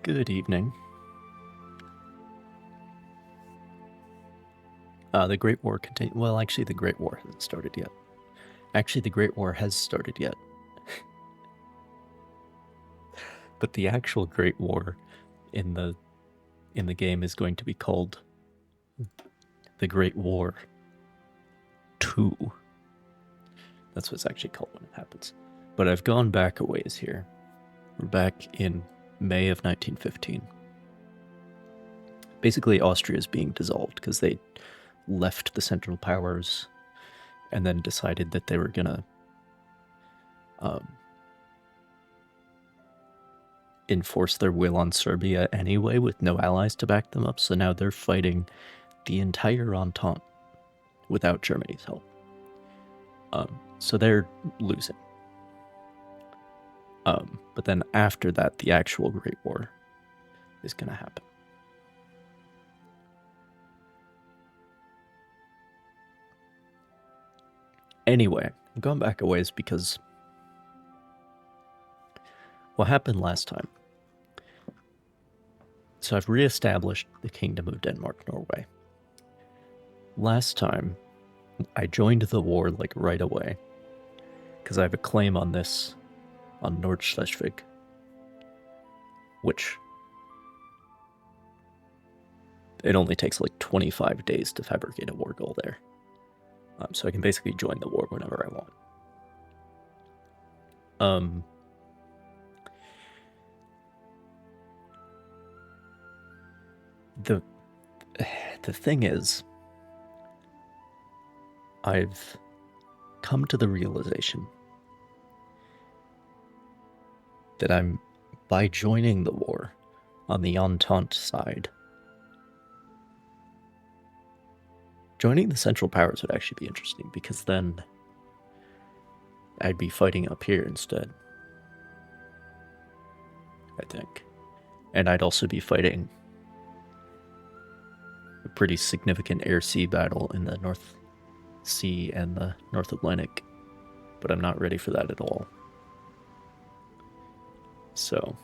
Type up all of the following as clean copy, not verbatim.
Good evening. The Great War continues. Well, actually, the Great War hasn't started yet. Actually, the Great War has started yet. But the actual Great War in the game is going to be called the Great War 2. That's what it's actually called when it happens. But I've gone back a ways here. We're back in May of 1915. Basically, Austria is being dissolved because they left the Central Powers and then decided that they were gonna enforce their will on Serbia anyway with no allies to back them up. So now they're fighting the entire Entente without Germany's help. So they're losing. But then after that, the actual Great War is going to happen. Anyway, I'm going back a ways because what happened last time. So I've reestablished the Kingdom of Denmark-Norway. Last time, I joined the war like right away because I have a claim on this, on Nordschleswig, which it only takes like 25 days to fabricate a war goal there. So I can basically join the war whenever I want. The thing is, I've come to the realization that by joining the war on the Entente side, joining the Central Powers would actually be interesting because then I'd be fighting up here instead, I think. And I'd also be fighting a pretty significant air-sea battle in the North Sea and the North Atlantic, but I'm not ready for that at all. So,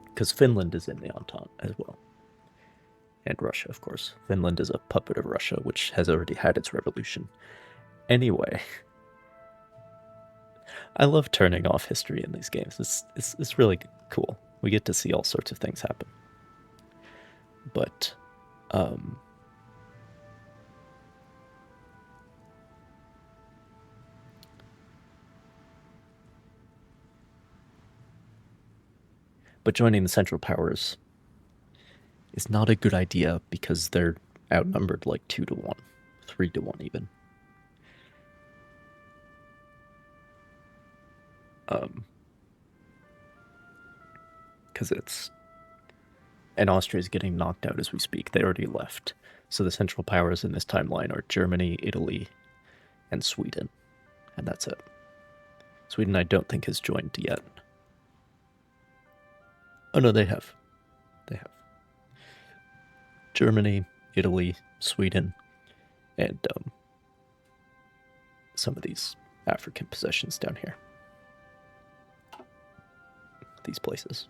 because Finland is in the Entente as well. And Russia, of course. Finland is a puppet of Russia, which has already had its revolution. Anyway, I love turning off history in these games. It's really cool. We get to see all sorts of things happen. But, joining the Central Powers is not a good idea because they're outnumbered like 2-1, 3-1 even. Because and Austria is getting knocked out as we speak. They already left. So the Central Powers in this timeline are Germany, Italy, and Sweden. And that's it. Sweden, I don't think, has joined yet. Oh, no, they have. They have. Germany, Italy, Sweden, and some of these African possessions down here. These places.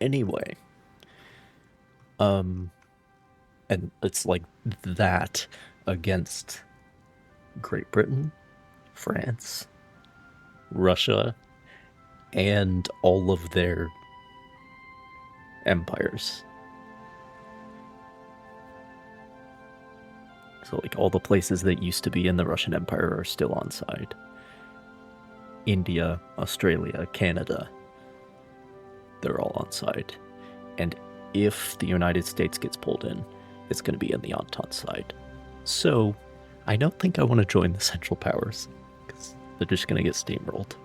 Anyway, and it's like that against Great Britain, France, Russia, and all of their empires. So like all the places that used to be in the Russian Empire are still on side. India, Australia, Canada, they're all on side. And if the United States gets pulled in, it's going to be in the Entente side. So I don't think I want to join the Central Powers because they're just going to get steamrolled.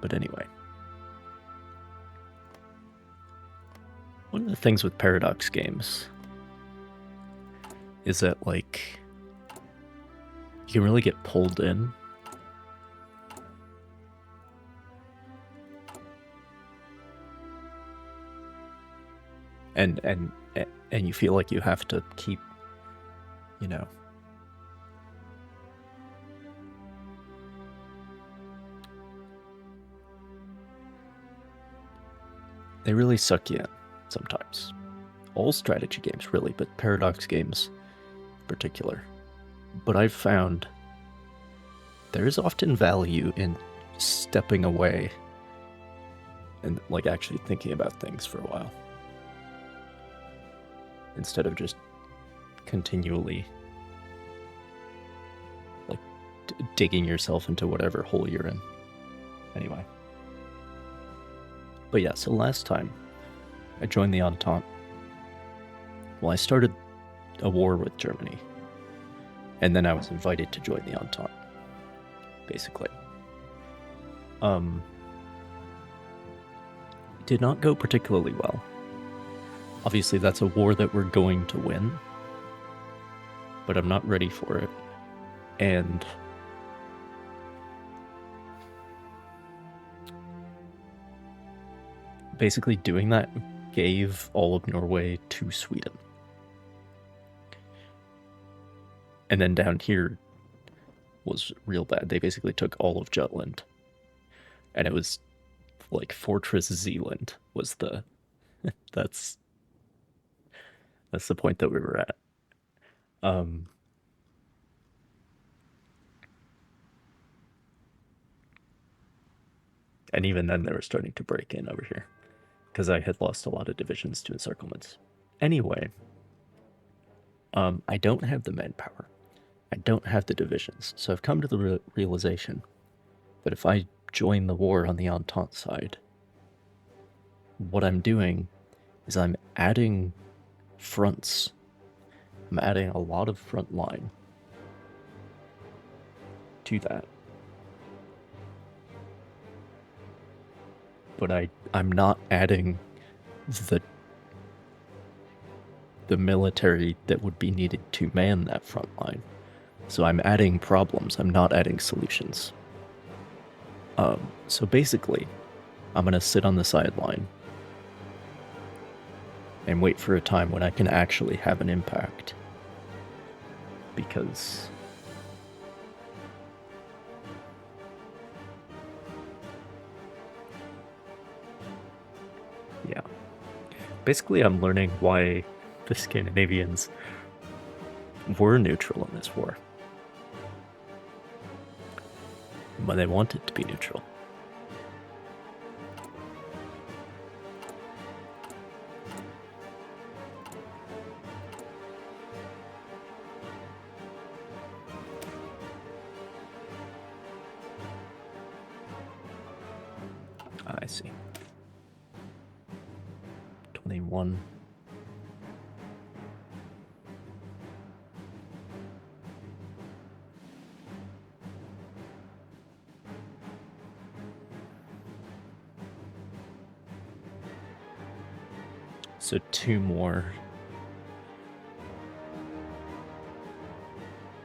But anyway. One of the things with Paradox games is that, like, you can really get pulled in. And you feel like you have to keep, you know, they really suck you in sometimes. All strategy games, really, but Paradox games in particular. But I've found there is often value in stepping away and like actually thinking about things for a while, instead of just continually like digging yourself into whatever hole you're in. Anyway. But yeah, so last time I joined the Entente. Well, I started a war with Germany, and then I was invited to join the Entente, basically. It did not go particularly well. Obviously, that's a war that we're going to win, but I'm not ready for it. And basically doing that gave all of Norway to Sweden. And then down here was real bad. They basically took all of Jutland. And it was like Fortress Zealand was the that's the point that we were at. And even then they were starting to break in over here because I had lost a lot of divisions to encirclements. Anyway, I don't have the manpower. I don't have the divisions. So I've come to the realization that if I join the war on the Entente side, what I'm doing is I'm adding fronts. I'm adding a lot of front line to that. But I'm not adding the military that would be needed to man that front line. So I'm adding problems. I'm not adding solutions. So basically, I'm going to sit on the sideline and wait for a time when I can actually have an impact. Because yeah. Basically, I'm learning why the Scandinavians were neutral in this war. When they wanted to be neutral. I see. 21. So 2 more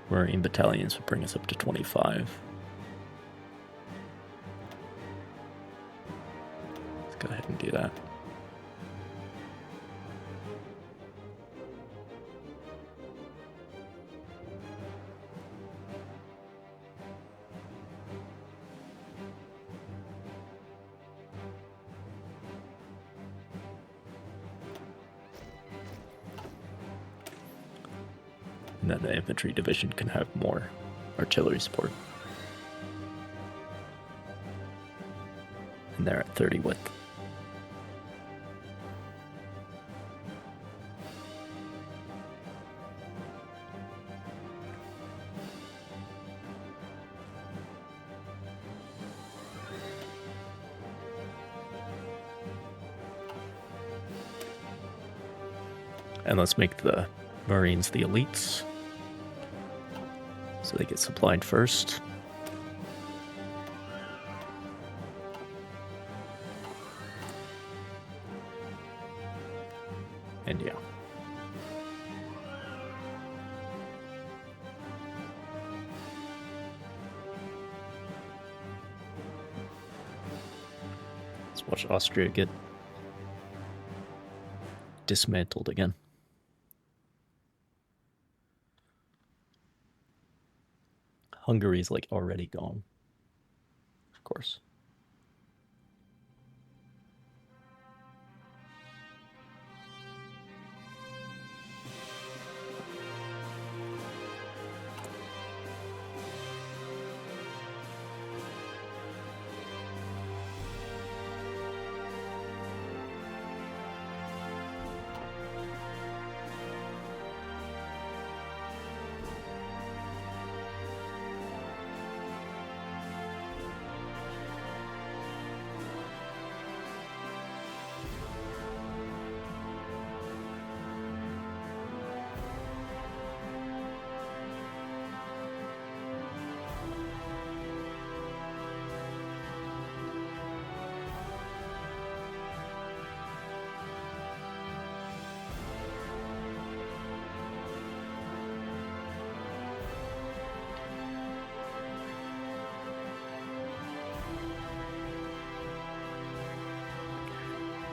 Marine battalions would bring us up to 25. Let's go ahead and do that. And then the infantry division can have more artillery support. And they're at 30 width. And let's make the Marines the elites. So they get supplied first. And yeah. Let's watch Austria get dismantled again. Hungary's like already gone, of course.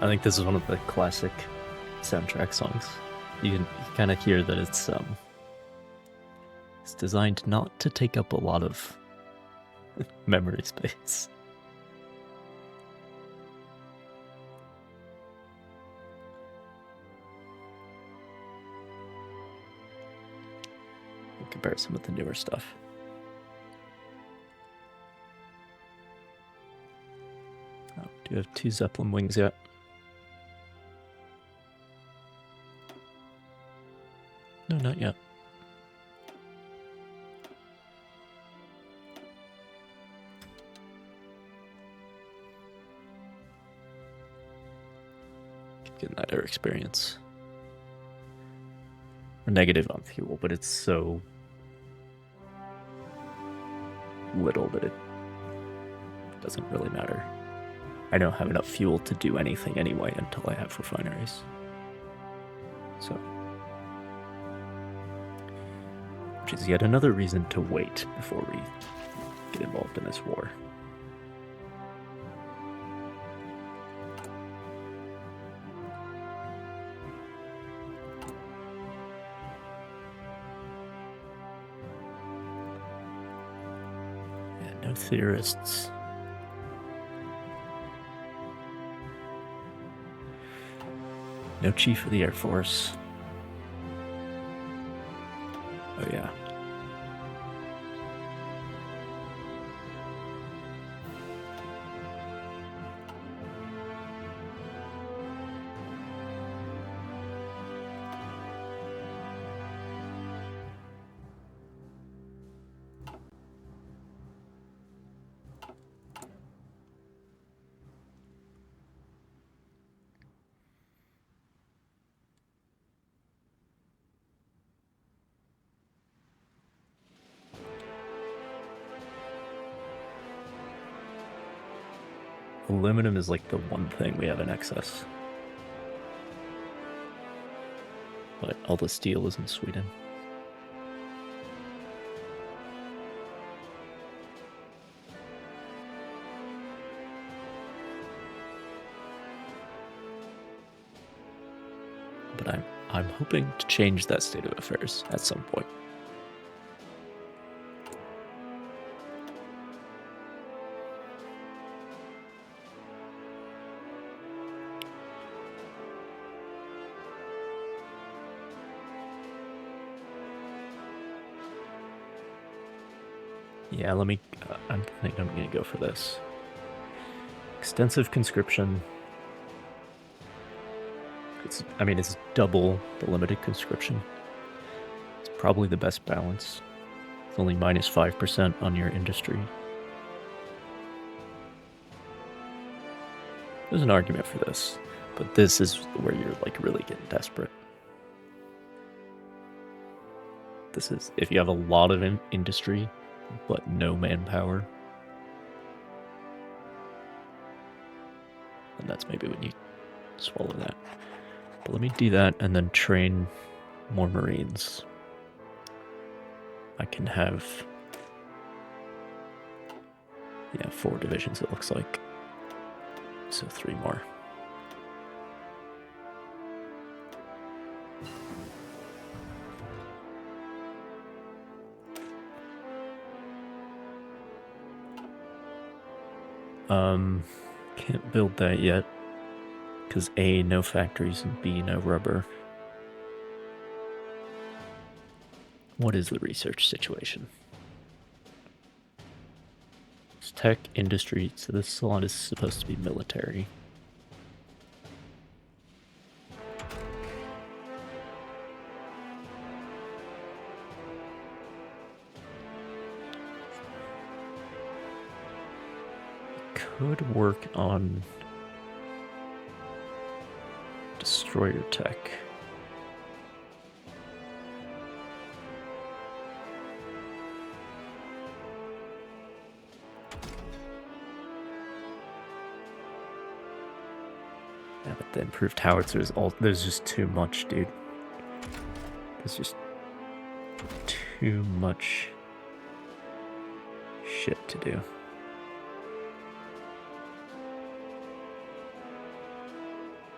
I think this is one of the classic soundtrack songs. You can kind of hear that it's designed not to take up a lot of memory space. In comparison with the newer stuff. Oh, do you have 2 Zeppelin wings yet? No, not yet. Getting that air experience. We're negative on fuel, but it's so little that it doesn't really matter. I don't have enough fuel to do anything anyway until I have refineries. So, which is yet another reason to wait before we get involved in this war. Yeah, no theorists. No chief of the Air Force. Oh yeah. Aluminum is like the one thing we have in excess. But all the steel is in Sweden. But I'm hoping to change that state of affairs at some point. Yeah, let me. I think I'm gonna go for this. Extensive conscription. It's double the limited conscription. It's probably the best balance. It's only minus 5% on your industry. There's an argument for this, but this is where you're like really getting desperate. This is if you have a lot of industry but no manpower, then that's maybe when you swallow that. But let me do that and then train more Marines. I can have 4 divisions it looks like. So 3 more. Can't build that yet. Because A, no factories, and B, no rubber. What is the research situation? It's tech, industry, so this slot is supposed to be military. Could work on destroyer tech. Yeah, but the improved howitzers, there's just too much, dude. There's just too much shit to do.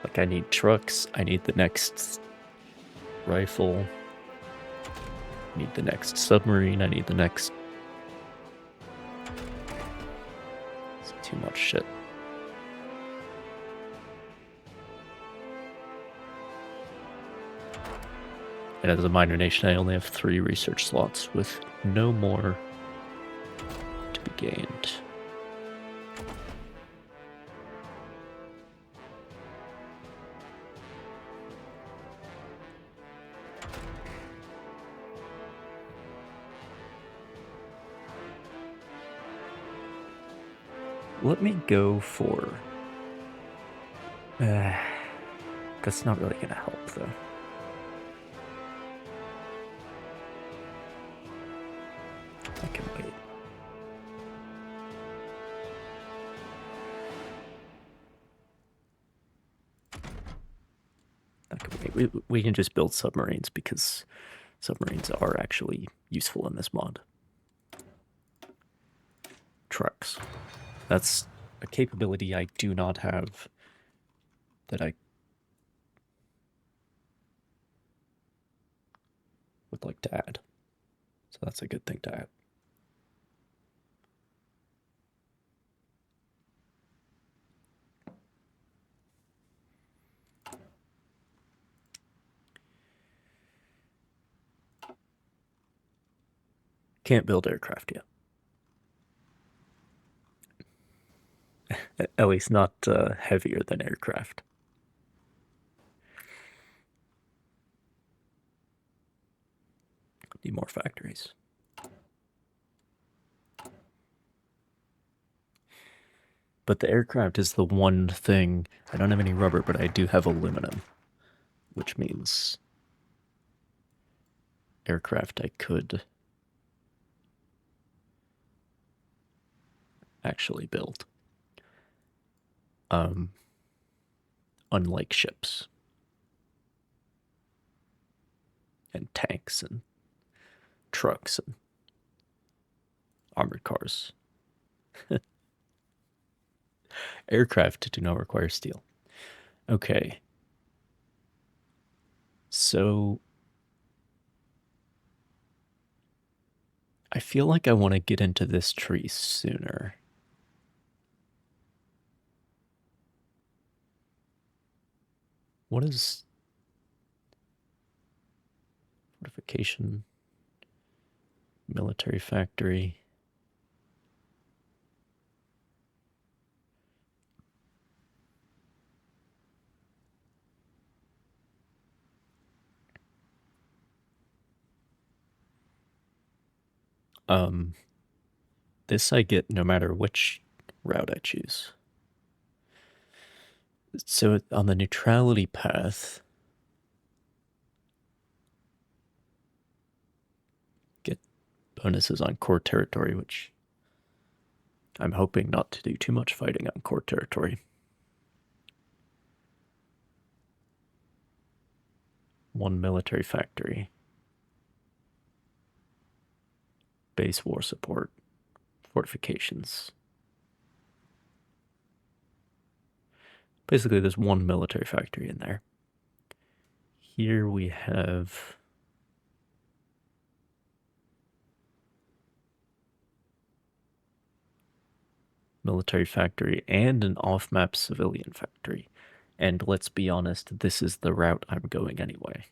Like, I need trucks, I need the next rifle, I need the next submarine, I need the next... It's too much shit. And as a minor nation, I only have 3 research slots, with no more to be gained. Let me go for... that's not really gonna help, though. I can wait. I can wait. We can just build submarines, because submarines are actually useful in this mod. Trucks. That's a capability I do not have that I would like to add. So that's a good thing to add. Can't build aircraft yet. At least not heavier than aircraft. Need more factories. But the aircraft is the one thing. I don't have any rubber, but I do have aluminum, which means aircraft I could actually build. Unlike ships and tanks and trucks and armored cars. Aircraft do not require steel. Okay. So I feel like I want to get into this tree sooner. What is fortification? Military factory. This I get no matter which route I choose. So on the neutrality path, get bonuses on core territory, which I'm hoping not to do too much fighting on core territory. 1 military factory. Base war support. Fortifications. Basically, there's 1 military factory in there. Here we have... military factory and an off-map civilian factory. And let's be honest, this is the route I'm going anyway.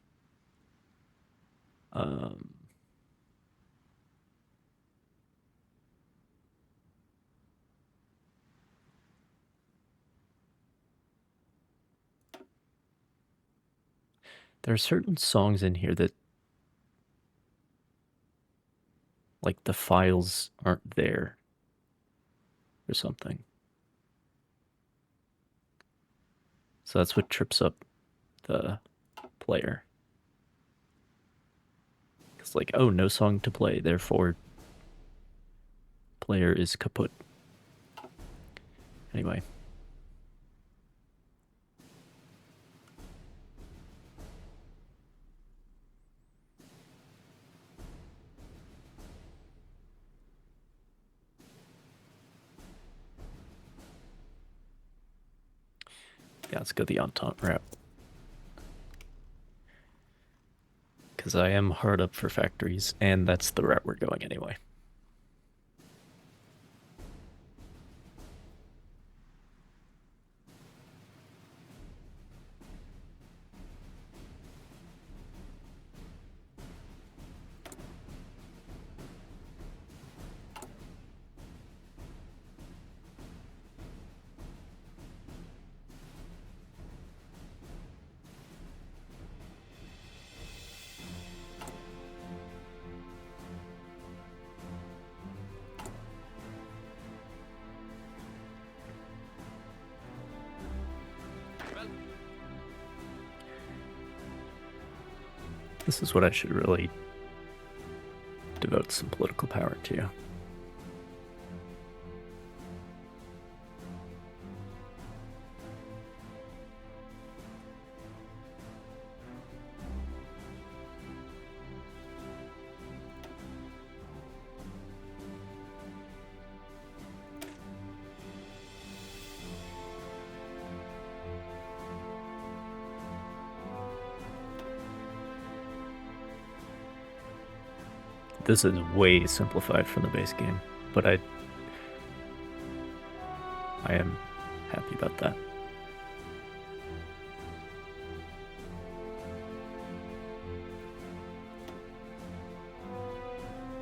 There are certain songs in here that, like, the files aren't there or something. So that's what trips up the player. It's like, oh, no song to play, therefore player is kaput. Anyway. Yeah, let's go the Entente route. Because I am hard up for factories, and that's the route we're going anyway. This is what I should really devote some political power to. This is way simplified from the base game, but I am happy about that.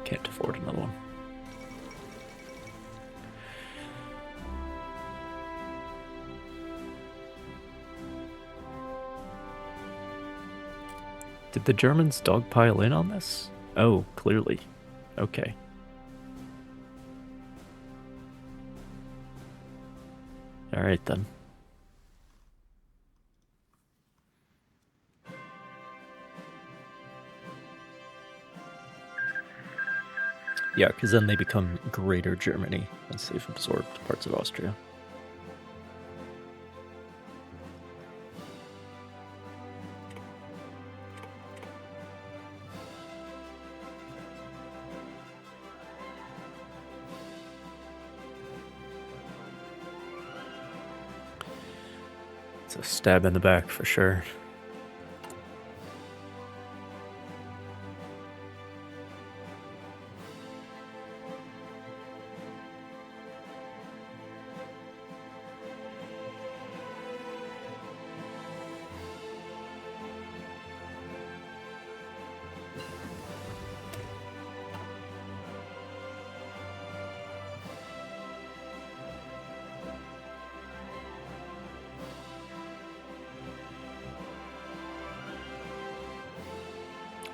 Can't afford another one. Did the Germans dogpile in on this? Oh, clearly. Okay. All right, then. Yeah, because then they become Greater Germany once they've absorbed parts of Austria. It's a stab in the back for sure.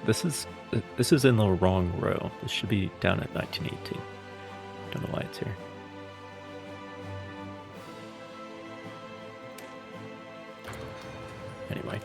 This is in the wrong row. This should be down at 1918. Don't know why it's here. Anyway.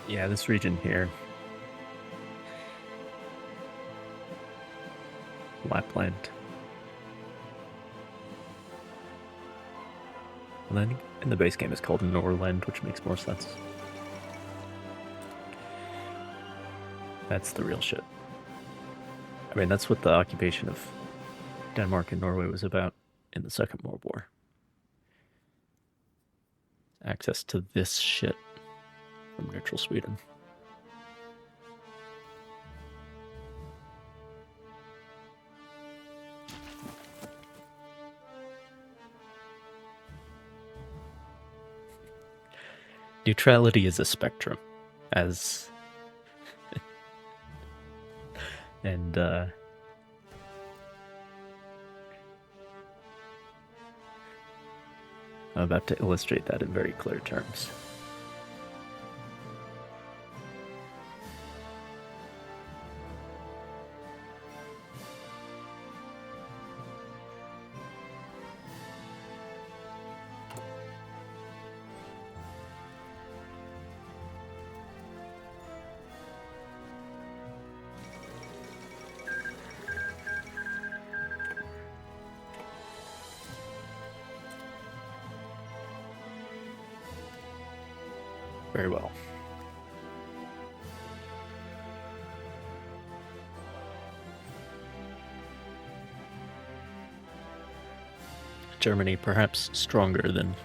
Yeah, this region here. Lapland. And then in the base game it's called Norland, which makes more sense. That's the real shit. I mean, that's what the occupation of Denmark and Norway was about in the Second World War. Access to this shit from neutral Sweden. Neutrality is a spectrum, as and I'm about to illustrate that in very clear terms. Very well. Germany perhaps stronger than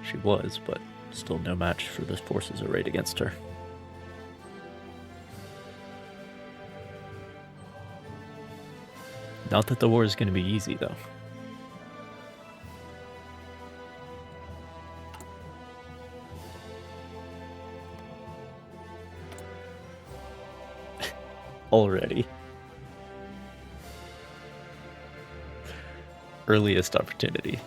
she was, but still no match for the forces arrayed against her. Not that the war is going to be easy, though. Already. Earliest opportunity.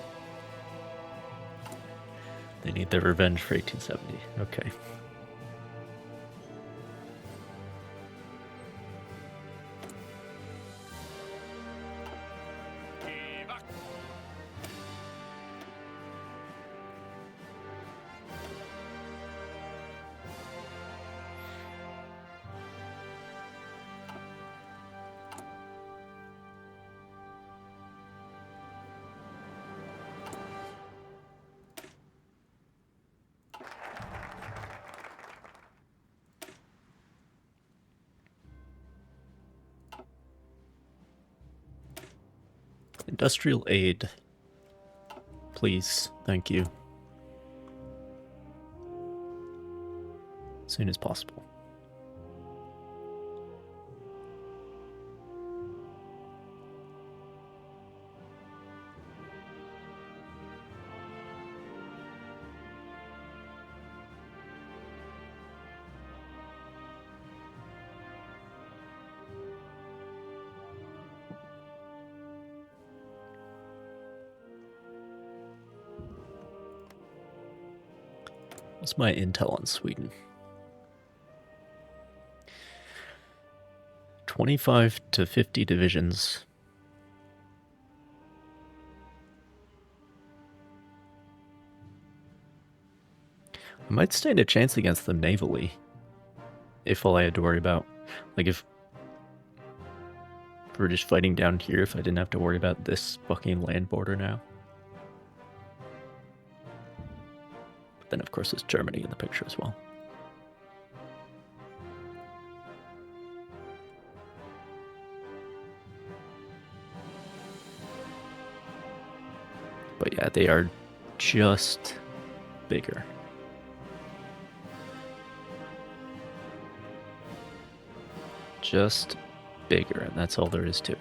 They need their revenge for 1870. Okay. Industrial aid. Please. Thank you. As soon as possible. What's my intel on Sweden? 25 to 50 divisions. I might stand a chance against them navally. If all I had to worry about, like if we're just fighting down here, if I didn't have to worry about this fucking land border now. But then of course there's Germany in the picture as well. But yeah, they are just bigger. Just bigger, and that's all there is to it.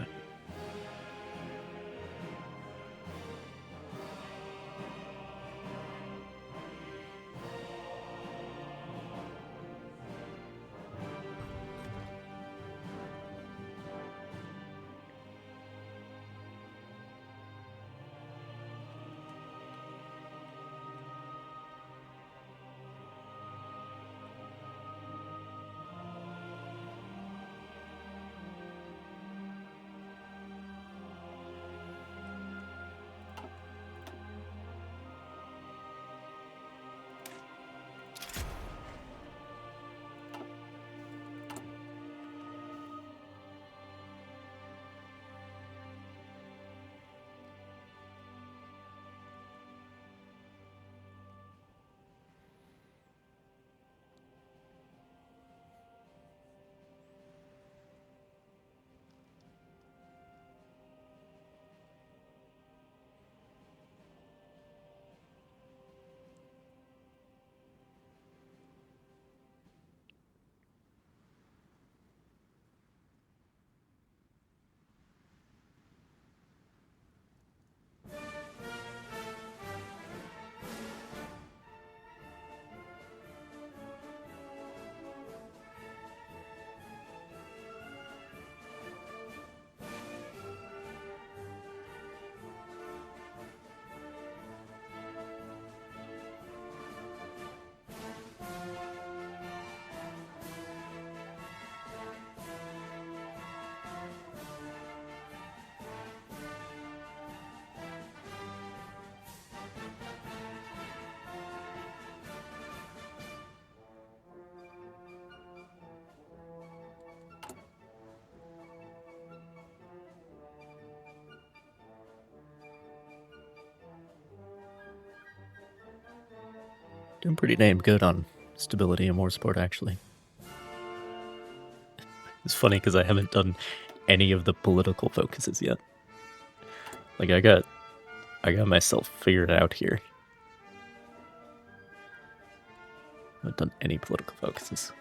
Doing pretty damn good on stability and war support, actually. It's funny because I haven't done any of the political focuses yet. Like, I got myself figured out here. I haven't done any political focuses.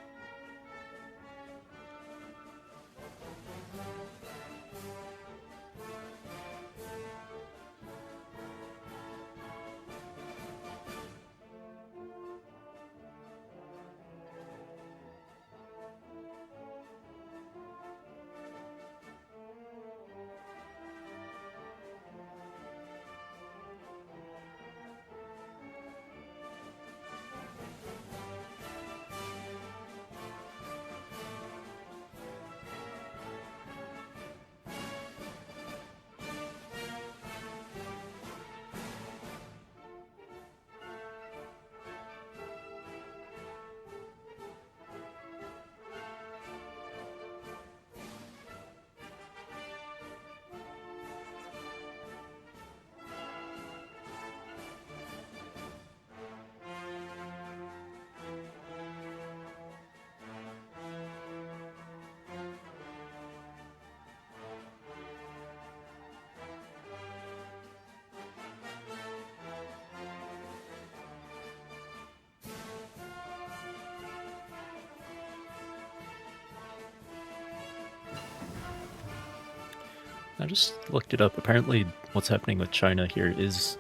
I just looked it up. Apparently, what's happening with China here is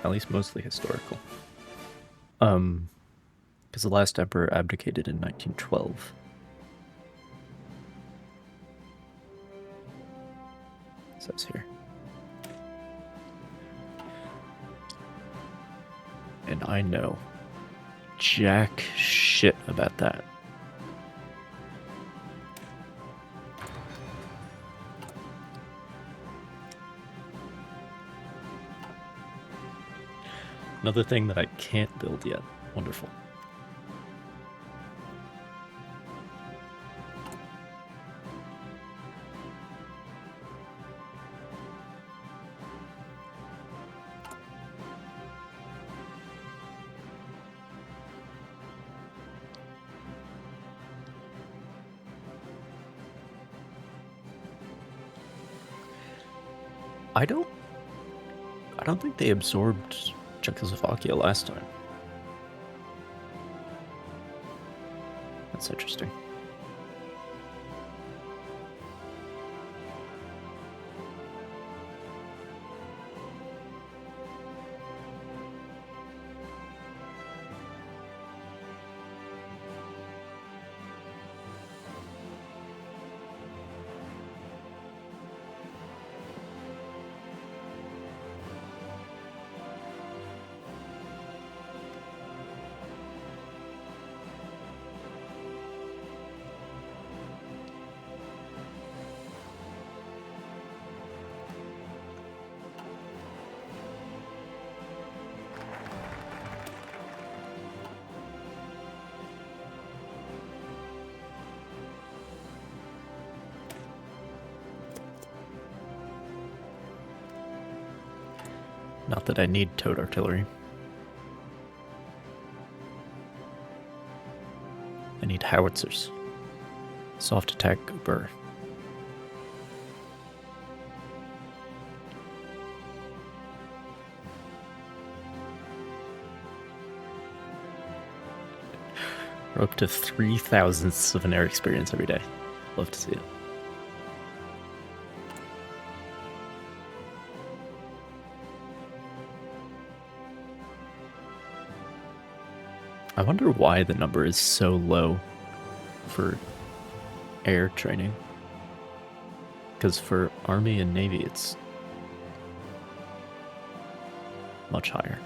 at least mostly historical. Because the last emperor abdicated in 1912. It says here. And I know jack shit about that. Another thing that I can't build yet. Wonderful. I don't think they absorbed Czechoslovakia last time. That's interesting. Not that I need towed artillery. I need howitzers. Soft attack Cooper. We're up to 3,000ths of an air experience every day. Love to see it. I wonder why the number is so low for air training. Because for Army and Navy, it's much higher.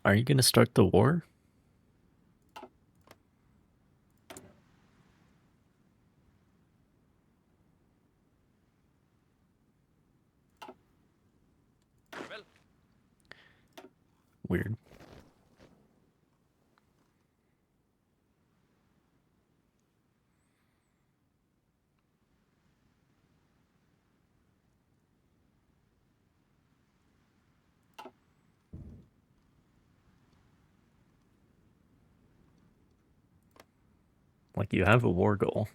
Are you going to start the war? Weird. Like, you have a war goal.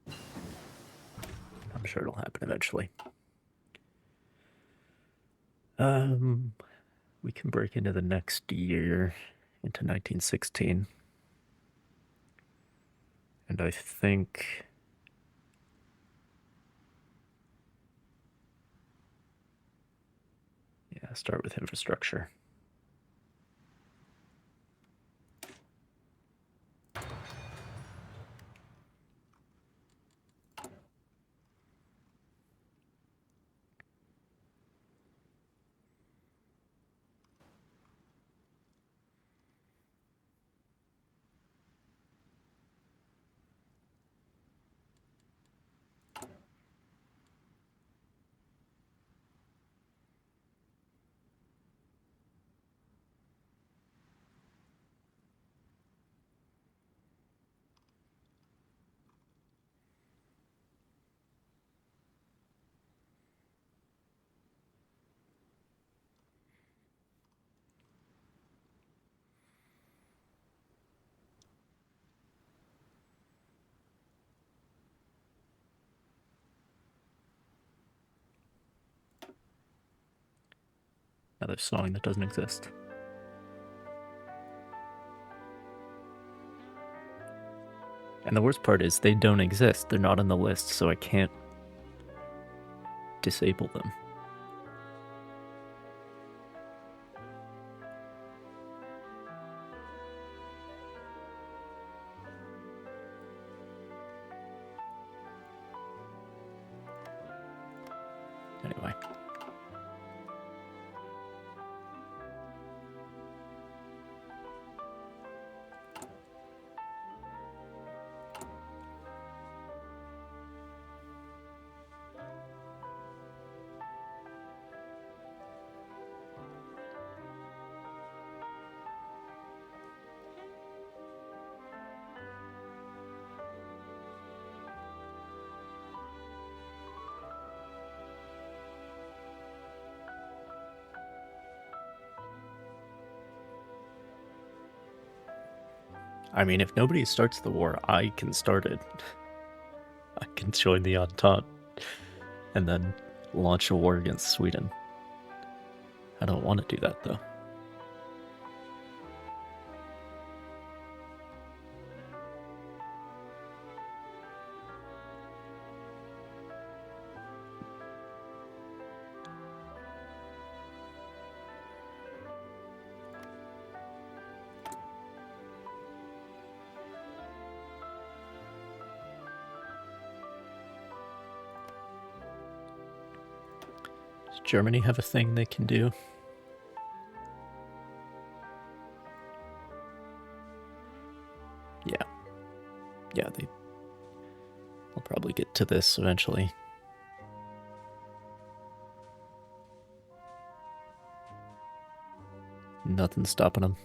I'm sure it'll happen eventually. We can break into the next year, into 1916. And I think... yeah, start with infrastructure. Another song that doesn't exist. And the worst part is they don't exist. They're not on the list, so I can't disable them. Anyway. I mean, if nobody starts the war, I can start it. I can join the Entente and then launch a war against Sweden. I don't want to do that, though. Does Germany have a thing they can do? Yeah. Yeah, they'll probably get to this eventually. Nothing's stopping them.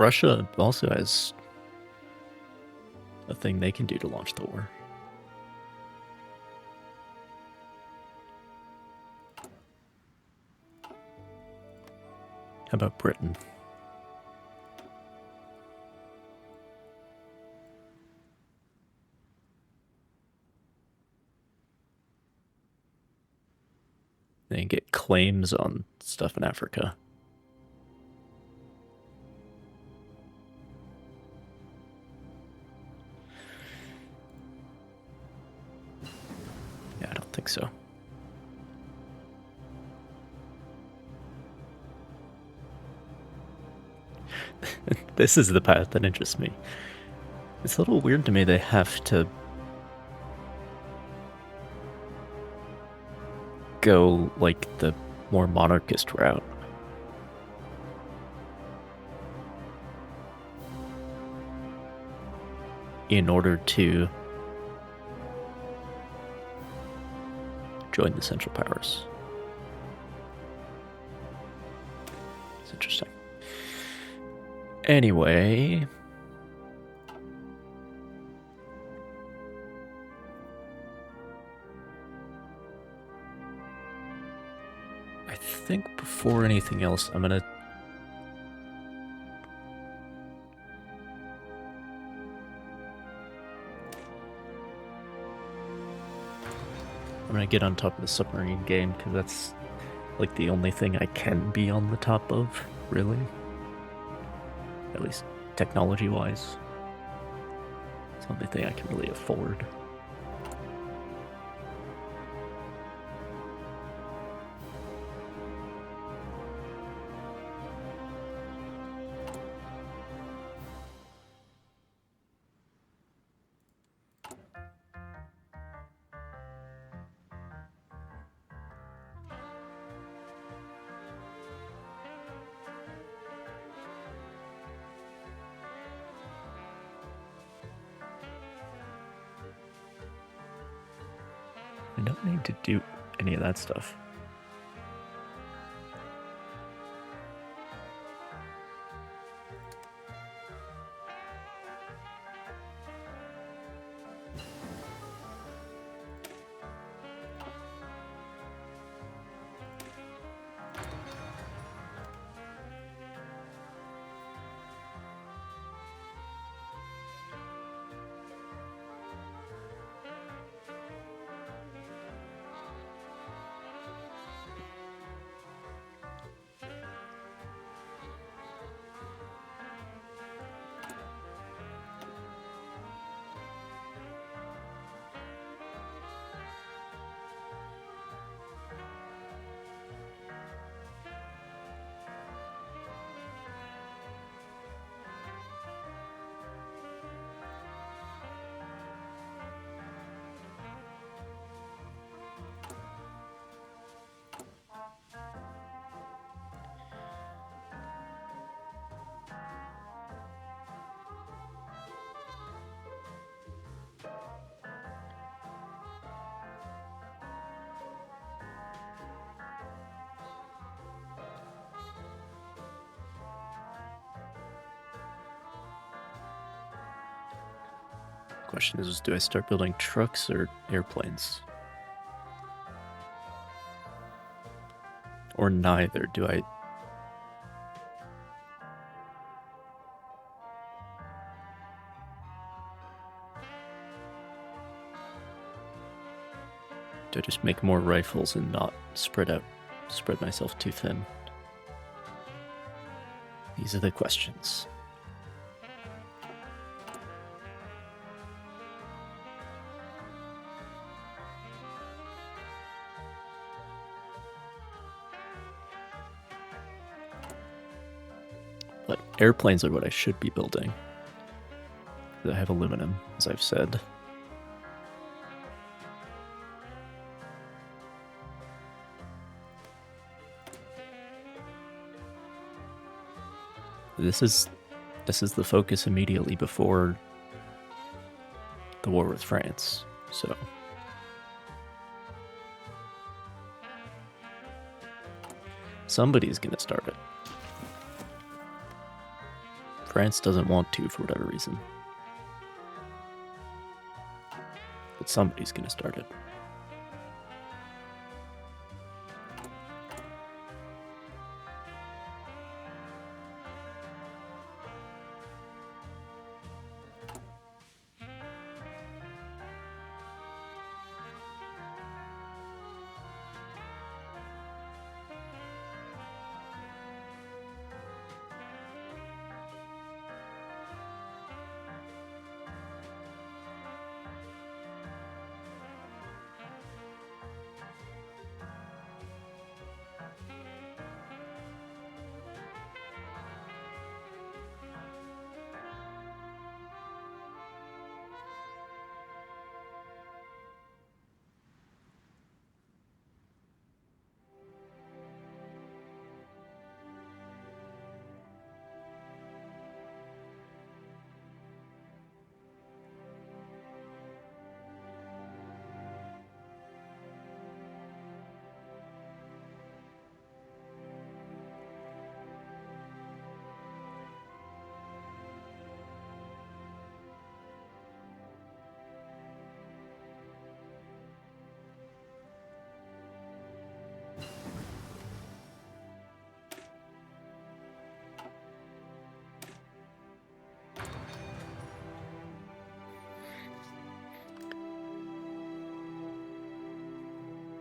Russia also has a thing they can do to launch the war. How about Britain? They get claims on stuff in Africa. Yeah, I don't think so. This is the path that interests me. It's a little weird to me they have to go like the more monarchist route. In order to join the Central Powers. It's interesting. Anyway, I think before anything else, I'm gonna get on top of the submarine game, because that's like the only thing I can be on the top of, really. At least technology-wise. It's the only thing I can really afford. I don't need to do any of that stuff. Question is, do I start building trucks or airplanes? Or neither? Do I just make more rifles and not spread myself too thin? These are the questions. But airplanes are what I should be building. I have aluminum, as I've said. This is the focus immediately before the war with France, so somebody's gonna start it. France doesn't want to for whatever reason. But somebody's gonna start it.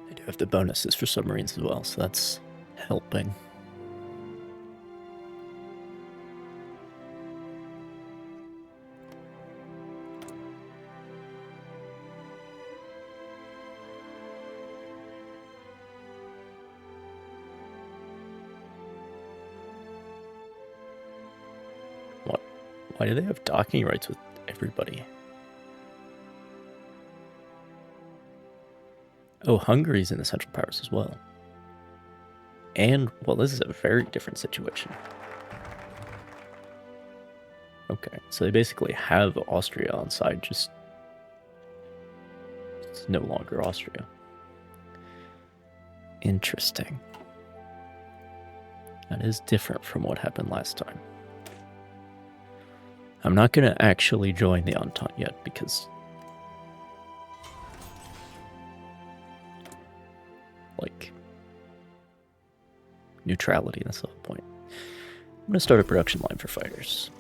I do have the bonuses for submarines as well, so that's helping. What? Why do they have docking rights with everybody? Oh, Hungary's in the Central Powers as well. And, well, this is a very different situation. Okay, so they basically have Austria on side, just it's no longer Austria. Interesting. That is different from what happened last time. I'm not going to actually join the Entente yet because... like... neutrality, that's the whole point. I'm going to start a production line for fighters.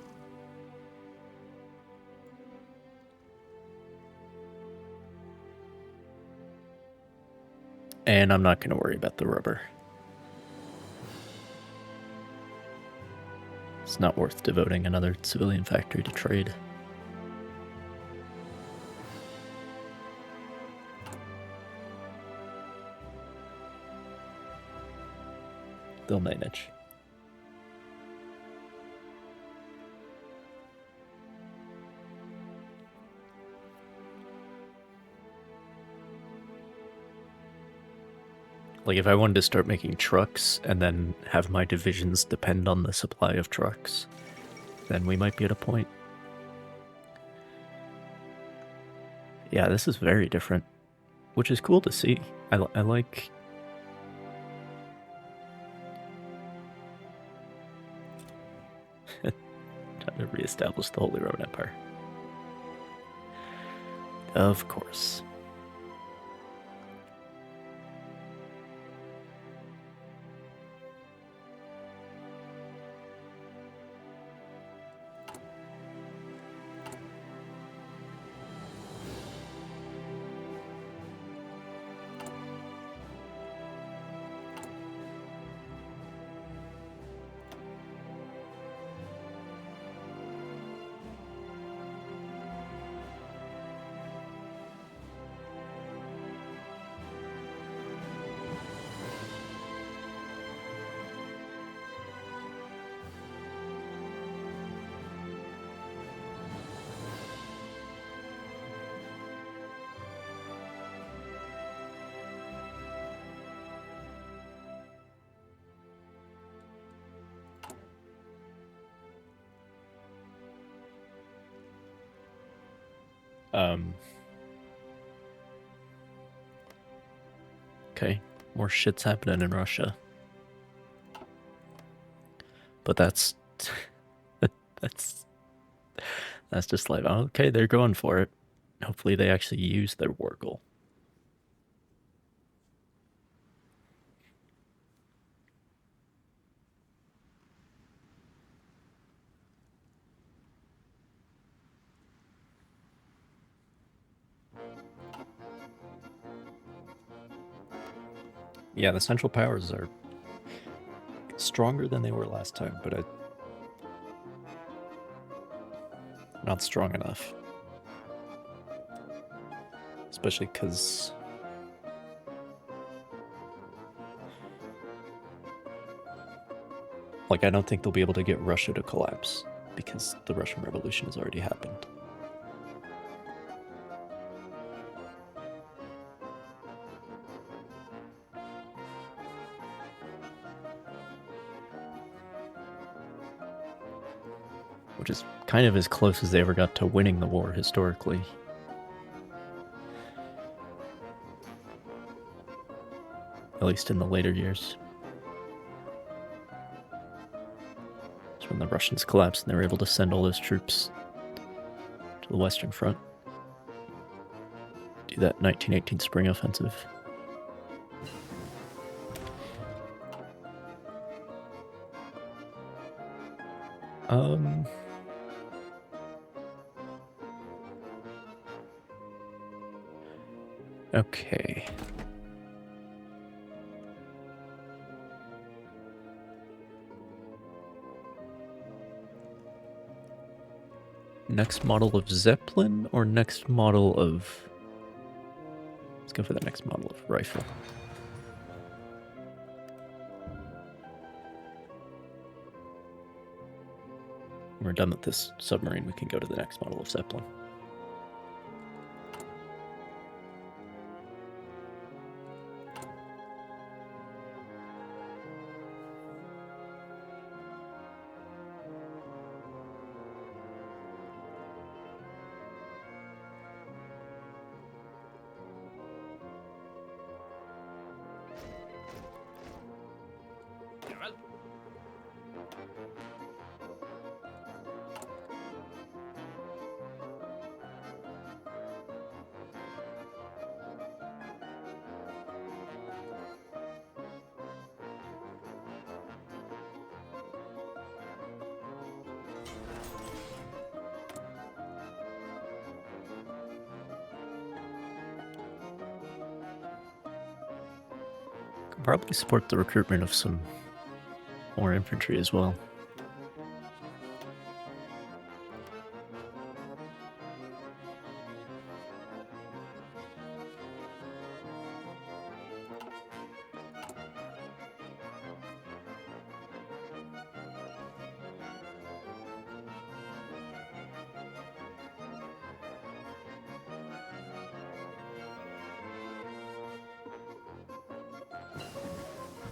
And I'm not going to worry about the rubber. It's not worth devoting another civilian factory to trade. They'll manage. Like, if I wanted to start making trucks and then have my divisions depend on the supply of trucks, then we might be at a point. Yeah, this is very different, which is cool to see. I like... trying to reestablish the Holy Roman Empire. Of course. Okay, more shit's happening in Russia. But that's That's just like, okay, they're going for it. Hopefully they actually use their war goal. Yeah, the central powers are stronger than they were last time, but not strong enough. Especially because like, I don't think they'll be able to get Russia to collapse because the Russian Revolution has already happened. Which is kind of as close as they ever got to winning the war historically. At least in the later years. It's when the Russians collapsed and they were able to send all those troops to the Western Front. Do that 1918 spring offensive. Okay. Next model of Zeppelin or next model of... Let's go for the next model of rifle. When we're done with this submarine, we can go to the next model of Zeppelin. Probably support the recruitment of some more infantry as well.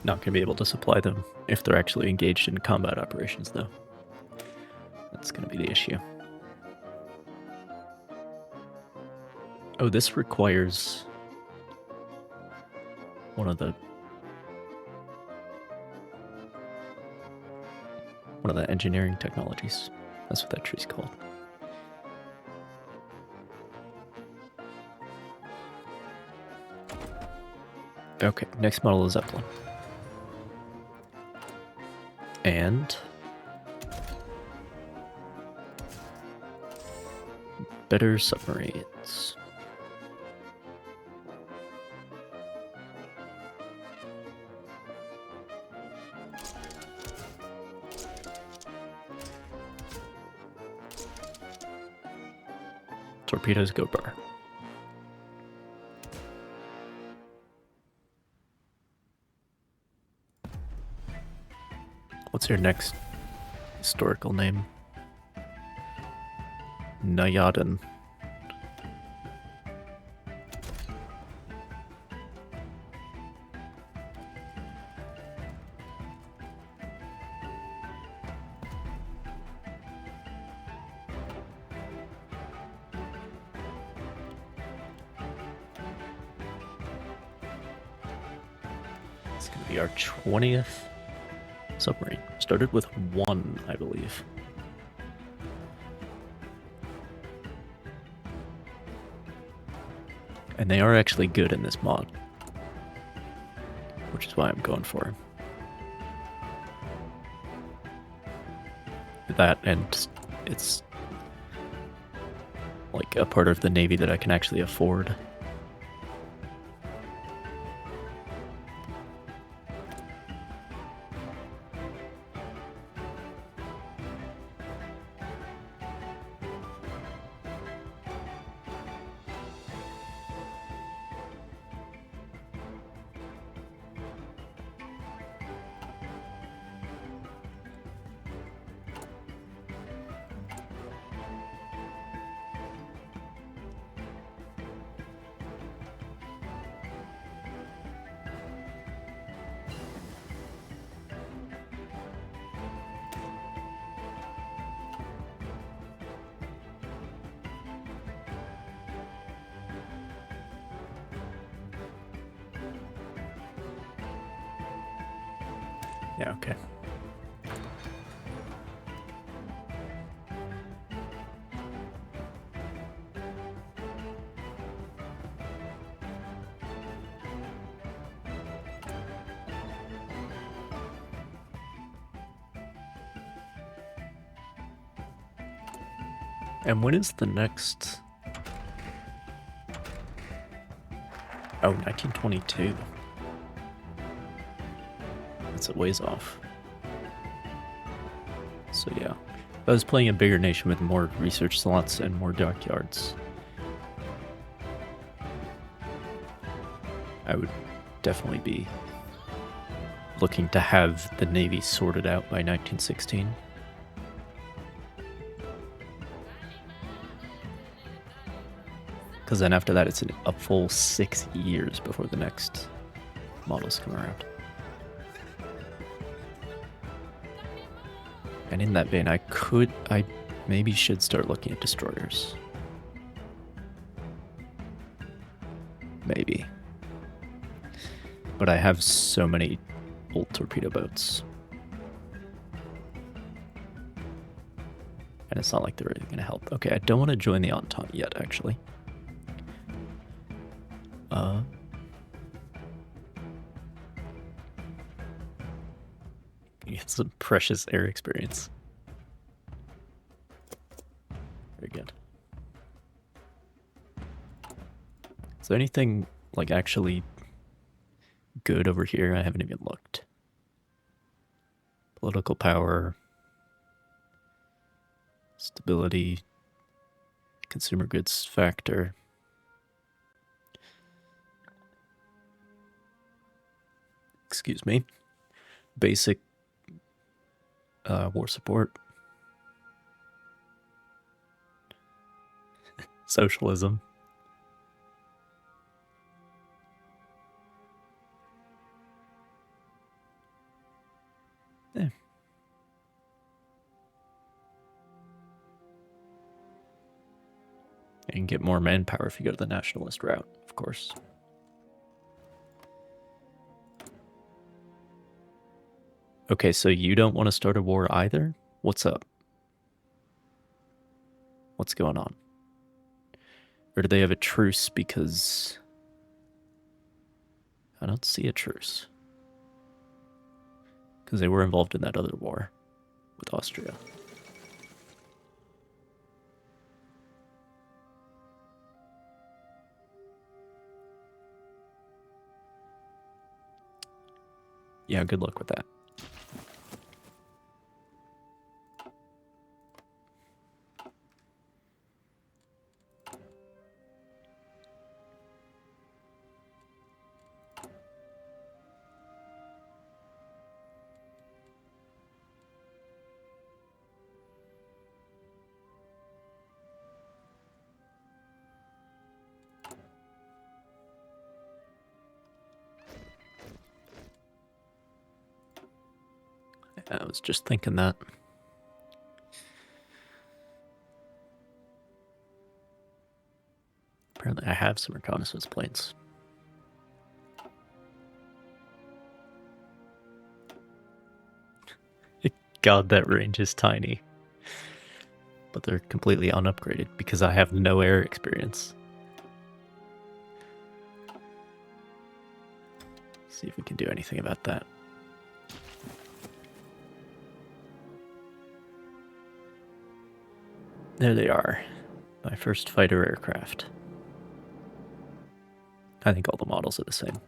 Not going to be able to supply them if they're actually engaged in combat operations, though. That's going to be the issue. Oh, this requires one of the engineering technologies. That's what that tree's called. Okay, next model is Zeppelin. And better submarines. Torpedoes go bar. What's your next historical name? Nayaden. It's going to be our 20th submarine. Started with 1, I believe. And they are actually good in this mod, which is why I'm going for that, and it's like a part of the Navy that I can actually afford. Yeah, okay. And when is the next... Oh, 1922. That's a ways off. So yeah, if I was playing a bigger nation with more research slots and more dockyards, I would definitely be looking to have the Navy sorted out by 1916. Because then after that, it's a full 6 years before the next models come around. And in that vein, I maybe should start looking at destroyers. Maybe. But I have so many old torpedo boats. And it's not like they're really going to help. Okay, I don't want to join the Entente yet, actually. Get some precious air experience. Very good. Is there anything, like, actually good over here? I haven't even looked. Political power. Stability. Consumer goods factor. Excuse me. Basic war support. Socialism. Yeah. You can get more manpower if you go to the nationalist route, of course. Okay, so you don't want to start a war either? What's up? What's going on? Or do they have a truce because... I don't see a truce. Because they were involved in that other war with Austria. Yeah, good luck with that. I was just thinking that. Apparently I have some reconnaissance planes. God, that range is tiny. But they're completely unupgraded because I have no air experience. See if we can do anything about that. There they are. My first fighter aircraft. I think all the models are the same.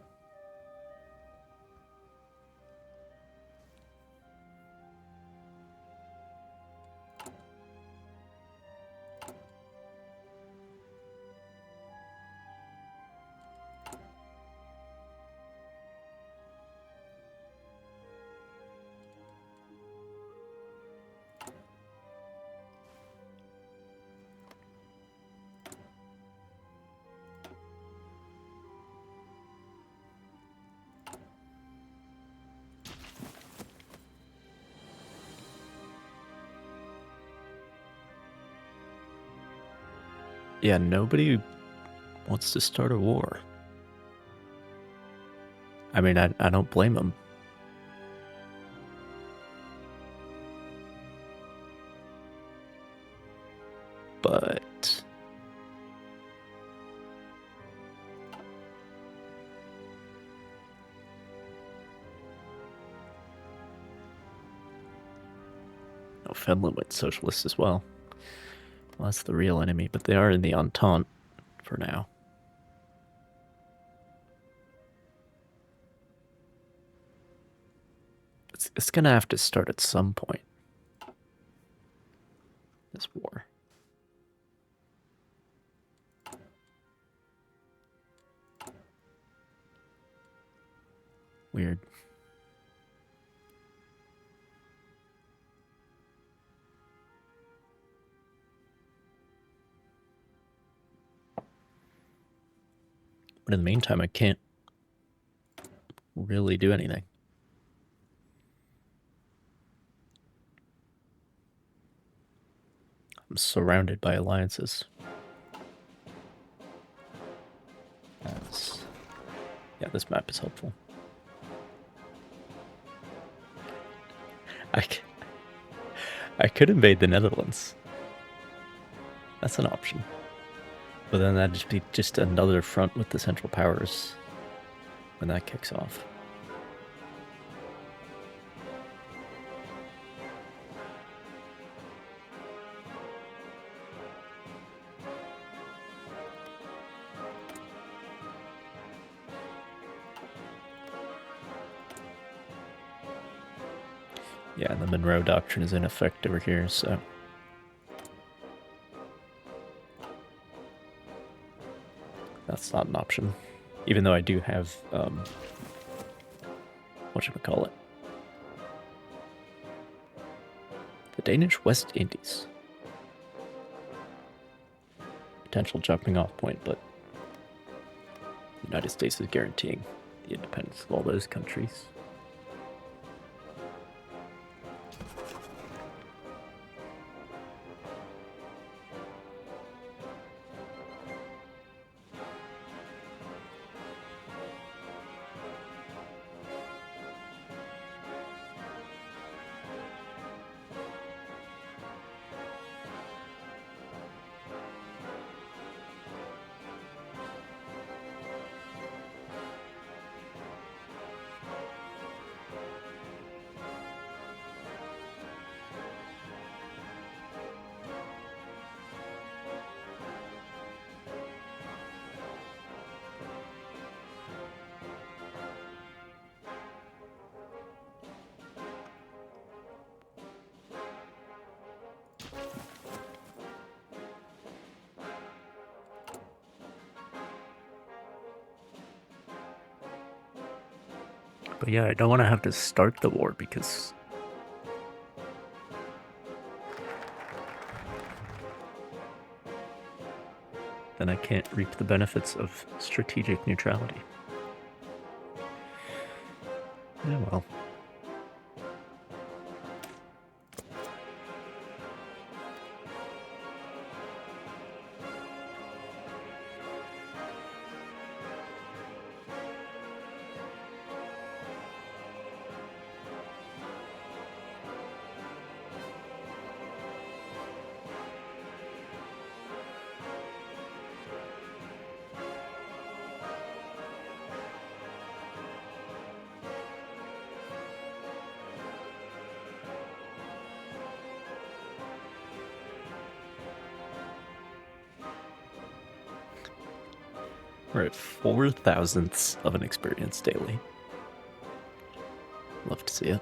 Yeah, nobody wants to start a war. I mean, I don't blame them. But oh, Finland went socialist as well. Well, that's the real enemy, but they are in the Entente for now. It's gonna have to start at some point. This war. Weird. But in the meantime, I can't really do anything. I'm surrounded by alliances. Yeah, this map is helpful. I could invade the Netherlands. That's an option. But then that'd just be just another front with the Central Powers when that kicks off. Yeah, the Monroe Doctrine is in effect over here, so... that's not an option. Even though I do have, whatchamacallit? The Danish West Indies. Potential jumping off point, but the United States is guaranteeing the independence of all those countries. But yeah, I don't want to have to start the war because then I can't reap the benefits of strategic neutrality. Yeah, well. We're at 4 thousandths of an experience daily. Love to see it.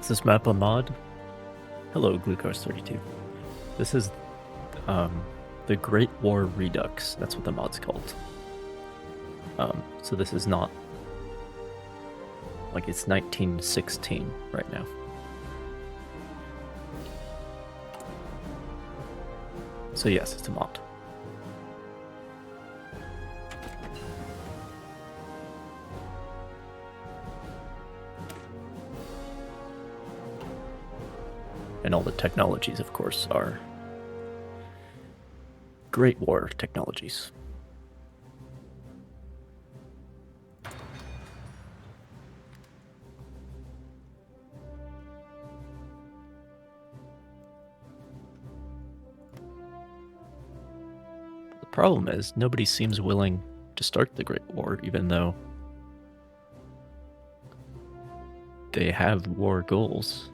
Is this map a mod? Hello, Glucose32. This is the Great War Redux. That's what the mod's called. So this is not like it's 1916 right now. So yes, it's a mod. And all the technologies, of course, are Great War technologies. The problem is, nobody seems willing to start the Great War, even though they have war goals.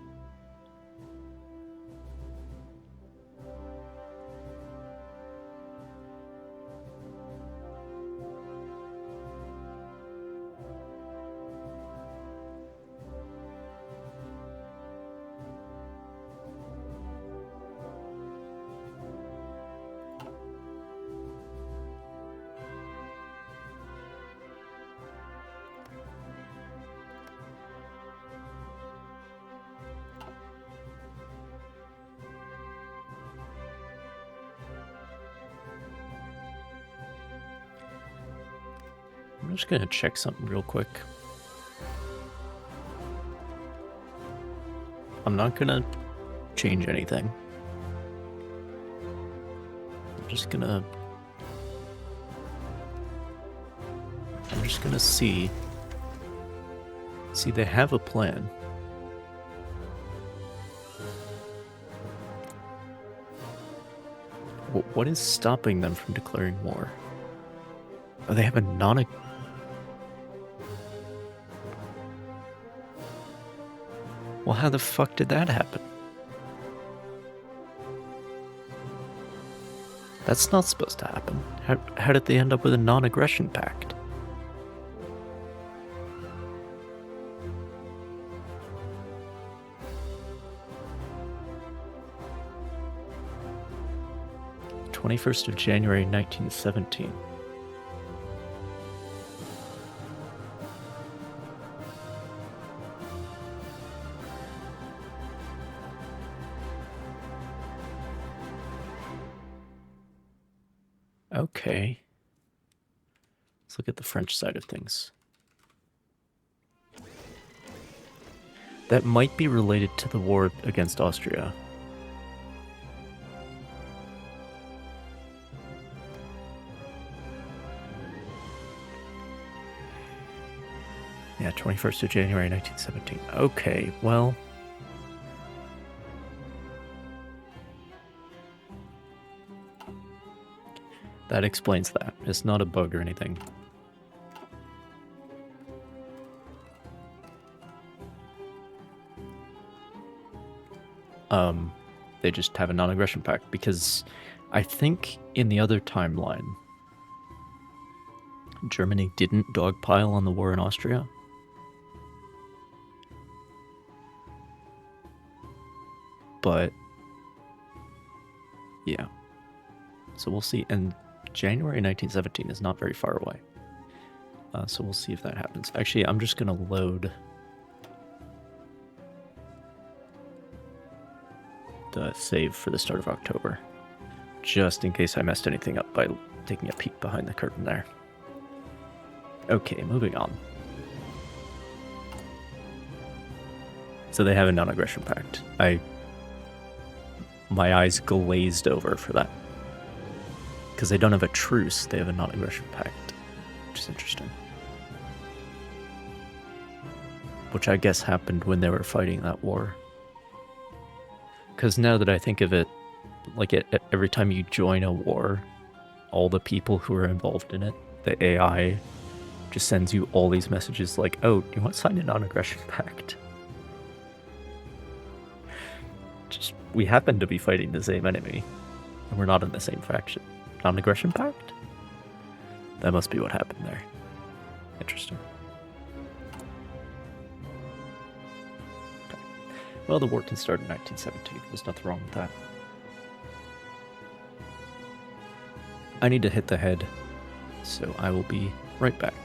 I'm just gonna check something real quick. I'm not gonna change anything. I'm just gonna see they have a plan. What is stopping them from declaring war? Oh, they have a non. Well, how the fuck did that happen? That's not supposed to happen. How did they end up with a non-aggression pact? January 21st, 1917. Okay. Let's look at the French side of things. That might be related to the war against Austria. Yeah, 21st of January 1917. Okay, well... that explains that. It's not a bug or anything. They just have a non-aggression pact, because I think in the other timeline, Germany didn't dogpile on the war in Austria. But yeah, so we'll see. And January 1917 is not very far away. So we'll see if that happens. Actually, I'm just going to load the save for the start of October, just in case I messed anything up by taking a peek behind the curtain there. Okay, moving on. So they have a non-aggression pact. My eyes glazed over for that. Because they don't have a truce, they have a non-aggression pact, which is interesting. Which I guess happened when they were fighting that war. Because now that I think of it, like every time you join a war, all the people who are involved in it, the AI just sends you all these messages like, oh, do you want to sign a non-aggression pact? Just, we happen to be fighting the same enemy, and we're not in the same faction. Non-aggression pact? That must be what happened there. Interesting. Okay. Well, the war can start in 1917. There's nothing wrong with that. I need to hit the head, so I will be right back.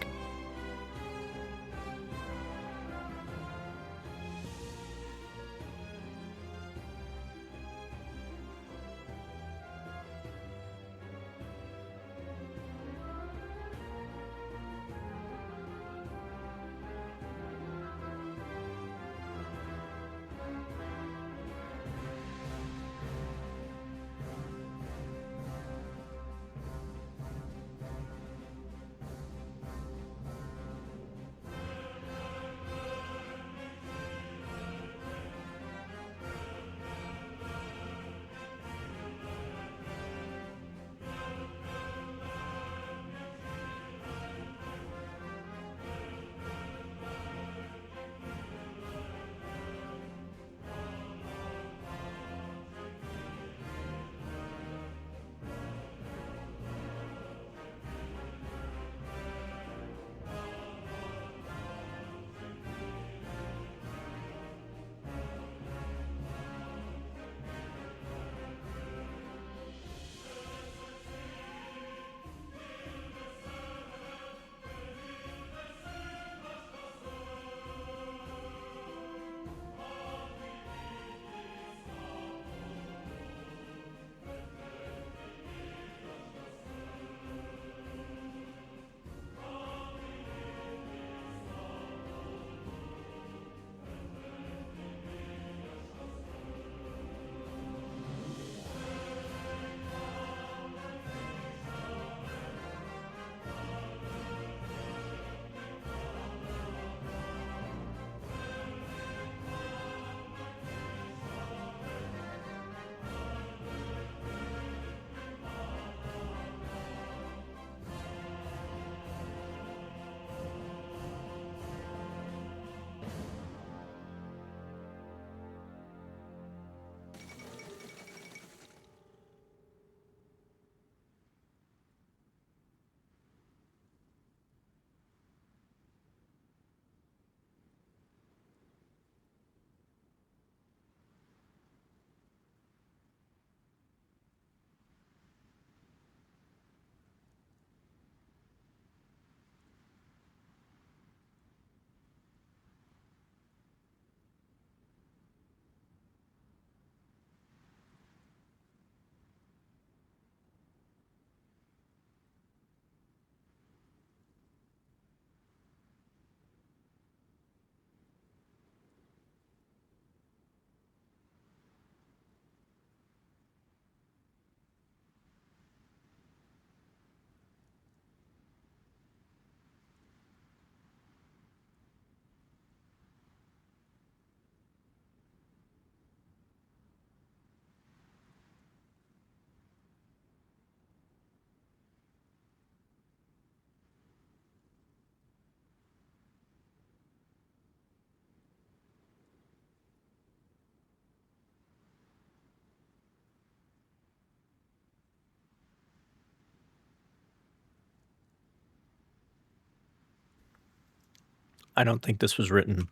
I don't think this was written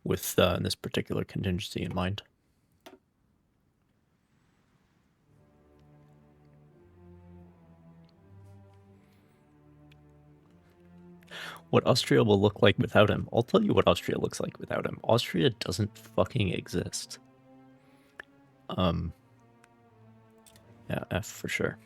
with this particular contingency in mind. What Austria will look like without him. I'll tell you what Austria looks like without him. Austria doesn't fucking exist. Yeah, F for sure.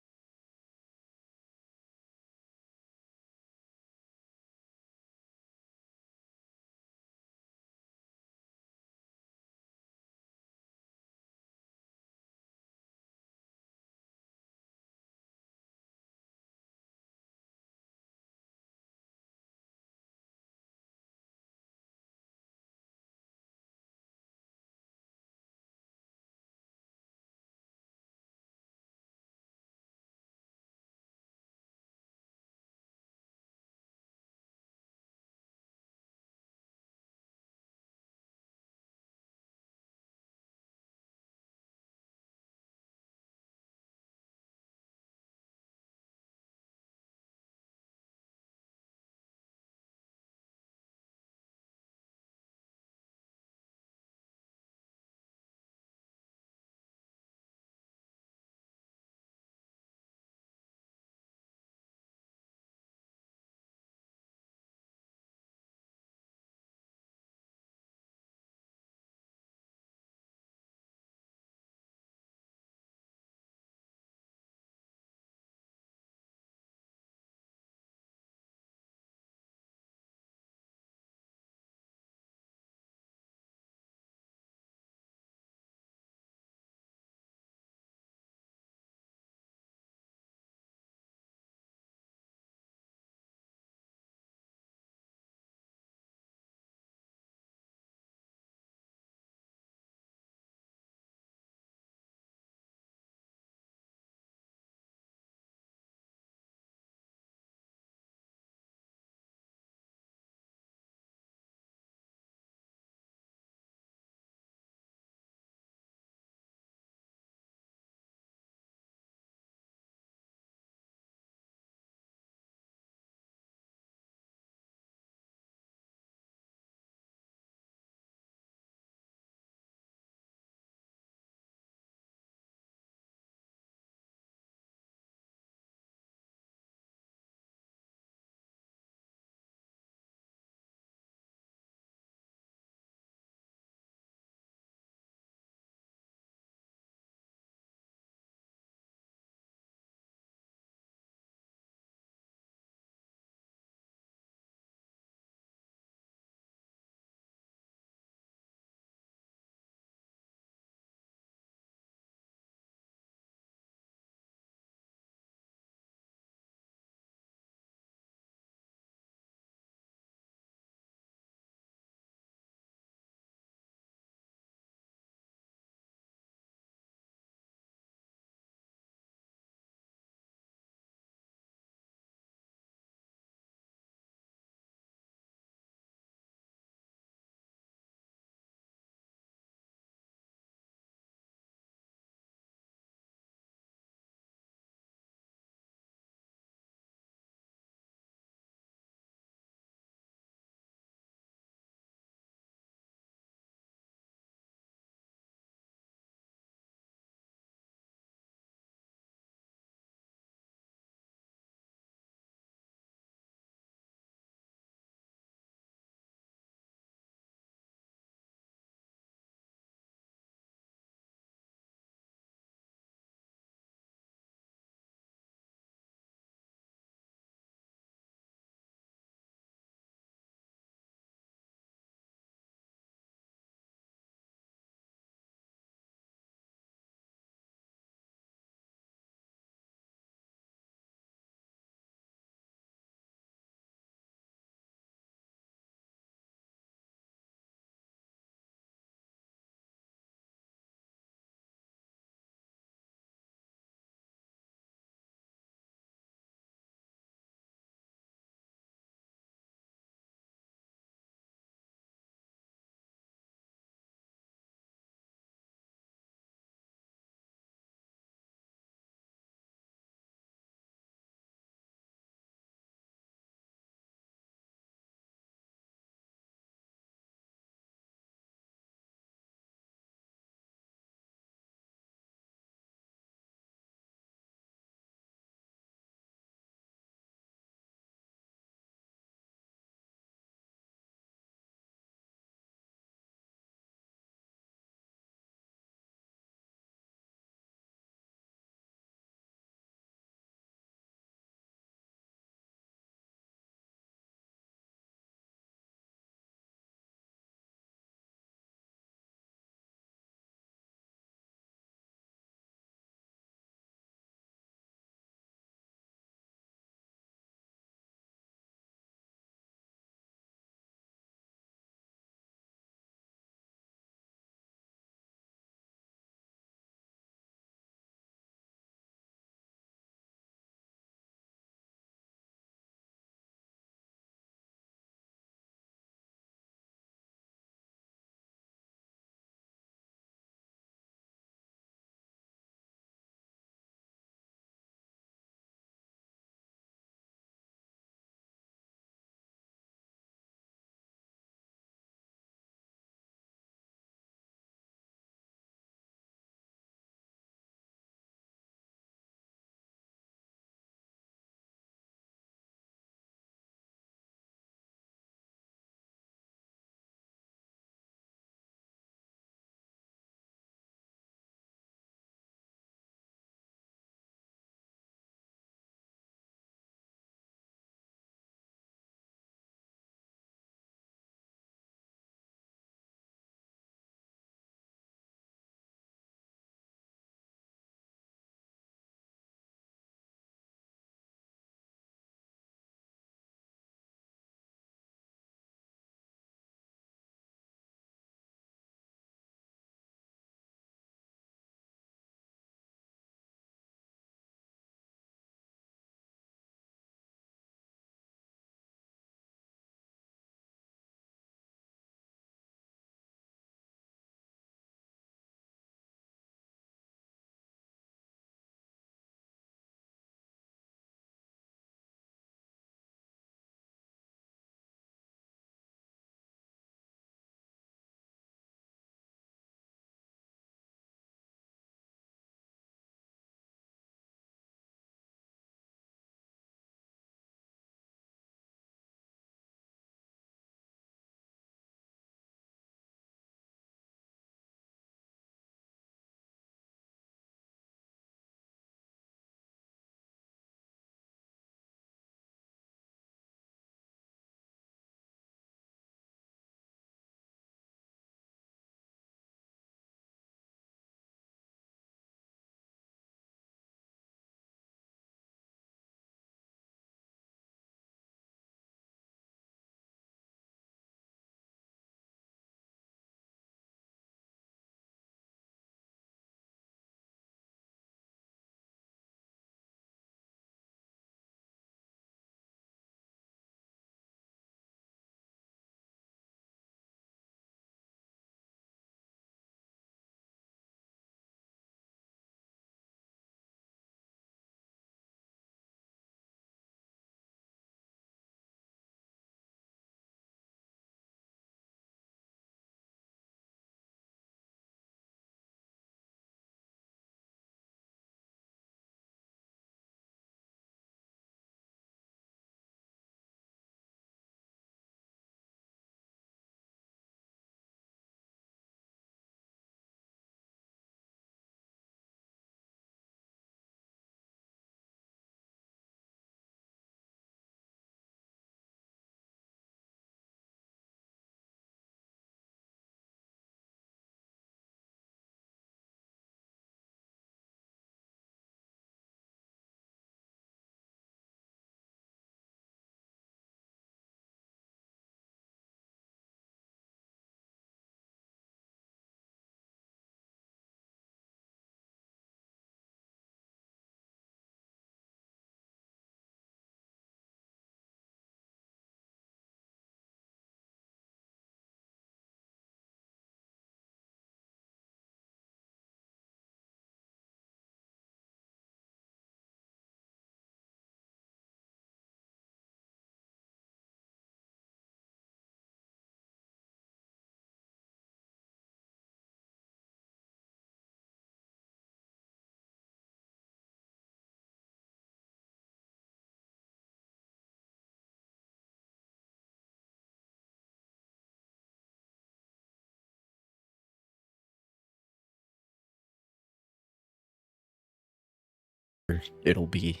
it'll be...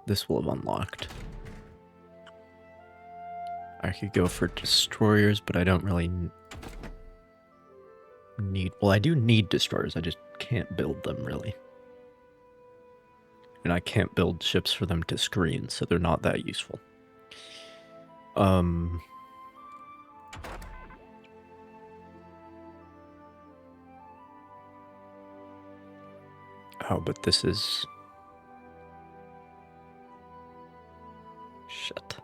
This will have unlocked. I could go for destroyers, but I don't really need... Well, I do need destroyers, I just can't build them, really. And I can't build ships for them to screen, so they're not that useful. Oh, but this is... Shit.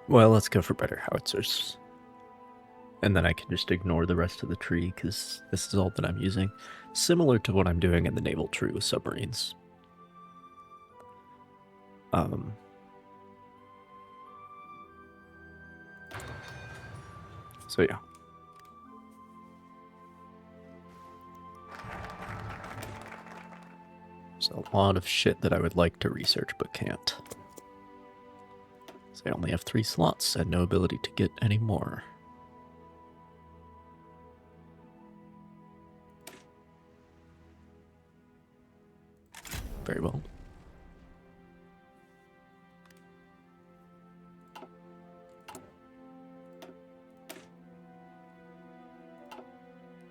Well, let's go for better howitzers. And then I can just ignore the rest of the tree, because this is all that I'm using. Similar to what I'm doing in the naval tree with submarines. So yeah. There's a lot of shit that I would like to research, but can't. So I only have 3 slots and no ability to get any more. Very well.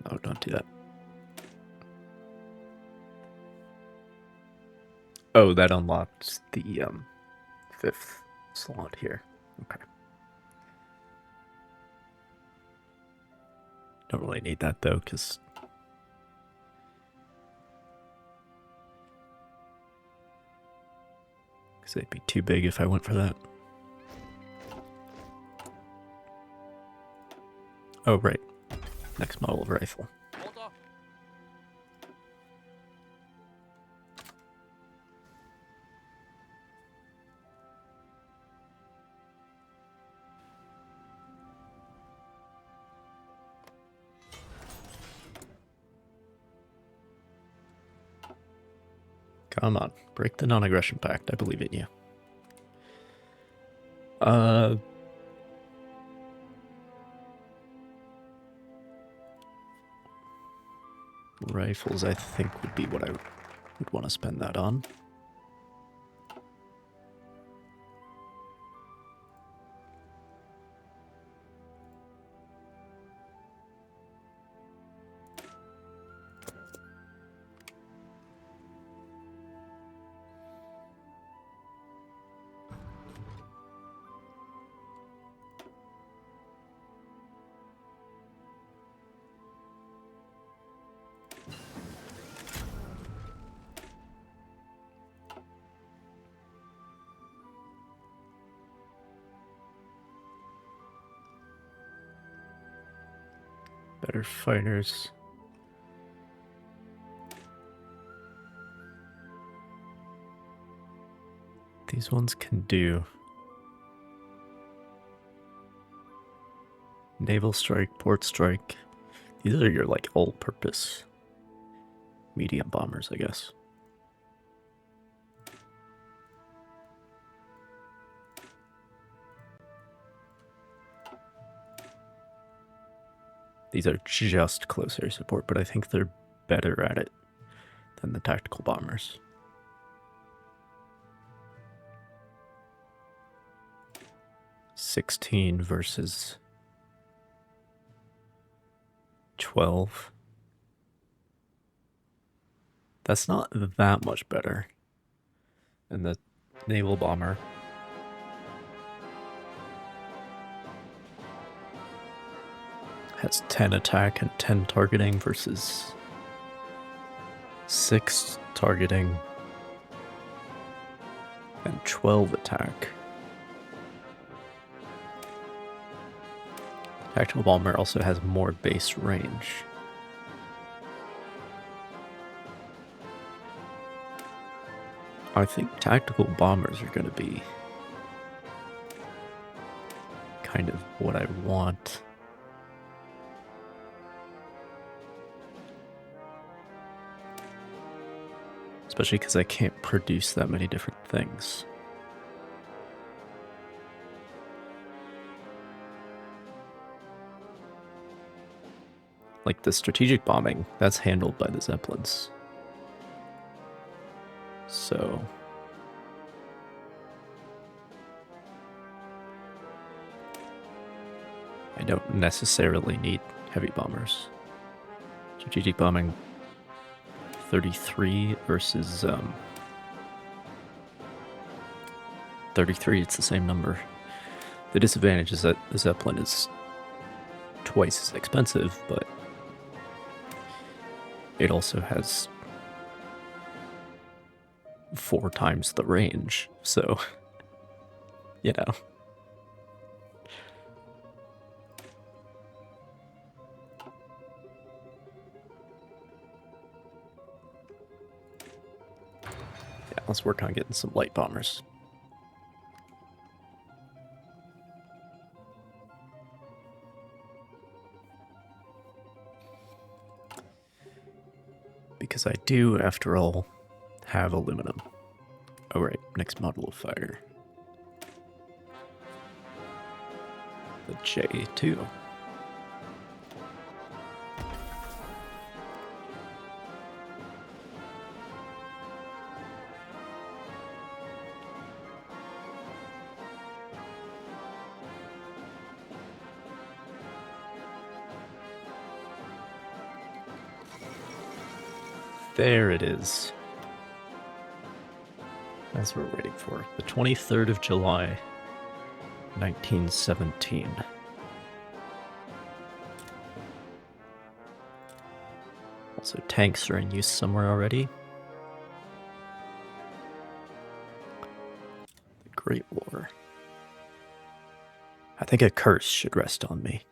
Oh, don't do that. Oh, that unlocks the 5th slot here. Okay. Don't really need that though, because they'd be too big if I went for that. Oh, right. Next model of rifle. Come on, break the non-aggression pact. I believe in you. Rifles, I think, would be what I would want to spend that on. Better fighters. These ones can do naval strike, port strike. These are your like all-purpose medium bombers, I guess. These are just close air support, but I think they're better at it than the tactical bombers. $16 versus 12. That's not that much better. And the naval bomber has 10 attack and 10 targeting versus 6 targeting and 12 attack. Tactical bomber also has more base range. I think tactical bombers are going to be kind of what I want. Especially because I can't produce that many different things. Like the strategic bombing, that's handled by the Zeppelins. So I don't necessarily need heavy bombers. Strategic bombing 33 versus 33, it's the same number. The disadvantage is that the Zeppelin is twice as expensive, but it also has 4 times the range, so, you know. Yeah, let's work on getting some light bombers. Because I do, after all, have aluminum. Oh right, next model of fire. The J2. There it is. That's what we're waiting for. The 23rd of July, 1917. Also, tanks are in use somewhere already. The Great War. I think a curse should rest on me,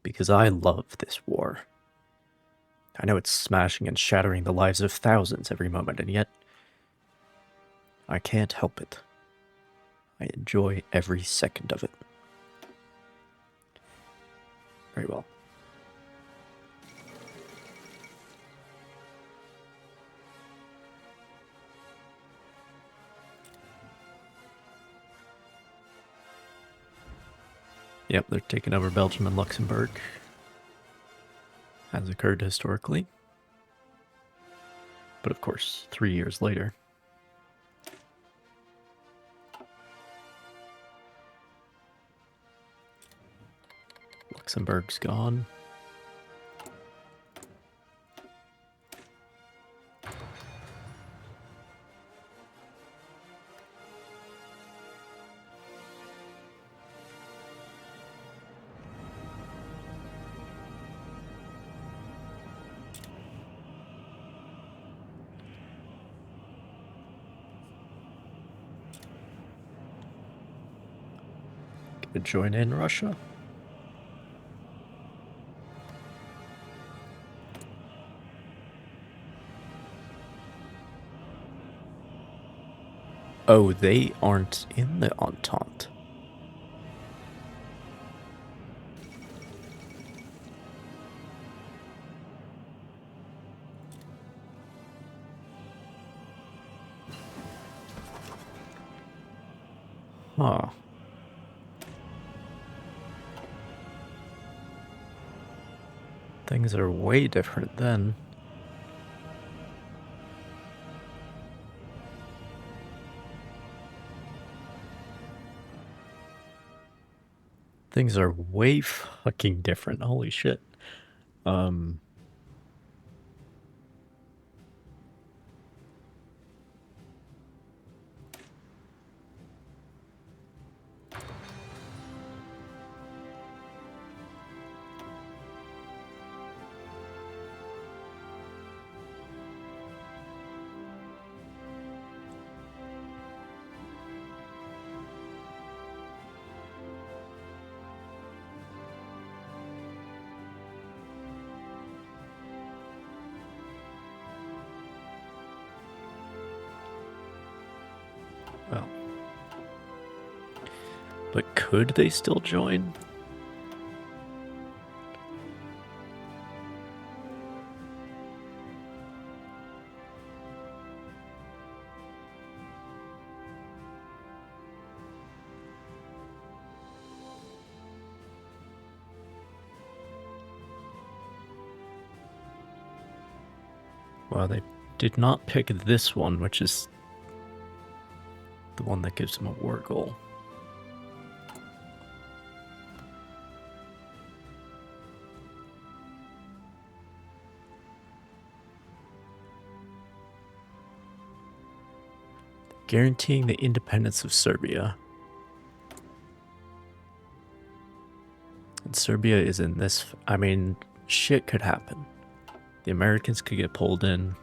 because I love this war. I know it's smashing and shattering the lives of thousands every moment, and yet I can't help it. I enjoy every second of it. Very well. Yep, they're taking over Belgium and Luxembourg. Has occurred historically. But of course, 3 years later. Luxembourg's gone. Gonna join in Russia. Oh, they aren't in the Entente. Huh. Things are way different then. Things are way fucking different. Holy shit. Well. But could they still join? Well, they did not pick this one, which is the one that gives them a war goal. Guaranteeing the independence of Serbia. And Serbia is in this... I mean, shit could happen. The Americans could get pulled in.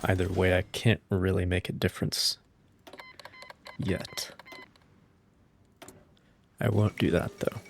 Either way, I can't really make a difference yet. I won't do that, though.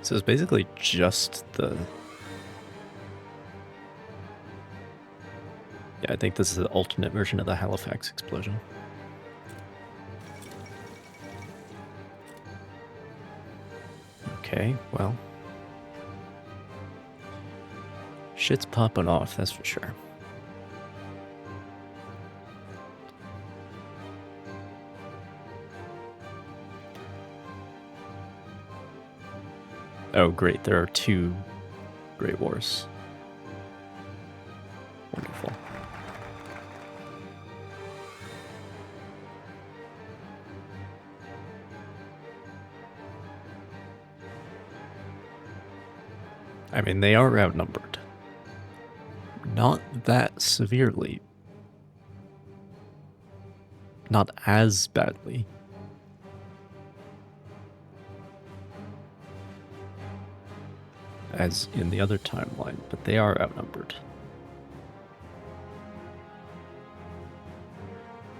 So it's basically just the... Yeah, I think this is the alternate version of the Halifax explosion. Okay, well... shit's popping off, that's for sure. Oh, great, there are 2 Great Wars. Wonderful. I mean, they are outnumbered. Not that severely. Not as badly. As in the other timeline, but they are outnumbered.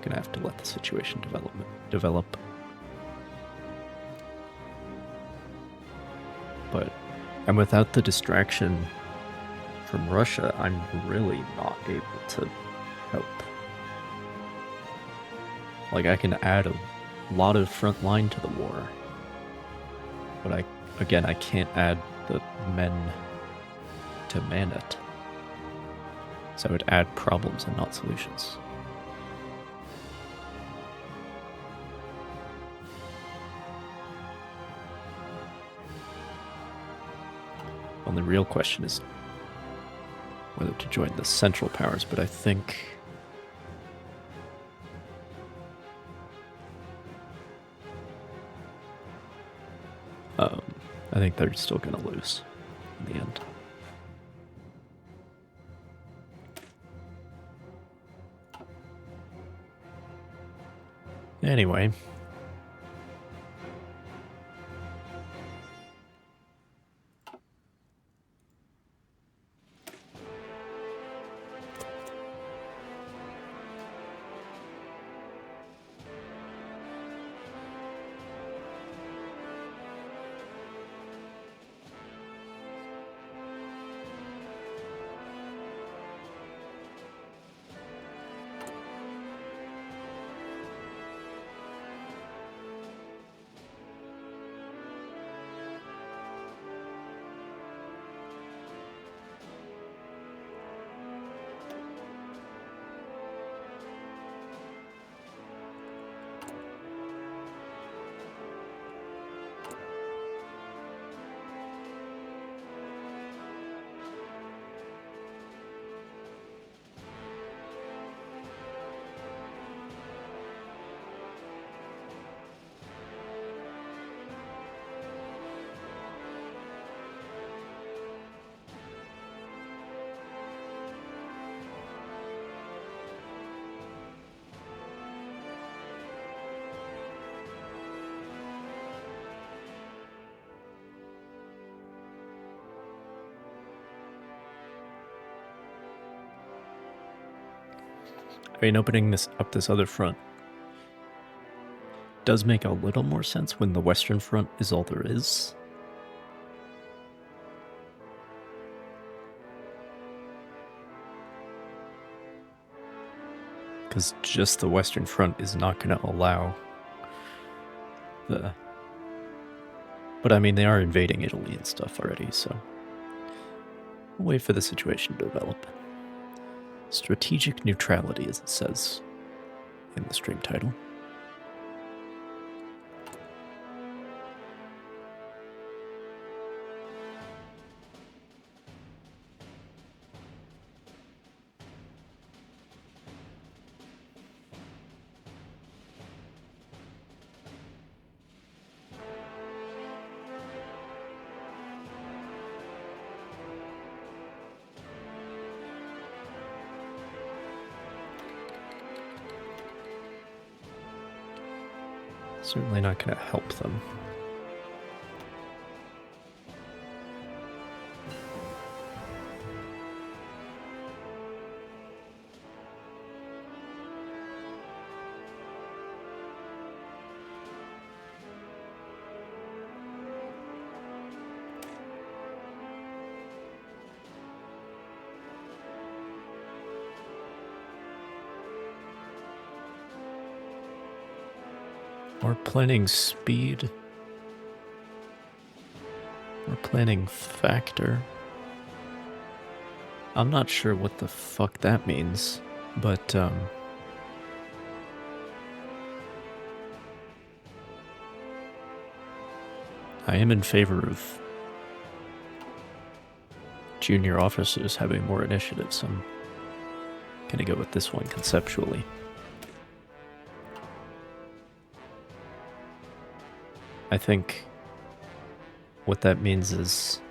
Gonna have to let the situation develop. But, and without the distraction from Russia, I'm really not able to help. Like, I can add a lot of front line to the war, but I can't add the men to man it. So I would add problems and not solutions. Well, the real question is whether to join the Central Powers, but I think... I think they're still going to lose in the end. Anyway. I mean, opening this other front does make a little more sense when the western front is all there is. Because just the western front is not going to allow the... But I mean, they are invading Italy and stuff already, so... We'll wait for the situation to develop. Strategic neutrality, as it says in the stream title. Certainly not going to help them. Or planning speed. Or planning factor. I'm not sure what the fuck that means, but I am in favor of junior officers having more initiatives. I'm gonna go with this one conceptually. I think what that means is,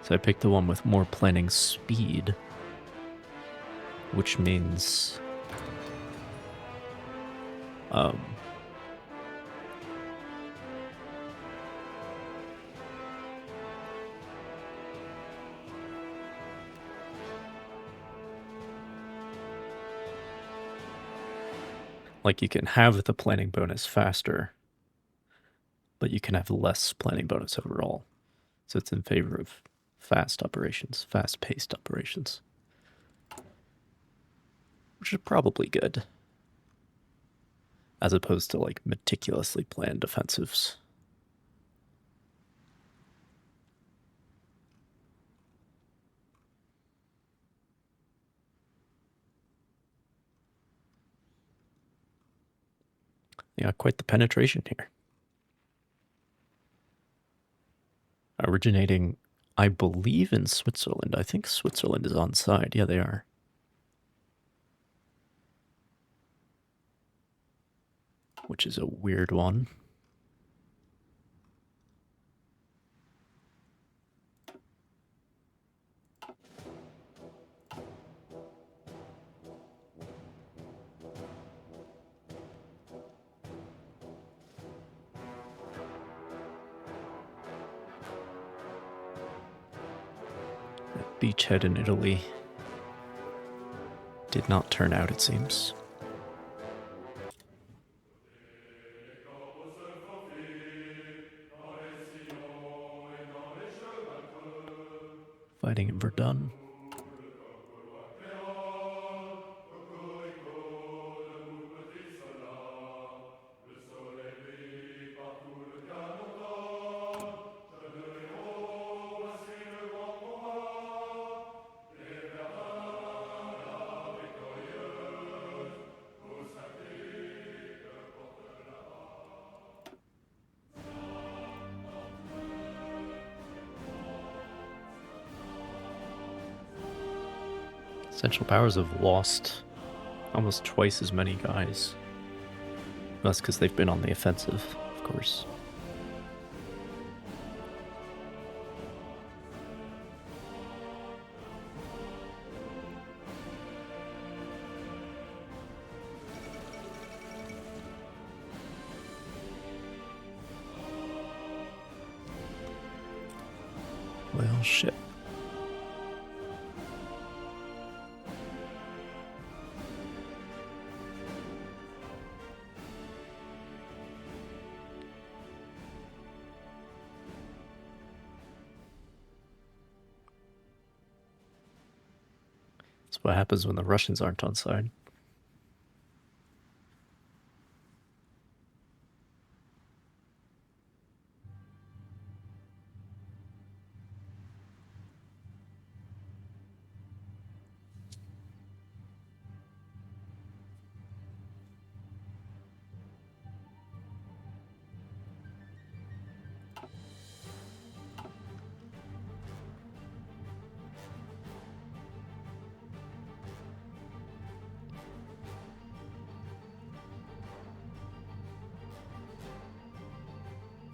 so I picked the one with more planning speed, which means like you can have the planning bonus faster, but you can have less planning bonus overall. So it's in favor of fast operations, fast-paced operations. Which is probably good. As opposed to like meticulously planned offensives. Yeah, quite the penetration here. Originating, I believe, in Switzerland. I think Switzerland is on side. Yeah, they are. Which is a weird one. That beachhead in Italy did not turn out, it seems. Fighting in Verdun. Central Powers have lost almost twice as many guys. That's because they've been on the offensive, of course. Well, shit. what happens when the Russians aren't on side.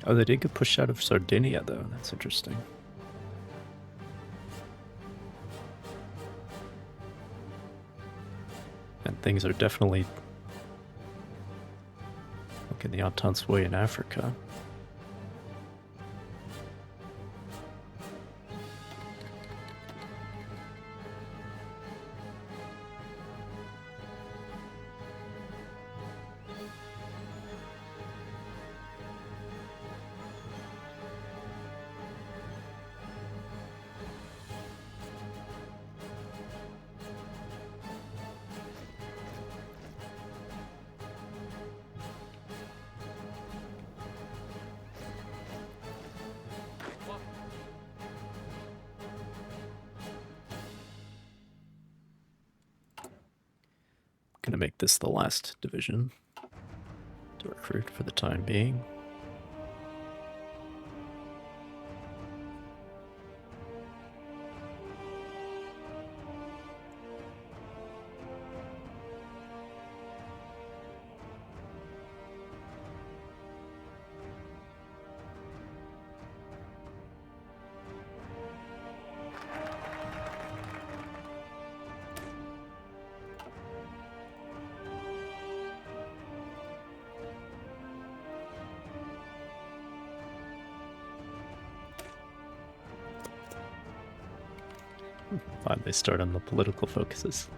Oh, they did get pushed out of Sardinia, though. That's interesting. And things are definitely looking the Entente's way in Africa. Gonna make this the last division to recruit for the time being. Finally start on the political focuses.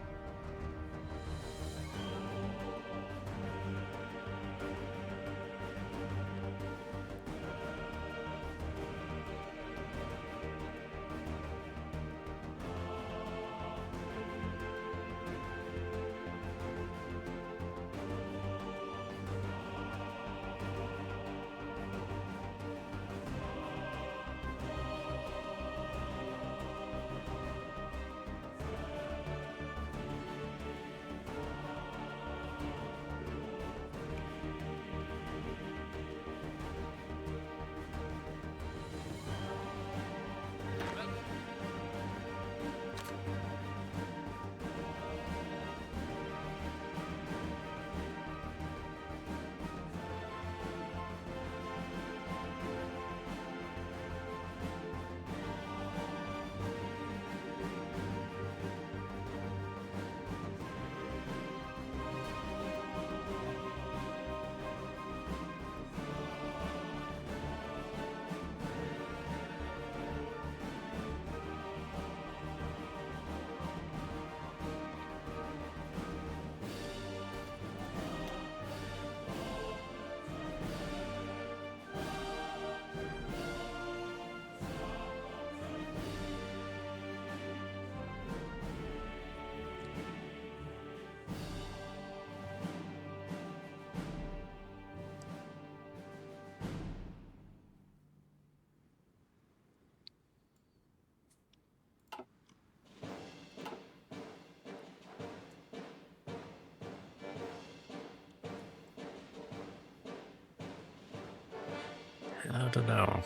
I don't know.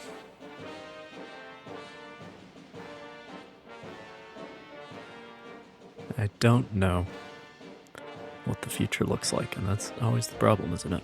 I don't know what the future looks like, and that's always the problem, isn't it?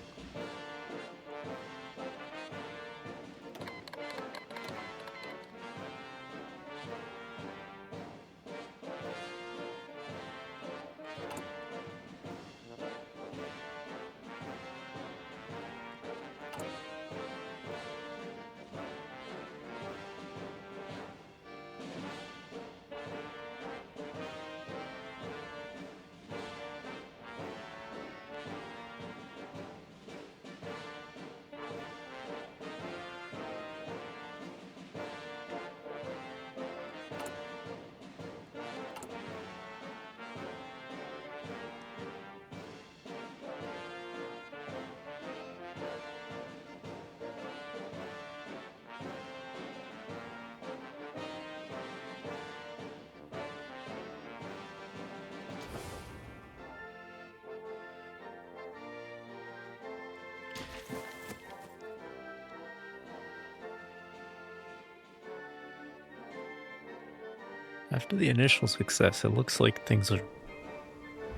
After the initial success, it looks like things are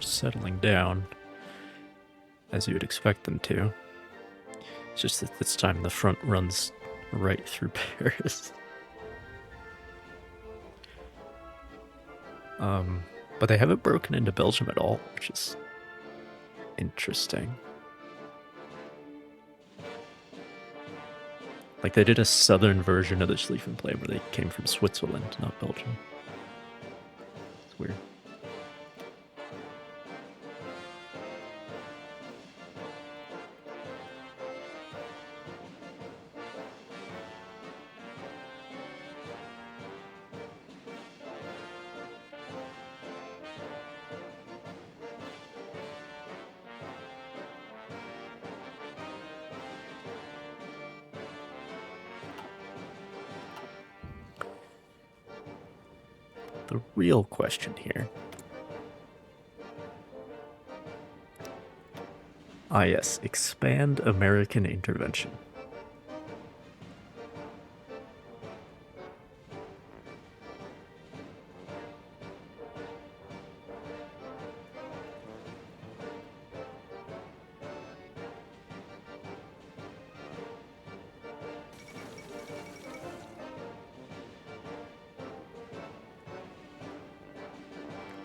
settling down, as you would expect them to. It's just that this time the front runs right through Paris. But they haven't broken into Belgium at all, which is interesting. Like, they did a southern version of the Schlieffen play where they came from Switzerland, not Belgium. It's weird. The real question here. Ah, yes, expand American intervention.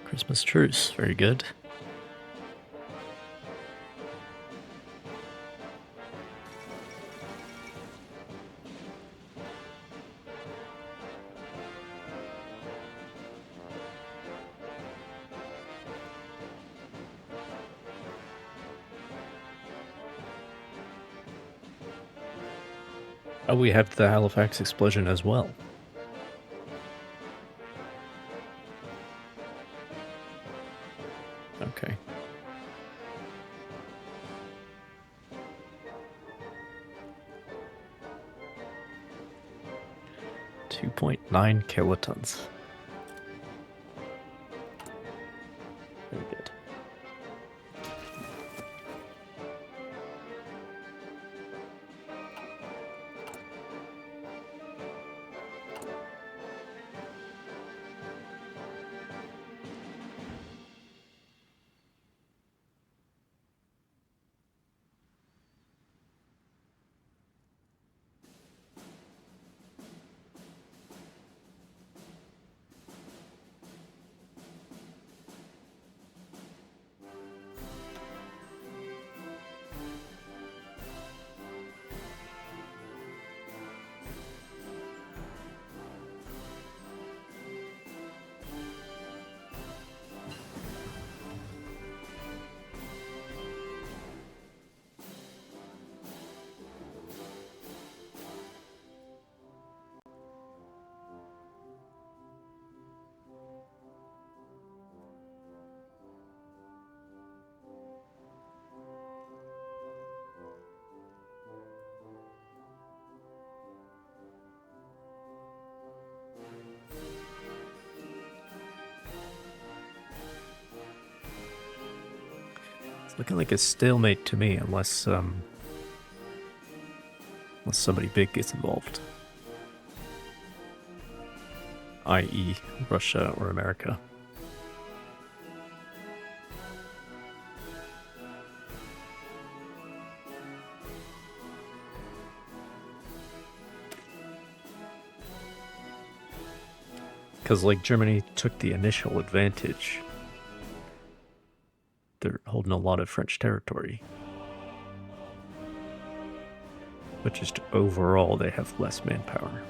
Christmas truce, very good. Oh, we have the Halifax explosion as well. Okay. 2.9 kilotons. Very good. Looking like a stalemate to me, unless somebody big gets involved, i.e. Russia or America. Because, like, Germany took the initial advantage. They're holding a lot of French territory. But just overall, they have less manpower.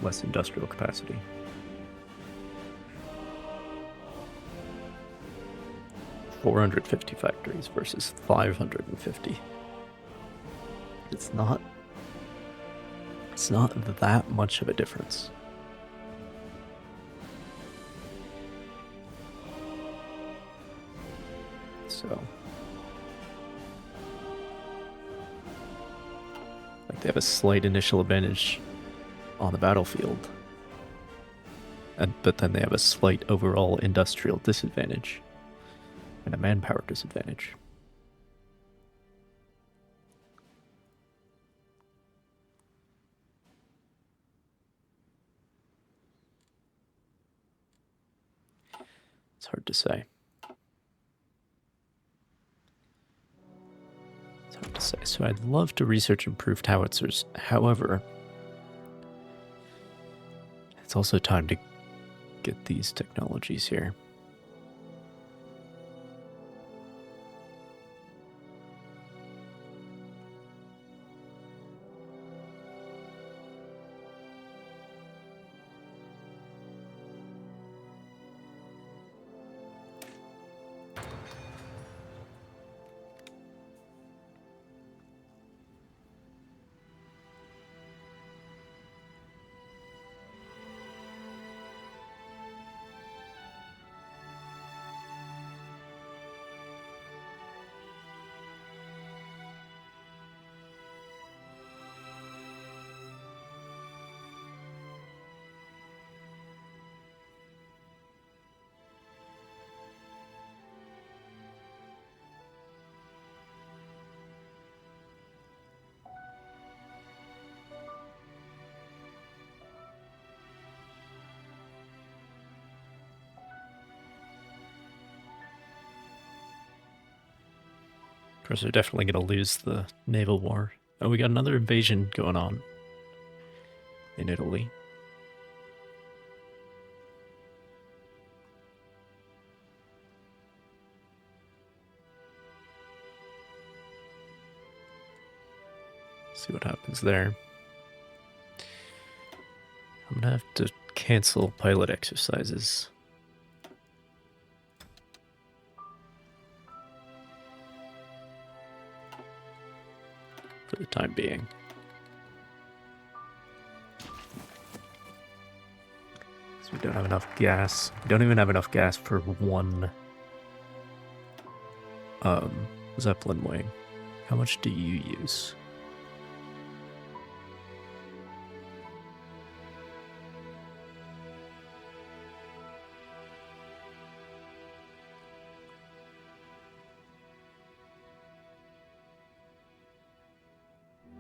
Less industrial capacity. $450 factories versus 550. It's not that much of a difference. So, like, they have a slight initial advantage on the battlefield, but then they have a slight overall industrial disadvantage and a manpower disadvantage. It's hard to say. It's hard to say. So I'd love to research improved howitzers. However, it's also time to get these technologies here. Of course, they're definitely going to lose the naval war. Oh, we got another invasion going on in Italy. See what happens there. I'm going to have to cancel pilot exercises. For the time being. So we don't have enough gas. We don't even have enough gas for one Zeppelin wing. How much do you use?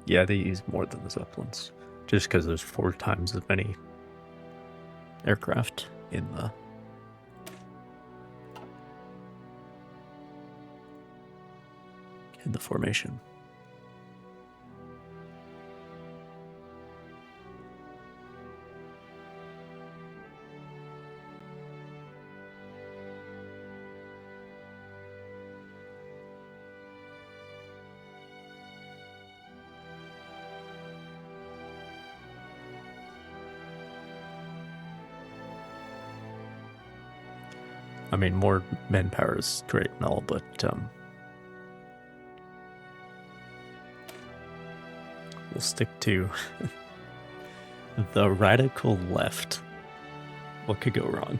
Yeah, they use more than the Zeppelins. Just because there's 4 times as many aircraft in the formation. I mean, more manpower is great and all, but we'll stick to the radical left. What could go wrong?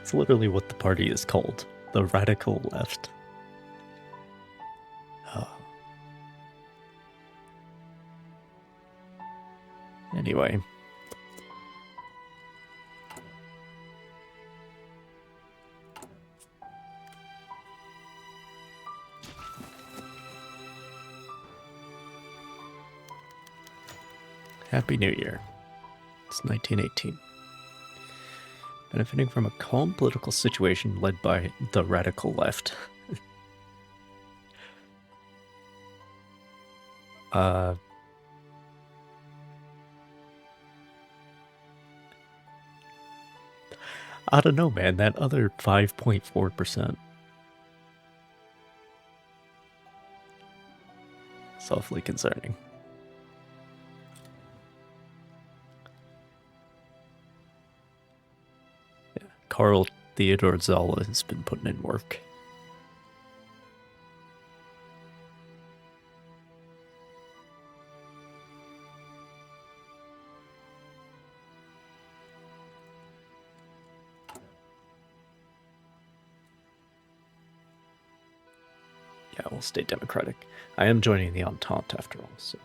It's literally what the party is called. The radical left. Anyway. Happy New Year. It's 1918. Benefiting from a calm political situation led by the radical left. I don't know, man. That other 5.4%. It's awfully concerning. Yeah. Carl Theodor Zala has been putting in work. Yeah, we'll stay democratic. I am joining the Entente after all, so.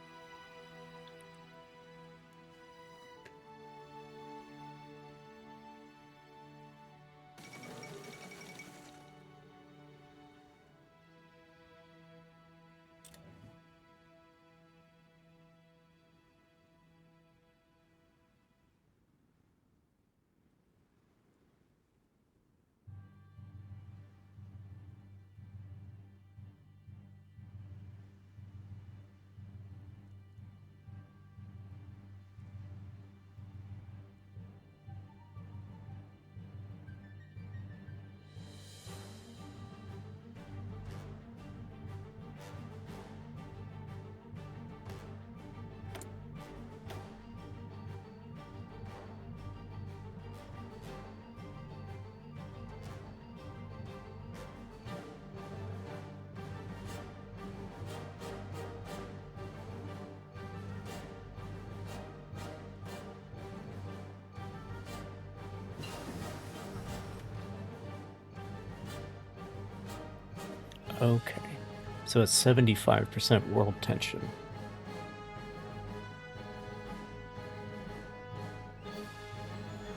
Okay. So it's 75% world tension.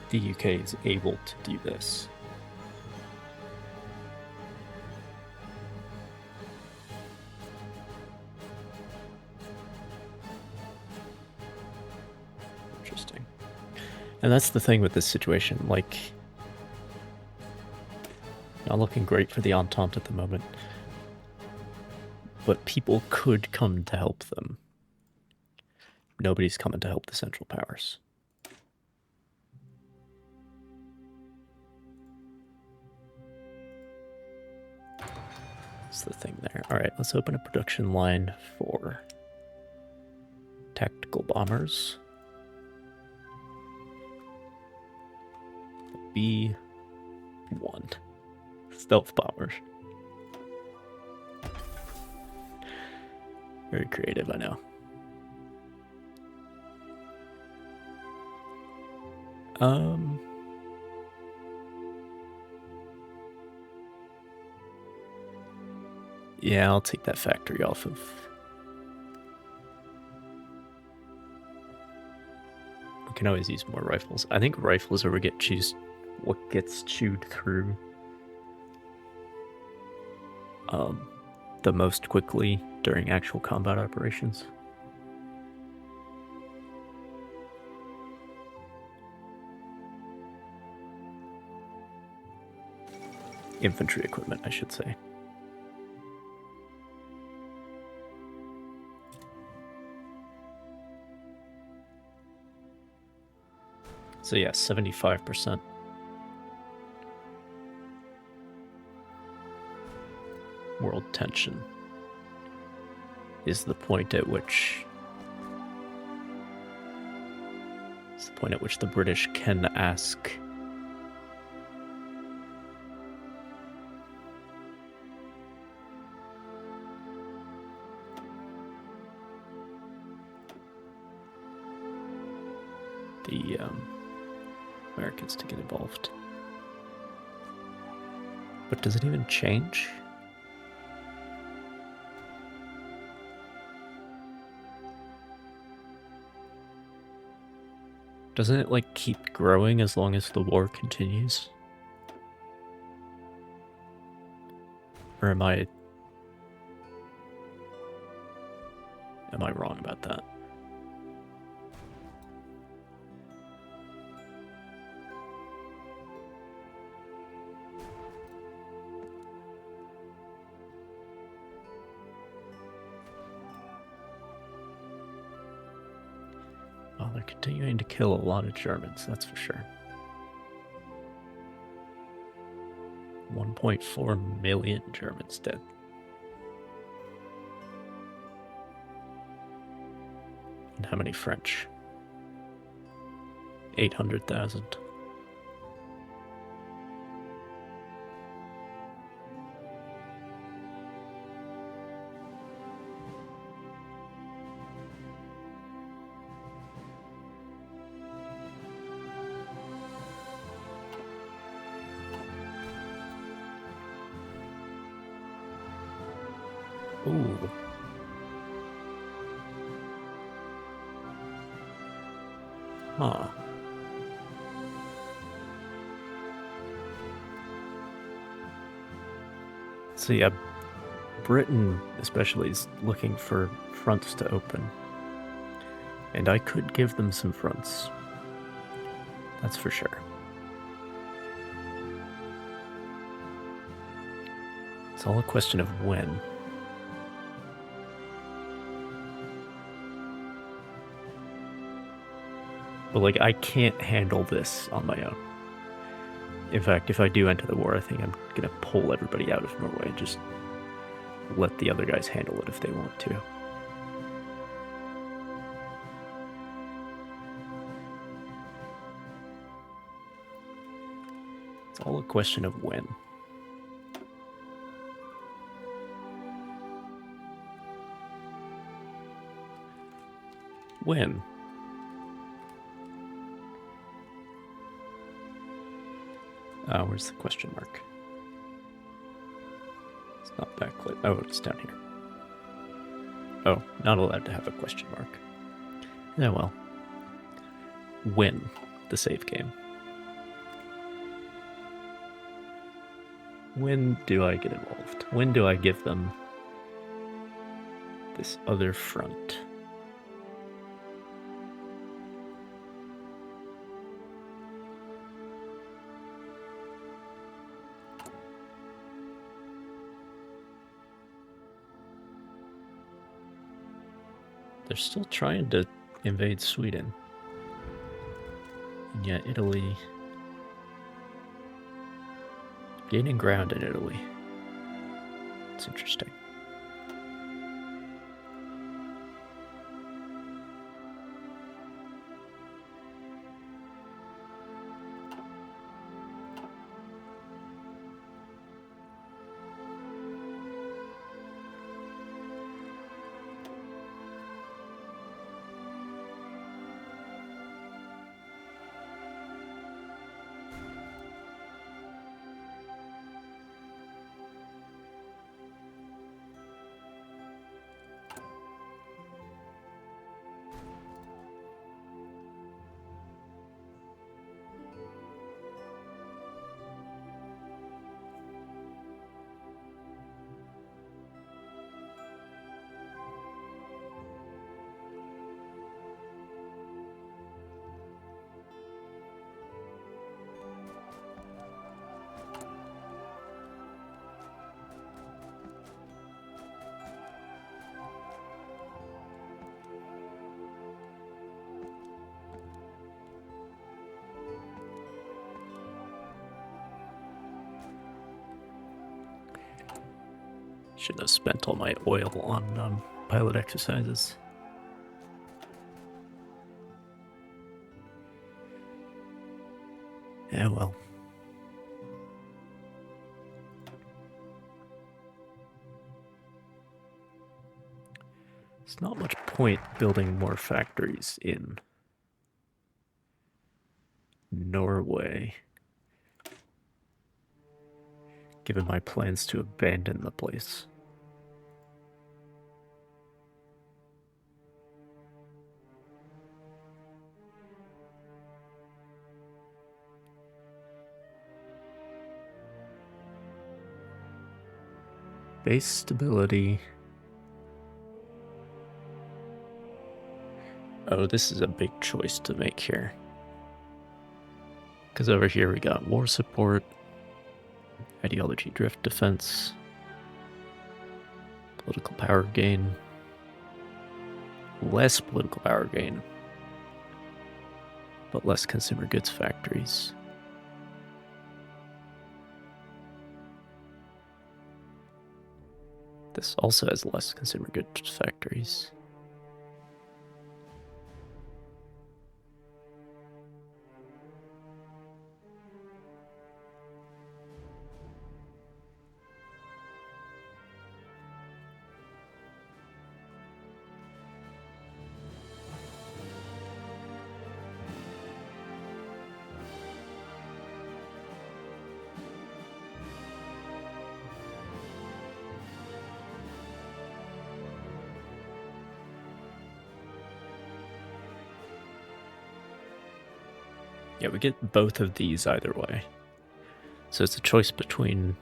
The UK is able to do this. Interesting. And that's the thing with this situation, like, not looking great for the Entente at the moment, but people could come to help them. Nobody's coming to help the Central Powers. That's the thing there. All right, let's open a production line for tactical bombers. B1. Stealth bombers. Very creative, I know. Yeah, I'll take that factory off of. We can always use more rifles. I think rifles are what gets chewed through the most quickly during actual combat operations. Infantry equipment, I should say. So yeah, 75%. World tension is the point at which the British can ask the Americans to get involved. But does it even change? Doesn't it, like, keep growing as long as the war continues? Or am I wrong about that? Oh, they're continuing to kill a lot of Germans, that's for sure. 1.4 million Germans dead. And how many French? 800,000. Ooh. Huh. So yeah, Britain especially is looking for fronts to open. And I could give them some fronts. That's for sure. It's all a question of when. But, like, I can't handle this on my own. In fact, if I do enter the war, I think I'm gonna pull everybody out of Norway and just let the other guys handle it if they want to. It's all a question of when. When? Where's the question mark? It's not backlit. Oh, it's down here. Oh, not allowed to have a question mark. Yeah, well. Win the save game. When do I get involved? When do I give them this other front? They're still trying to invade Sweden. And yet Italy... gaining ground in Italy. It's interesting. Shouldn't have spent all my oil on pilot exercises. Yeah, well. There's not much point building more factories in Norway, given my plans to abandon the place. Base stability. Oh, this is a big choice to make here. Because over here we got war support, ideology drift defense, political power gain, less political power gain, but less consumer goods factories. This also has less consumer goods factories. Yeah, we get both of these either way. So it's a choice between...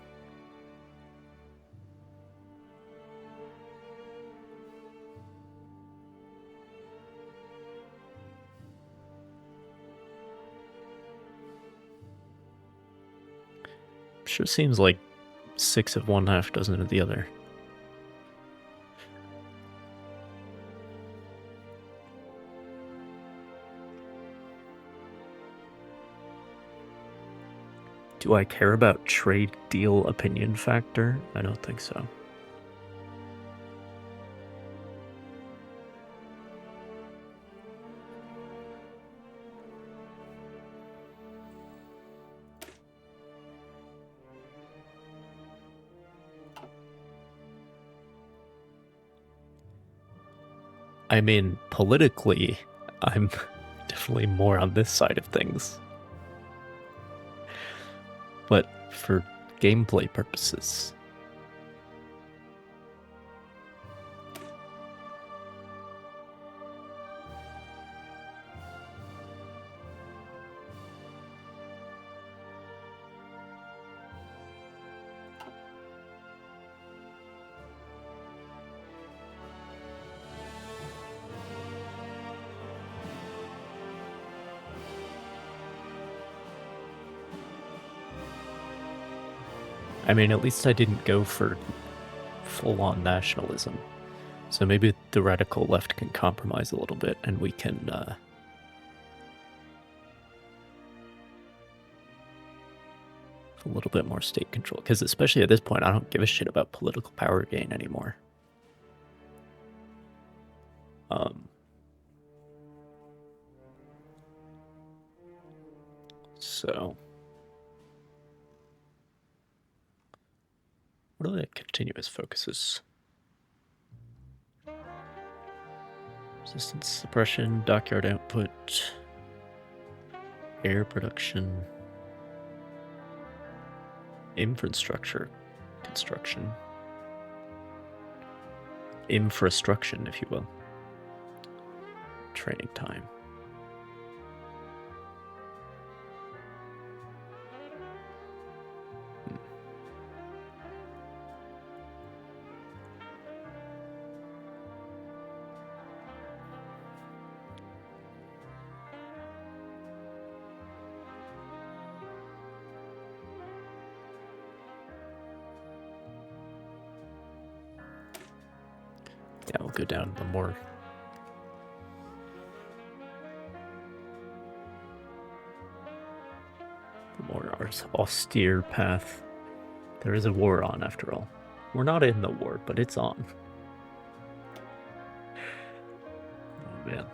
Sure seems like 6 of one, half dozen of the other. Do I care about trade deal opinion factor? I don't think so. I mean, politically, I'm definitely more on this side of things. But for gameplay purposes, I mean, at least I didn't go for full-on nationalism. So maybe the radical left can compromise a little bit, and we can have a little bit more state control. Because especially at this point, I don't give a shit about political power gain anymore. So what are the continuous focuses? Resistance suppression, dockyard output, air production, infrastructure construction, infrastructure, if you will, training time. Yeah, we'll go down the more austere path. There is a war on, after all. We're not in the war, but it's on. Oh man.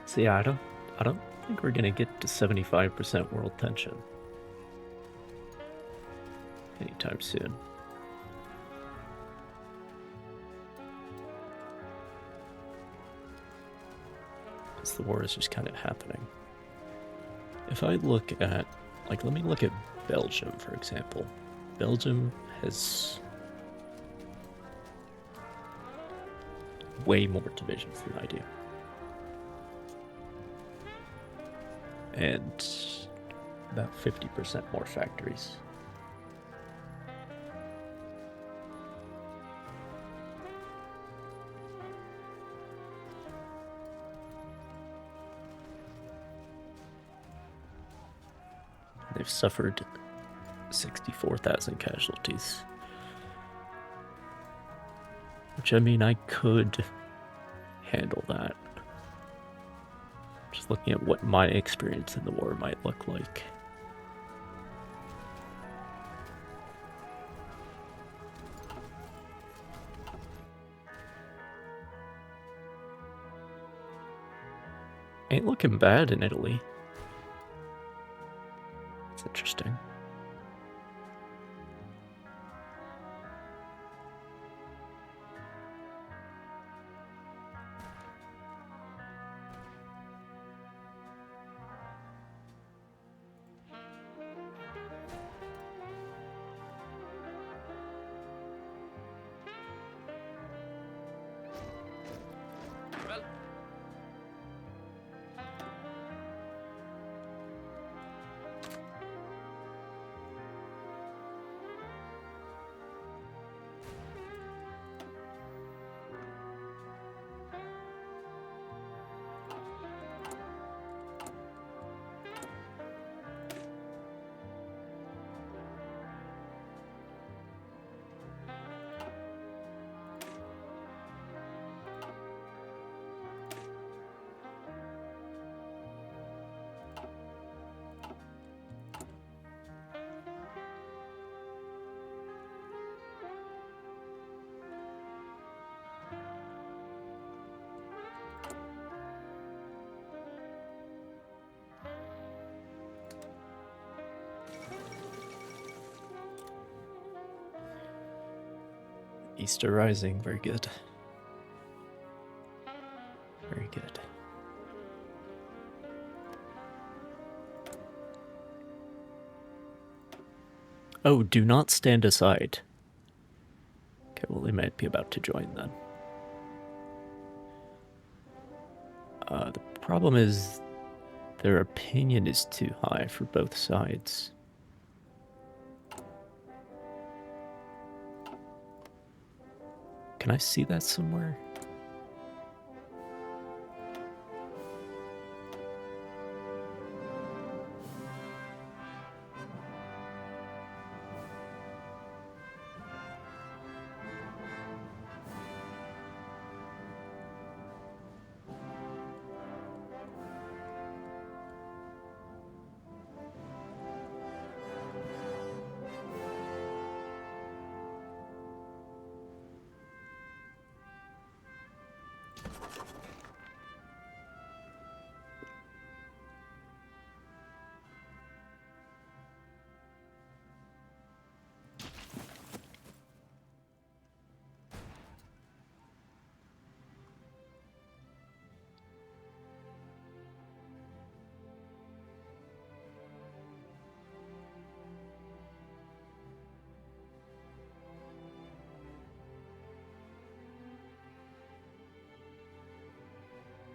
So yeah, I don't think we're gonna get to 75% world tension anytime soon. Because the war is just kind of happening. If I look at, like, let me look at Belgium, for example. Belgium has way more divisions than I do. And about 50% more factories. They've suffered 64,000 casualties. Which, I mean, I could handle that. Just looking at what my experience in the war might look like. Ain't looking bad in Italy. It's interesting. Easter Rising, very good. Very good. Oh, do not stand aside. Okay, well, they might be about to join then. The problem is their opinion is too high for both sides. Can I see that somewhere?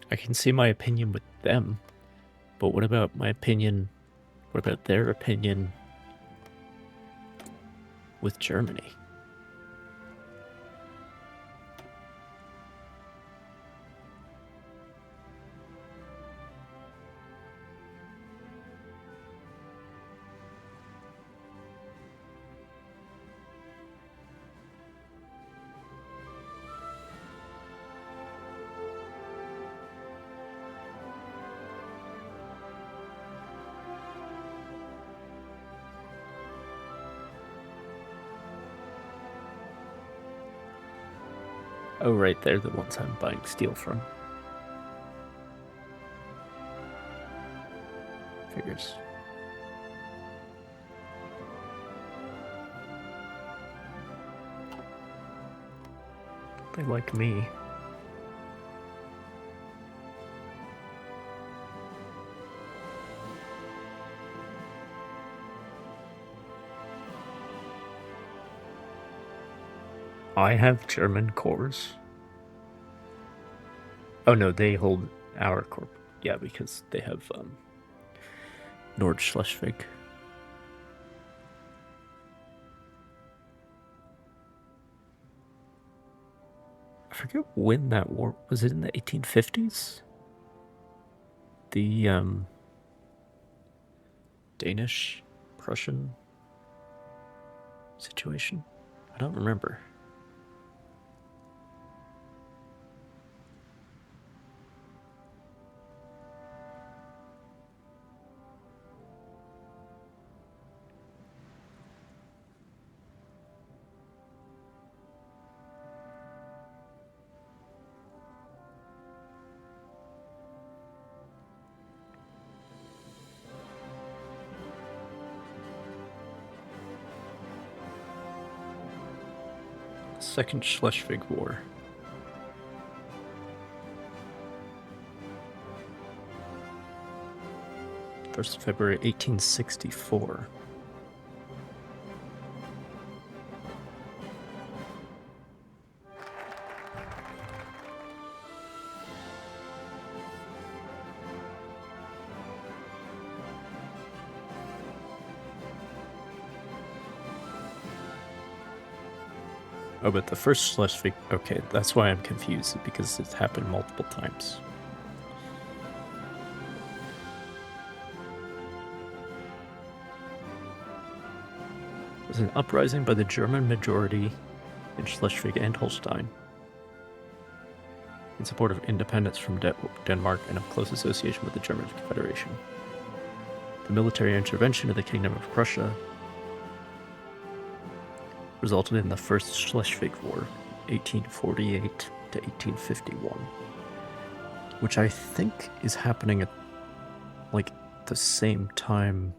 I can see my opinion with them, but what about my opinion? What about their opinion with Germany? Oh, right, they're the ones I'm buying steel from. Figures. They like me. I have German cores. Oh no, they hold our corp. Yeah, because they have Nordschleswig. I forget when that war was. It in the 1850s? The Danish Prussian situation? I don't remember. Second Schleswig War. First February 1864. Oh, but the first Schleswig... Okay, that's why I'm confused, because it's happened multiple times. It was an uprising by the German majority in Schleswig and Holstein in support of independence from Denmark and of close association with the German Confederation. The military intervention of the Kingdom of Prussia resulted in the First Schleswig War, 1848 to 1851, which I think is happening at like the same time.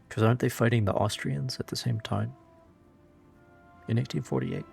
Because aren't they fighting the Austrians at the same time in 1848?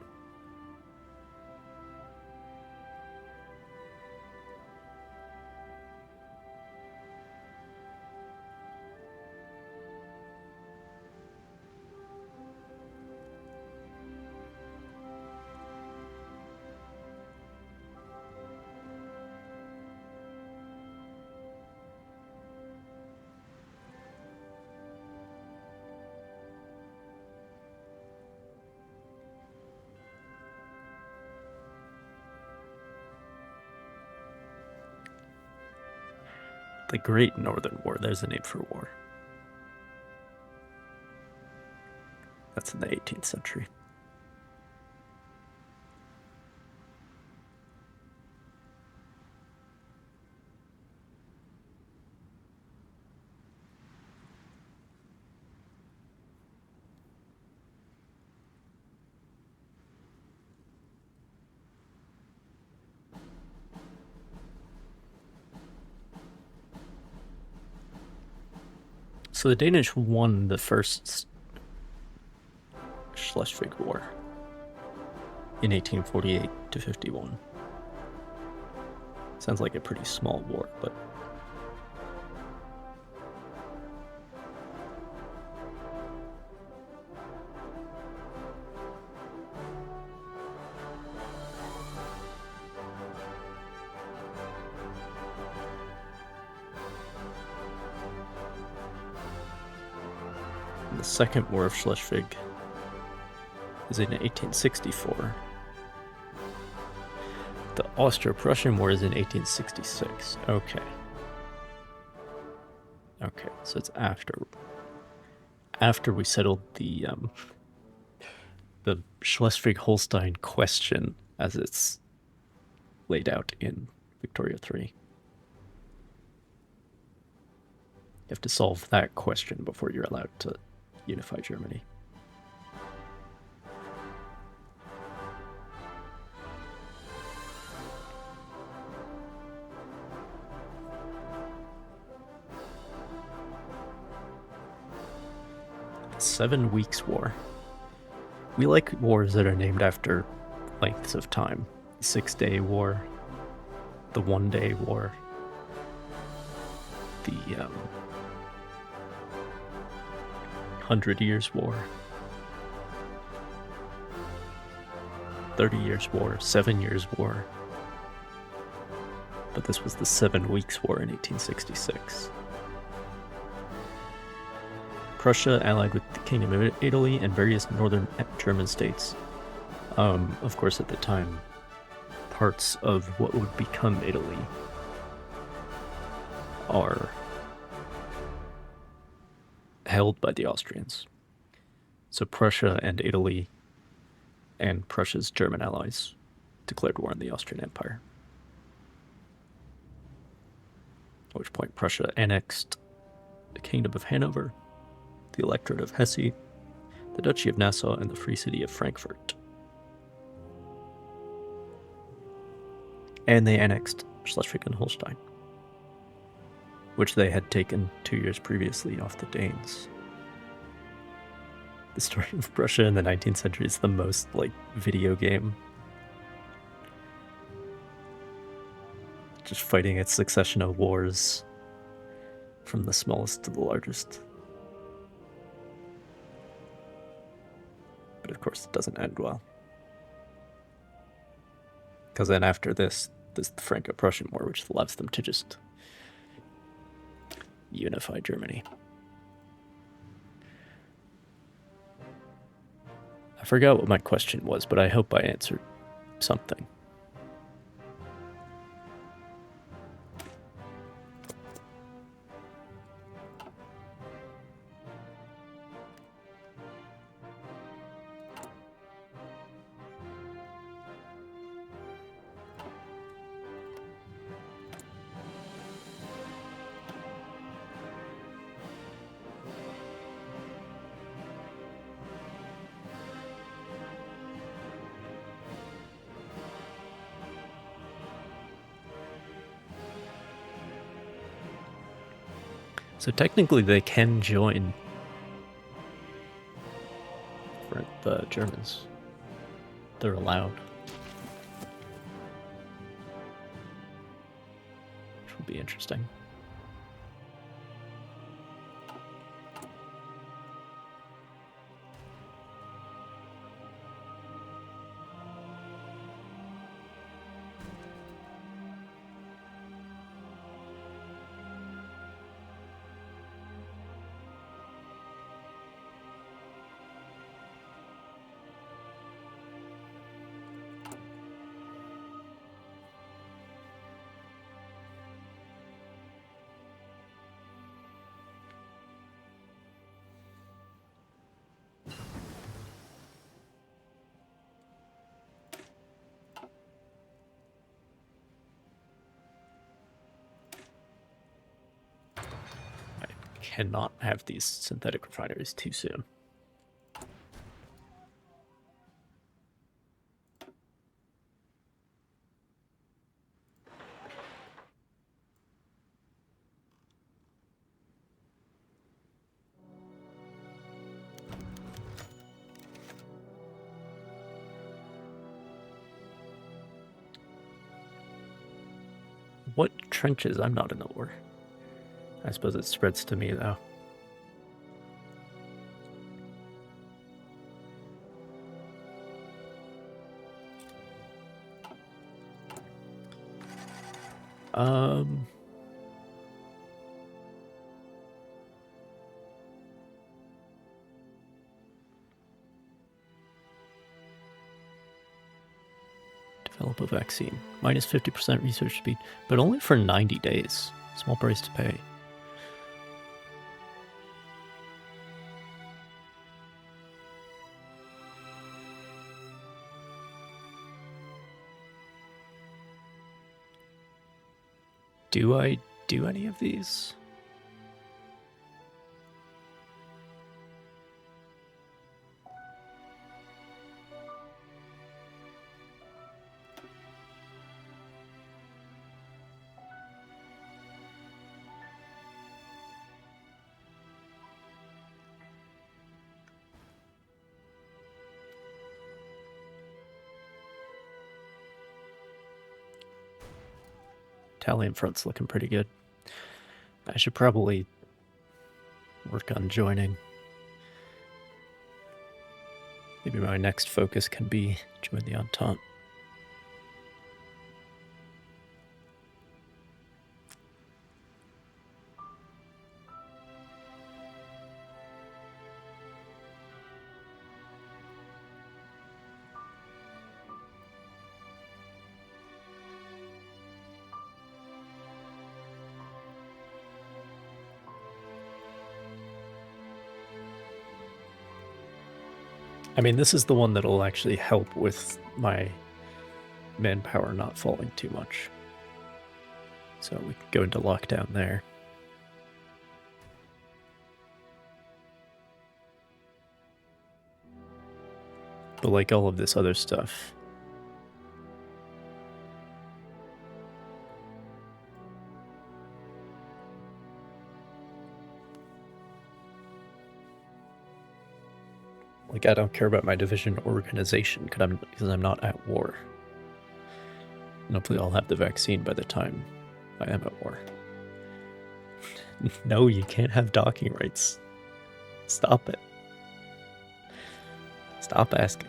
The Great Northern War, there's a name for war. That's in the 18th century. So the Danish won the first Schleswig War in 1848 to 51. Sounds like a pretty small war, but And the Second War of Schleswig is in 1864. The Austro-Prussian War is in 1866. Okay. Okay, so it's after we settled the Schleswig-Holstein question as it's laid out in Victoria 3. You have to solve that question before you're allowed to unify Germany. The 7 Weeks War. We like wars that are named after lengths of time. The 6-Day War, the 1-Day War, the 100 Years War, 30 Years War, 7 Years War. But this was the 7 Weeks War in 1866. Prussia allied with the Kingdom of Italy and various northern German states. Of course, at the time, parts of what would become Italy are held by the Austrians. So Prussia and Italy and Prussia's German allies declared war on the Austrian Empire. At which point Prussia annexed the Kingdom of Hanover, the Electorate of Hesse, the Duchy of Nassau, and the Free City of Frankfurt. And they annexed Schleswig and Holstein, which they had taken 2 years previously off the Danes. The story of Prussia in the 19th century is the most, video game. Just fighting a succession of wars from the smallest to the largest. But of course, it doesn't end well. Because then after this, there's the Franco-Prussian War, which allows them to just unify Germany. I forgot what my question was, but I hope I answered something. So technically they can join the Germans. They're allowed. Which would be interesting. Cannot have these synthetic refineries too soon. What trenches? I'm not in the war. I suppose it spreads to me, though. Develop a vaccine. Minus 50% research speed, but only for 90 days. Small price to pay. Do I do any of these? Italian front's looking pretty good. I should probably work on joining. Maybe my next focus can be join the Entente. I mean, this is the one that'll actually help with my manpower not falling too much. So we can go into lockdown there. But like all of this other stuff, like I don't care about my division organization because I'm not at war. And hopefully I'll have the vaccine by the time I am at war. No, you can't have docking rights. Stop it. Stop asking.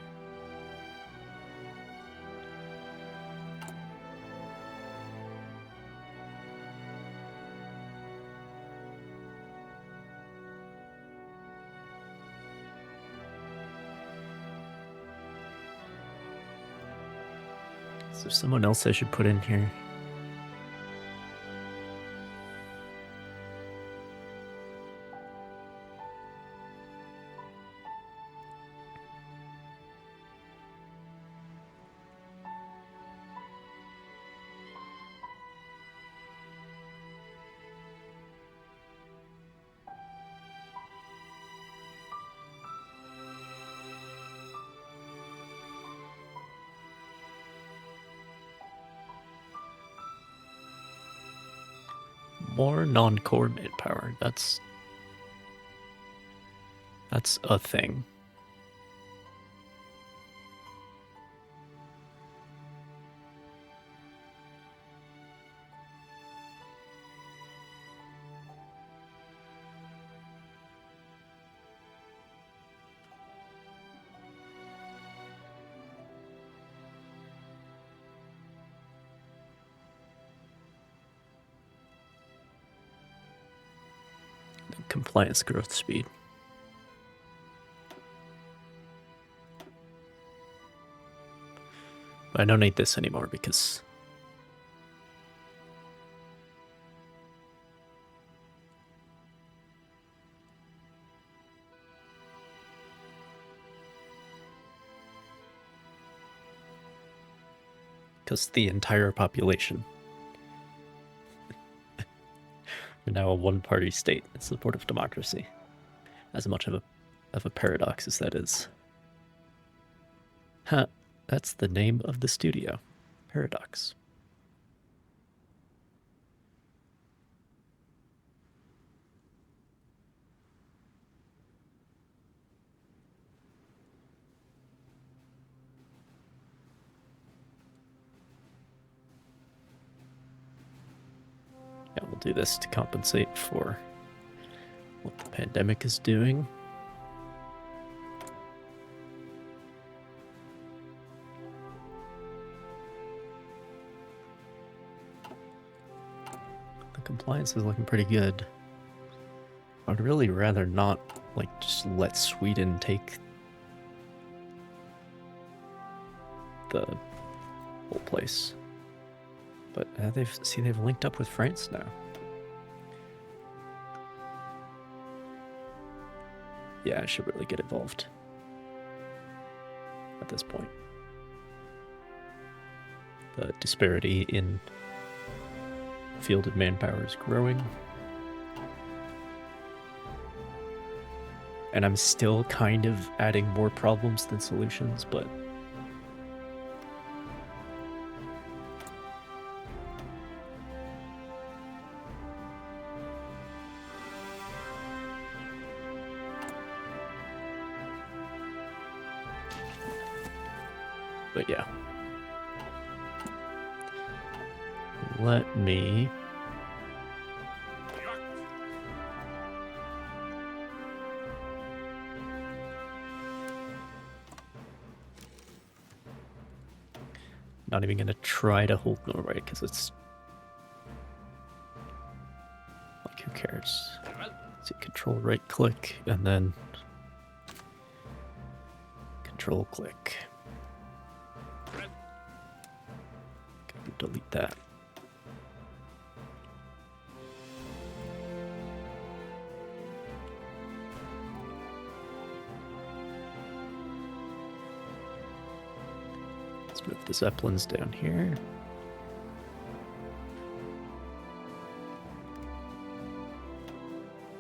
Is there someone else I should put in here? More non-core manpower. That's a thing. Compliance growth speed. But I don't need this anymore because the entire population are now a one-party state in support of democracy. As much of a paradox as that is. Huh, that's the name of the studio. Paradox. Yeah, we'll do this to compensate for what the pandemic is doing. The compliance is looking pretty good. I'd really rather not, like, just let Sweden take the whole place. But they've linked up with France now. Yeah, I should really get involved at this point. The disparity in fielded manpower is growing. And I'm still kind of adding more problems than solutions, but yeah. Let me not even gonna try to hold Norway because it's like, who cares? See, control right click and then control click. Delete that. Let's move the Zeppelins down here.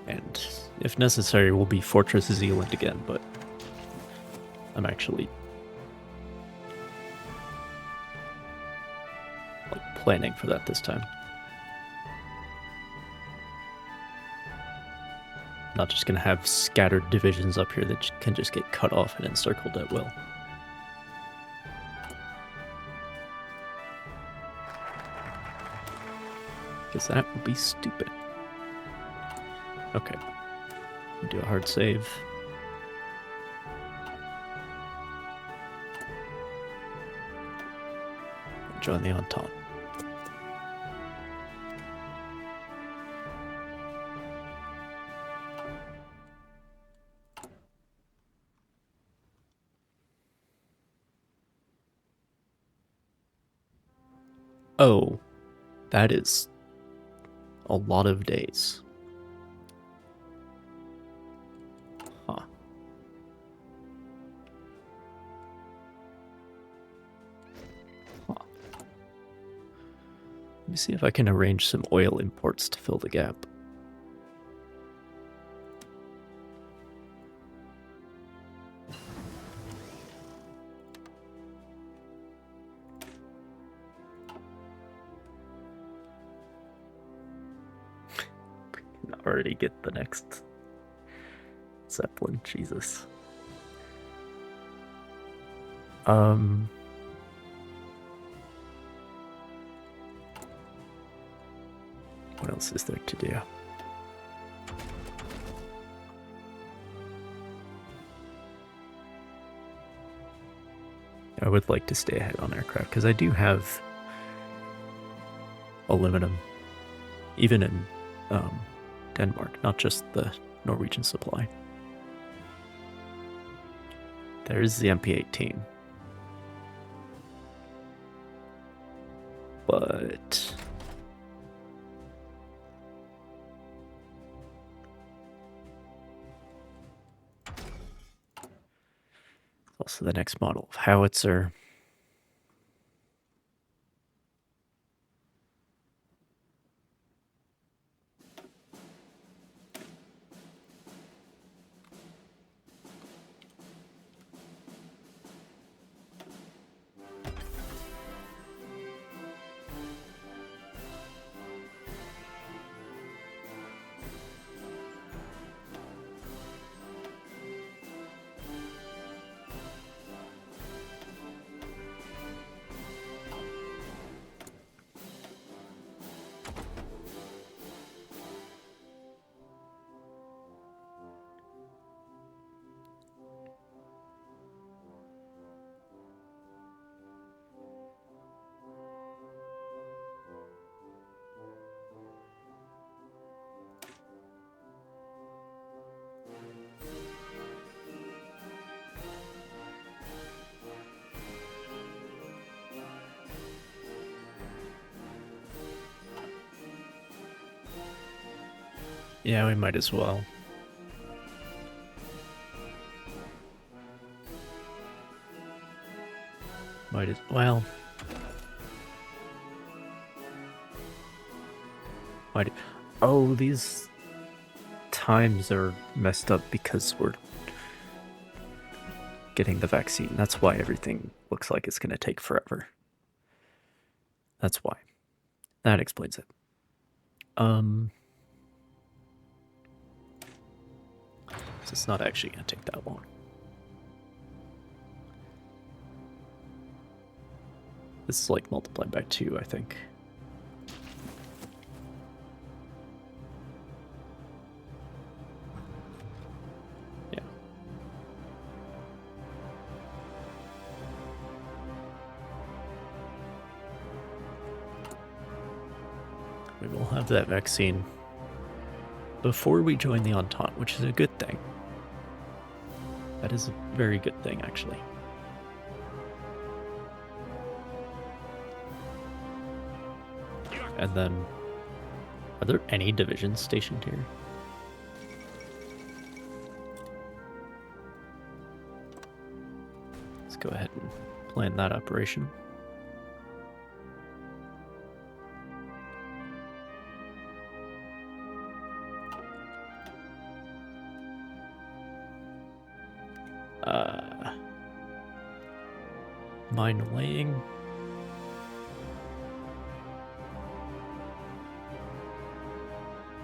And if necessary, we'll be Fortress Zealand again, but I'm actually planning for that this time. Not just gonna have scattered divisions up here that can just get cut off and encircled at will. Because that would be stupid. Okay. Do a hard save. Join the Entente. Oh, that is a lot of days. Huh. Huh. Let me see if I can arrange some oil imports to fill the gap. Already get the next Zeppelin, Jesus. What else is there to do? I would like to stay ahead on aircraft because I do have aluminum, even in Denmark, not just the Norwegian supply. There's the MP-18. But also the next model of howitzer. Yeah, we might as well. Might as well. Oh, these times are messed up because we're getting the vaccine. That's why everything looks like it's going to take forever. That's why. That explains it. So it's not actually going to take that long. This is like multiplied by 2, I think. Yeah. We will have that vaccine before we join the Entente, which is a good thing. That is a very good thing, actually. And then, are there any divisions stationed here? Let's go ahead and plan that operation. Mine laying.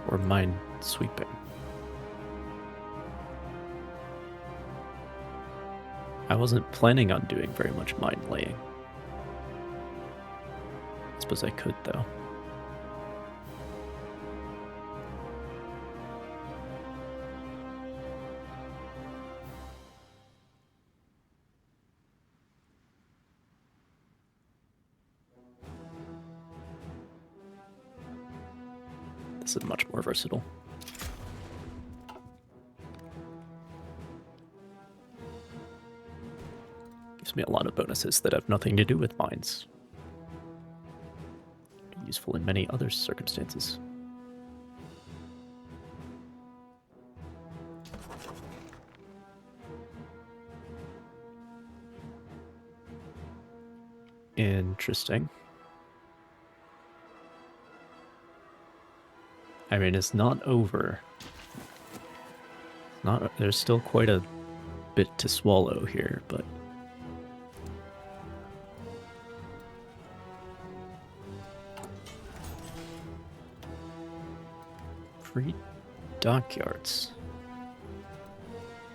Or mine sweeping. I wasn't planning on doing very much mine laying. I suppose I could, though. This is much more versatile. Gives me a lot of bonuses that have nothing to do with mines. Useful in many other circumstances. Interesting. I mean, it's not over. There's still quite a bit to swallow here, but free dockyards.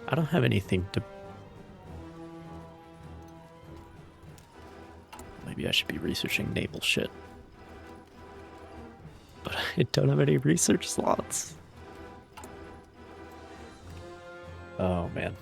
I don't have anything to... Maybe I should be researching naval shit. But I don't have any research slots. Oh, man.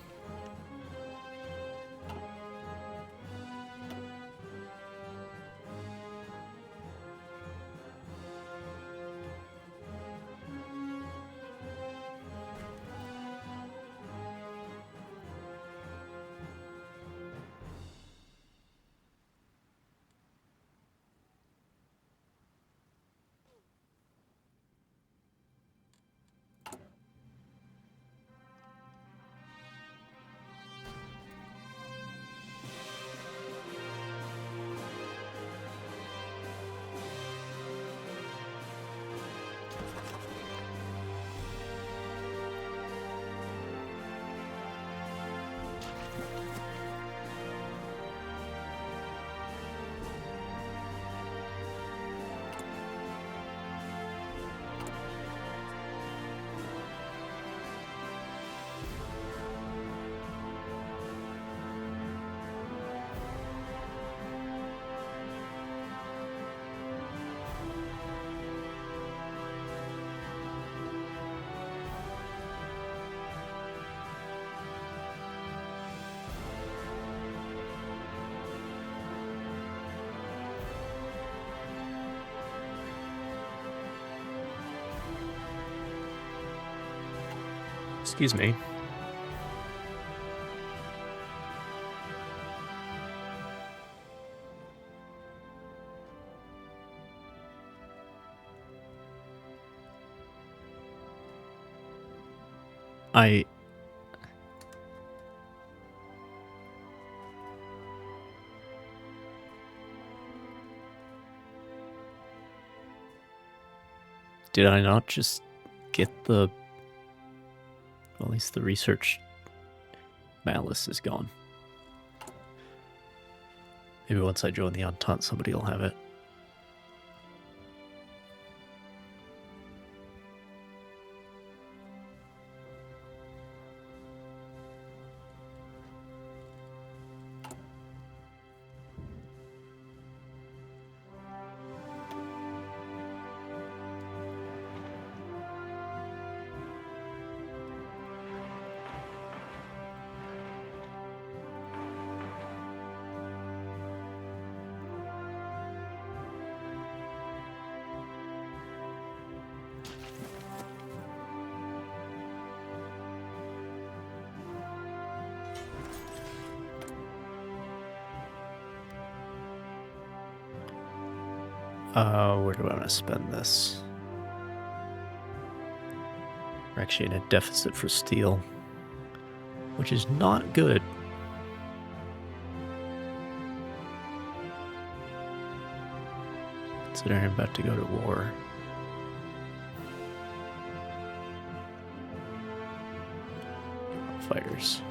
Excuse me. Did I not just get the... Well, at least the research malice is gone. Maybe once I join the Entente, somebody will have it. Where do I want to spend this? We're actually in a deficit for steel, which is not good. Considering I'm about to go to war. Fighters.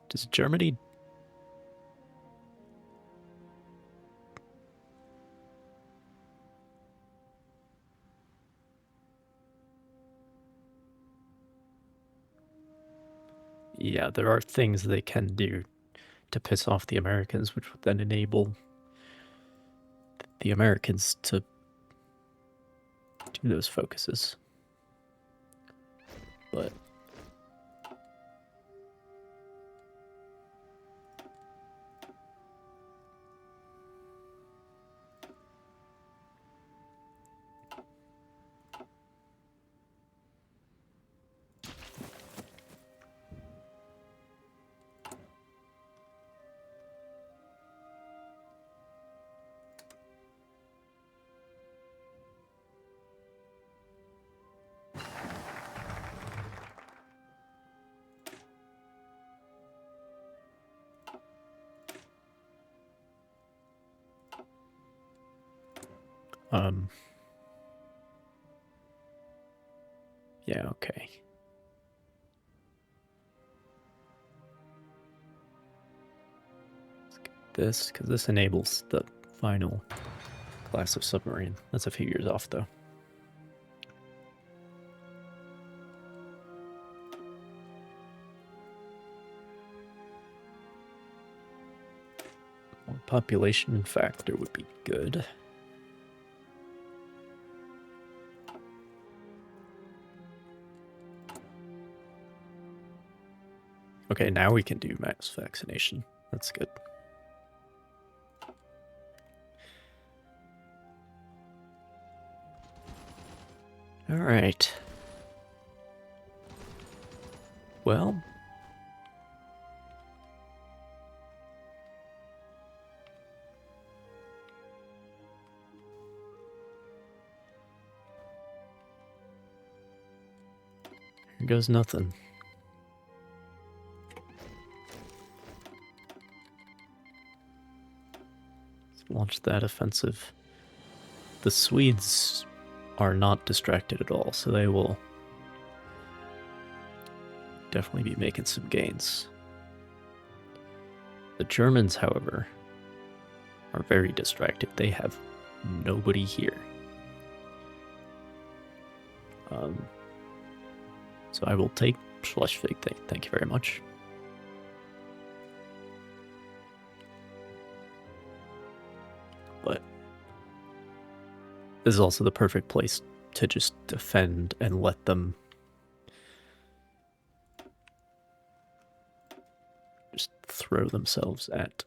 Does Germany... Yeah, there are things they can do to piss off the Americans, which would then enable the Americans to do those focuses. But... yeah, okay. Let's get this, because this enables the final class of submarine. That's a few years off, though. More population factor would be good. Okay, now we can do mass vaccination. That's good. All right. Well... here goes nothing. Launch that offensive. The Swedes are not distracted at all, so they will definitely be making some gains. The Germans, however, are very distracted. They have nobody here. So I will take Schleswig. Thank you very much. But this is also the perfect place to just defend and let them just throw themselves at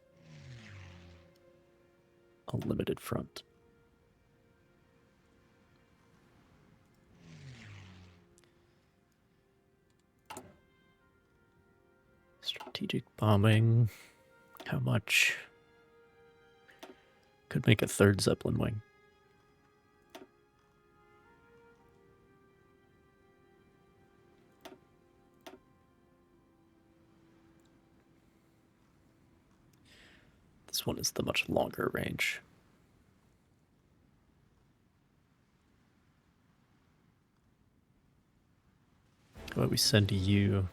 a limited front. Strategic bombing. How much? Could make a third Zeppelin wing. This one is the much longer range. How about we send you?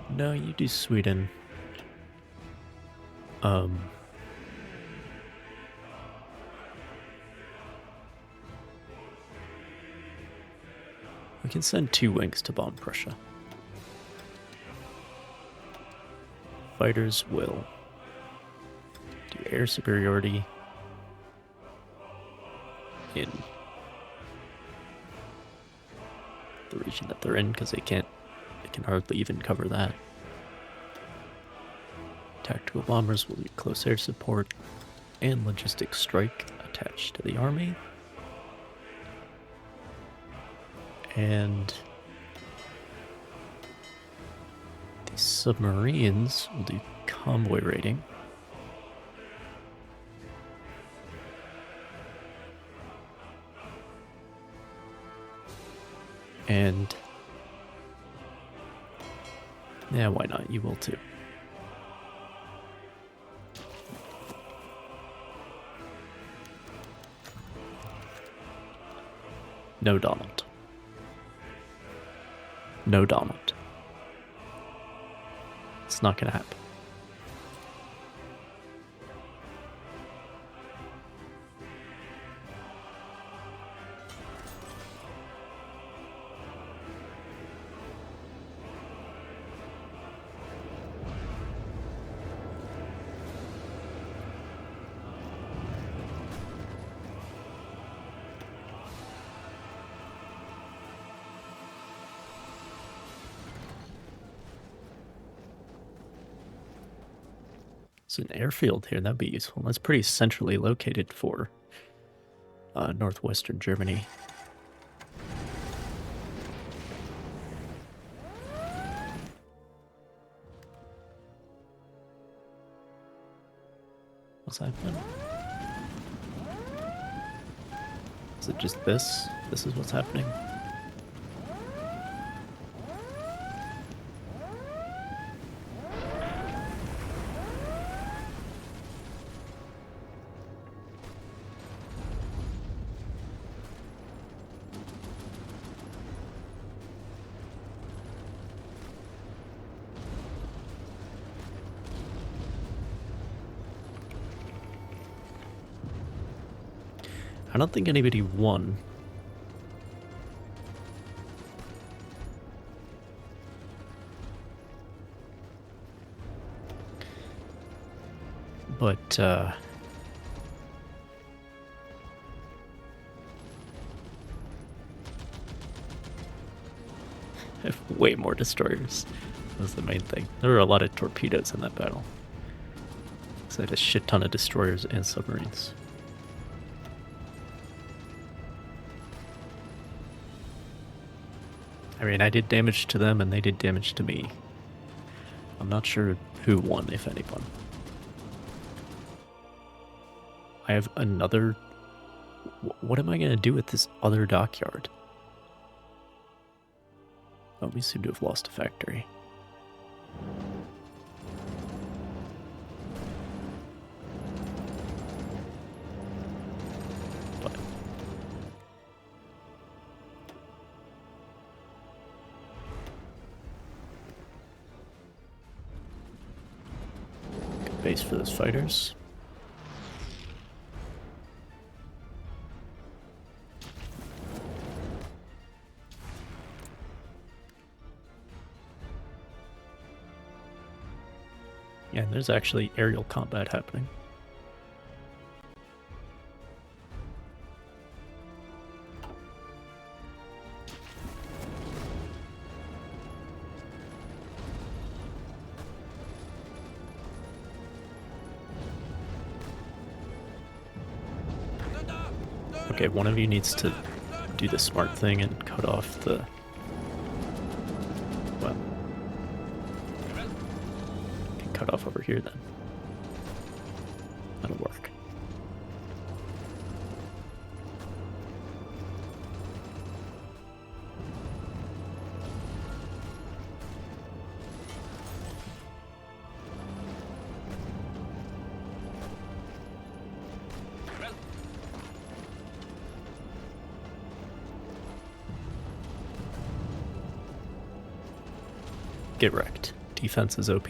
No, you do Sweden. We can send 2 wings to bomb Prussia. Fighters will do air superiority in the region that they're in, because they can hardly even cover that. Tactical bombers will do close air support and logistic strike attached to the army. And the submarines will do convoy raiding. And yeah, why not? You will too. No, Donald. No, Donald. It's not gonna happen. It's an airfield here, that'd be useful. That's pretty centrally located for northwestern Germany. What's happening? Is it just this? This is what's happening? I don't think anybody won. But, I have way more destroyers. That was the main thing. There were a lot of torpedoes in that battle. So I had a shit ton of destroyers and submarines. I mean, I did damage to them and they did damage to me. I'm not sure who won, if anyone. I have another... What am I going to do with this other dockyard? Oh, we seem to have lost a factory. base for those fighters. Yeah, and there's actually aerial combat happening. Okay, one of you needs to do the smart thing and cut off the... Well... can cut off over here then. That'll work. Get wrecked. Defense is OP.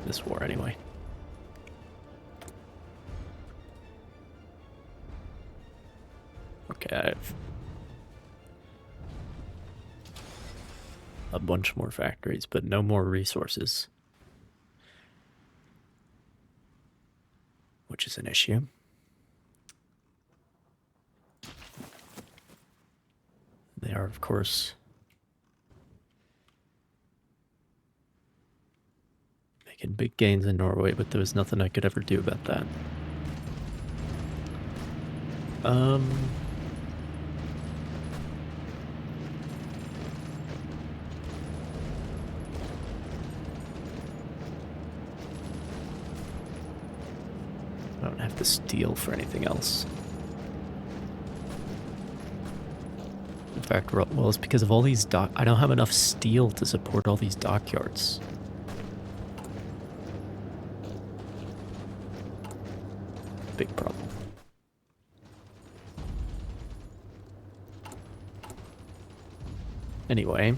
This war, anyway. Okay, I have a bunch more factories, but no more resources. Which is an issue. They are, of course, making big gains in Norway, but there was nothing I could ever do about that. I don't have to steal for anything else. In fact, well, it's because of all these I don't have enough steel to support all these dockyards. Big problem. Anyway.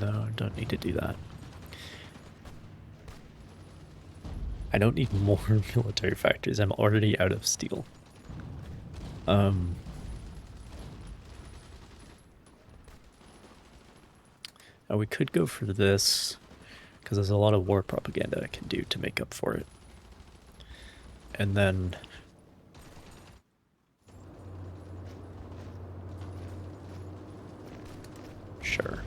No, don't need to do that. I don't need more military factories. I'm already out of steel. Now we could go for this, because there's a lot of war propaganda I can do to make up for it. And then... Sure.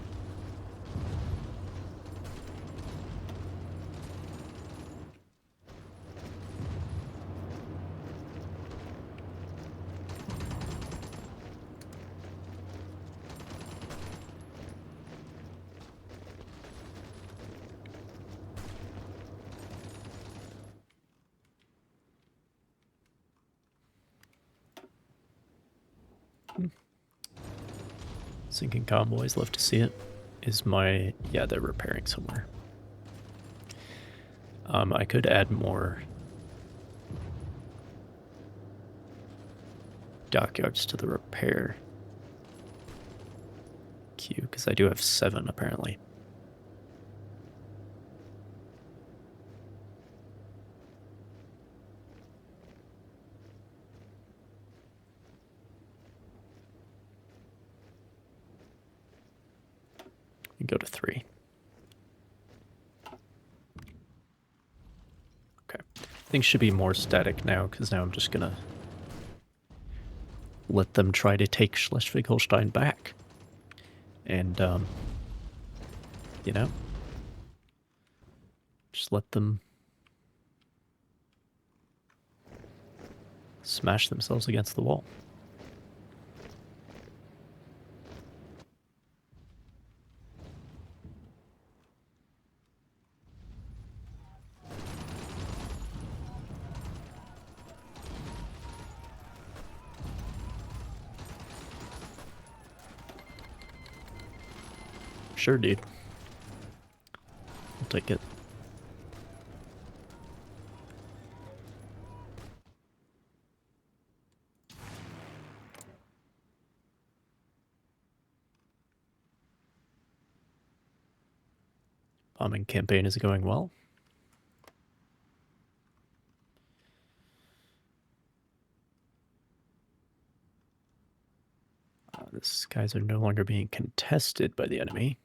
Sinking convoys, love to see it. Is my... yeah, they're repairing somewhere. I could add more dockyards to the repair queue, because I do have 7 apparently. Go to 3. Okay. Things should be more static now, because now I'm just gonna let them try to take Schleswig-Holstein back. And, you know, just let them smash themselves against the wall. Sure, dude. I'll take it. Bombing campaign is going well. The skies are no longer being contested by the enemy.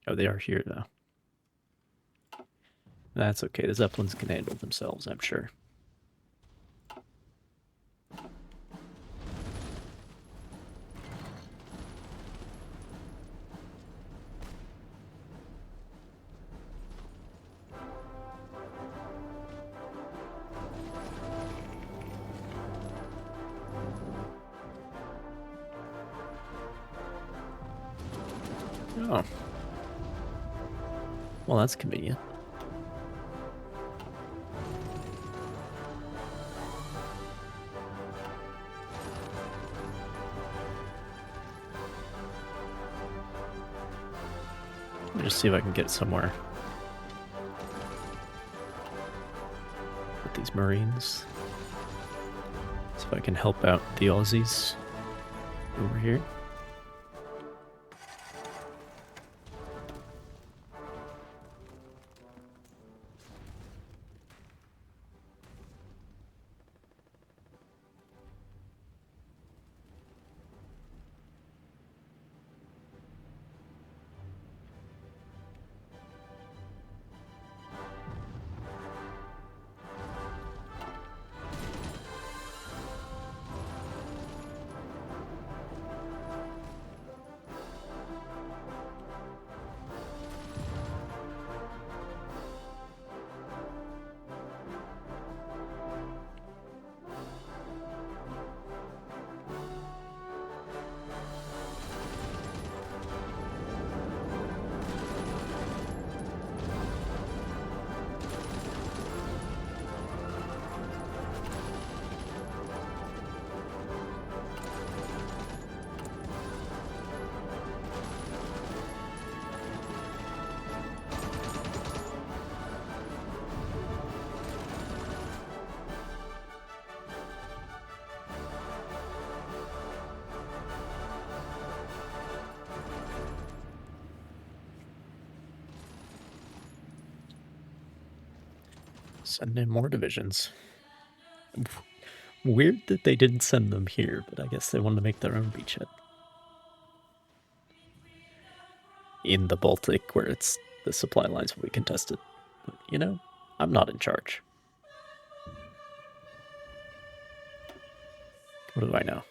Oh, they are here now. That's okay. The Zeppelins can handle themselves, I'm sure. Oh. Well, that's convenient. Let me just see if I can get somewhere with these Marines. See if I can help out the Aussies over here. Send in more divisions. Weird that they didn't send them here, but I guess they wanted to make their own beachhead. In the Baltic, where it's the supply lines will be contested. But, you know, I'm not in charge. What do I know?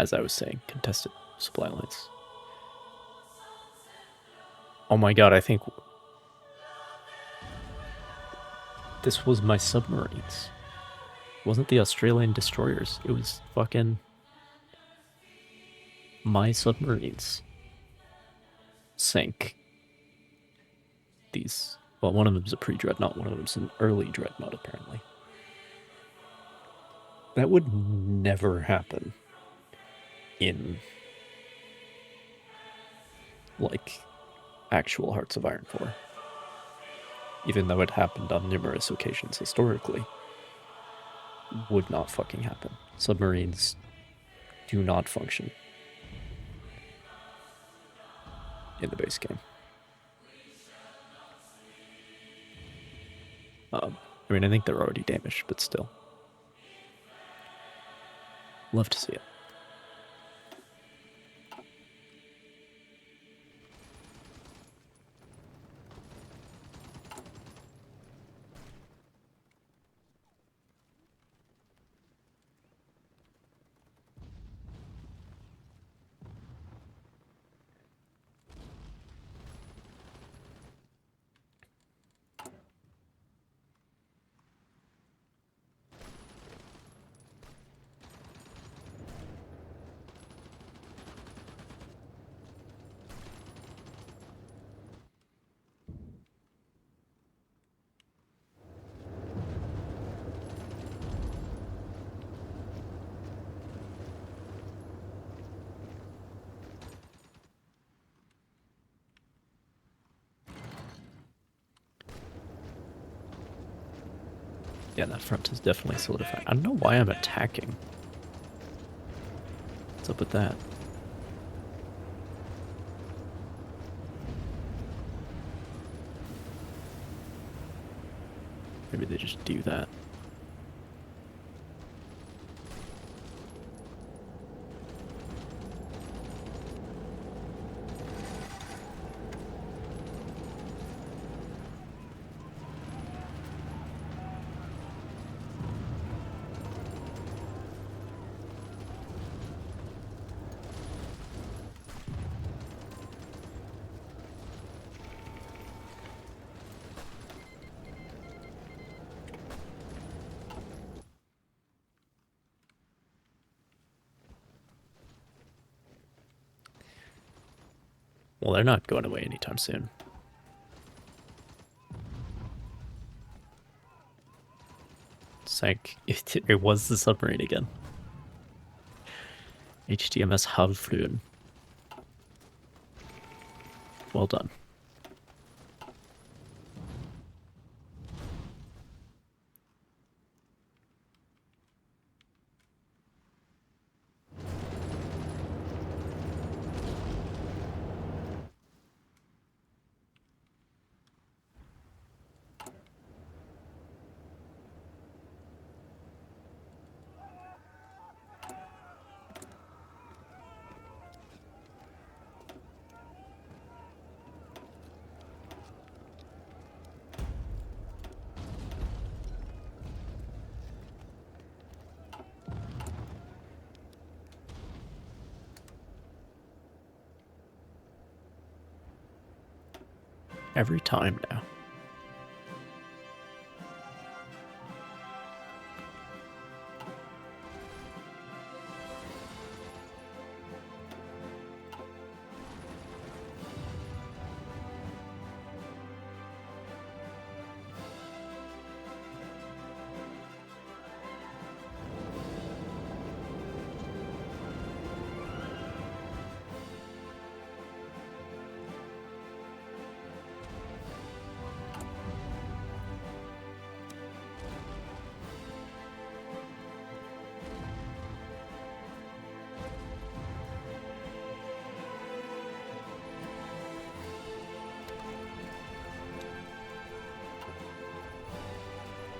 As I was saying, contested supply lines. Oh my god, I think this was my submarines. It wasn't the Australian destroyers. It was fucking my submarines. Sank these. Well, one of them's a pre-dreadnought, one of them's an early dreadnought, apparently. That would never happen in, like, actual Hearts of Iron 4. Even though it happened on numerous occasions historically. Would not fucking happen. Submarines do not function in the base game. I mean, I think they're already damaged, but still. Love to see it. Yeah, that front is definitely solidified. I don't know why I'm attacking. What's up with that? Maybe they just do that. Well, they're not going away anytime soon. Sank. It was the submarine again. HTMS Havfrun. Well done. Every time now.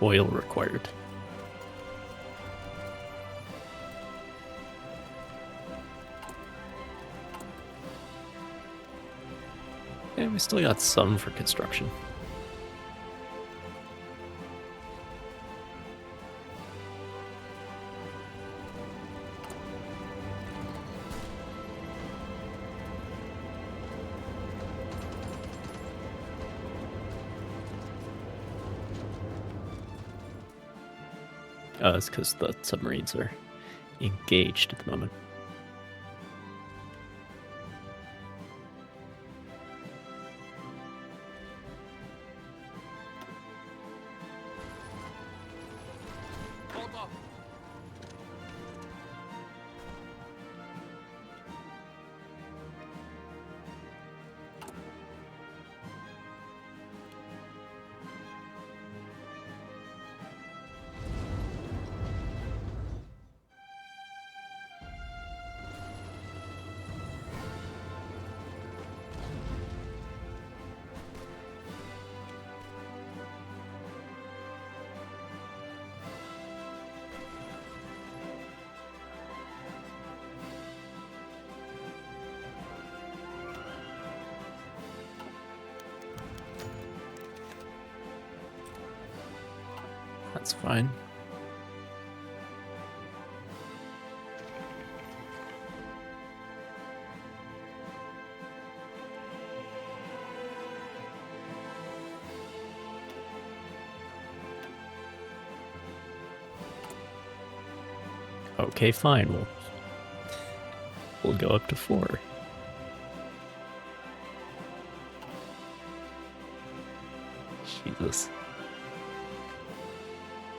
Oil required. And we still got some for construction. It's because the submarines are engaged at the moment. That's fine. Okay, fine. We'll go up to 4. Jesus.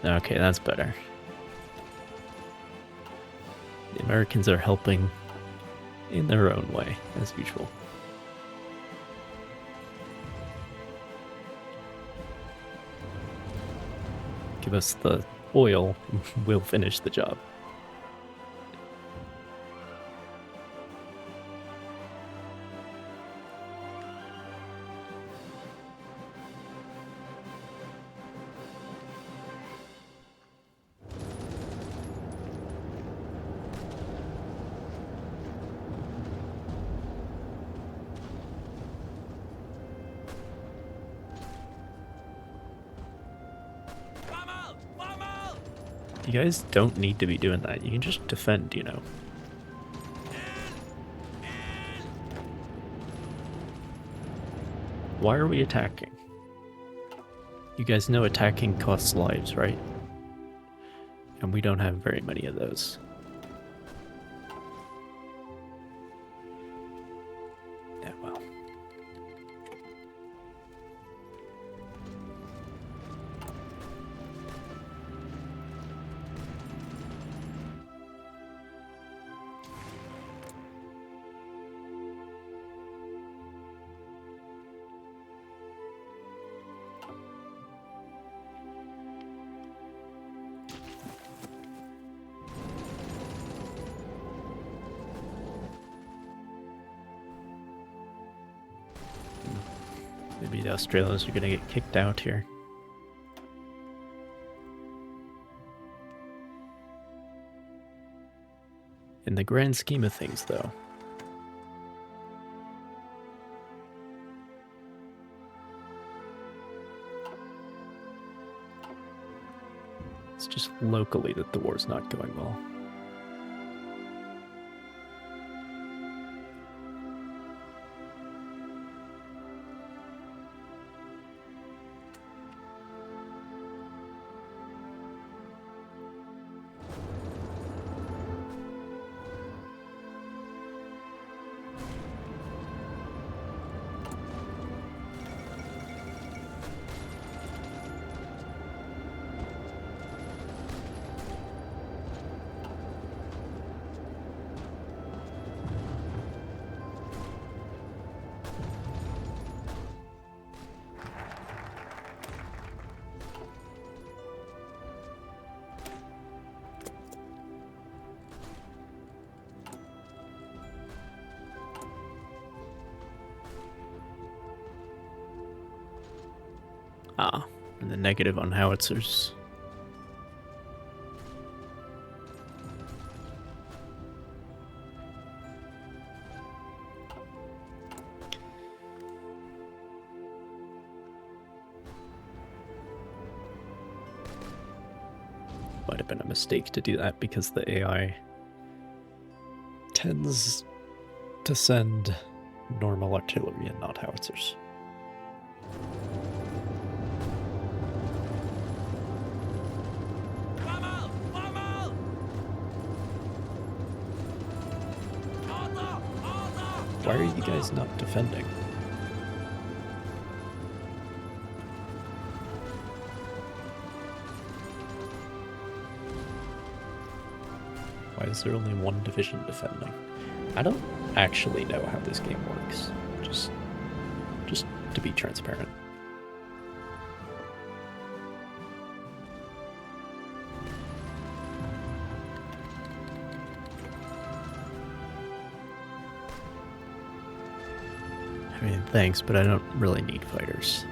Okay, that's better. The Americans are helping in their own way, as usual. Give us the oil, we'll finish the job. You guys don't need to be doing that. You can just defend, you know. Why are we attacking? You guys know attacking costs lives, right? And we don't have very many of those. Yeah, well. Maybe the Australians are gonna get kicked out here. In the grand scheme of things, though, it's just locally that the war's not going well. Ah, and the negative on howitzers. Might have been a mistake to do that because the AI tends to send normal artillery and not howitzers. Why are you guys not defending? Why is there only one division defending? I don't actually know how this game works. Just to be transparent. I mean, thanks, but I don't really need fighters.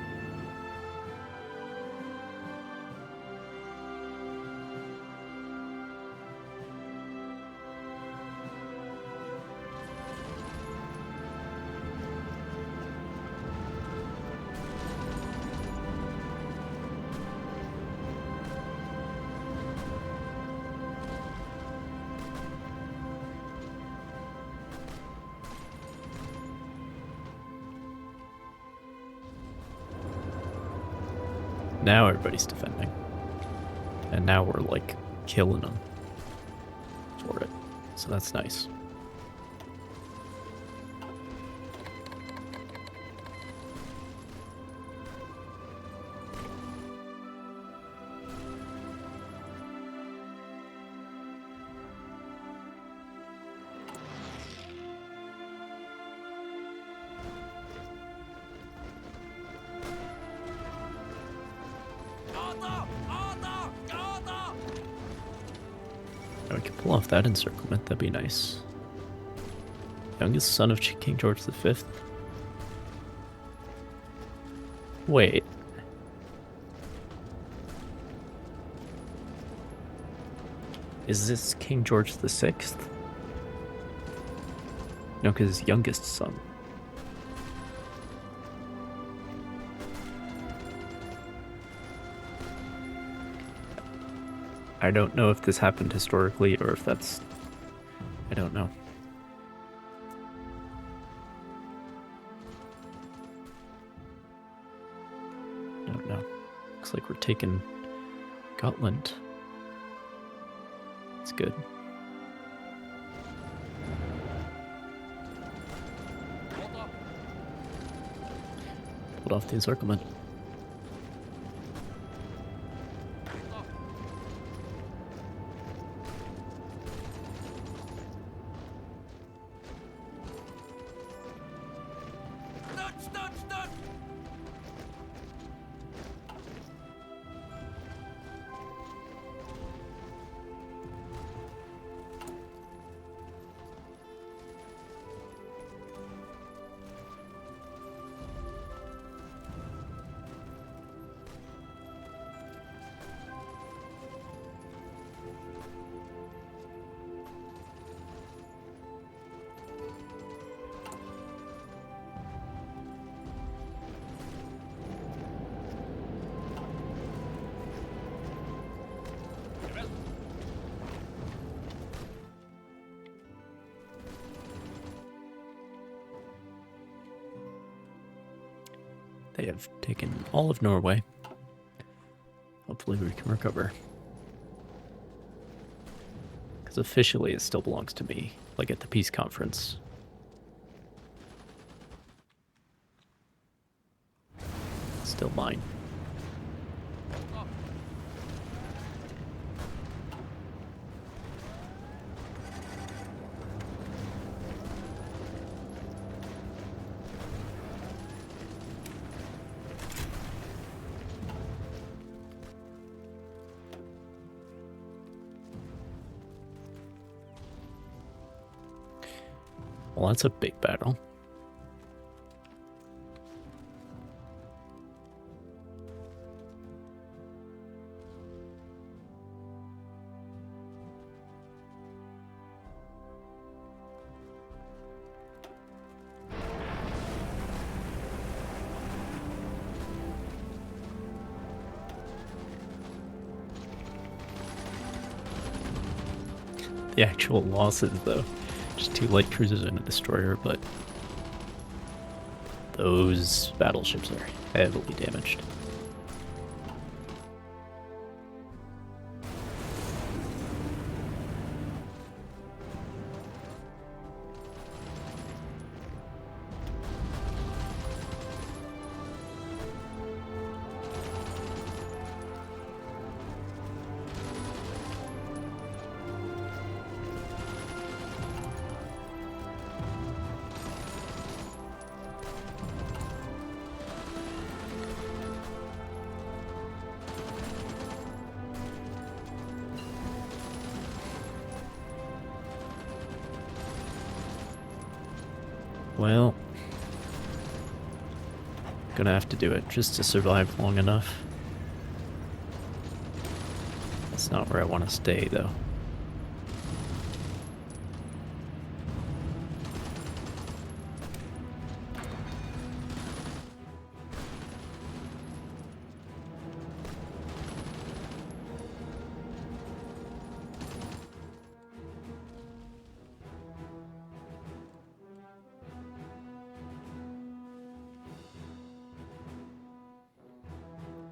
Now everybody's defending. And now we're like killing them for it. So that's nice. Now we can pull off that encirclement, that'd be nice. Youngest son of King George V? Wait. Is this King George VI? No, because his youngest son. I don't know if this happened historically or if that's... I don't know. Don't know. Looks like we're taking Gotland. That's good. Pulled off the encirclement. They have taken all of Norway. Hopefully we can recover. Because officially it still belongs to me, like at the peace conference. It's still mine. Well, that's a big battle. The actual losses, though. Just 2 light cruisers and a destroyer, but those battleships are heavily damaged. Well, gonna have to do it just to survive long enough. That's not where I want to stay, though.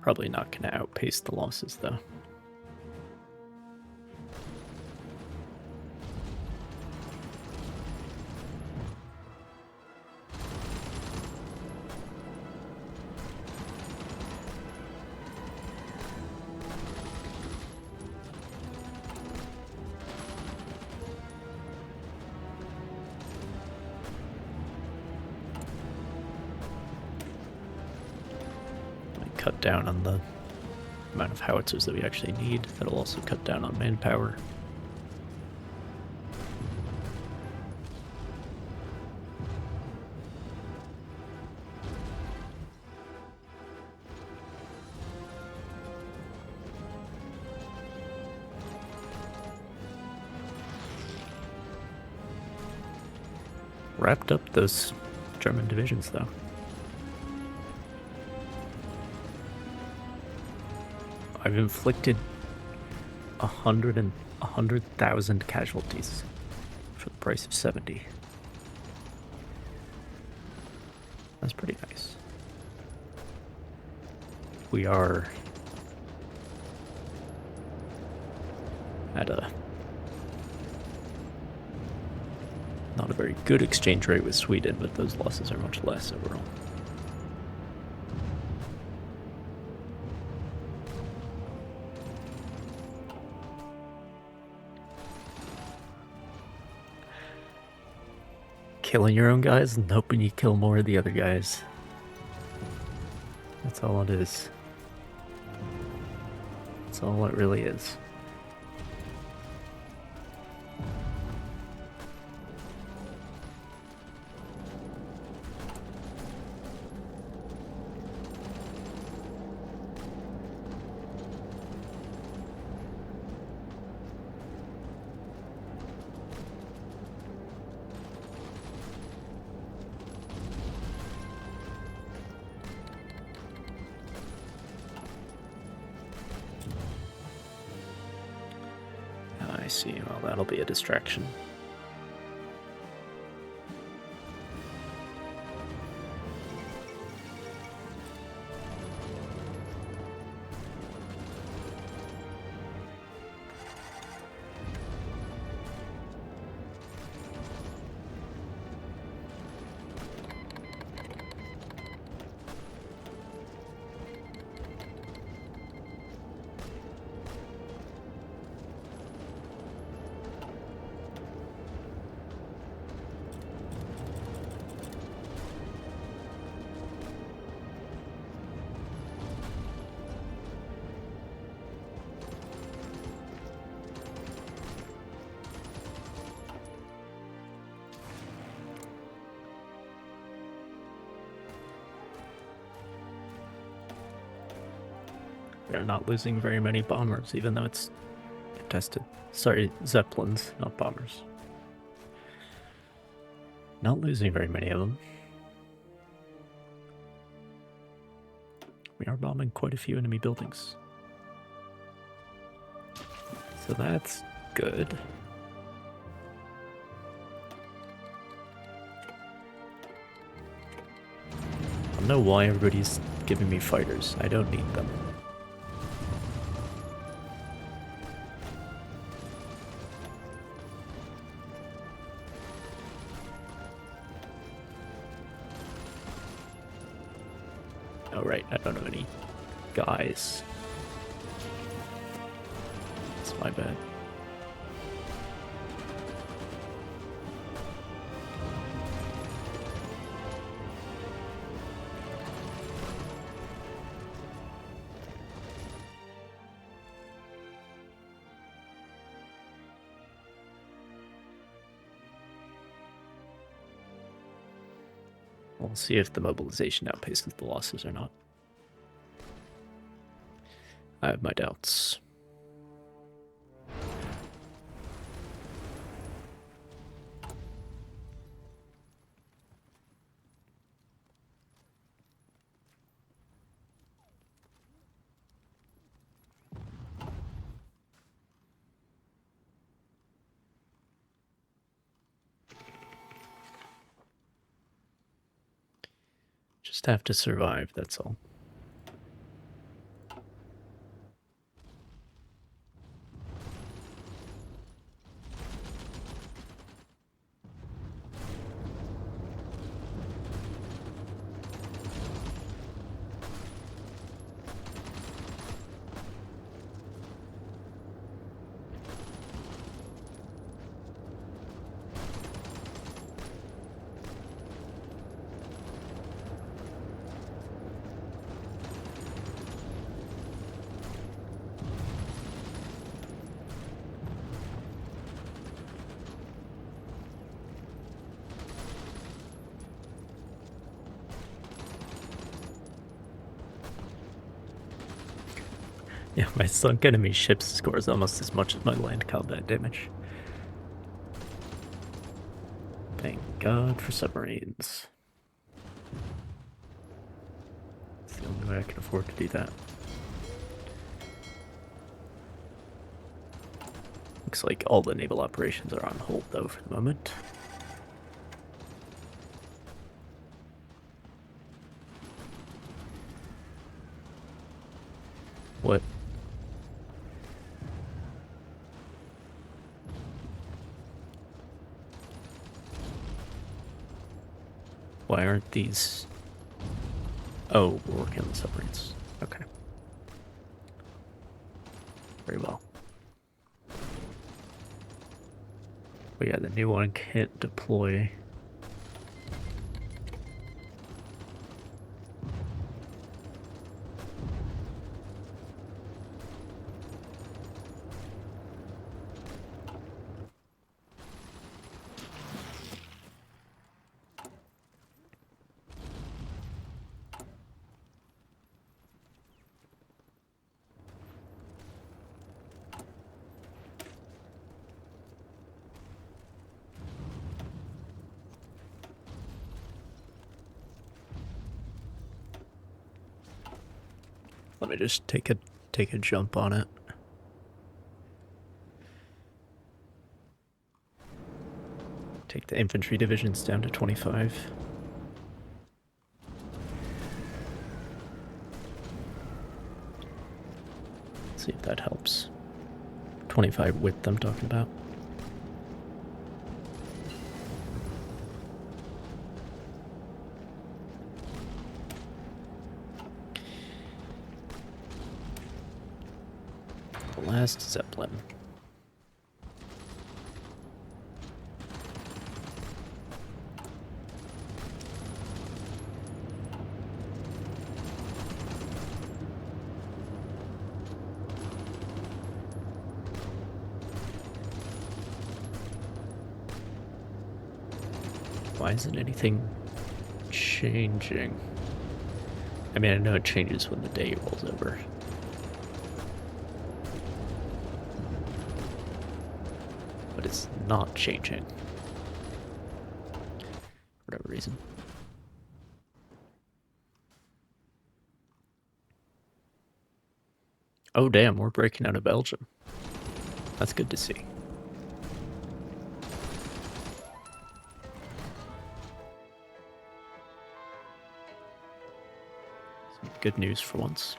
Probably not going to outpace the losses, though. Cut down on the amount of howitzers that we actually need. That'll also cut down on manpower. wrapped up those German divisions, though. I've inflicted 100,000 casualties for the price of 70. That's pretty nice. We are at a not a very good exchange rate with Sweden, but those losses are much less overall. Killing your own guys and hoping you kill more of the other guys. That's all it is. That's all it really is. I see. Well, that'll be a distraction. They're not losing very many bombers, even though it's contested. Sorry, Zeppelins, not bombers. Not losing very many of them. We are bombing quite a few enemy buildings. So that's good. I don't know why everybody's giving me fighters. I don't need them. Oh, right, I don't have any guys. It's my bad. We'll see if the mobilization outpaces the losses or not. I have my doubts. Just have to survive, that's all. Yeah, my sunk enemy ships scores almost as much as my land combat damage. Thank God for submarines. It's the only way I can afford to do that. Looks like all the naval operations are on hold, though, for the moment. What? Why aren't these... Oh, we're working on the submarines. Okay. Very well. But yeah, the new one can't deploy. Let me just take a jump on it. Take the infantry divisions down to 25. See if that helps. 25 width I'm talking about. The last Zeppelin. Why isn't anything changing? I mean, I know it changes when the day rolls over. But it's not changing. For whatever reason. Oh damn, we're breaking out of Belgium. That's good to see. Good news for once.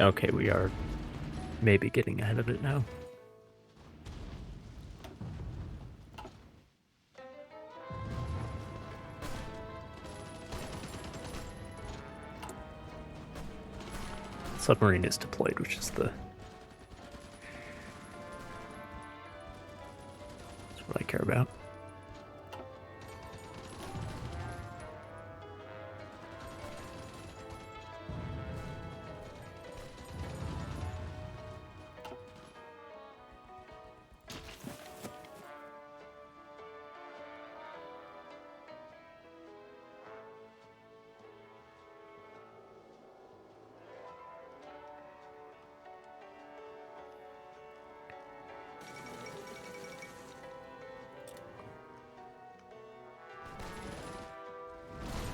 Okay, we are maybe getting ahead of it now. Submarine is deployed, which is that's what I care about.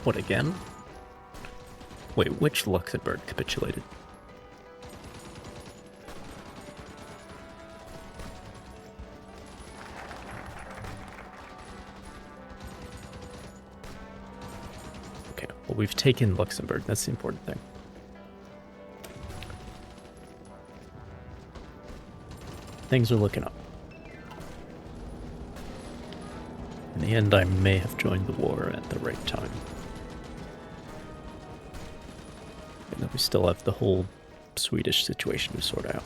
What again? Wait, which Luxembourg capitulated? we've taken Luxembourg. That's the important thing. Things are looking up. In the end, I may have joined the war at the right time. And then we still have the whole Swedish situation to sort out.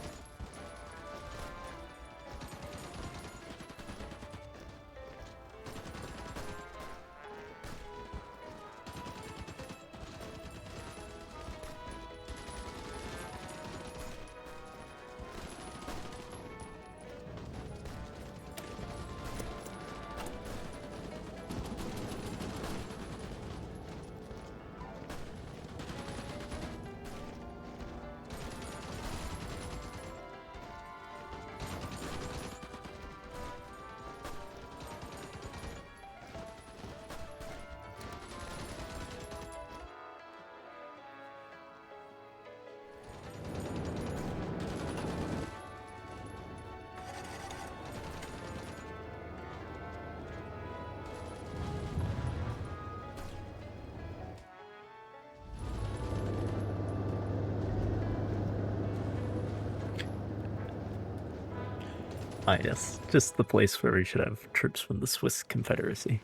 Ah, yes. Just the place where we should have troops from the Swiss Confederacy.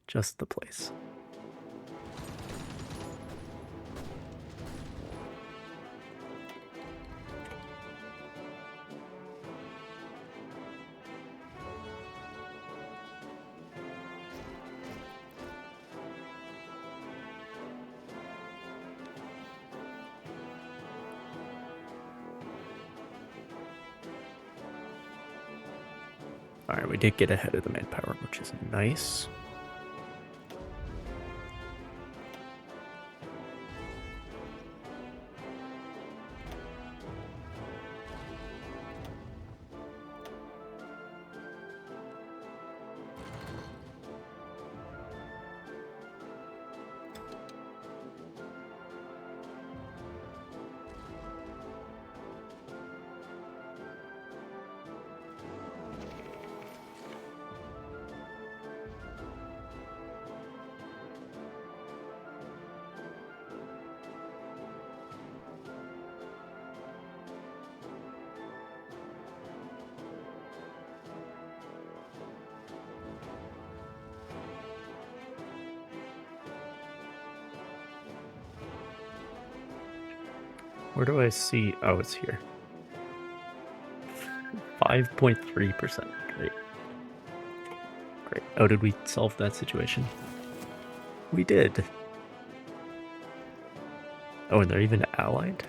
Just the place. Alright, we did get ahead of the manpower, which is nice. Where do I see? Oh, it's here. 5.3%. Great. Great. Oh, did we solve that situation? We did. Oh, and they're even allied?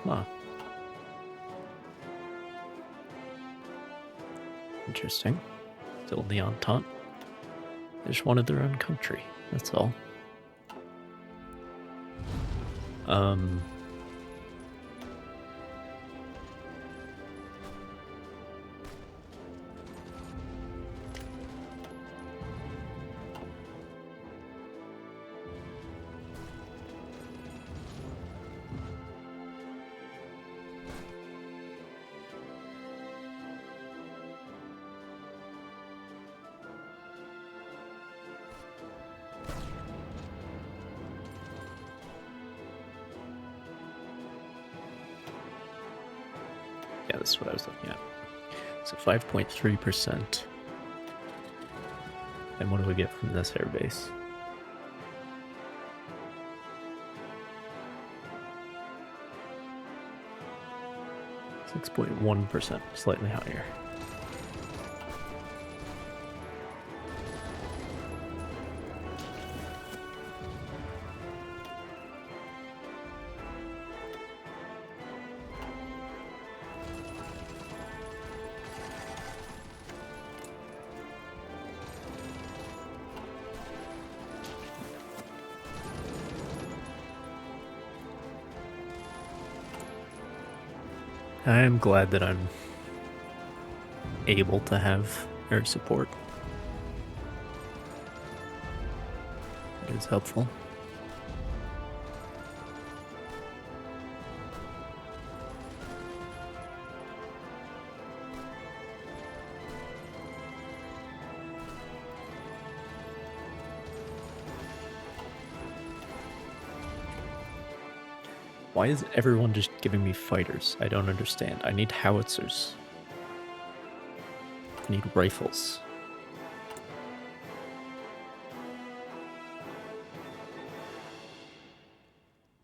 Huh. Interesting. Still in the Entente. They just wanted their own country. That's all. Yeah, that's what I was looking at. So 5.3%. And what do we get from this airbase? .1%, slightly higher. I am glad that I'm able to have air support. It is helpful. Why is everyone just giving me fighters? I don't understand. I need howitzers. I need rifles.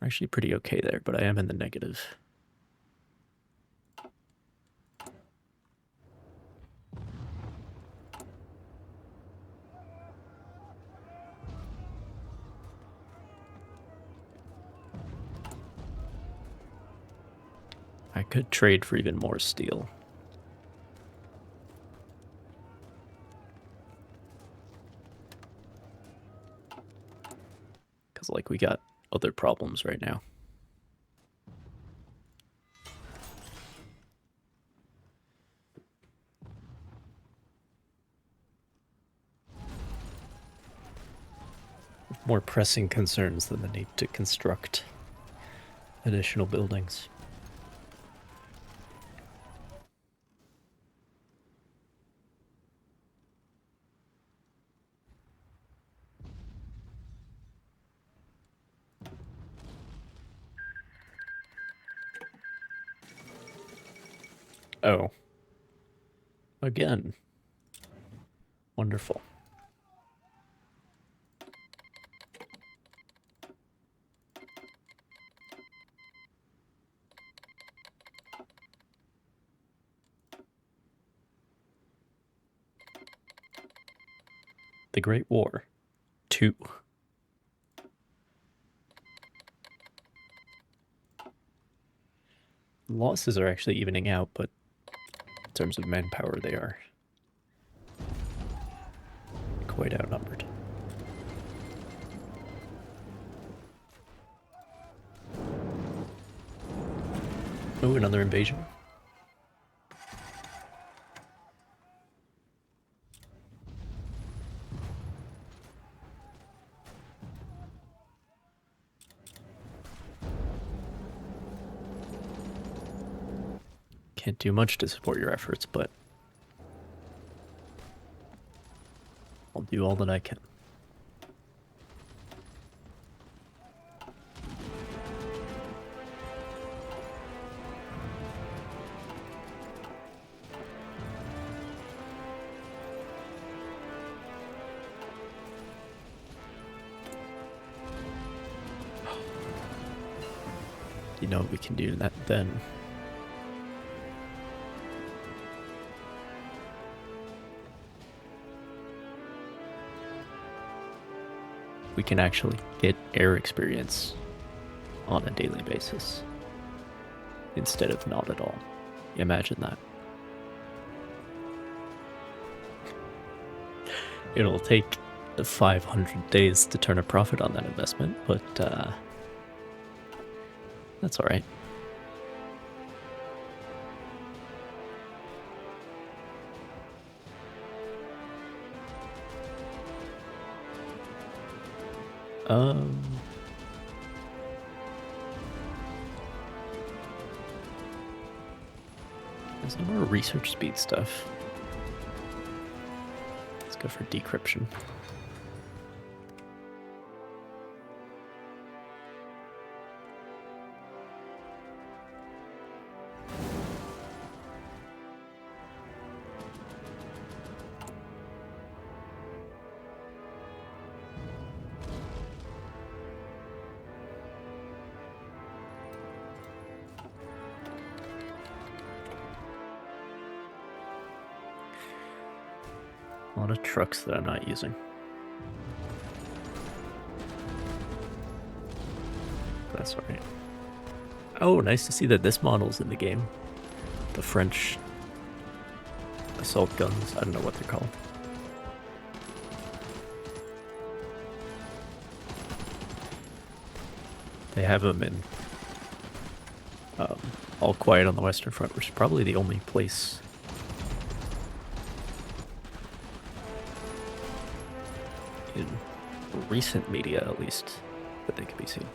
I'm actually pretty okay there, but I am in the negative. I could trade for even more steel. Because, like, we got other problems right now. More pressing concerns than the need to construct additional buildings. Oh. Again. Wonderful. The Great War 2. Losses are actually evening out, but in terms of manpower, they are quite outnumbered. Oh, another invasion. Can't do much to support your efforts, but I'll do all that I can. You know we can do that then. We can actually get air experience on a daily basis instead of not at all. Imagine that. It'll take 500 days to turn a profit on that investment, but that's all right. There's no more research speed stuff. Let's go for decryption. A lot of trucks that I'm not using. That's all right. Oh, nice to see that this model's in the game. The French assault guns. I don't know what they're called. They have them in All Quiet on the Western Front, which is probably the only place in recent media, at least, that they can be seen.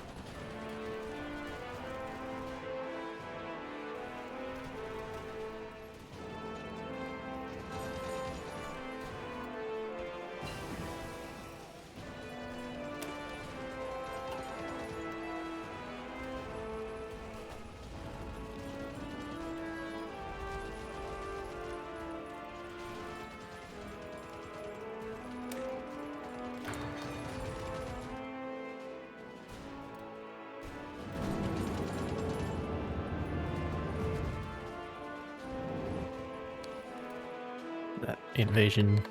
That invasion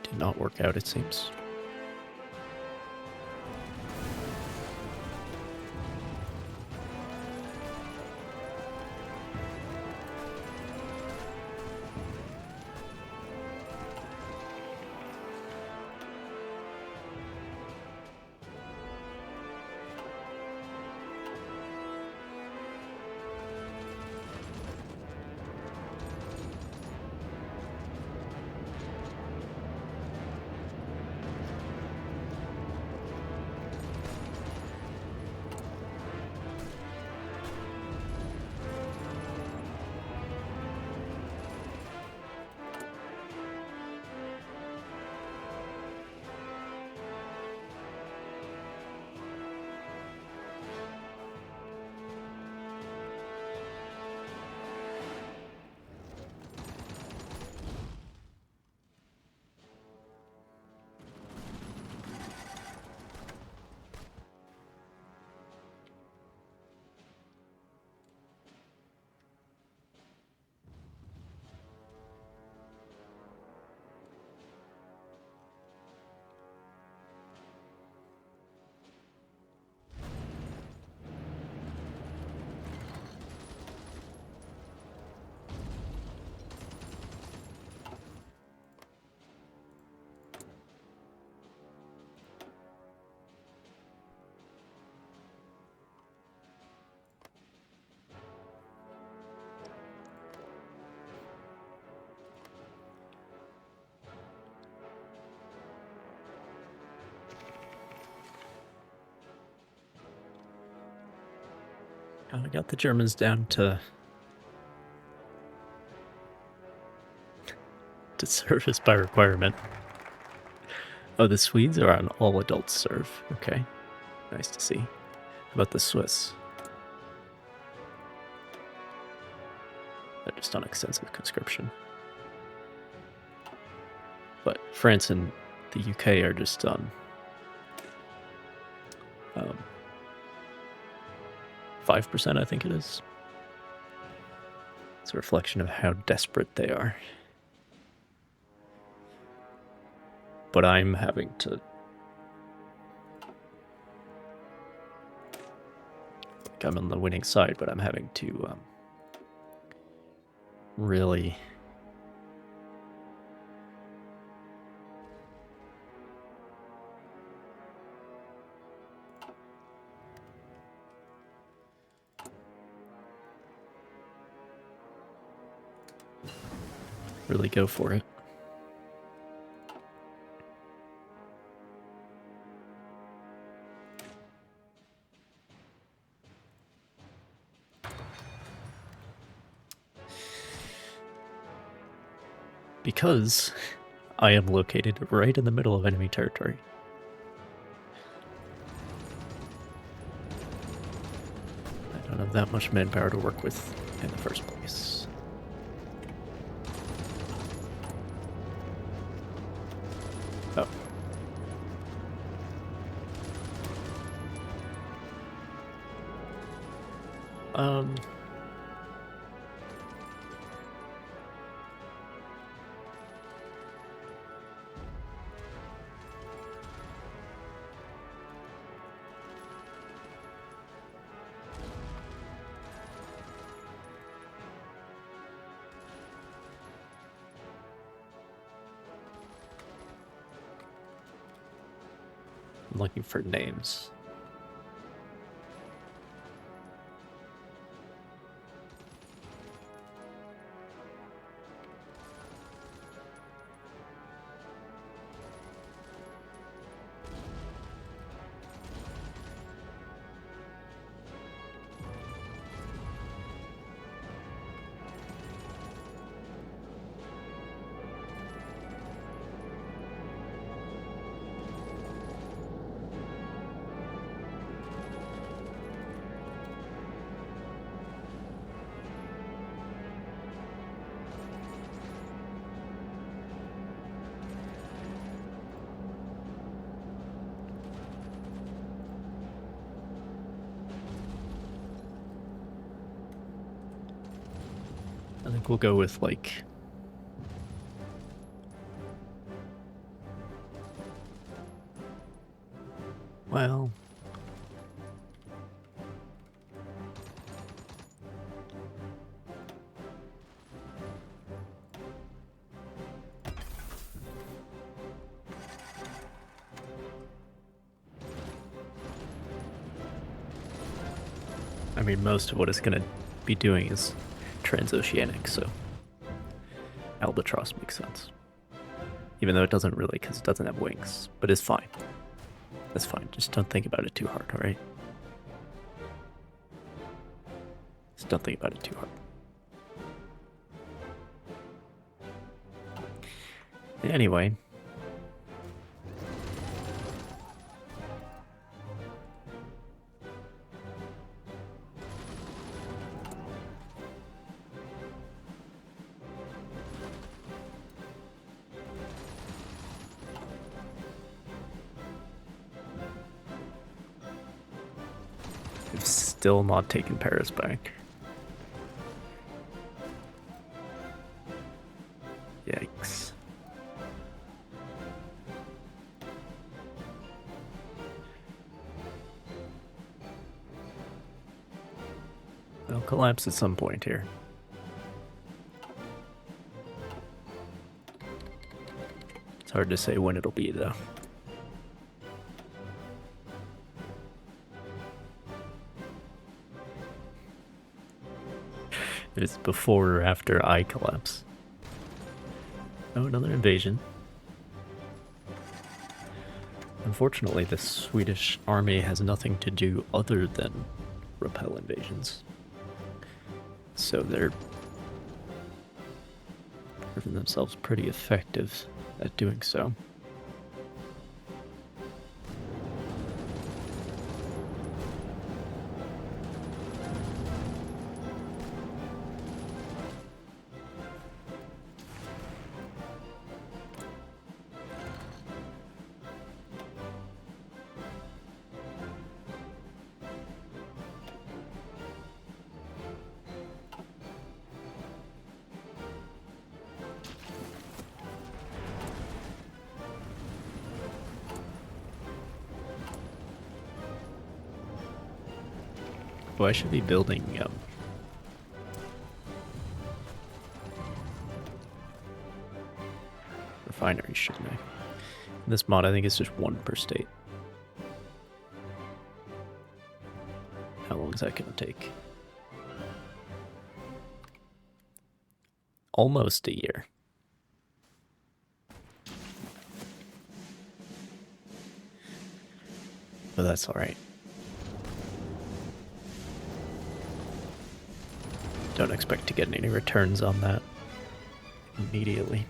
did not work out, it seems. I got the Germans down to service by requirement. Oh, the Swedes are on all adults serve. Okay, nice to see. How about the Swiss? They're just on extensive conscription. But France and the UK are just on 5%, I think it is. It's a reflection of how desperate they are. But I'm having to... like, I'm on the winning side, but I'm having to really... really go for it. Because I am located right in the middle of enemy territory. I don't have that much manpower to work with in the first place. Oh. I'm looking for names. I think we'll go with, like, Well... I mean, most of what it's going to be doing is transoceanic, so Albatross makes sense. Even though it doesn't really, because it doesn't have wings, but it's fine. That's fine, just don't think about it too hard, alright? Just don't think about it too hard. Anyway. I've still not taken Paris back. Yikes. It'll collapse at some point here. It's hard to say when it'll be, though. It's before or after I collapse. Oh, another invasion. Unfortunately, the Swedish army has nothing to do other than repel invasions. So they're proving themselves pretty effective at doing so. Oh, I should be building refineries, shouldn't I? In this mod, I think it's just one per state. How long is that going to take? Almost a year. But that's alright. Don't expect to get any returns on that immediately.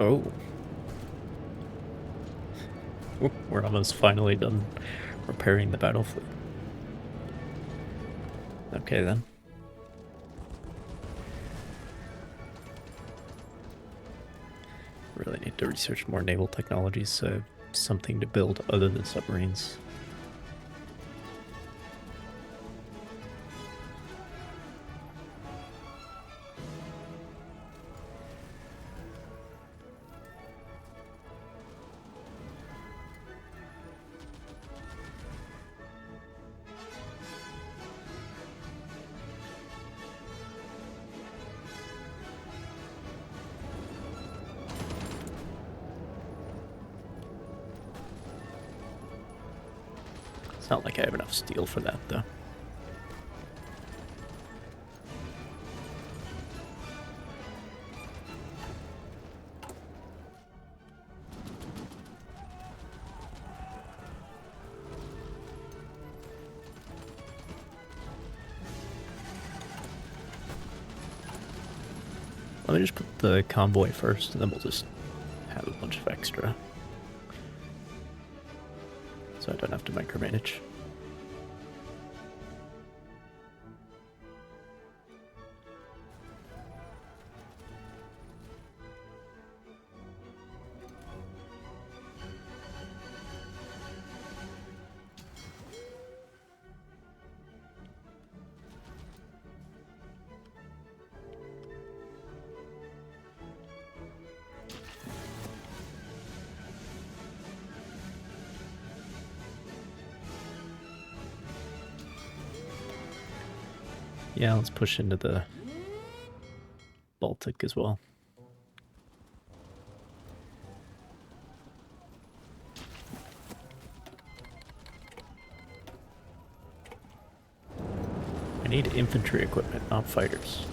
Oh. We're almost finally done repairing the battle fleet. Okay then. Really need to research more naval technologies, so something to build other than submarines. Not like I have enough steel for that, though. Let me just put the convoy first, and then we'll just have a bunch of extra. So I don't have to micromanage. Yeah, let's push into the Baltic as well. I need infantry equipment, not fighters.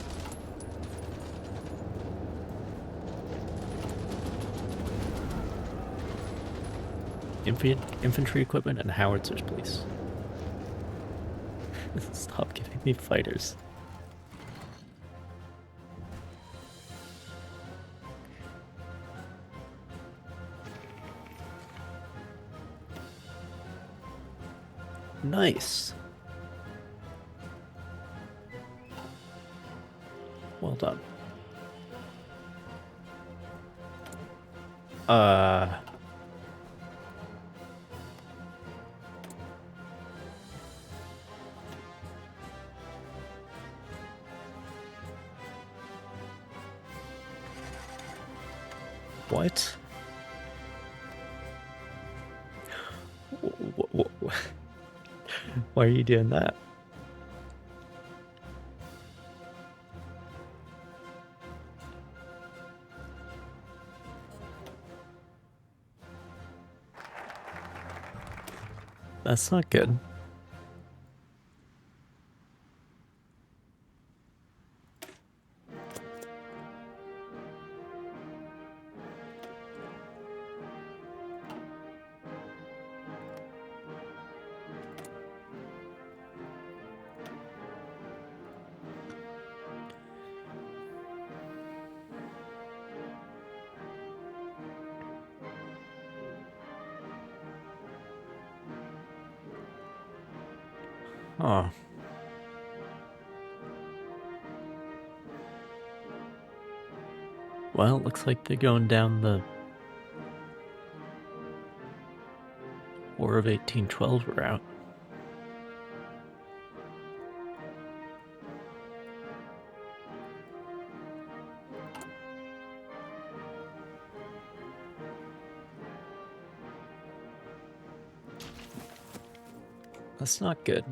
Infantry equipment and howitzers, please. Stop giving me fighters. Nice. Well done. What? Why are you doing that? That's not good. Oh. Well, it looks like they're going down the War of 1812 route. That's not good.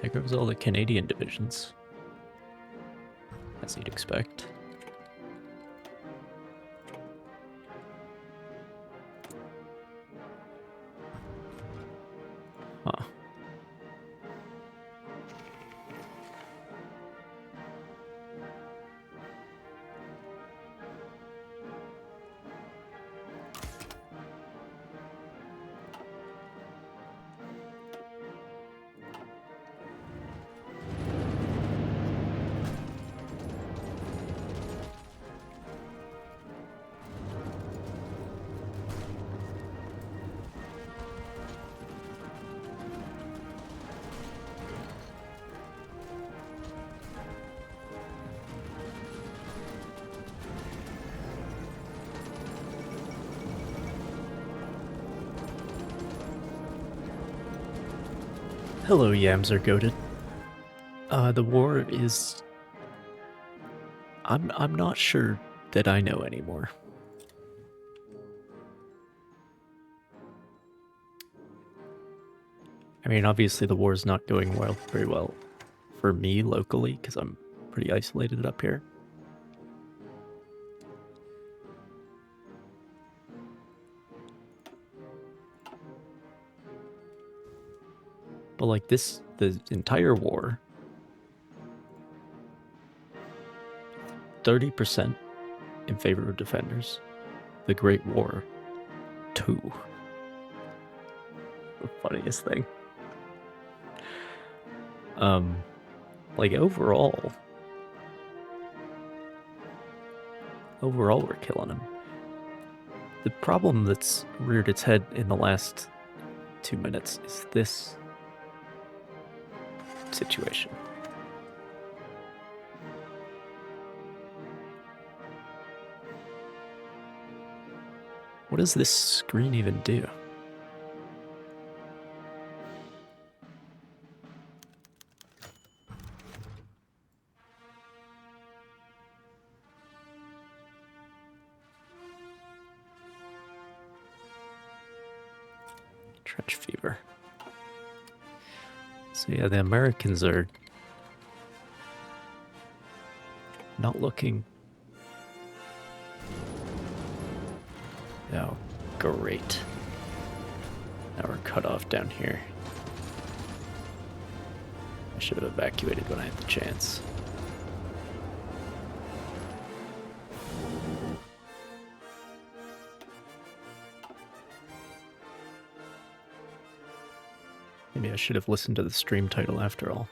There goes all the Canadian divisions, as you'd expect. Huh. Hello, Yams are goated. The war is... I'm not sure that I know anymore. I mean, obviously the war is not going very well for me locally, because I'm pretty isolated up here. But like this, the entire war, 30% in favor of defenders. The Great War 2. The funniest thing. Like overall we're killing him. The problem that's reared its head in the last 2 minutes is this situation. What does this screen even do? Trench fever. So yeah, the Americans are not looking. Oh, great. Now we're cut off down here. I should have evacuated when I had the chance. Maybe I should have listened to the stream title after all.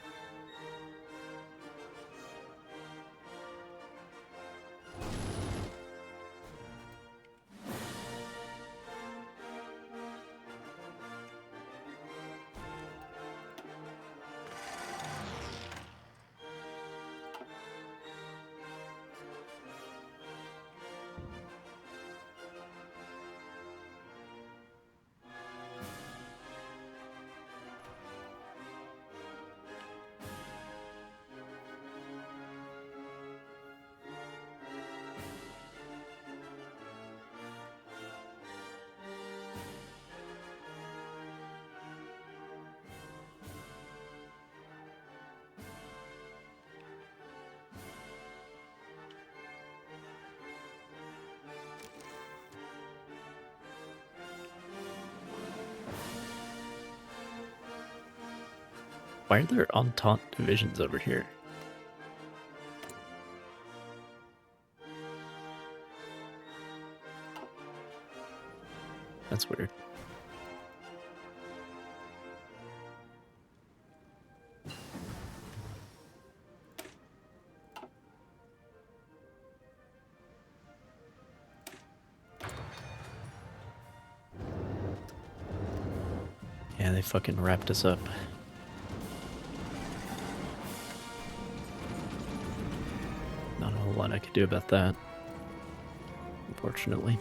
Why are there Entente divisions over here? That's weird. Yeah, they fucking wrapped us up. Not a whole lot I could do about that, unfortunately.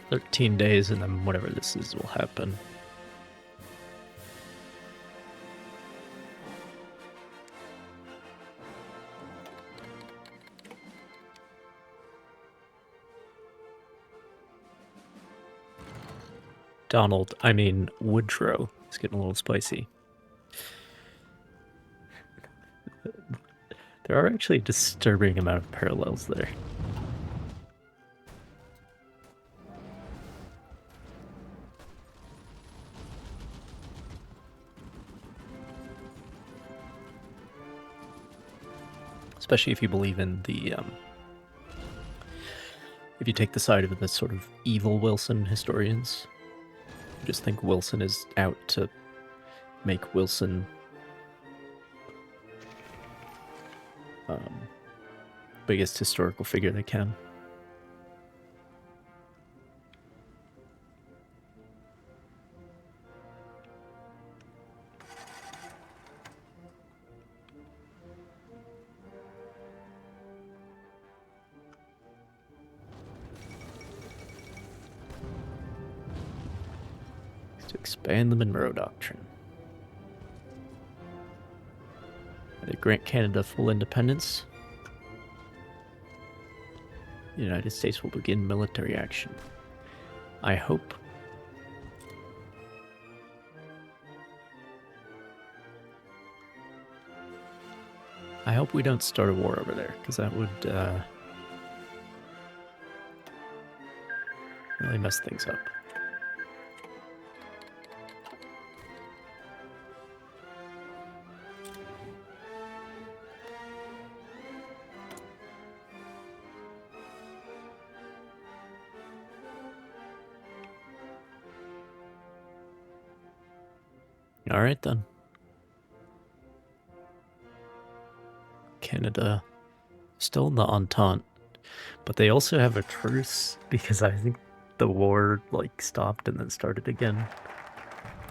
"13 days and then whatever this is will happen." Woodrow is getting a little spicy. There are actually a disturbing amount of parallels there. Especially if you believe in the, if you take the side of the sort of evil Wilson historians, I just think Wilson is out to make Wilson biggest historical figure they can. To expand the Monroe Doctrine. They grant Canada full independence. The United States will begin military action. I hope. I hope we don't start a war over there, because that would really mess things up. All right, then. Canada still in the Entente, but they also have a truce because I think the war like stopped and then started again.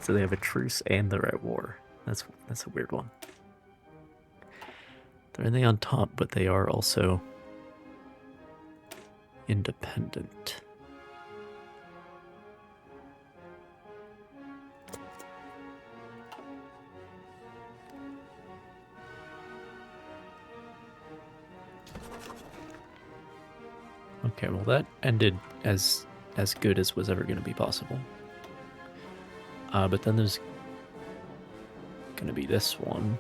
So they have a truce and they're at war. That's a weird one. They're in the Entente, but they are also independent. Okay, well that ended as good as was ever going to be possible. But then there's going to be this one.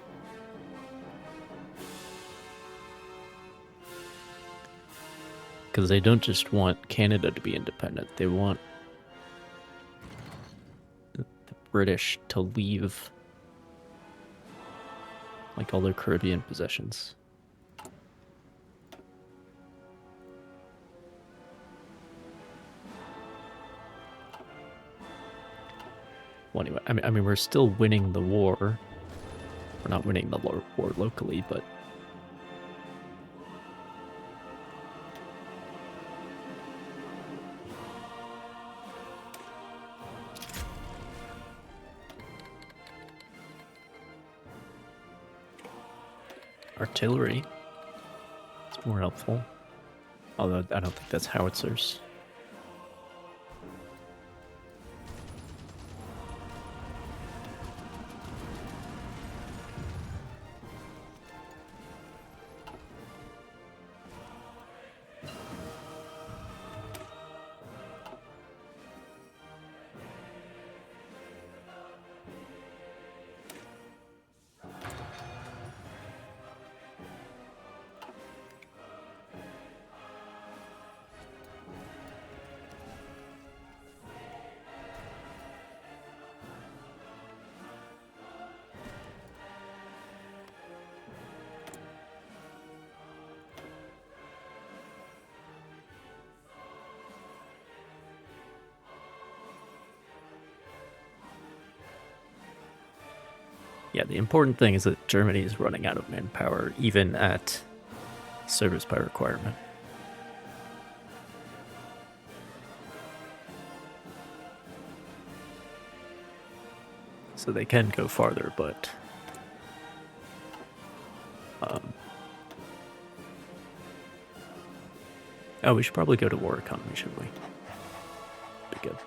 Because they don't just want Canada to be independent, they want the British to leave like all their Caribbean possessions. Well, anyway, I mean, we're still winning the war. We're not winning the war locally, but artillery is more helpful. Although I don't think that's howitzers. Yeah, the important thing is that Germany is running out of manpower, even at service by requirement. So they can go farther, but oh, we should probably go to war economy, shouldn't we? Be good.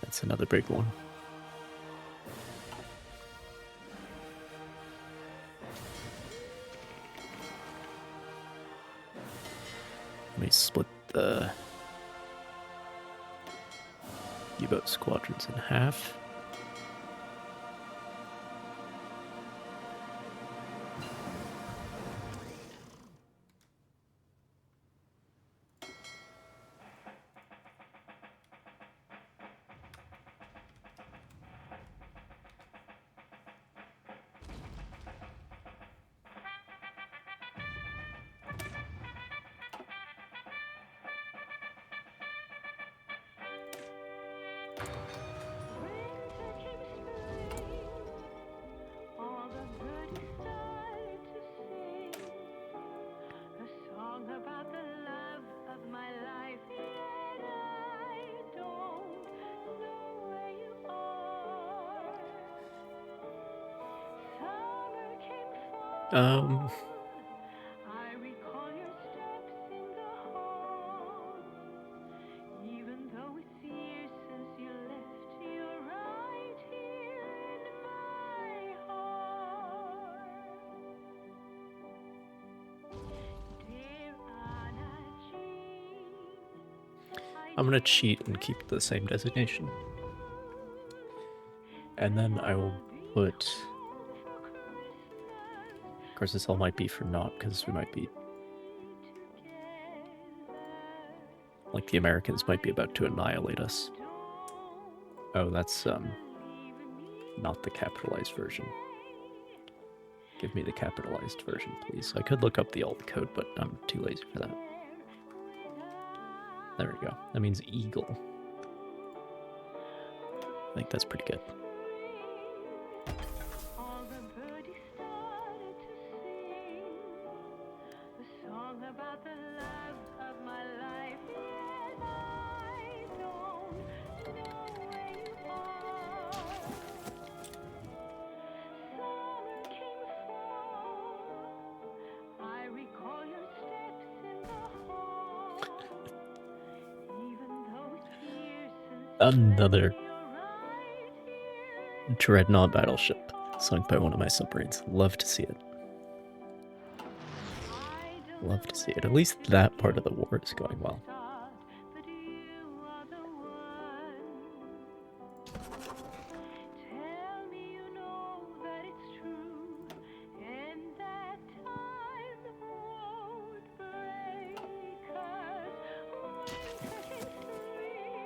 That's another big one. Let me split the U-boat squadrons in half. Um, I recall your steps in the hall. Even though it's years since you left, you're right here in my heart. Dear Anna Jean, I'm gonna cheat and keep the same designation. And then I will put... Of course, this all might be for naught, because we might be... Like, the Americans might be about to annihilate us. Oh, that's, not the capitalized version. Give me the capitalized version, please. I could look up the alt code, but I'm too lazy for that. There we go. That means eagle. I think that's pretty good. All the birdies started to sing a song about the love of my life, and I don't know where you are. Summer came fall, I recall your steps in the hall. Even though it's years since Another you're right here. dreadnought battleship sunk by one of my submarines. Love to see it. Love to see it. At least that part of the war is going well. But you are the one. Tell me you know that it's true, and that time won't break us. Winter came spring,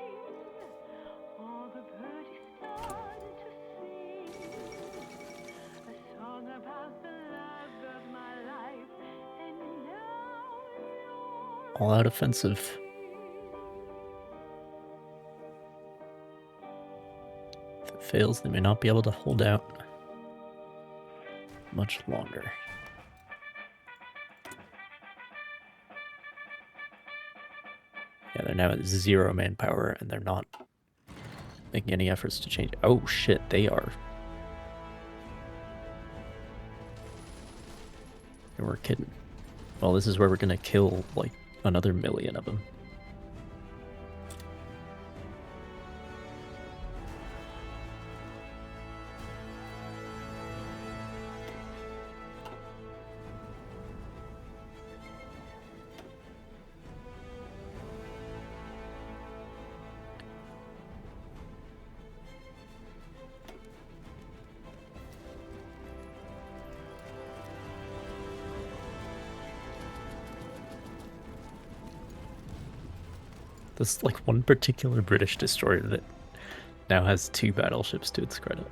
all the birdies started to sing a song about the love of my life, and now you're All out offensive. If it fails, they may not be able to hold out much longer. Yeah, they're now at 0 manpower, and they're not making any efforts to change. Oh shit, they are. They were kidding. Well, this is where we're gonna kill, like, another million of them. There's like one particular British destroyer that now has 2 battleships to its credit.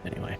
Anyway.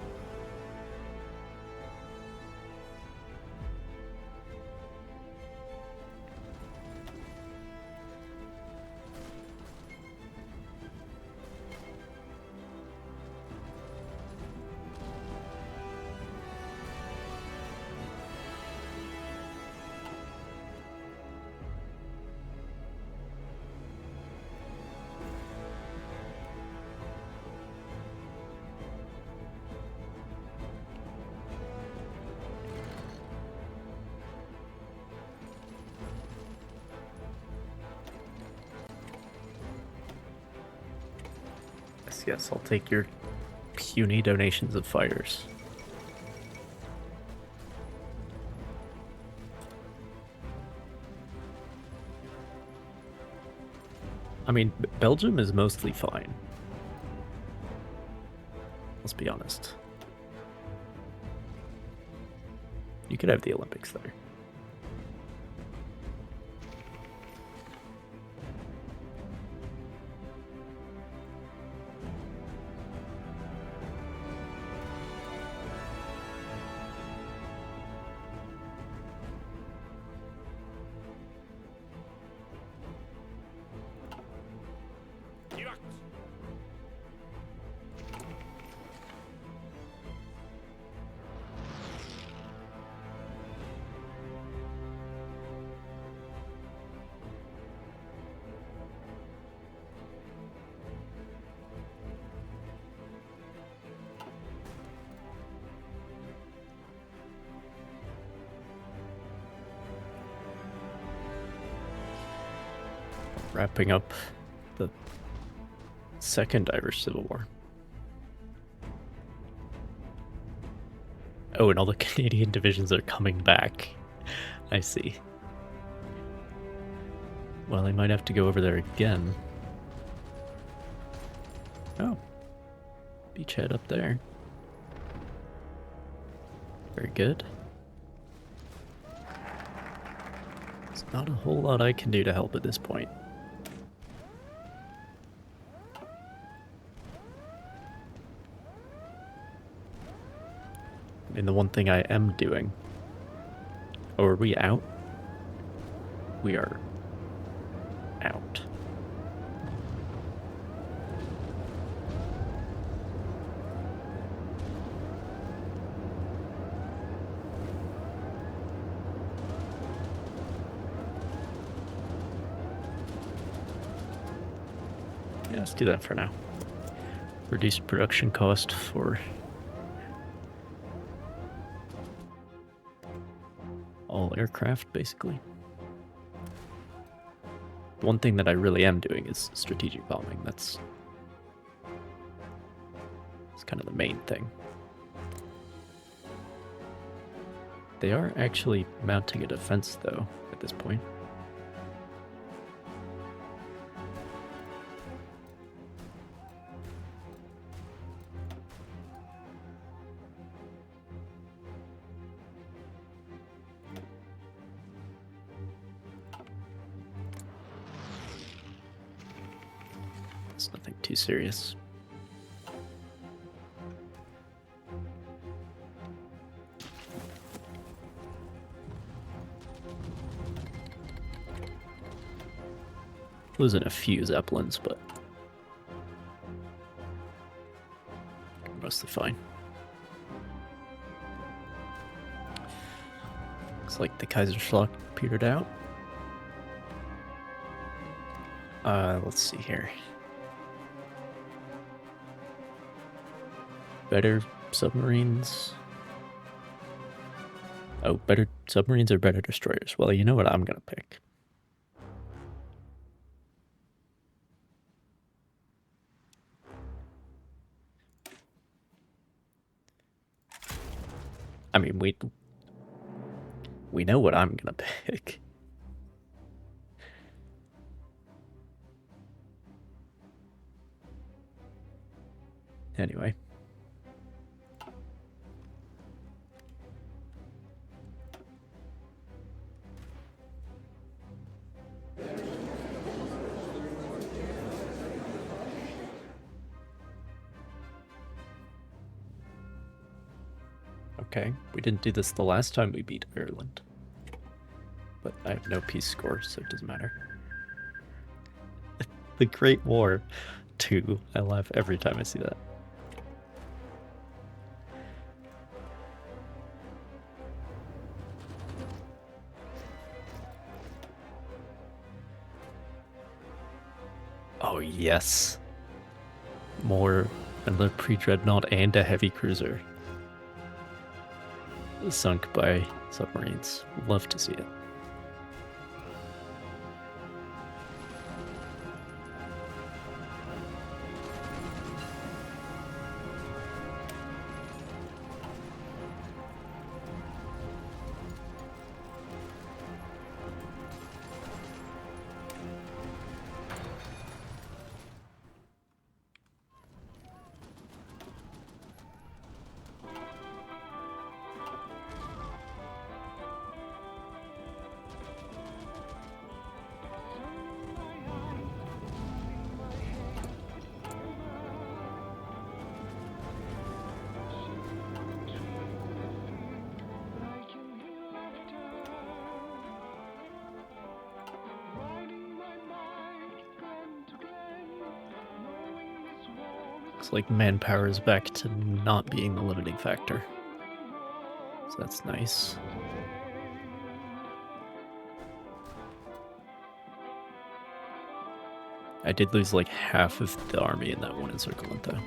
Yes, I'll take your puny donations of fires. I mean, Belgium is mostly fine. Let's be honest. You could have the Olympics there. wrapping up the Second Irish Civil War. Oh, and all the Canadian divisions are coming back. I see. Well, I might have to go over there again. Oh. Beachhead up there. Very good. There's not a whole lot I can do to help at this point. And the one thing I am doing... Oh, are we out? We are out. Yeah, let's do that for now. Reduce production cost for all aircraft, basically. One thing that I really am doing is strategic bombing. That's kind of the main thing. They are actually mounting a defense, though, at this point. It's nothing too serious. Losing a few Zeppelins, but mostly fine. Looks like the Kaiserschlag petered out. Let's see here. Better submarines. Oh, better submarines or better destroyers? Well, you know what I'm gonna pick. I mean, we know what I'm gonna pick. Anyway. Okay, we didn't do this the last time we beat Ireland. But I have no peace score, so it doesn't matter. The Great War 2. I laugh every time I see that. Oh, yes. More, another pre-dreadnought and a heavy cruiser. Sunk by submarines. Love to see it. Looks like manpower is back to not being the limiting factor. So that's nice. I did lose like half of the army in that one encirclement though.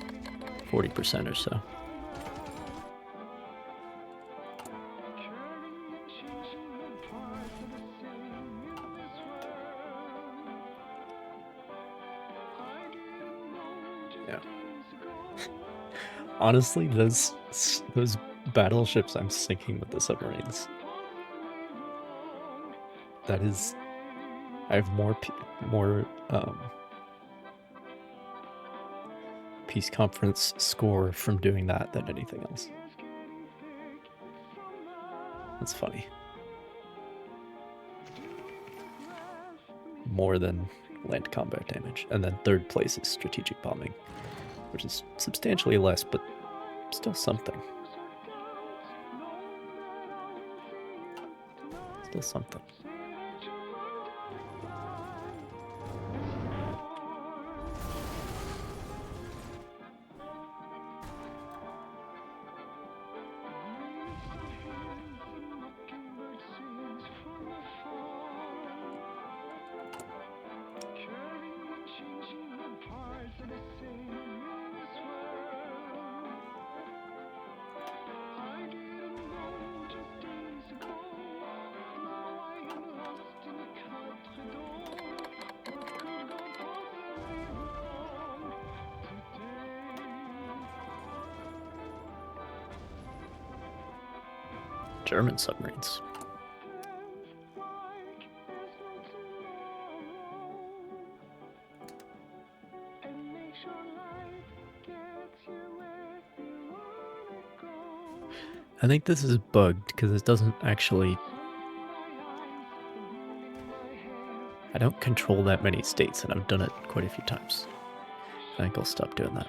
40% or so. Yeah. Honestly, those battleships I'm sinking with the submarines. That is, I have more peace conference score from doing that than anything else. That's funny. More than land combat damage. And then third place is strategic bombing, which is substantially less, but still something. Still something. German submarines. I think this is bugged because it doesn't actually... I don't control that many states, and I've done it quite a few times. I think I'll stop doing that.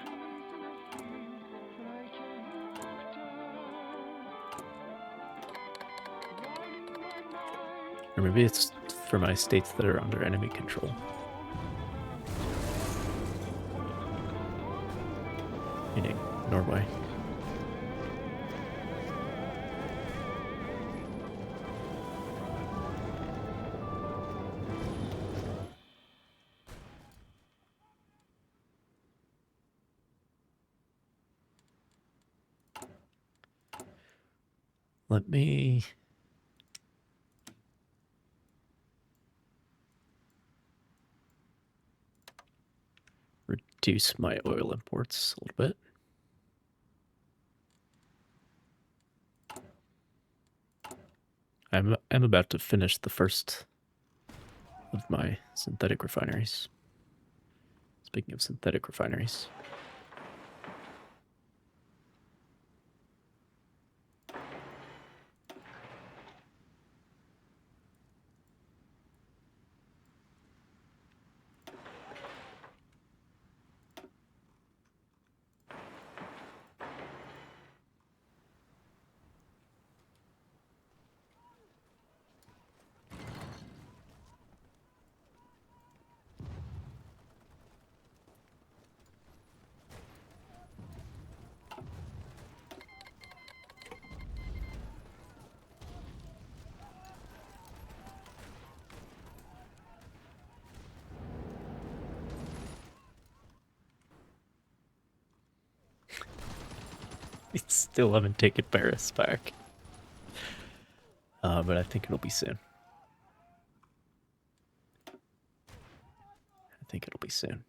Or maybe it's for my states that are under enemy control. Meaning Norway. Let me... reduce my oil imports a little bit. I'm about to finish the first of my synthetic refineries. Speaking of synthetic refineries. I still haven't taken Paris back. But I think it'll be soon. I think it'll be soon.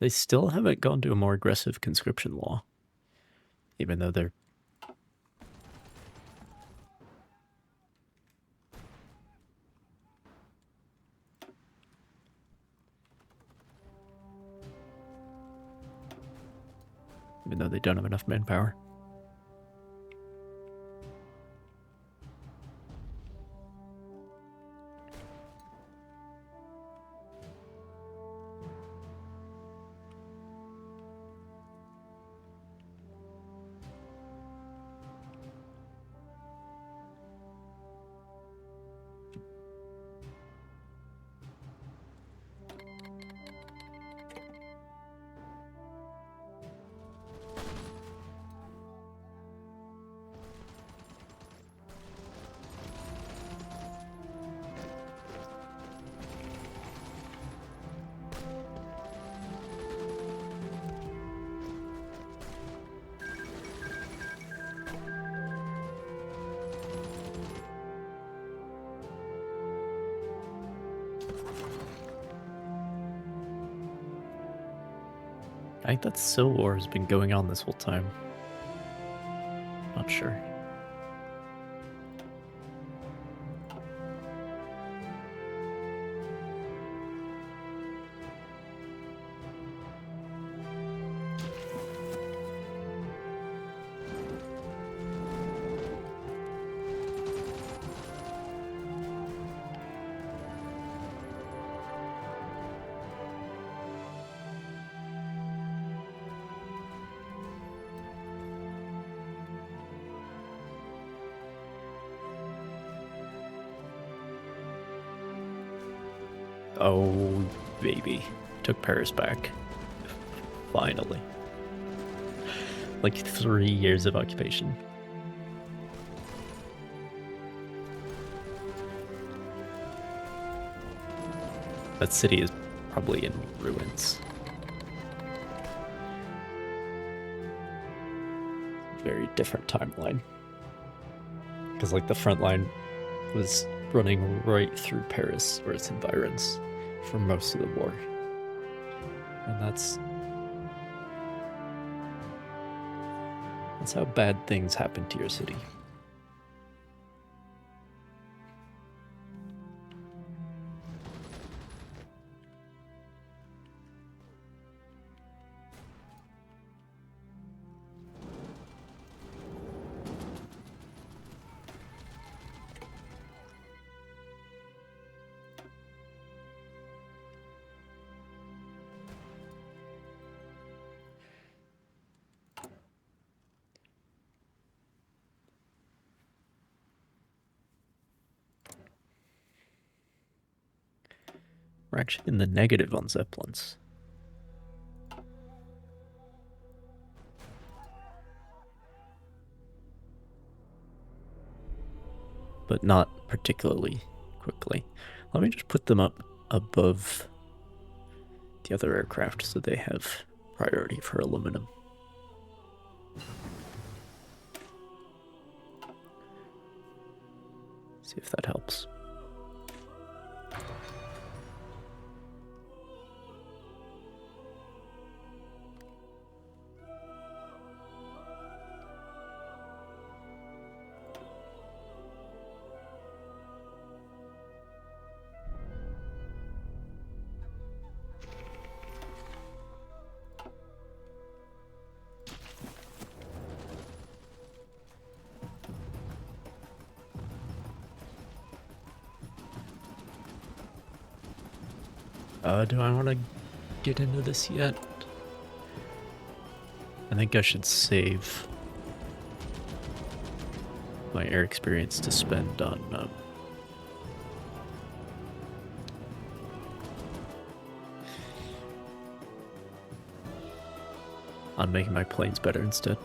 They still haven't gone to a more aggressive conscription law. Even though they're... even though they don't have enough manpower. I think that Civil War has been going on this whole time. Not sure. Oh, baby. Took Paris back. Finally. Like 3 years of occupation. That city is probably in ruins. Very different timeline. Because, like, the front line was running right through Paris or its environs for most of the war. And that's how bad things happen to your city. We're actually in the negative on Zeppelins. But not particularly quickly. Let me just put them up above the other aircraft so they have priority for aluminum. See if that helps. Do I want to get into this yet? I think I should save my air experience to spend on making my planes better instead.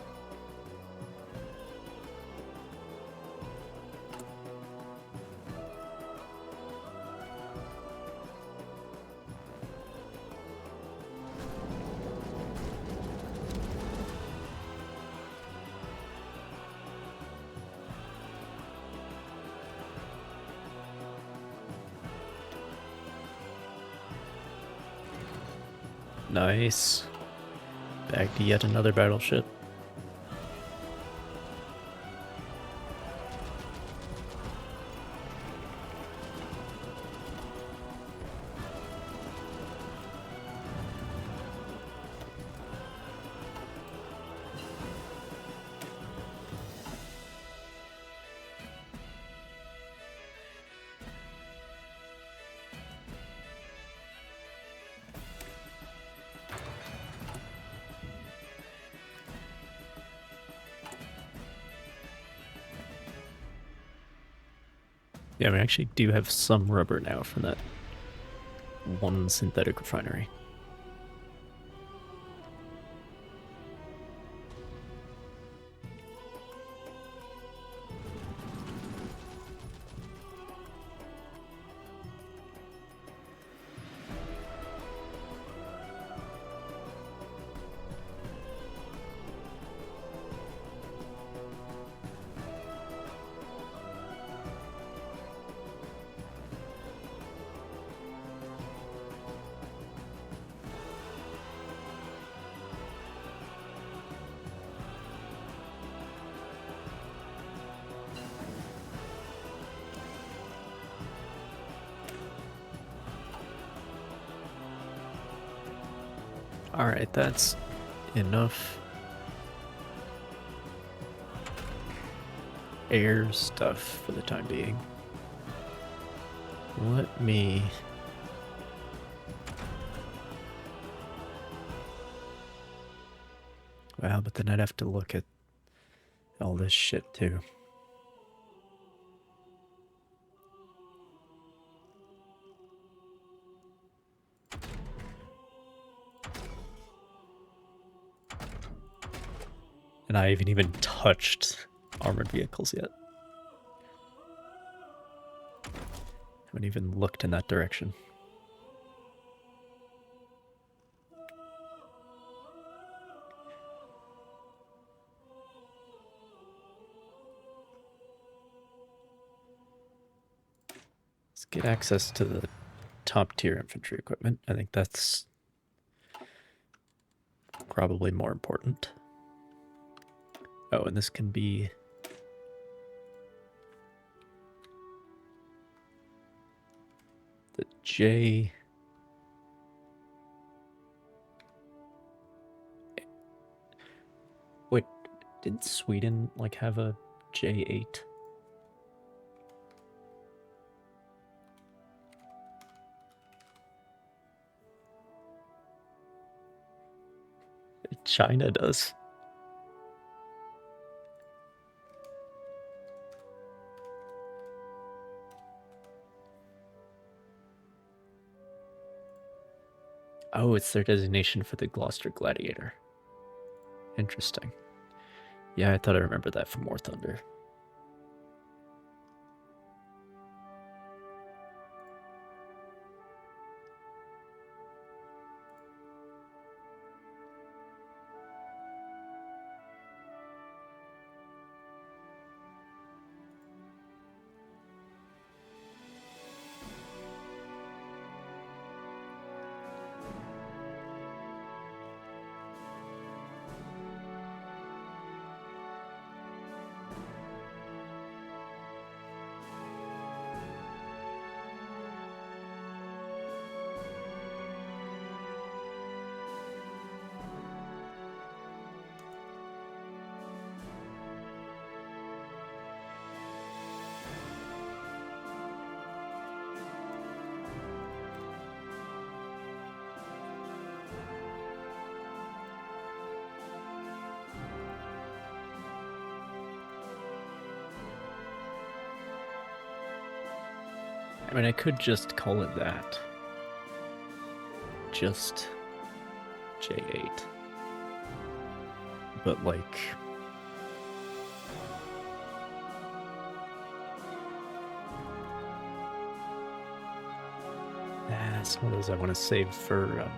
Nice. Back to yet another battleship. Yeah, we actually do have some rubber now from that one synthetic refinery. Alright, that's enough air stuff for the time being. Let me... Wow, but then I'd have to look at all this shit too. And I haven't even touched armored vehicles yet. Haven't even looked in that direction. Let's get access to the top tier infantry equipment. I think that's probably more important. Oh, and this can be... the J... Wait, did Sweden, like, have a J8? China does. Oh, it's their designation for the Gloucester Gladiator. Interesting. Yeah, I thought I remembered that from War Thunder. I mean, I could just call it that. Just J8. But, like... some of those I want to save for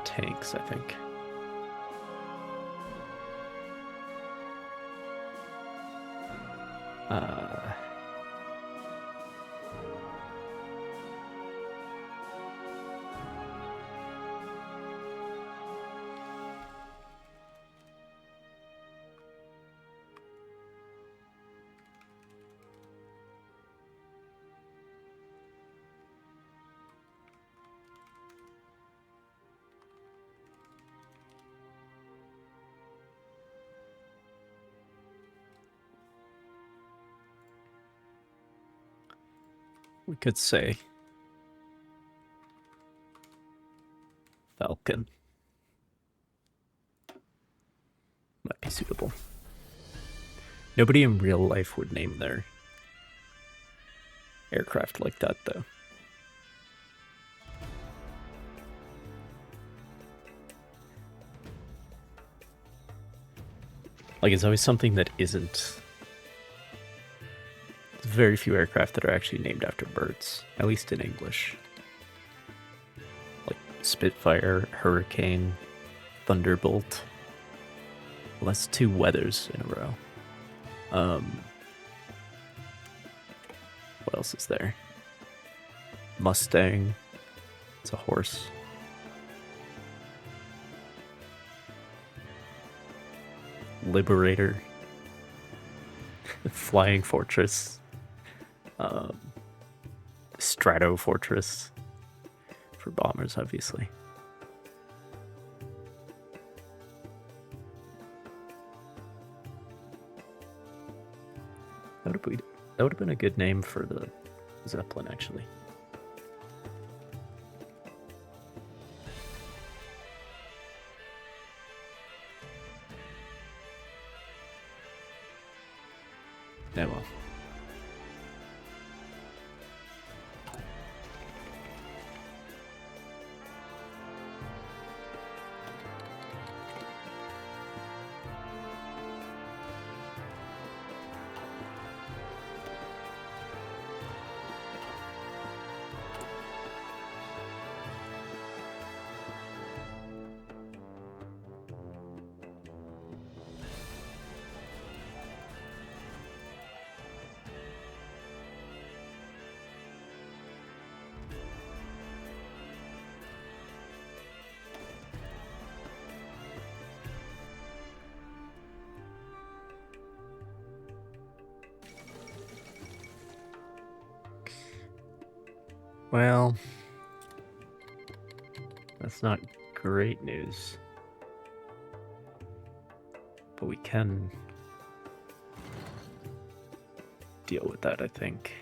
tanks, I think. We could say Falcon. Might be suitable. Nobody in real life would name their aircraft like that, though. Like, it's always something that isn't... very few aircraft that are actually named after birds, at least in English. Like Spitfire, Hurricane, Thunderbolt. Well, that's 2 weathers in a row. What else is there? Mustang. It's a horse. Liberator. Flying Fortress. Strato Fortress. For bombers, obviously. That would have been a good name for the Zeppelin, actually. Yeah, well. Well, that's not great news. But we can deal with that, I think.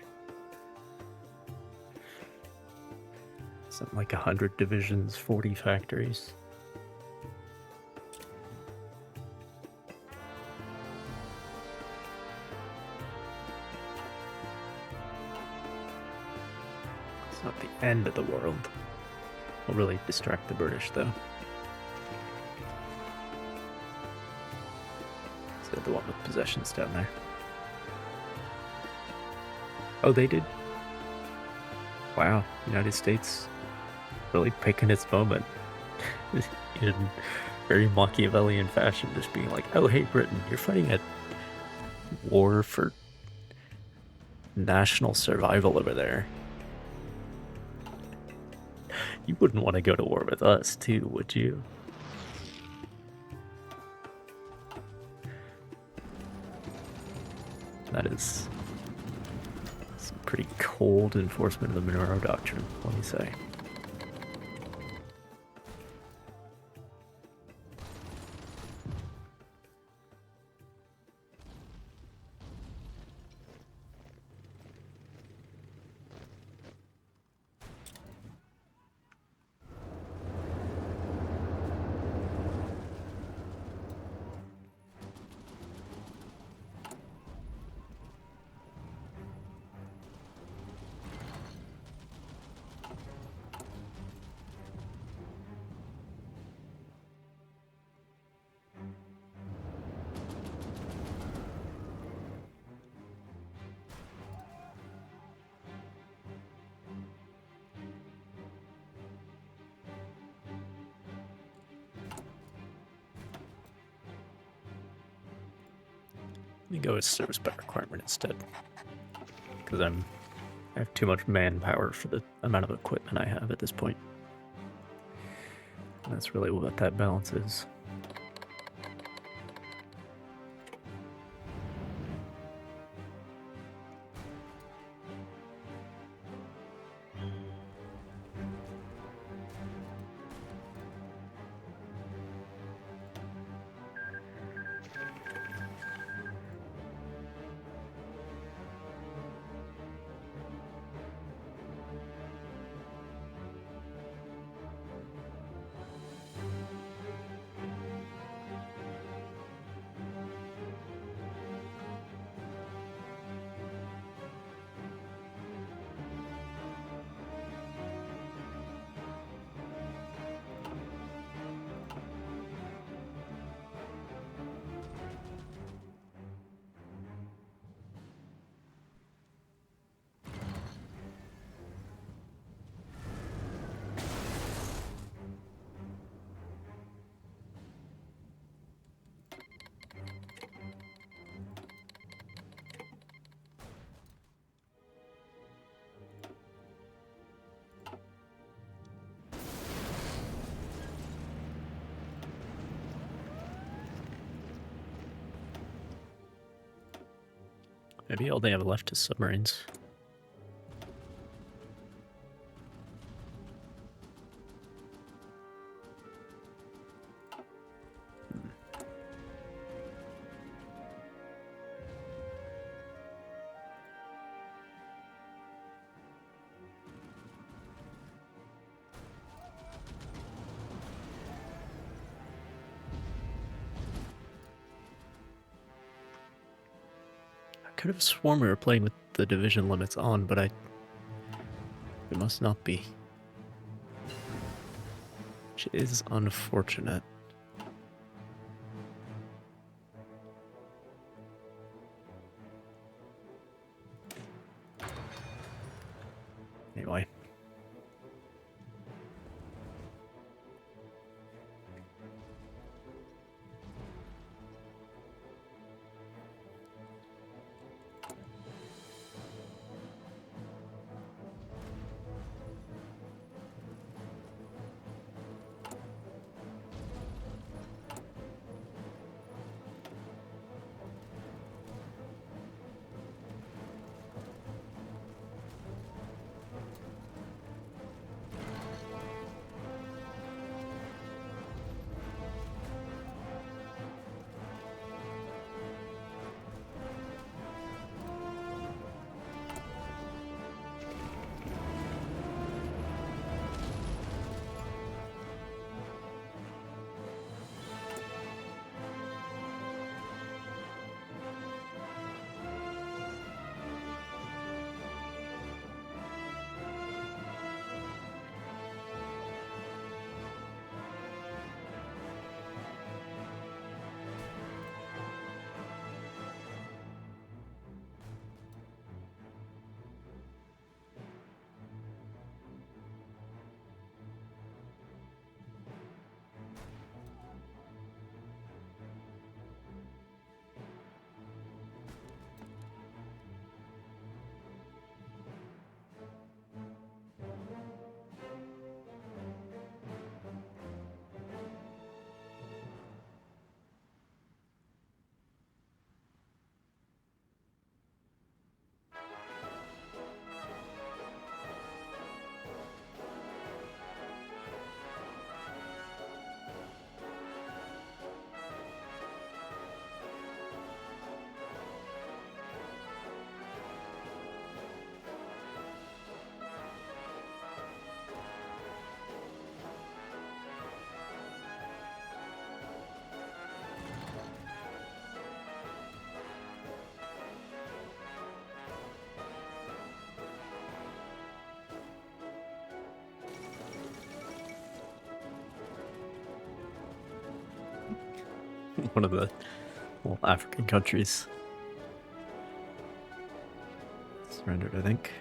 Something like 100 divisions, 40 factories. It's not the end of the world. Will really distract the British, though. So the one with possessions down there. Oh, they did? Wow, United States really picking its moment in very Machiavellian fashion, just being like, oh, hey, Britain, you're fighting a war for national survival over there. You wouldn't want to go to war with us, too, would you? That is some pretty cold enforcement of the Monroe Doctrine, let me say. Let me go with service by requirement instead, because I have too much manpower for the amount of equipment I have at this point. And that's really what that balance is. Maybe all they have left is submarines. could have sworn we were playing with the division limits on, but it must not be. Which is unfortunate. Anyway. One of the little African countries surrendered, I think.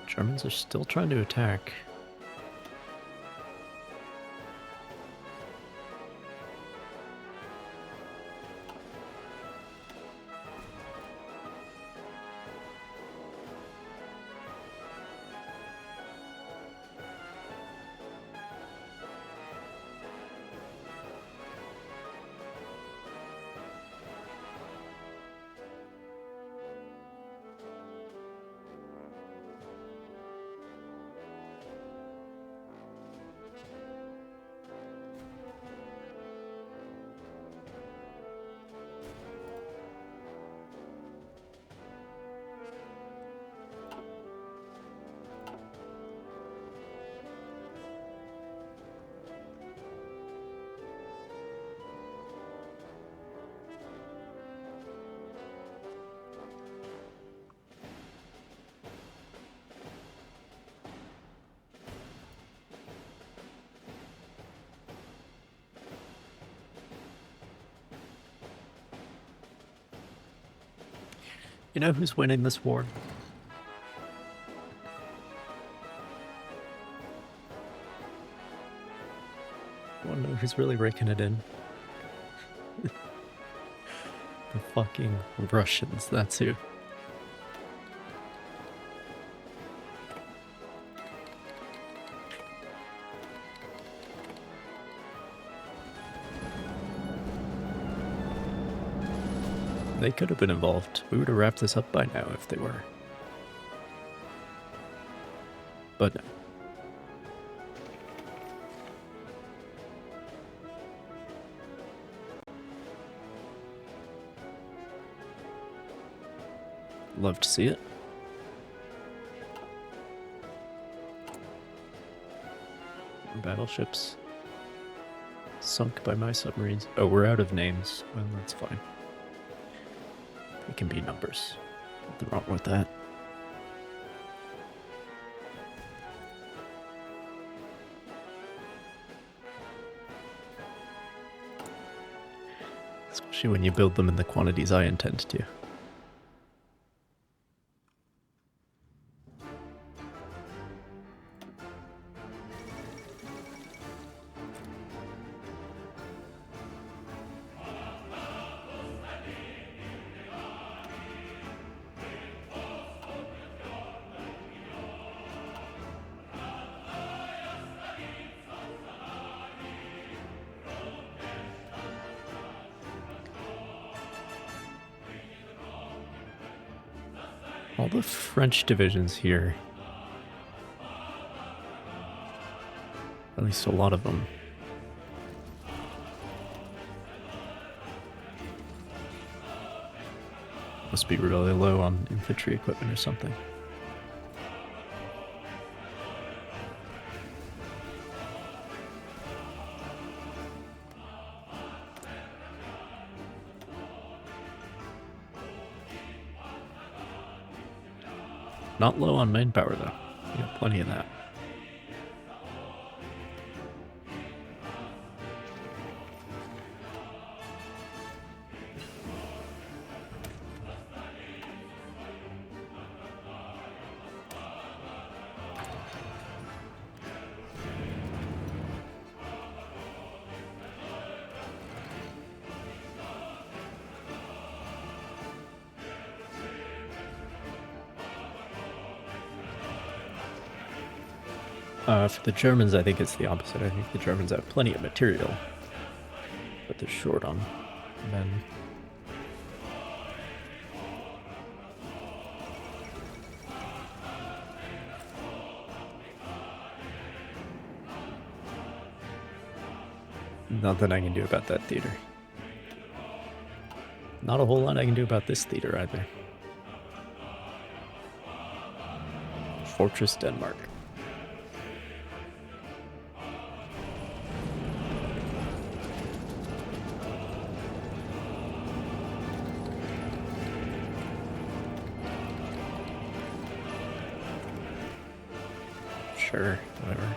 Germans are still trying to attack. You know who's winning this war? I want to know who's really raking it in. The fucking Russians, that's who. They could have been involved. We would have wrapped this up by now if they were. But no. Love to see it. More battleships sunk by my submarines. Oh, we're out of names. Well, that's fine. They can be numbers. Nothing wrong with that. Especially when you build them in the quantities I intend to. All the French divisions here, at least a lot of them, must be really low on infantry equipment or something. Not low on manpower, though. You got plenty of that. For the Germans, I think it's the opposite. I think the Germans have plenty of material, but they're short on men. Nothing I can do about that theater. Not a whole lot I can do about this theater either. Fortress Denmark. Sure, whatever.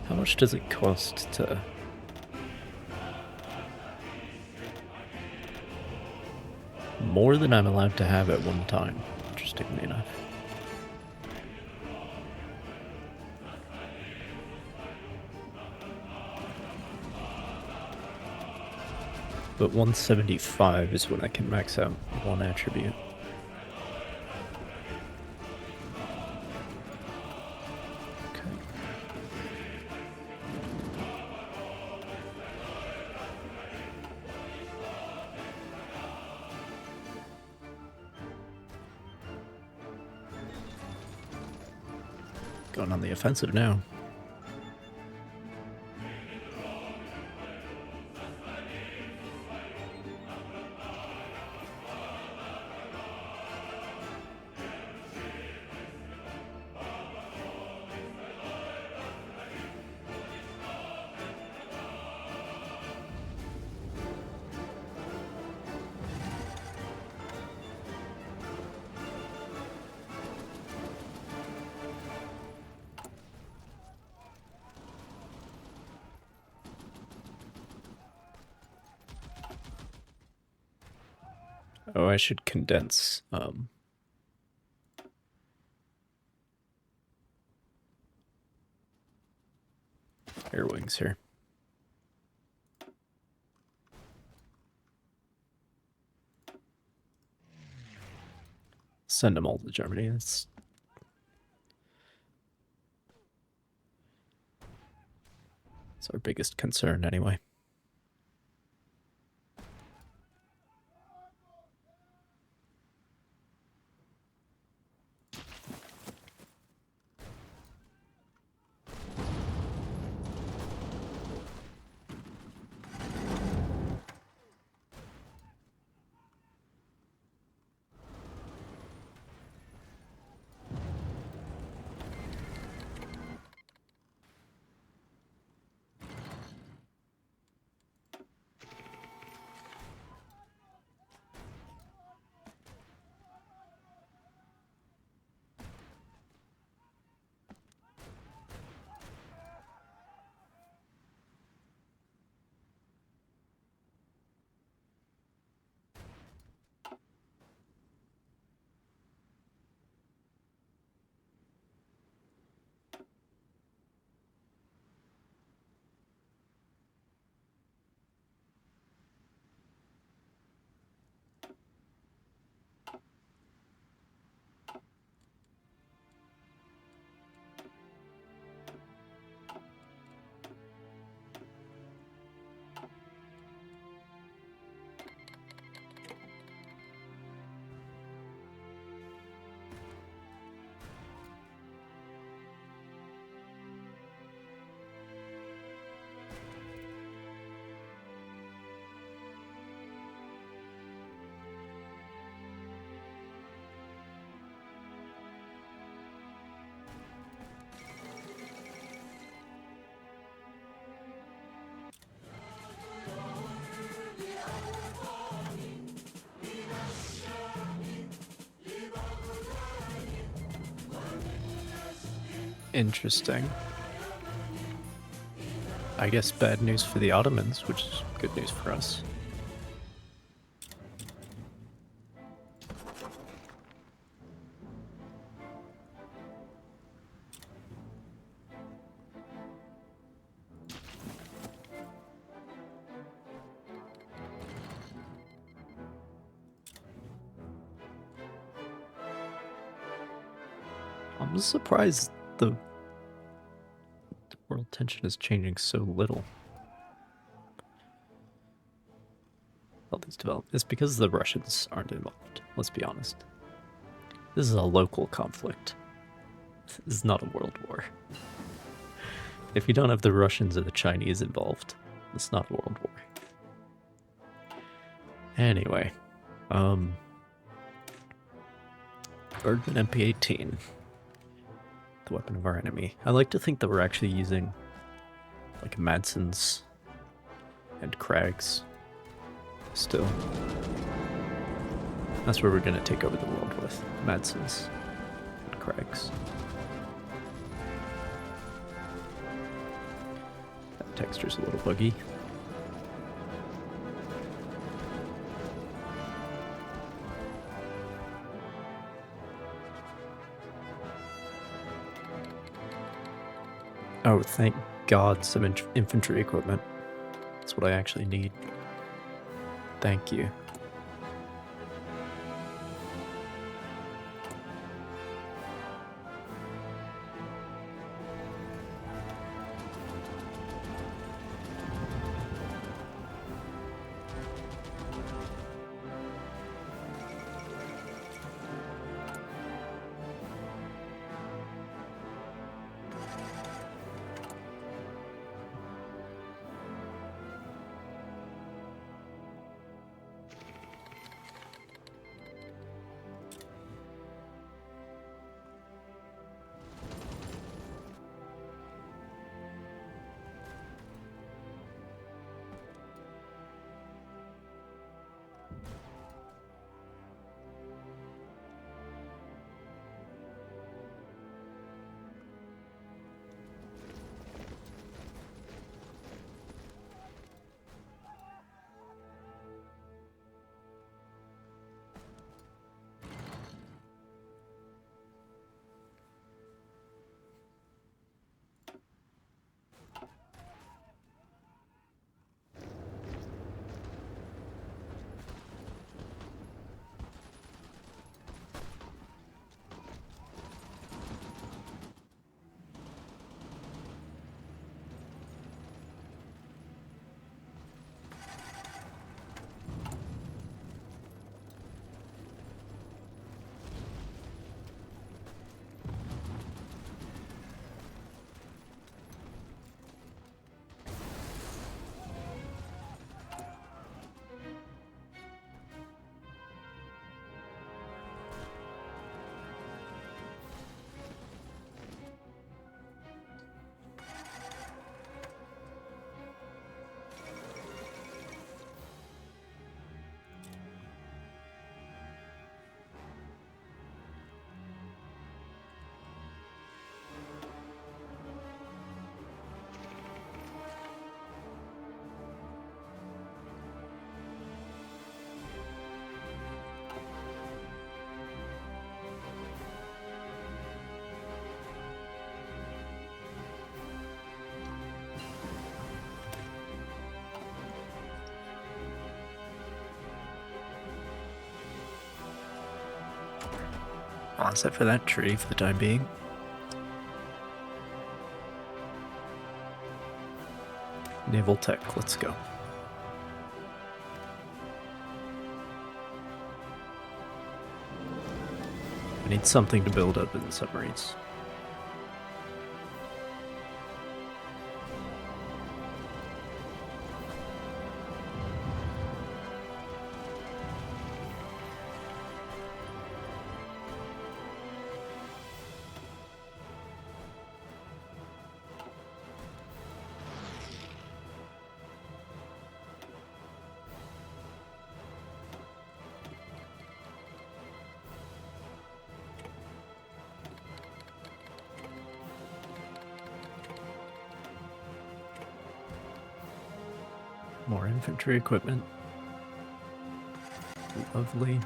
How much does it cost to... More than I'm allowed to have at one time, interestingly enough. But 175 is when I can max out one attribute. Okay. Going on the offensive now. Oh, I should condense air wings here. Send them all to Germany. It's our biggest concern anyway. Interesting. I guess bad news for the Ottomans, which is good news for us. I'm surprised the world tension is changing so little. All these developments. It's because the Russians aren't involved, let's be honest. This is a local conflict. This is not a world war. If you don't have the Russians or the Chinese involved, it's not a world war. Anyway, Bergman MP18. The weapon of our enemy. I like to think that we're actually using like Madsons and Krags still. That's where we're gonna take over the world with. Madsons and Krags. That texture's a little buggy. Oh, thank God, some infantry equipment. That's what I actually need. Thank you. All set for that tree for the time being. Naval tech, let's go. I need something to build up in the submarines. More infantry equipment. Lovely.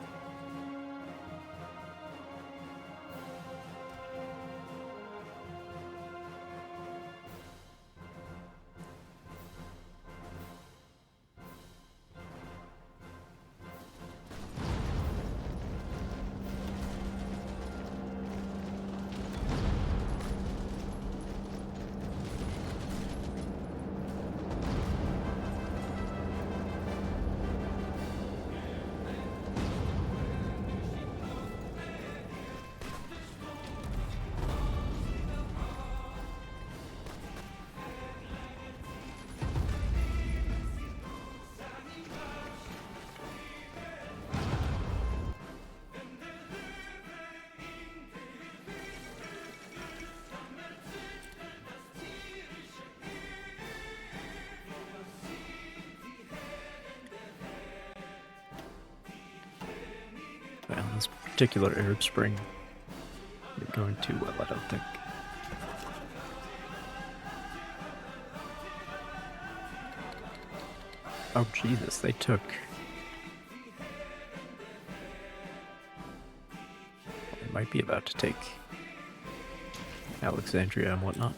Well, this particular Arab Spring isn't going too well, I don't think. Oh, Jesus, they took... They might be about to take Alexandria and whatnot.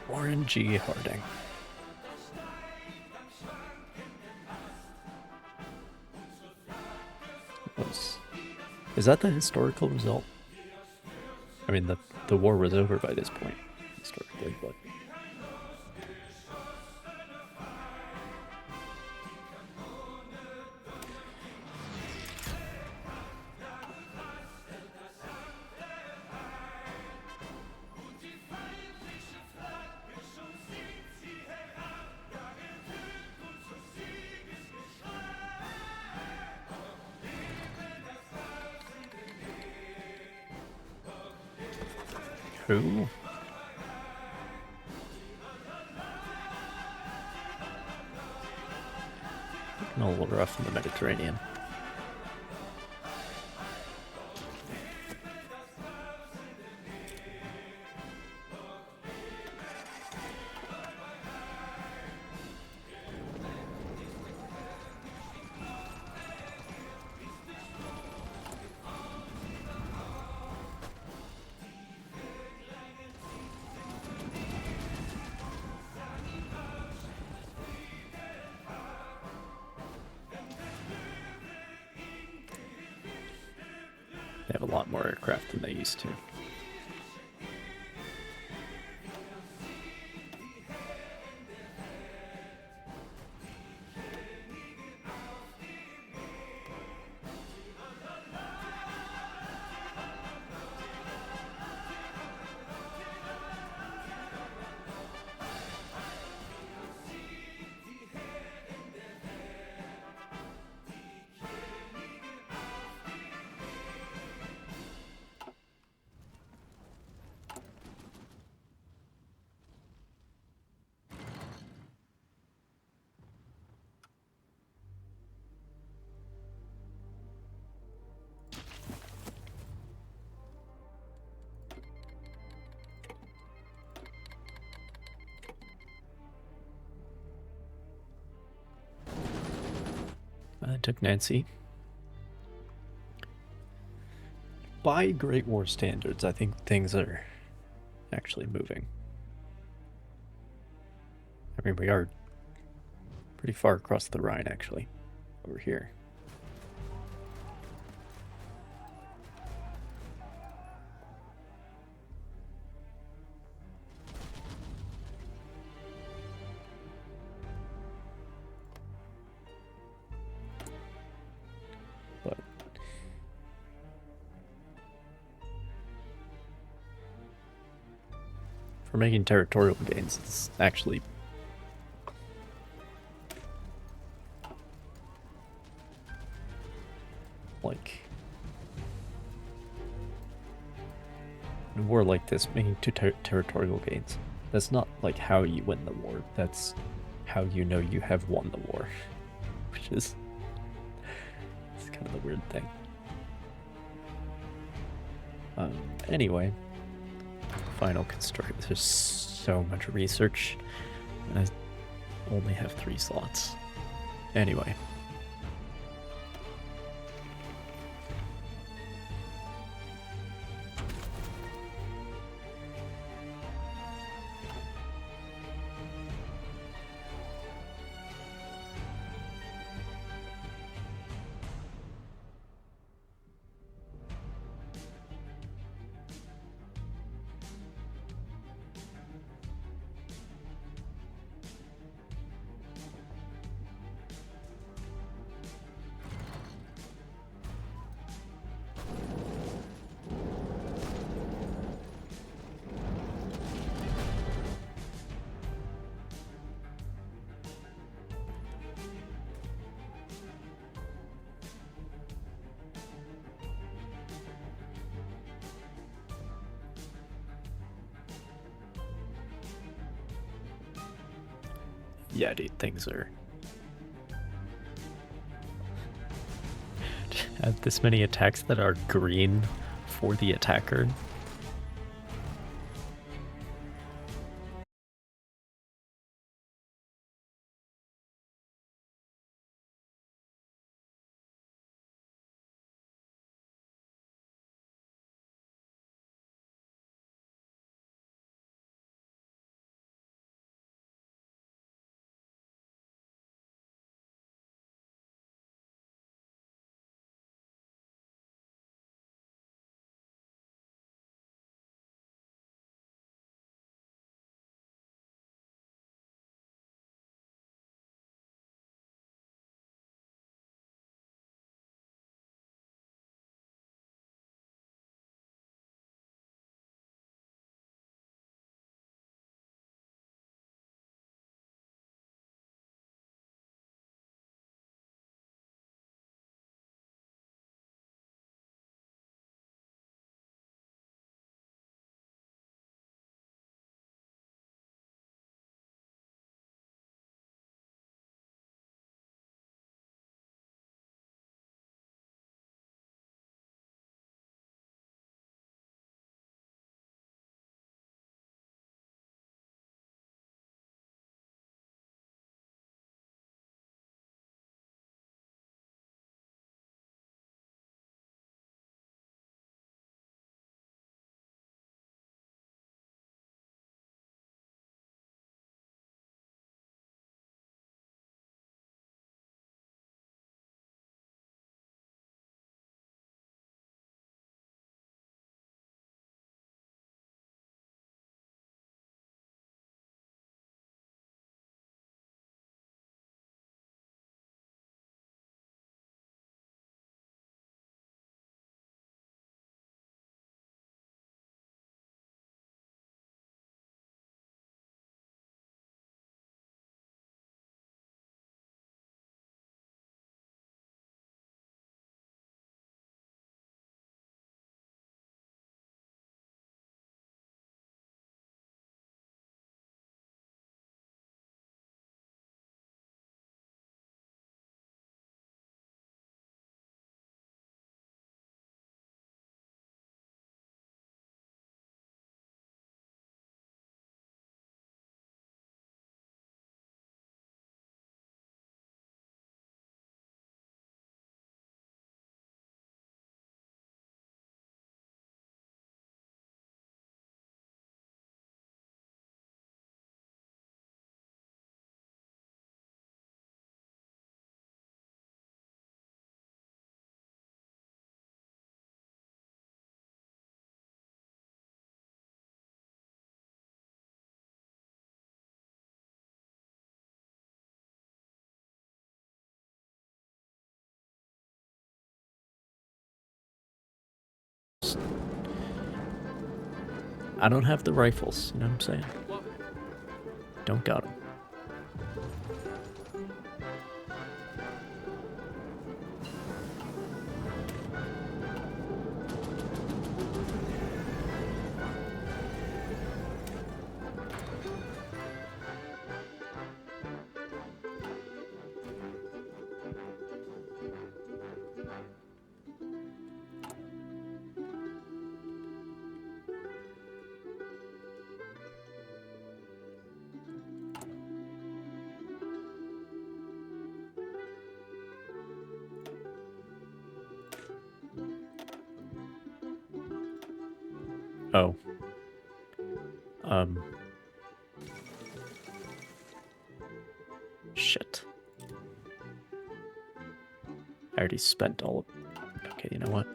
Warren G. Harding. Is that the historical result? I mean, the war was over by this point, historically, but... Who? Looking a little rough in the Mediterranean. They have a lot more aircraft than they used to. I took Nancy. By Great War standards, I think things are actually moving. I mean, we are pretty far across the Rhine, actually, over here. But making territorial gains, it's actually like in a war like this, making two territorial gains. That's not like how you win the war. That's how you know you have won the war, which is it's kind of the weird thing. Anyway, final construct. There's so much research, and I only have 3 slots. Anyway. Yeah, dude, things are... have this many attacks that are green for the attacker. I don't have the rifles, you know what I'm saying? Don't got them. Oh. Shit. I already spent all of... Okay, you know what?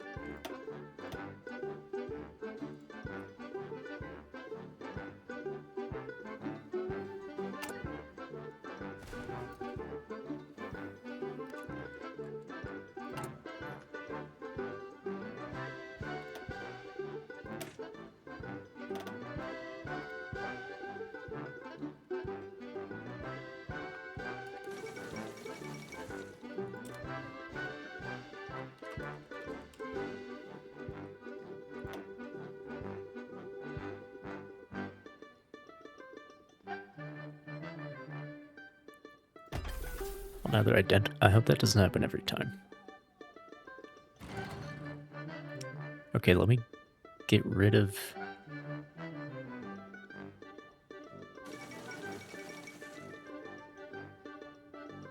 Well, now that I hope that doesn't happen every time. Okay, let me get rid of...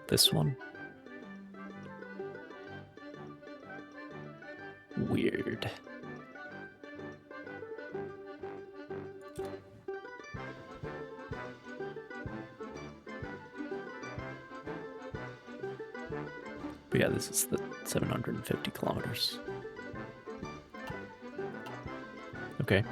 this one. Weird. But yeah, this is the 750 kilometers. Okay.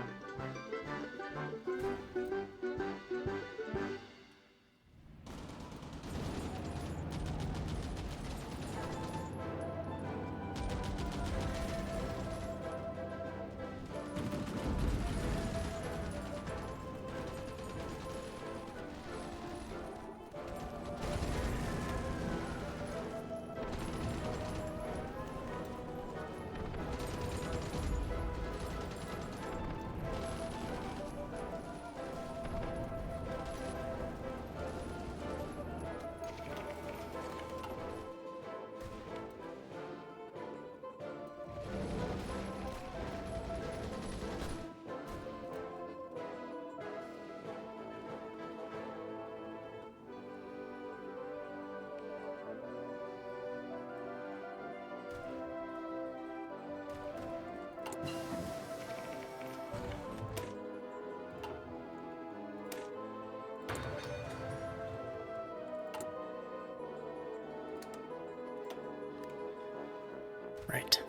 Right.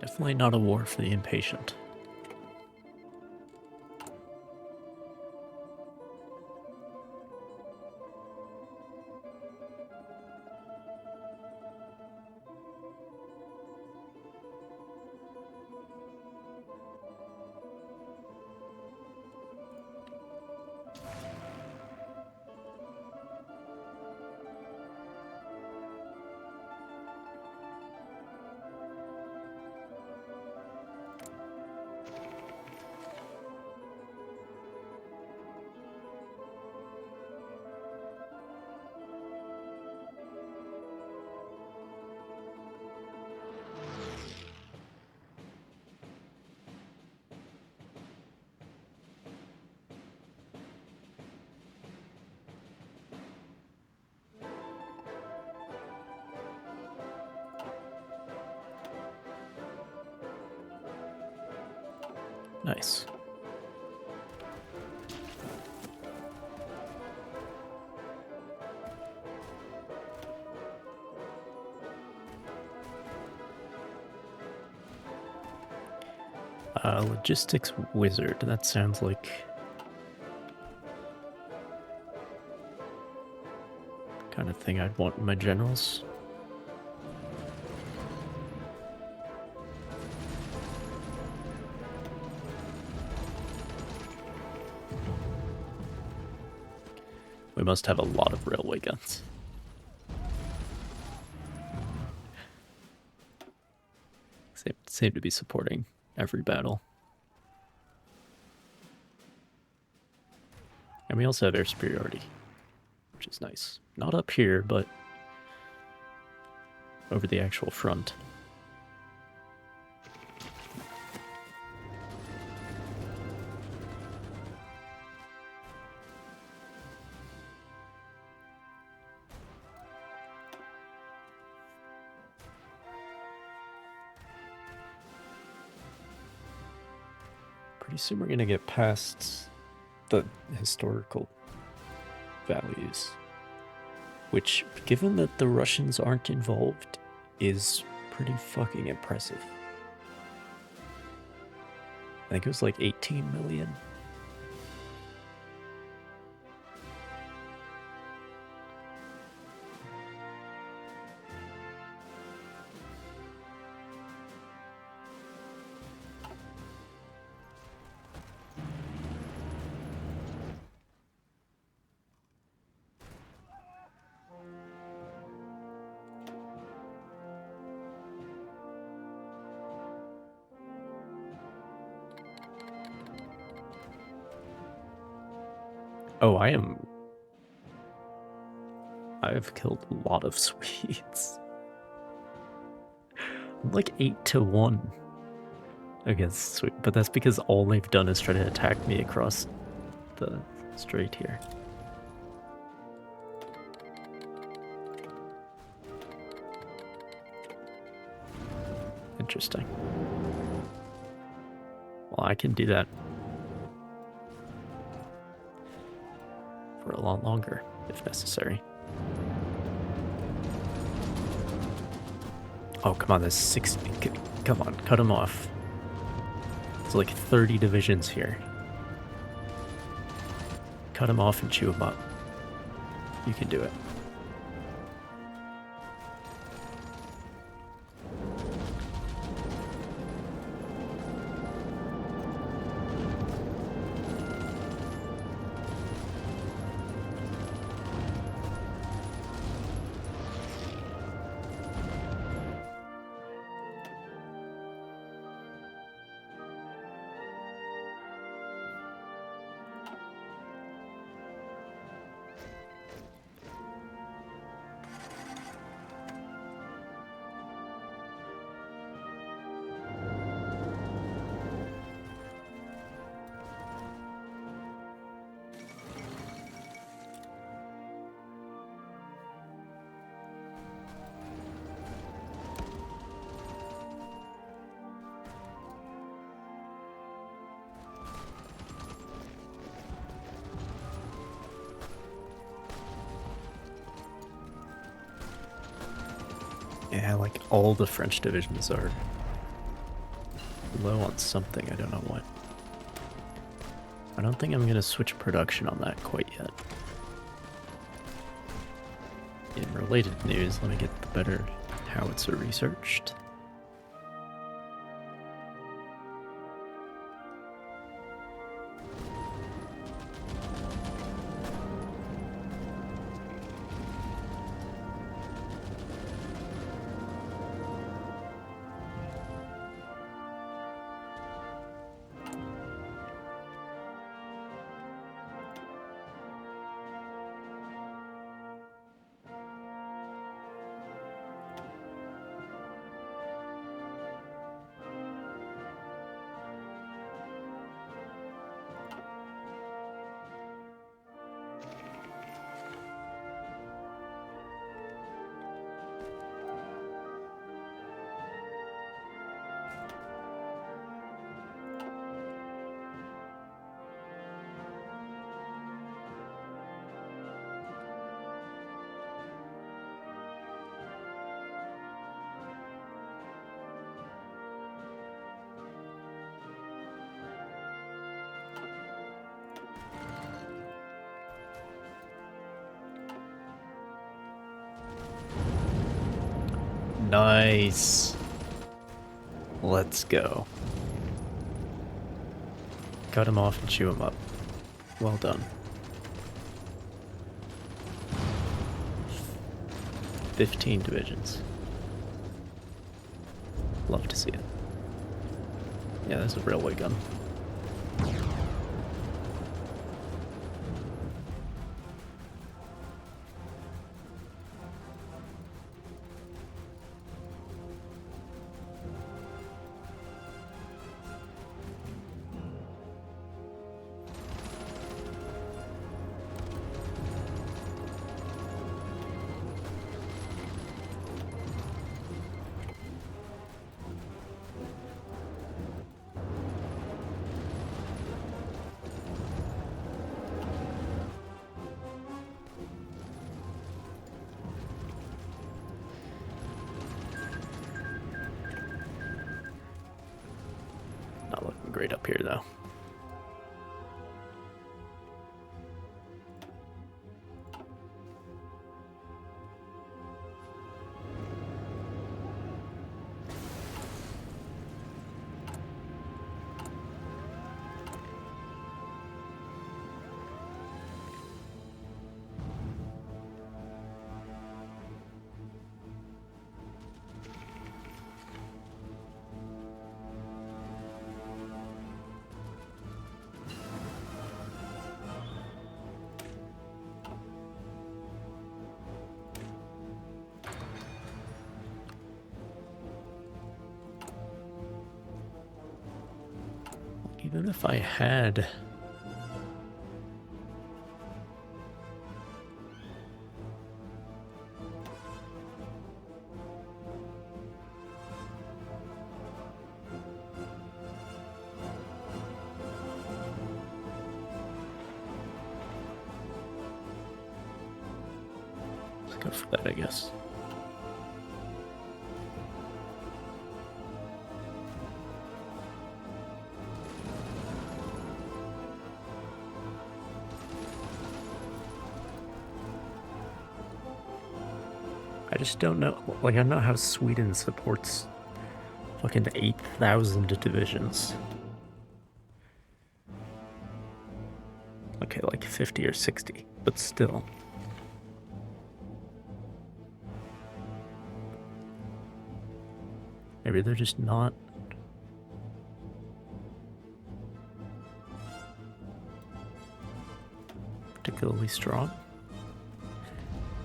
Definitely not a war for the impatient. Nice. Logistics wizard. That sounds like kind of thing I'd want in my generals. We must have a lot of railway guns. Seem to be supporting every battle. And we also have air superiority, which is nice. Not up here, but over the actual front. Pretty soon we're going to get past the historical values, which, given that the Russians aren't involved, is pretty fucking impressive. I think it was like 18 million. Oh, I've killed a lot of Swedes. I'm like 8-1 against Sweden, but that's because all they've done is try to attack me across the strait here. Interesting. Well, I can do that for a lot longer, if necessary. Oh, come on, there's 60. Come on, cut them off. There's like 30 divisions here. Cut them off and chew them up. You can do it. Yeah, like all the French divisions are low on something, I don't know what. I don't think I'm going to switch production on that quite yet. In related news, let me get the better howitzer researched. Nice. Let's go. Cut him off and chew him up. Well done. 15 divisions. Love to see it. Yeah, that's a railway gun. Not looking great up here, though. Even if I had... Let's go for that, I guess. I just don't know, like, I don't know how Sweden supports fucking 8,000 divisions. Okay, like 50 or 60, but still. Maybe they're just not particularly strong.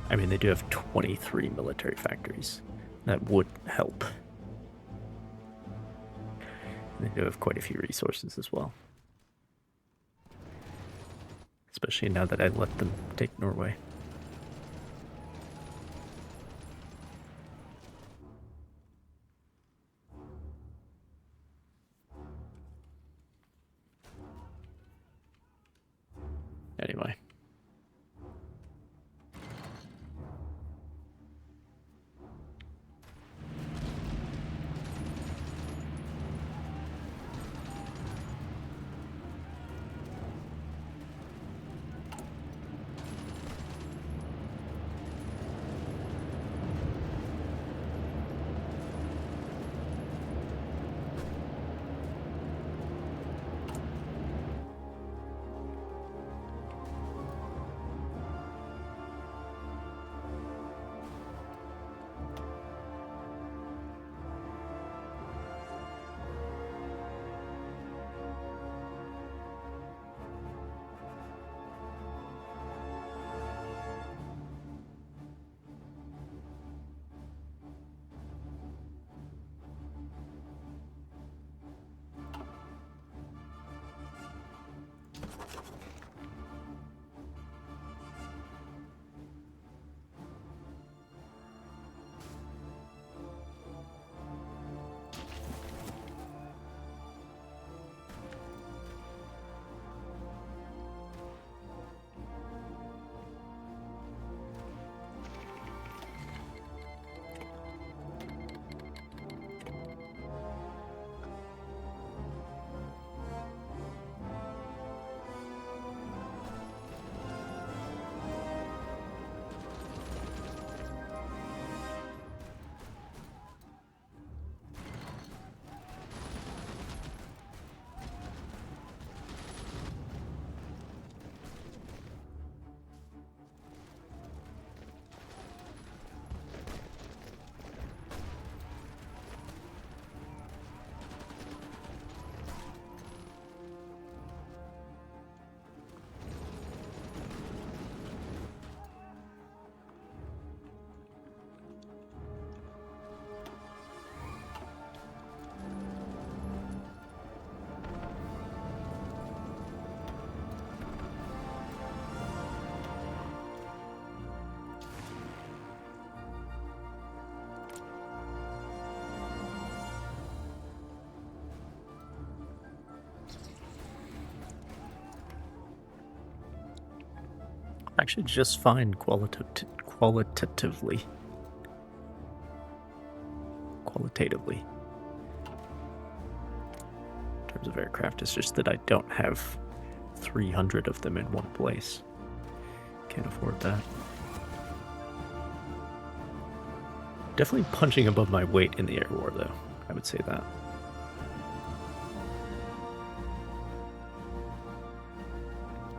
I mean, they do have 23 military factories. That would help. And they do have quite a few resources as well. Especially now that I let them take Norway. Anyway. Actually, just fine qualitatively. Qualitatively. In terms of aircraft, it's just that I don't have 300 of them in one place. Can't afford that. Definitely punching above my weight in the air war, though. I would say that.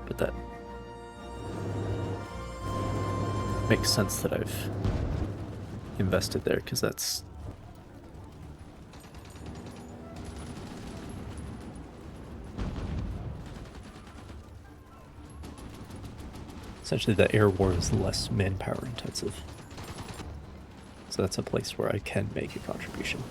But that makes sense that I've invested there, because that's essentially the air war is less manpower intensive. So that's a place where I can make a contribution.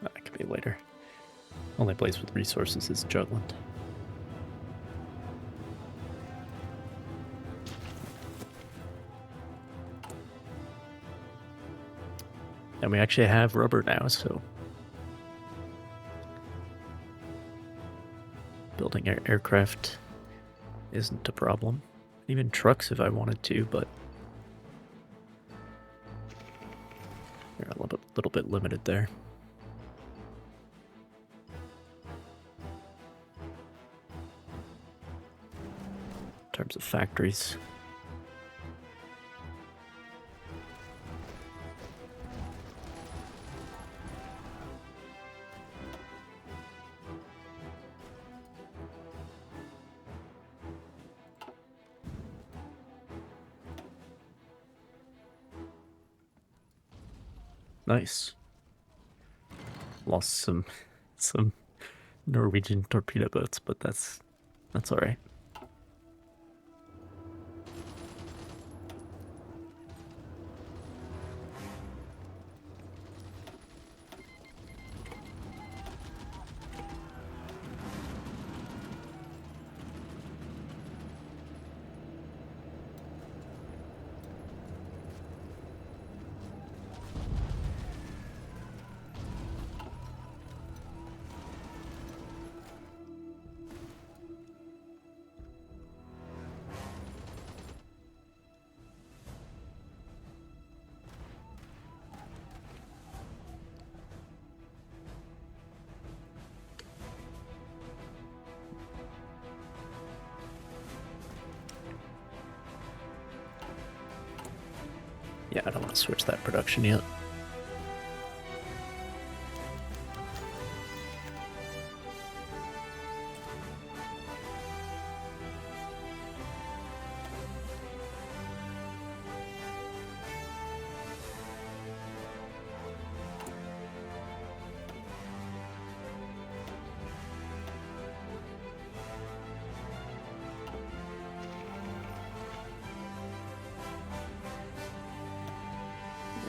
That could be later. Only place with resources is Jutland. And we actually have rubber now, so building aircraft isn't a problem. Even trucks if I wanted to, but they're a little bit limited there. In terms of factories. Nice. Lost some Norwegian torpedo boats, but that's all right. Yeah, I don't want to switch that production yet.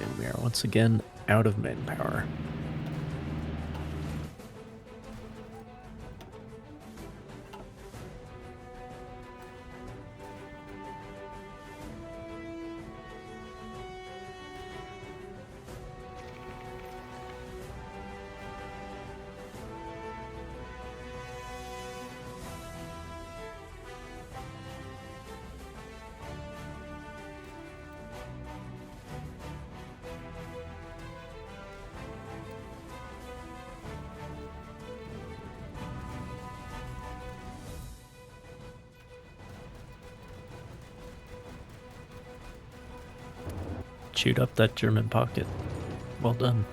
And we are once again out of manpower. Chewed up that German pocket. Well done.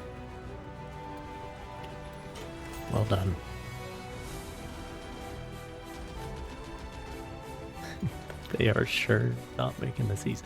Well done. They are sure not making this easy.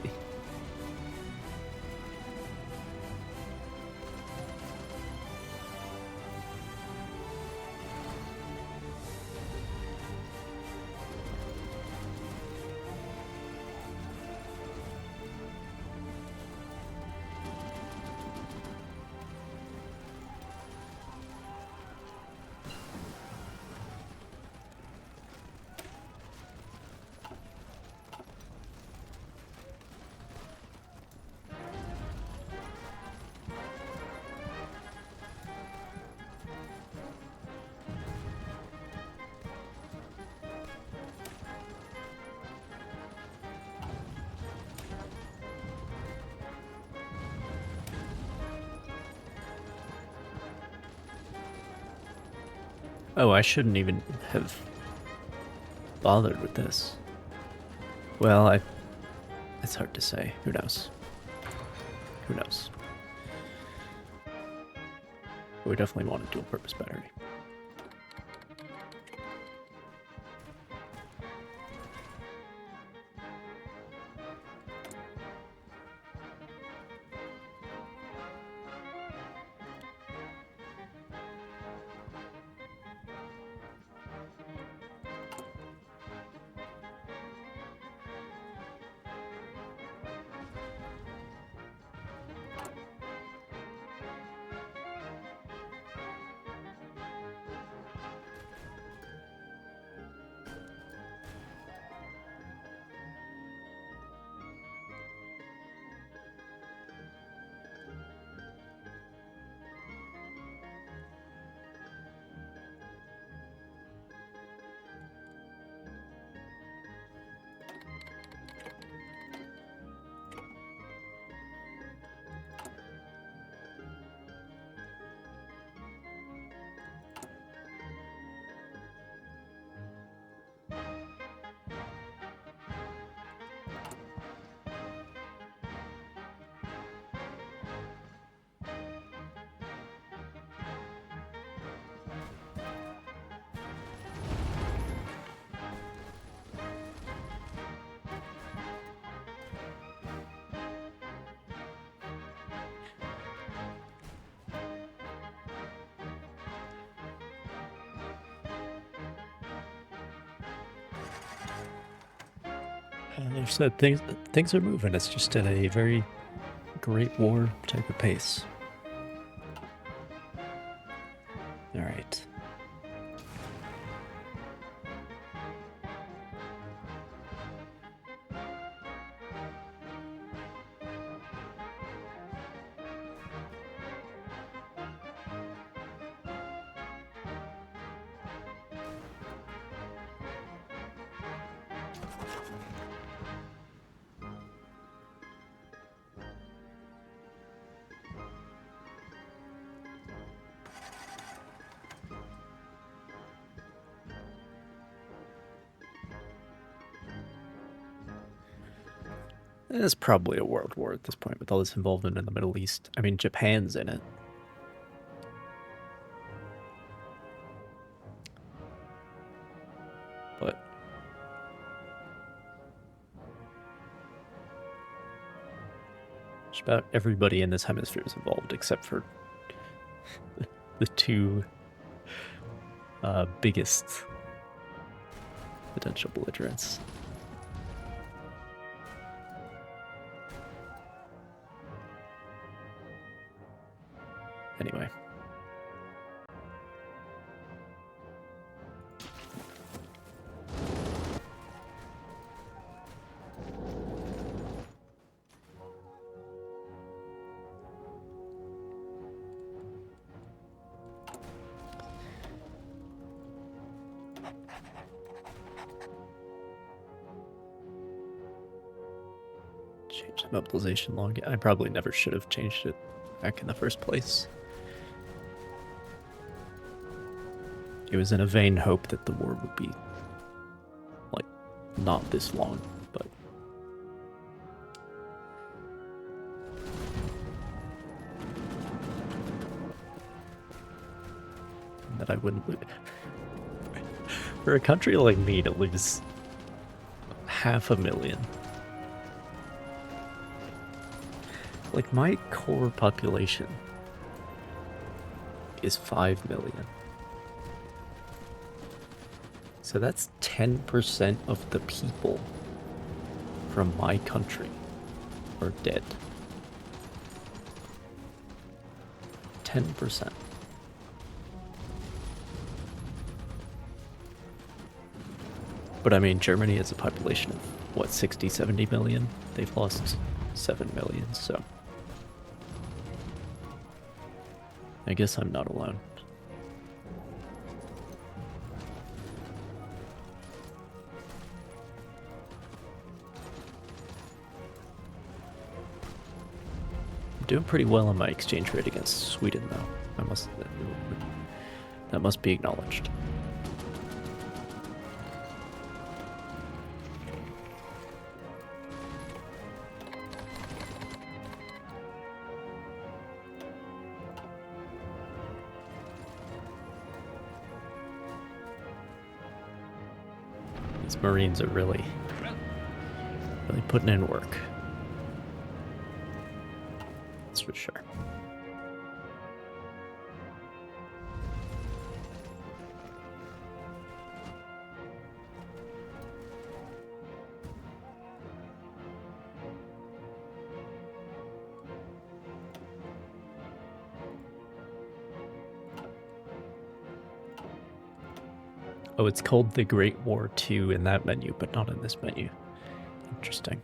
Oh, I shouldn't even have bothered with this. Well, it's hard to say. Who knows? Who knows? We definitely want a dual-purpose battery. I've said things are moving. It's just at a very Great War type of pace. All right. It's probably a world war at this point with all this involvement in the Middle East. I mean, Japan's in it. But just about everybody in this hemisphere is involved except for the two biggest potential belligerents. Anyway. Change the mobilization log. I probably never should have changed it back in the first place. It was in a vain hope that the war would be, like, not this long, but... that I wouldn't lose. For a country like me to lose 500,000. Like, my core population is 5 million. So that's 10% of the people from my country are dead. 10%. But I mean, Germany has a population of, what, 60, 70 million? They've lost 7 million, so... I guess I'm not alone. I'm doing pretty well on my exchange rate against Sweden, though. I must... That must be acknowledged. These Marines are really putting in work. That's for sure. Oh, it's called the Great War 2 in that menu, but not in this menu. Interesting.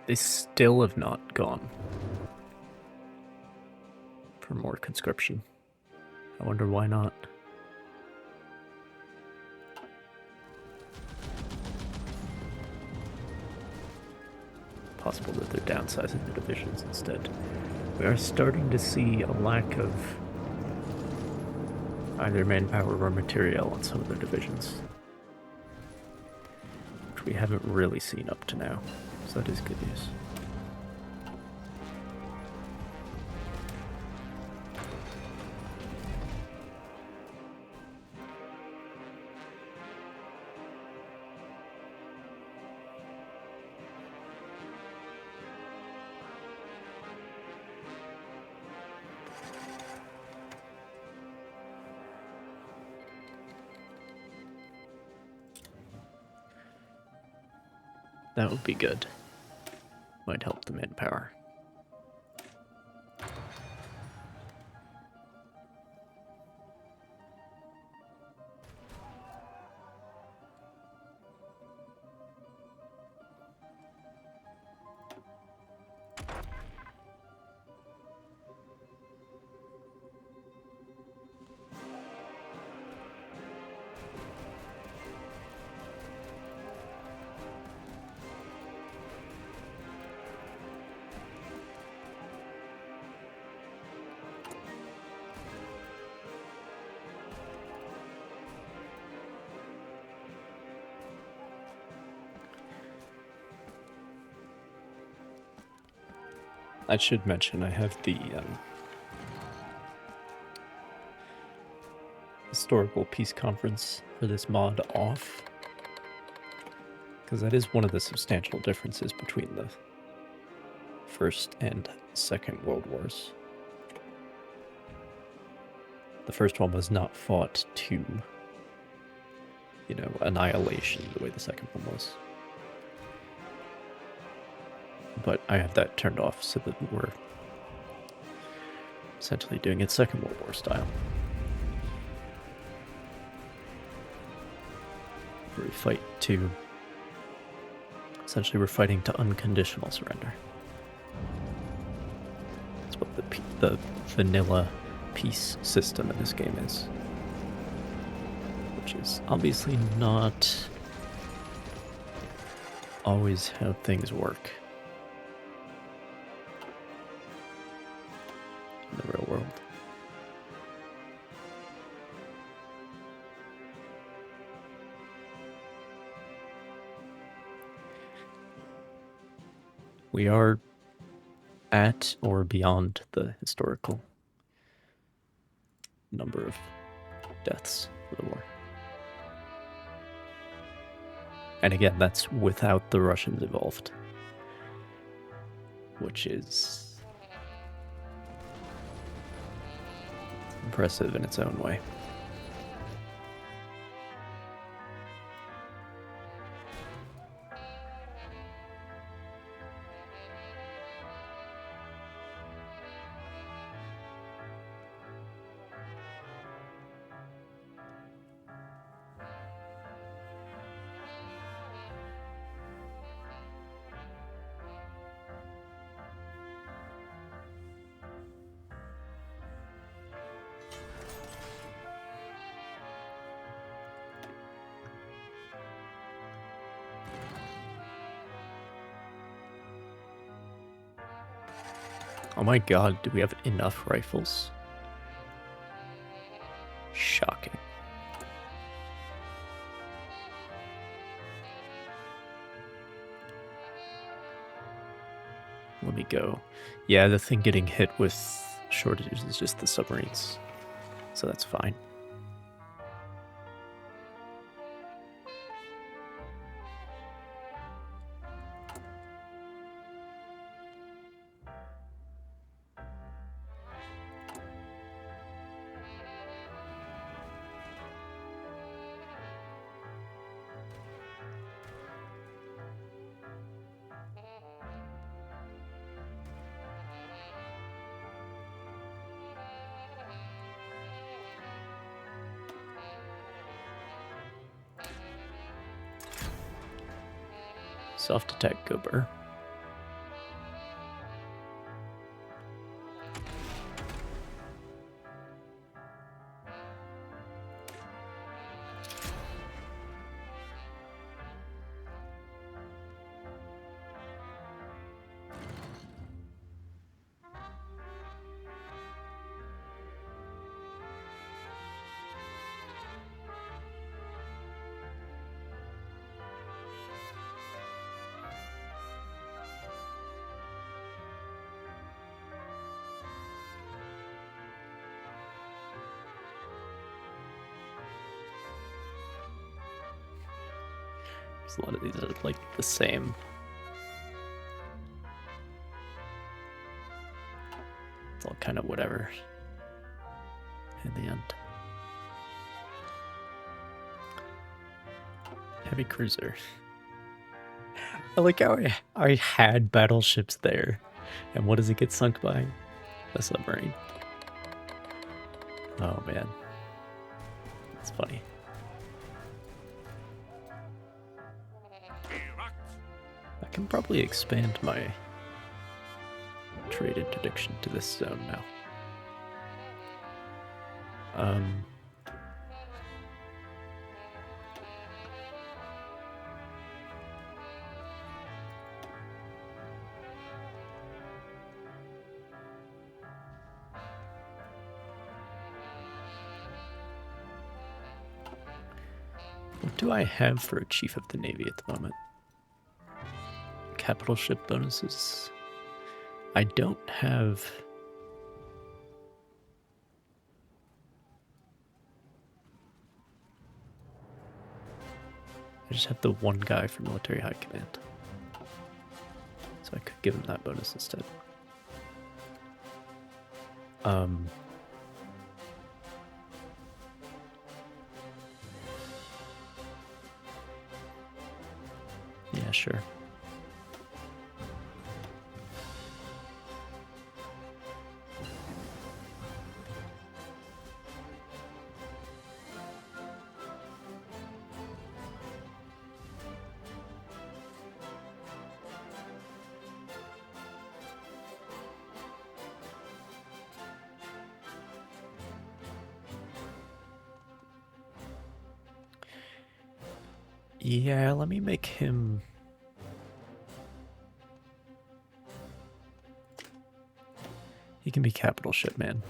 They still have not gone for more conscription. I wonder why not. Possible that they're downsizing the divisions instead. We are starting to see a lack of either manpower or material on some of their divisions, which we haven't really seen up to now, so that is good news. That would be good. Might help the manpower. I should mention I have the historical peace conference for this mod off, because that is one of the substantial differences between the First and Second World Wars. The first one was not fought to, annihilation the way the second one was. But I have that turned off so that we're essentially doing it Second World War style. Where we fight to... Essentially, we're fighting to unconditional surrender. That's what the vanilla peace system in this game is. Which is obviously not always how things work in the real world. We are at or beyond the historical number of deaths for the war. And again, that's without the Russians involved. which is impressive in its own way. Oh my god, do we have enough rifles? Shocking. Let me go. Yeah, the thing getting hit with shortages is just the submarines. So that's fine. Soft attack Gober. A lot of these are like the same. It's all kind of whatever in the end. Heavy cruiser. I like how I had battleships there. And what does it get sunk by? A submarine. Oh man. That's funny. I can probably expand my trade interdiction to this zone now. What do I have for a Chief of the Navy at the moment? Capital ship bonuses. I don't have... I just have the one guy for military high command. So I could give him that bonus instead. Yeah, sure. Yeah, let me make him... He can be capital ship man.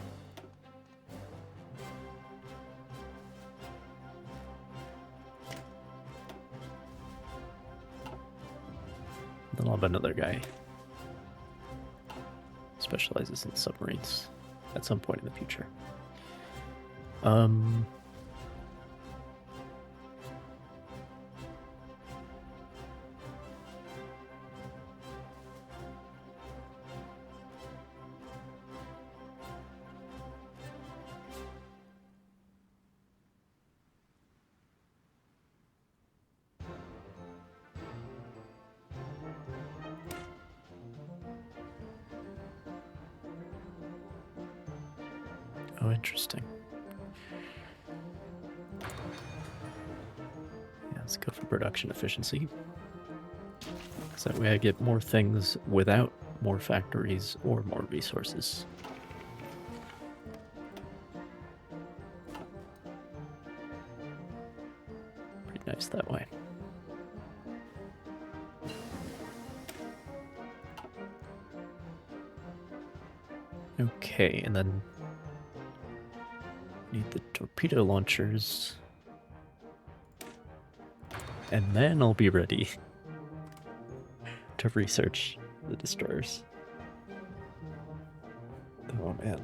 Then I'll have another guy. Specializes in submarines at some point in the future. Oh, interesting. Yeah, let's go for production efficiency. So that way I get more things without more factories or more resources. Pretty nice that way. Okay, and then need the torpedo launchers. And then I'll be ready to research the destroyers. Oh man.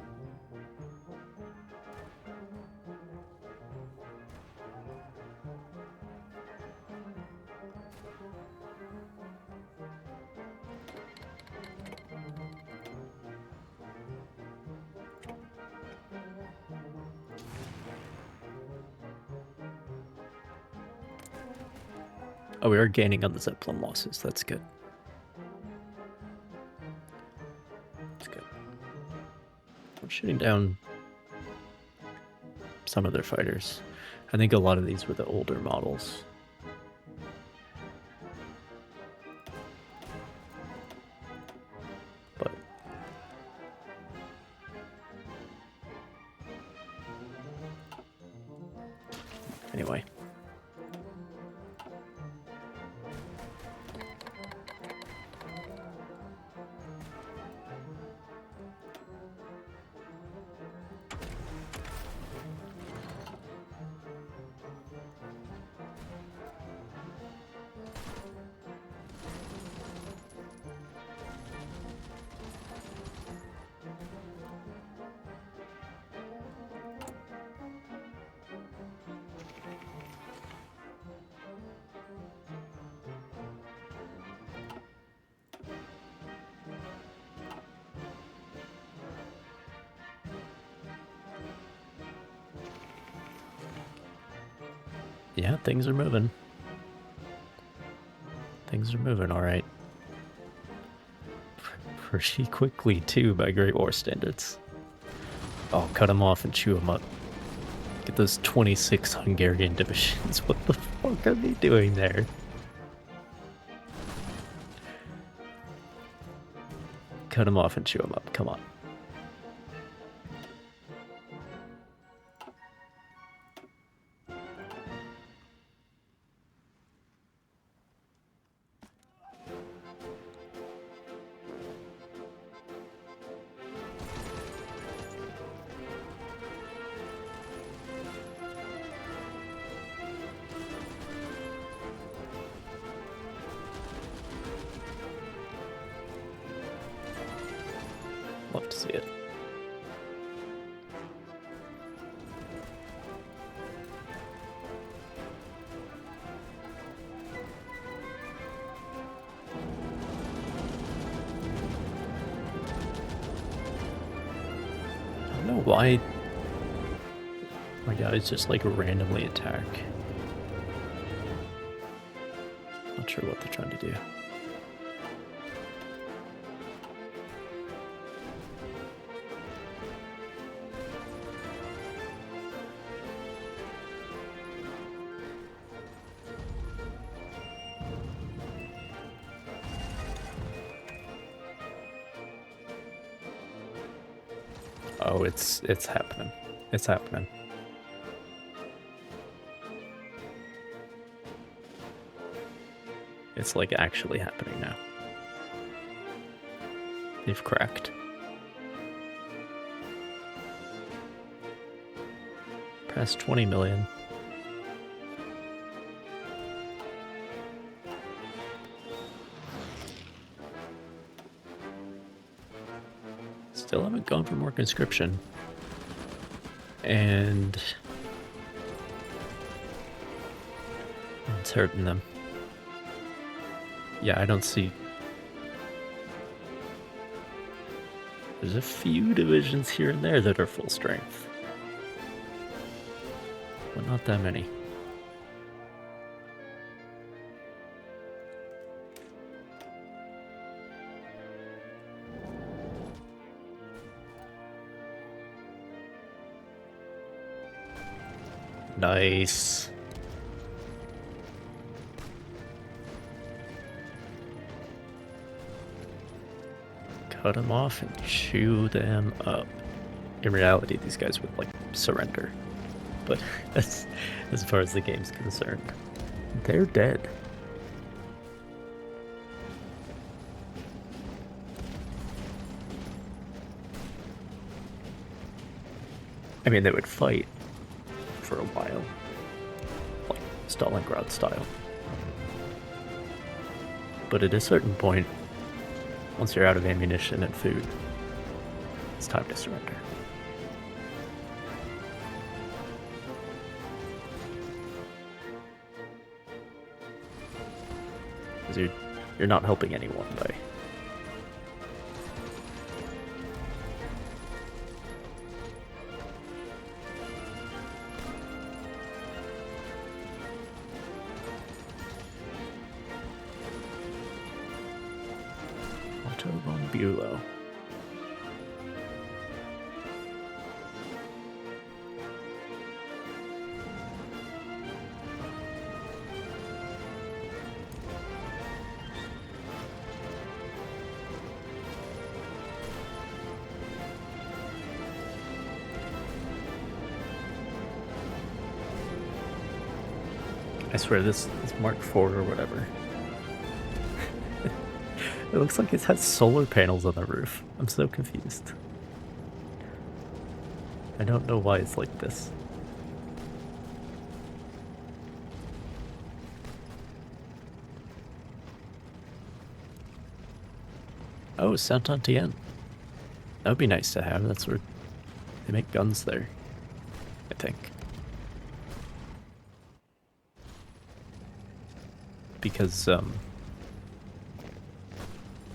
Oh, we are gaining on the Zeppelin losses. That's good. That's good. We're shooting down some of their fighters. I think a lot of these were the older models. But anyway. Yeah, things are moving. Things are moving all right. Pretty quickly, too, by Great War standards. Oh, cut them off and chew them up. Get those 26 Hungarian divisions. What the fuck are they doing there? Cut them off and chew them up. Come on. Love to see it. I don't know why my guys just like randomly attack. Not sure what they're trying to do. Oh, it's happening. It's happening. It's like actually happening now. They've cracked. Past 20 million. Still haven't gone for more conscription. And it's hurting them. Yeah, I don't see. There's a few divisions here and there that are full strength. But not that many. Nice. Cut them off and chew them up. In reality, these guys would, like, surrender. But as far as the game's concerned, they're dead. I mean, they would fight for a while, like Stalingrad style. But at a certain point, once you're out of ammunition and food, it's time to surrender. Because you're not helping anyone by Bulow. I swear this is Mark IV or whatever. It looks like it has solar panels on the roof. I'm so confused. I don't know why it's like this. Oh, Saint-Étienne. That would be nice to have. That's where they make guns there, I think. Because,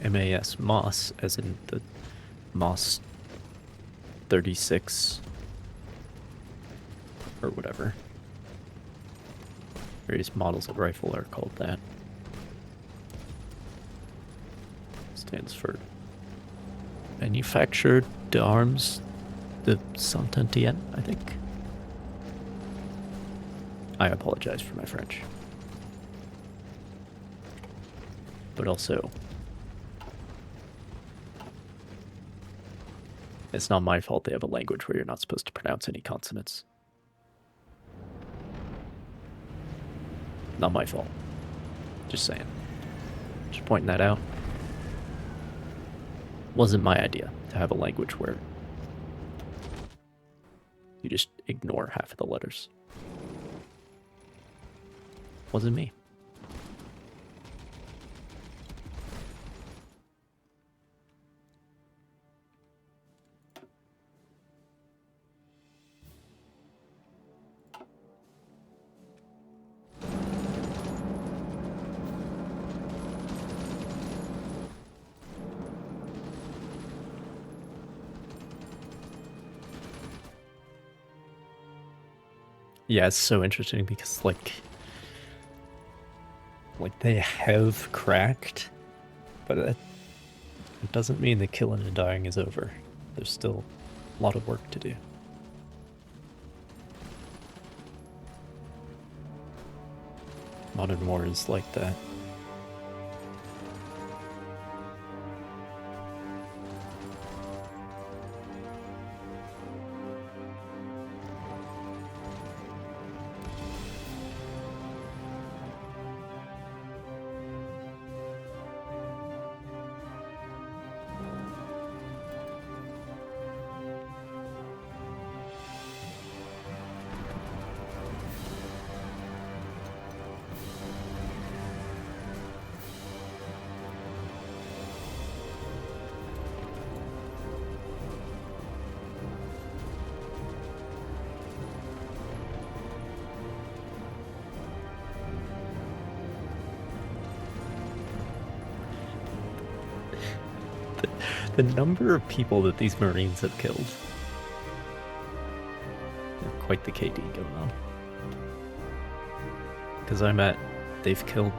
MAS Moss, as in the Moss 36 or whatever. Various models of rifle are called that. Stands for Manufactured d'Armes de Saint-Étienne, I think. I apologize for my French. But also, it's not my fault they have a language where you're not supposed to pronounce any consonants. Not my fault. Just saying. Just pointing that out. Wasn't my idea to have a language where you just ignore half of the letters. Wasn't me. Yeah, it's so interesting because, like they have cracked, but it doesn't mean the killing and dying is over. There's still a lot of work to do. Modern war is like that. The number of people that these Marines have killed. Quite the KD going on. Because they've killed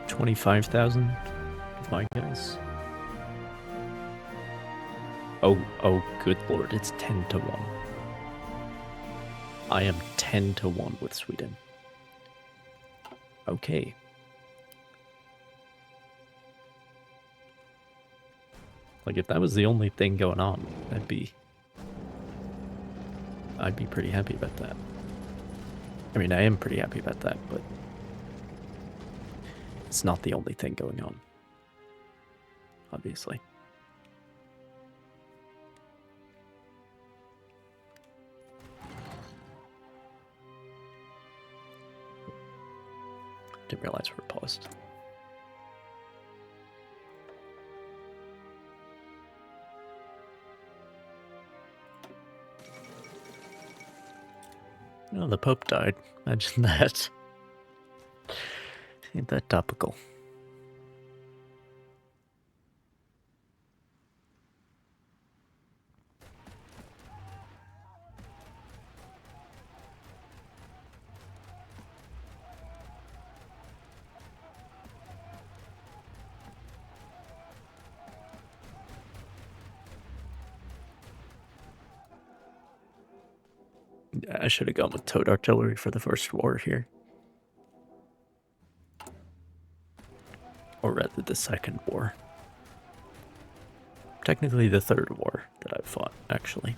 25,000 of my guys. Oh, good lord, it's 10 to 1. I am 10-1 with Sweden. Okay. Like, if that was the only thing going on, I'd be pretty happy about that. I mean, I am pretty happy about that, but it's not the only thing going on, obviously. Didn't realize we were paused. Oh, the Pope died. Imagine that. Ain't that topical? I should have gone with towed artillery for the first war here. Or rather, the second war. Technically the third war that I've fought, actually.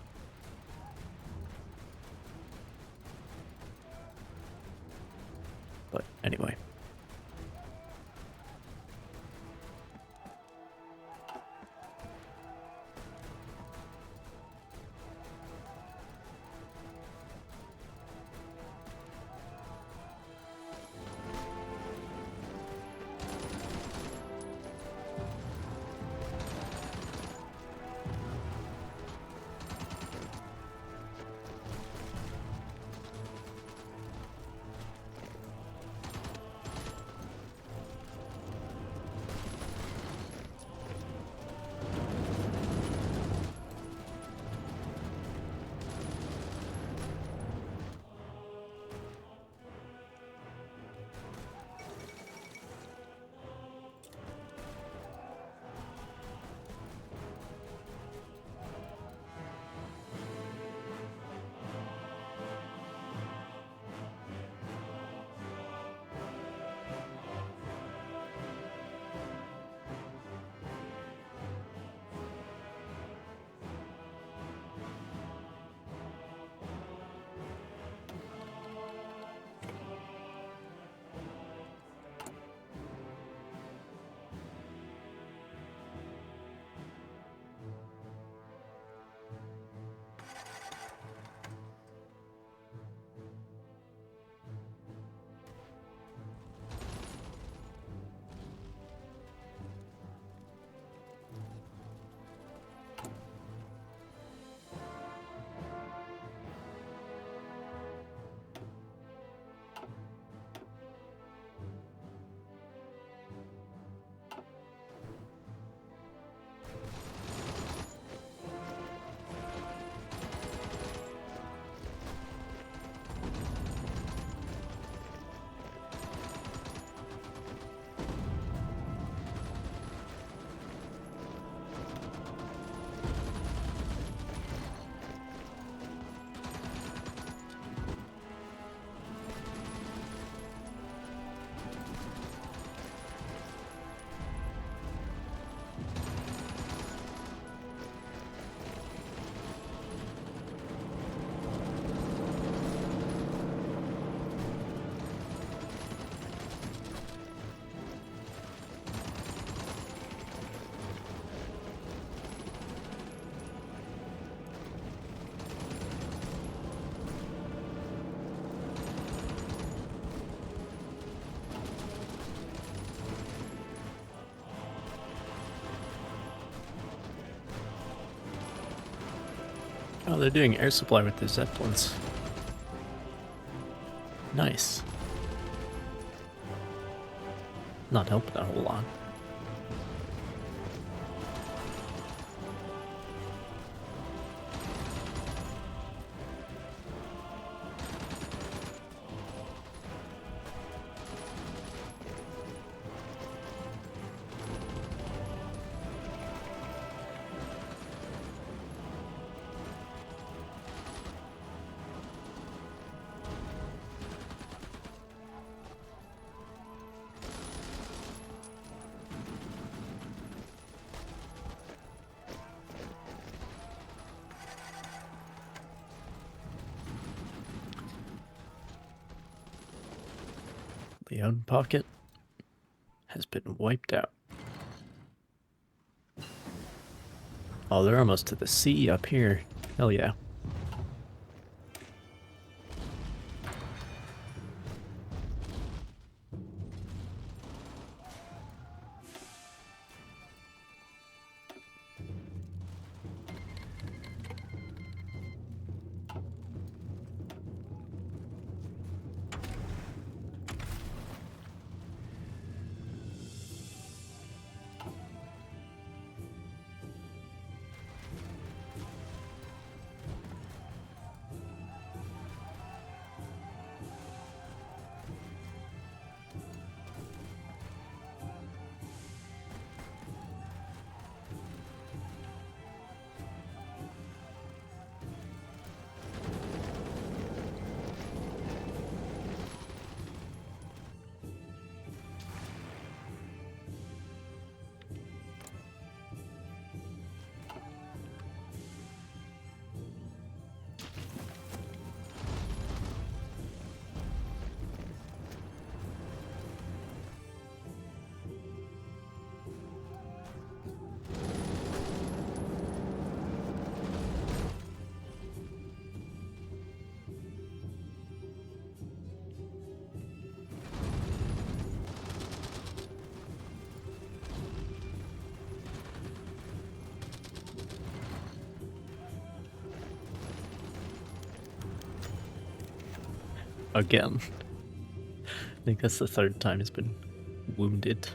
But anyway. Oh, they're doing air supply with the Zeppelins. Nice. Not helping a whole lot. The own pocket has been wiped out. Oh, they're almost to the sea up here. Hell yeah. Again. I think that's the third time he's been wounded.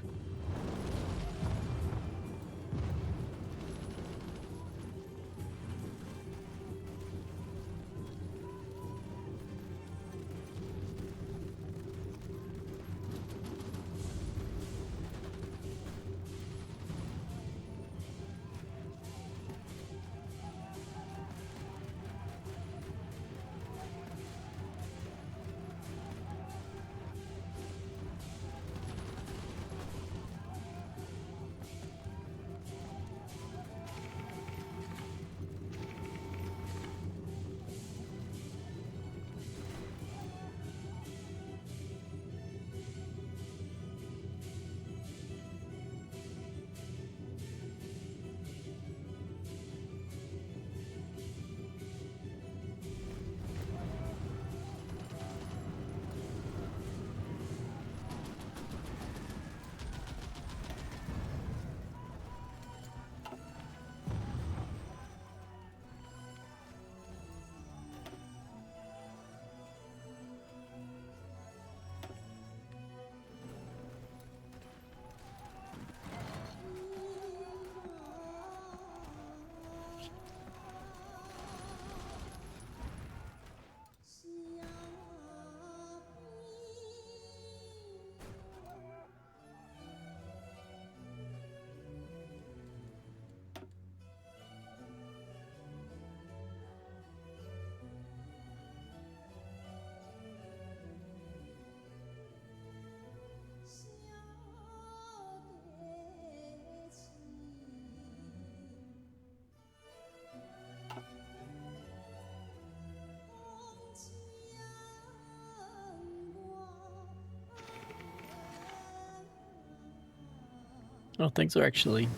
Oh, things are actually...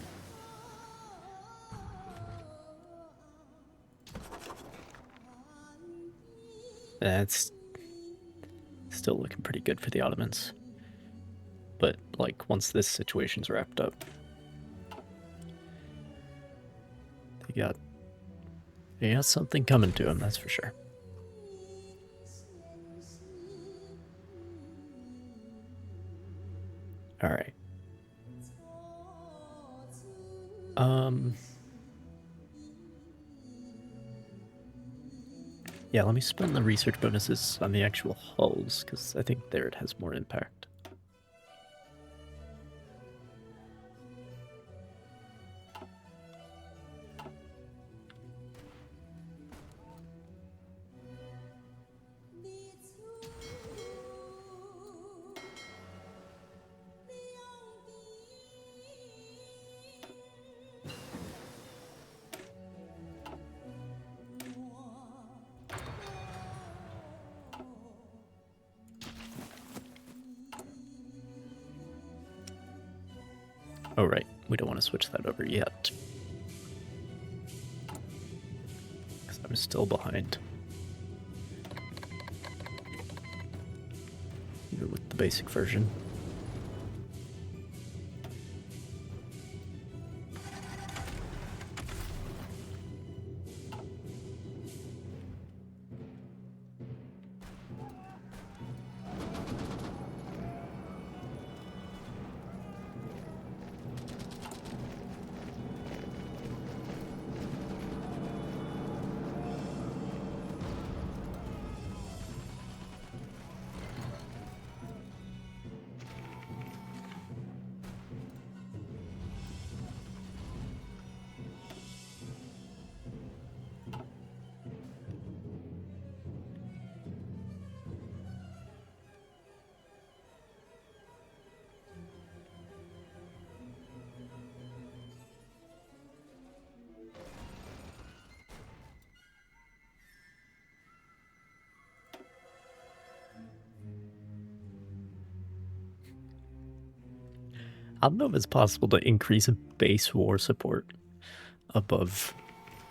That's still looking pretty good for the Ottomans. But, like, once this situation's wrapped up, they got something coming to them, that's for sure. Alright. Yeah, let me spend the research bonuses on the actual hulls, because I think there it has more impact. Oh, right. We don't want to switch that over yet. Because I'm still behind. Even with the basic version. I don't know if it's possible to increase base war support above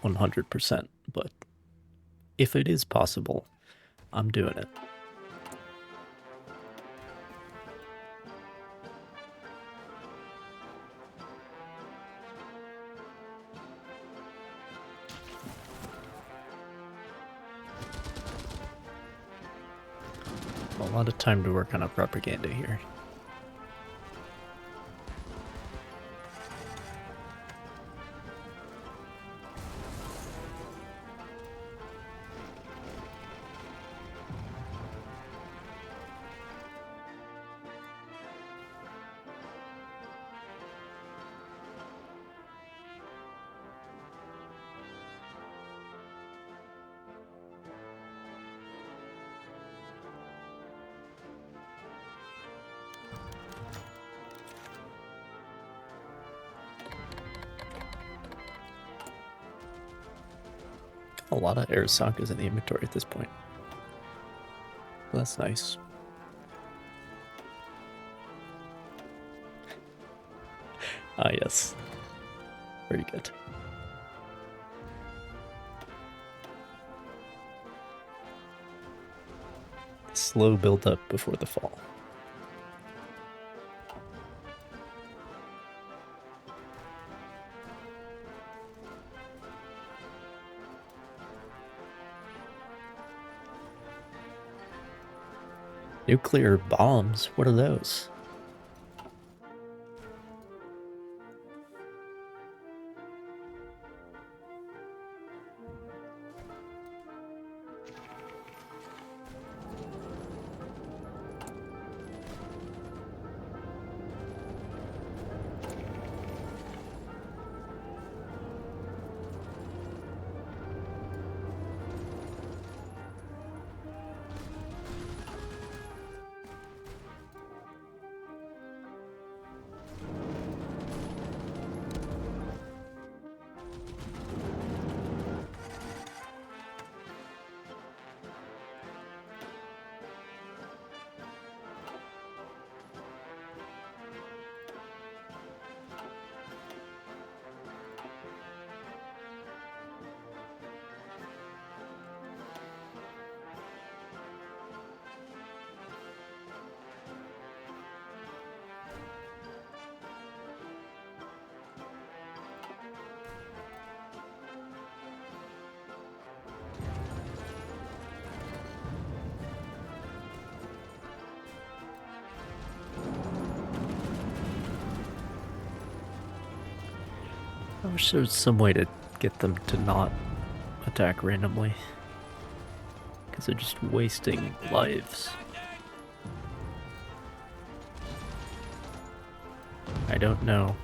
100%, but if it is possible, I'm doing it. A lot of time to work on a propaganda here. A lot of Arasakas in the inventory at this point. That's nice. Ah, yes. Very good. Slow build up before the fall. Nuclear bombs? What are those? I wish there was some way to get them to not attack randomly. Because they're just wasting lives. I don't know.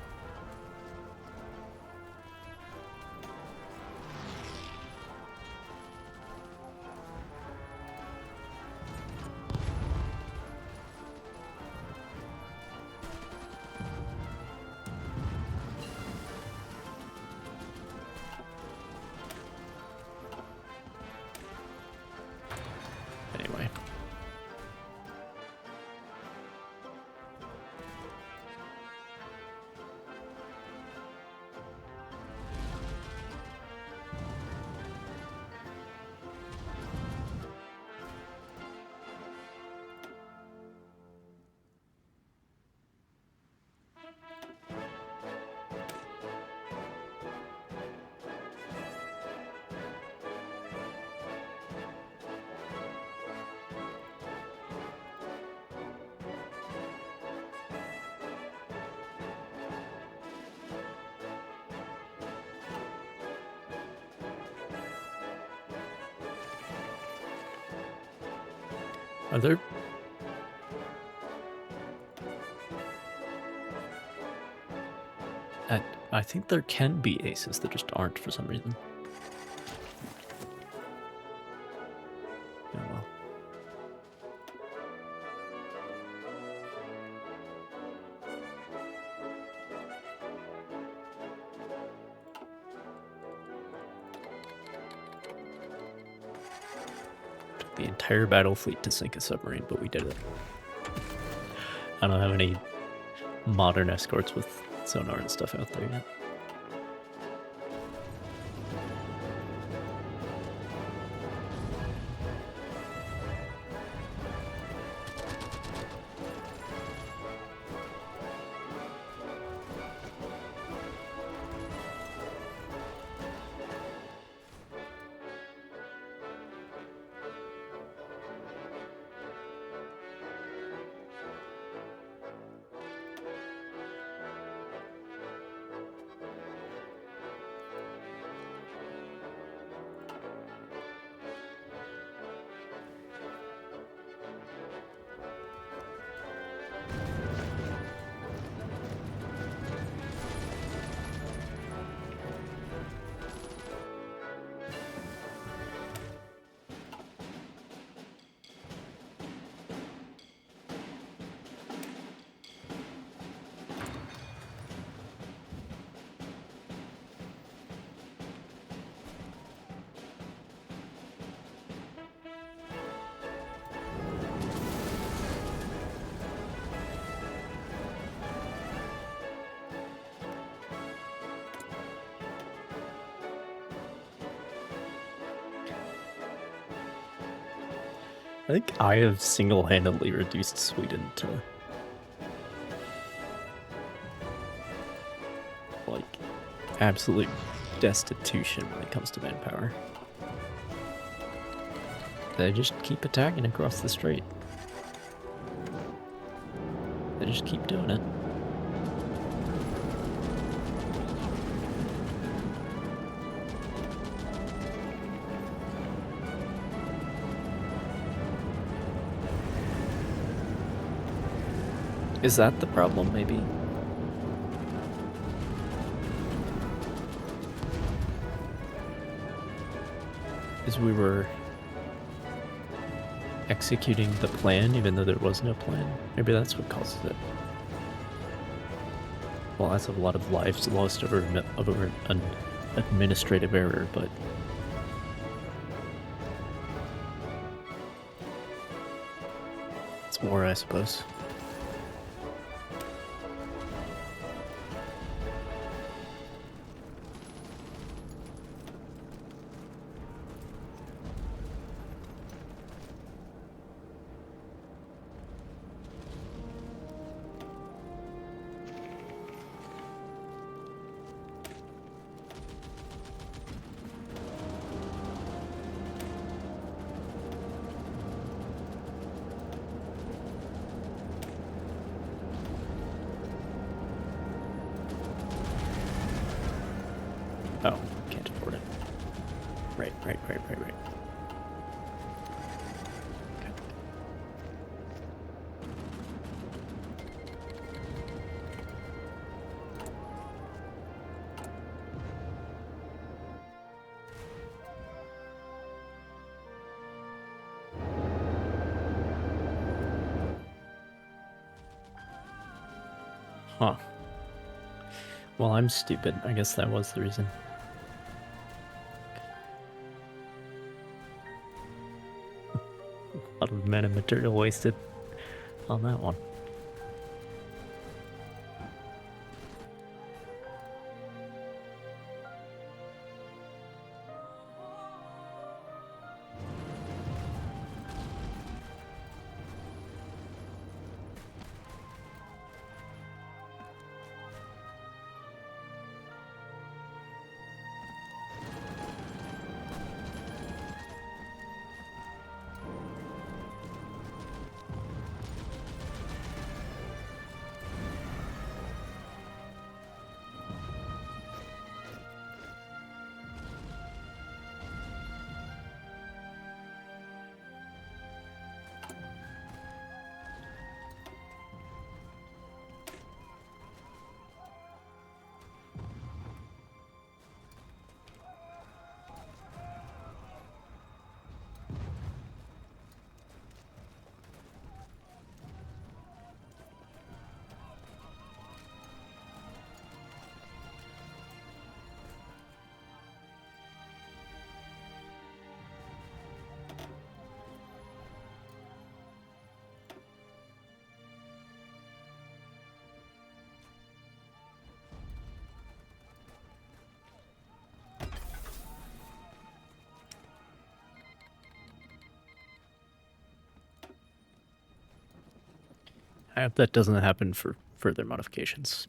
Anyway. Are there... I think there can be aces that just aren't for some reason. Oh well. Took the entire battle fleet to sink a submarine, but we did it. I don't have any modern escorts with sonar and stuff out there yet. I think I have single-handedly reduced Sweden to like absolute destitution when it comes to manpower. They just keep attacking across the strait. They just keep doing it. Is that the problem, maybe? Is we were executing the plan even though there was no plan? Maybe that's what causes it. Well, that's a lot of lives lost over an administrative error, but... it's war, I suppose. Oh, can't afford it. Right. Okay. Huh. Well, I'm stupid. I guess that was the reason. A lot of men and material wasted on that one. I hope that doesn't happen for further modifications.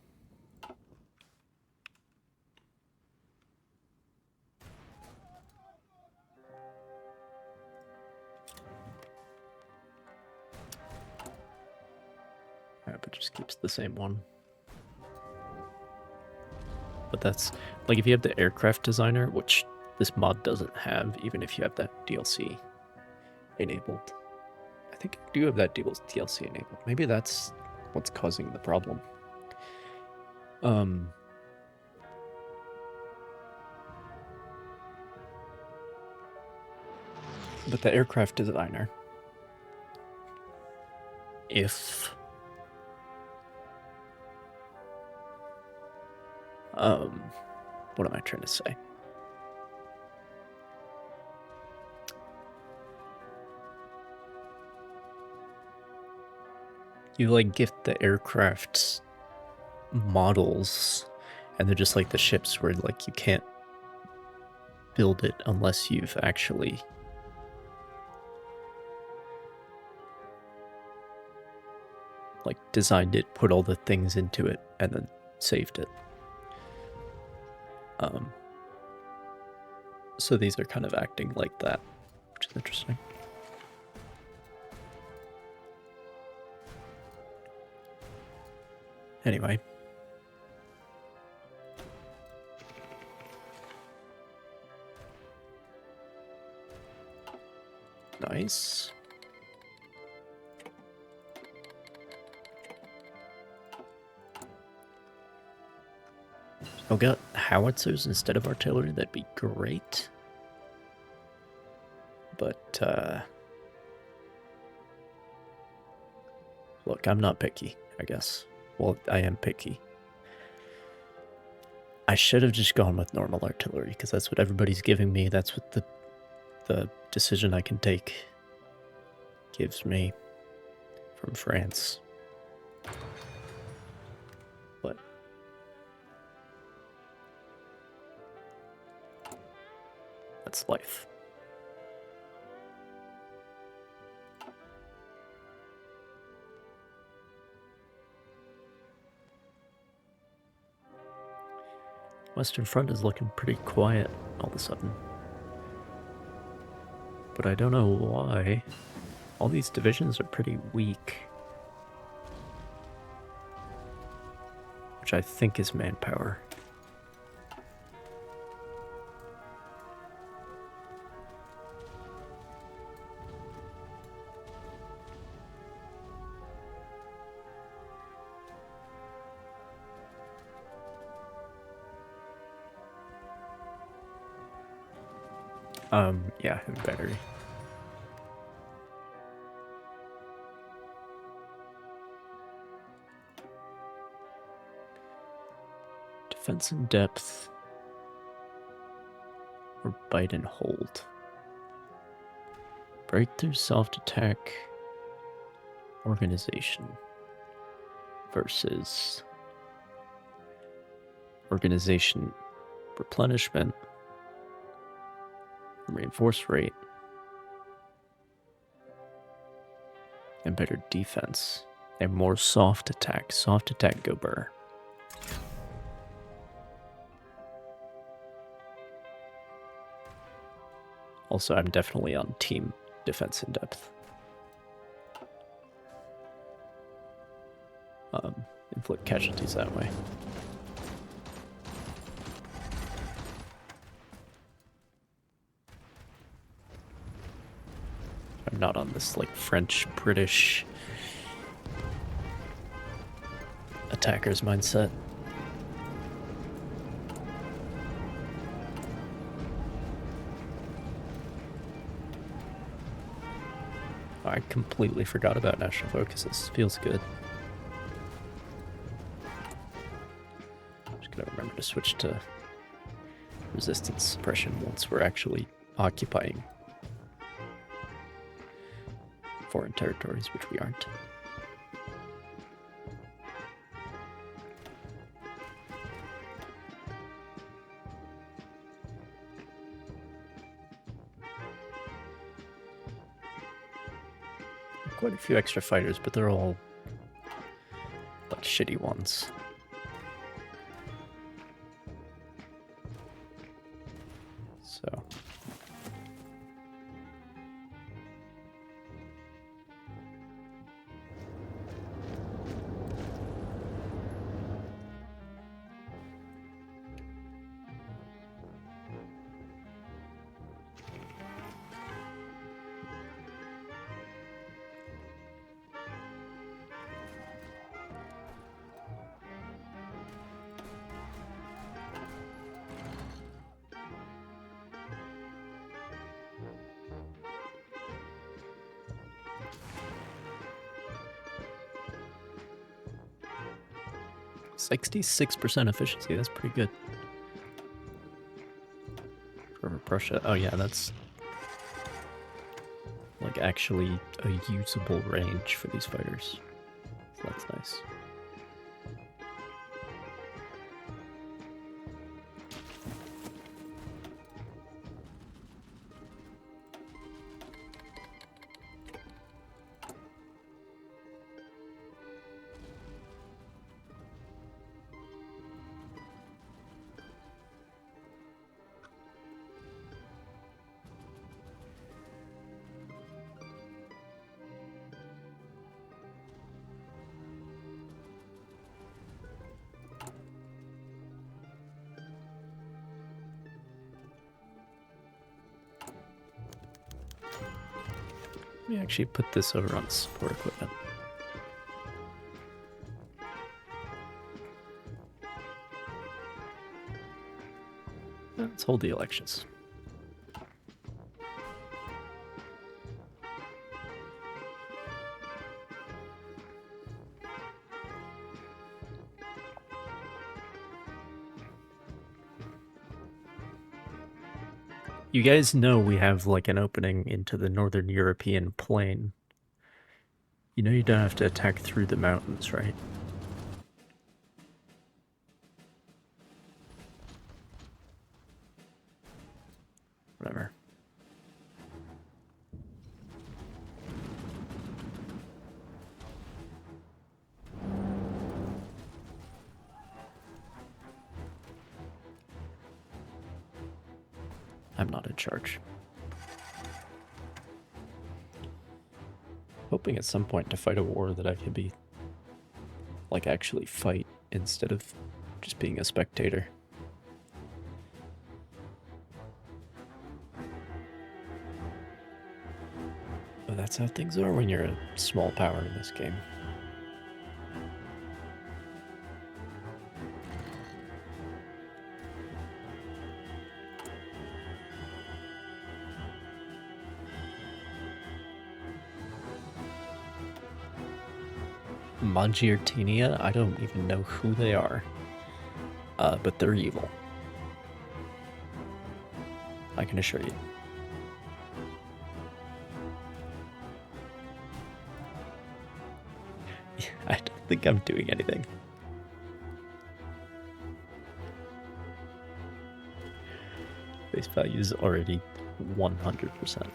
I hope it just keeps the same one. But that's, like, if you have the aircraft designer, which this mod doesn't have, even if you have that DLC enabled. I think I do have that DLC enabled. Maybe that's what's causing the problem. But the aircraft designer, if what am I trying to say? You like gift the aircraft models, and they're just like the ships where like you can't build it unless you've actually like designed it, put all the things into it, and then saved it. So these are kind of acting like that, which is interesting. Anyway. Nice. I'll get howitzers instead of artillery, that'd be great. But, look, I'm not picky, I guess. Well, I am picky. I should have just gone with normal artillery, because that's what everybody's giving me. That's what the decision I can take gives me from France. But that's life. Western Front is looking pretty quiet all of a sudden. But I don't know why. All these divisions are pretty weak. Which I think is manpower. Yeah, heavy battery. Defense in depth. Or bite and hold. Breakthrough, soft attack, organization. Versus organization, replenishment, reinforce rate, and better defense, and more soft attack. Soft attack, go burr. Also, I'm definitely on team defense in depth. Inflict casualties that way. I'm not on this like French, British attackers mindset. I completely forgot about national focus. This feels good. Just gotta remember to switch to resistance suppression once we're actually occupying foreign territories, which we aren't. Quite a few extra fighters, but they're all but shitty ones. So. "66% efficiency, that's pretty good. For Prussia, oh yeah, that's like actually a usable range for these fighters. So that's nice. Let me actually put this over on support equipment. Let's hold the elections. You guys know we have like an opening into the Northern European plain. You know you don't have to attack through the mountains, right? Whatever. I'm not in charge. Hoping at some point to fight a war that I can be, like, actually fight instead of just being a spectator. But that's how things are when you're a small power in this game. Magirtinia, I don't even know who they are. But they're evil. I can assure you. I don't think I'm doing anything. Base value is already 100%.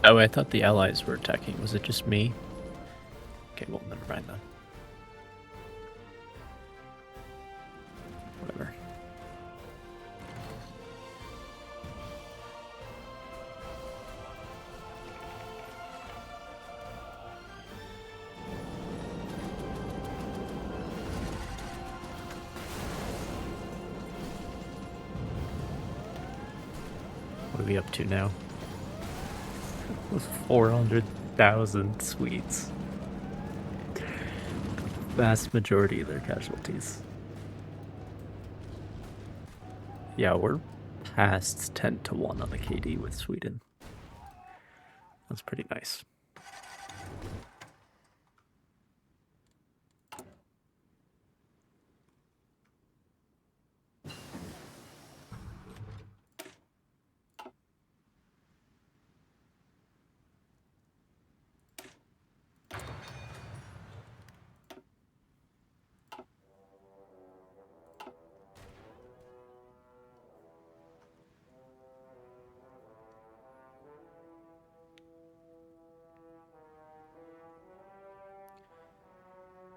Oh, I thought the allies were attacking. Was it just me? Okay, well, never mind then. Whatever. What are we up to now? 400,000 Swedes. Vast majority of their casualties. Yeah, we're past 10-1 on the KD with Sweden. That's pretty nice.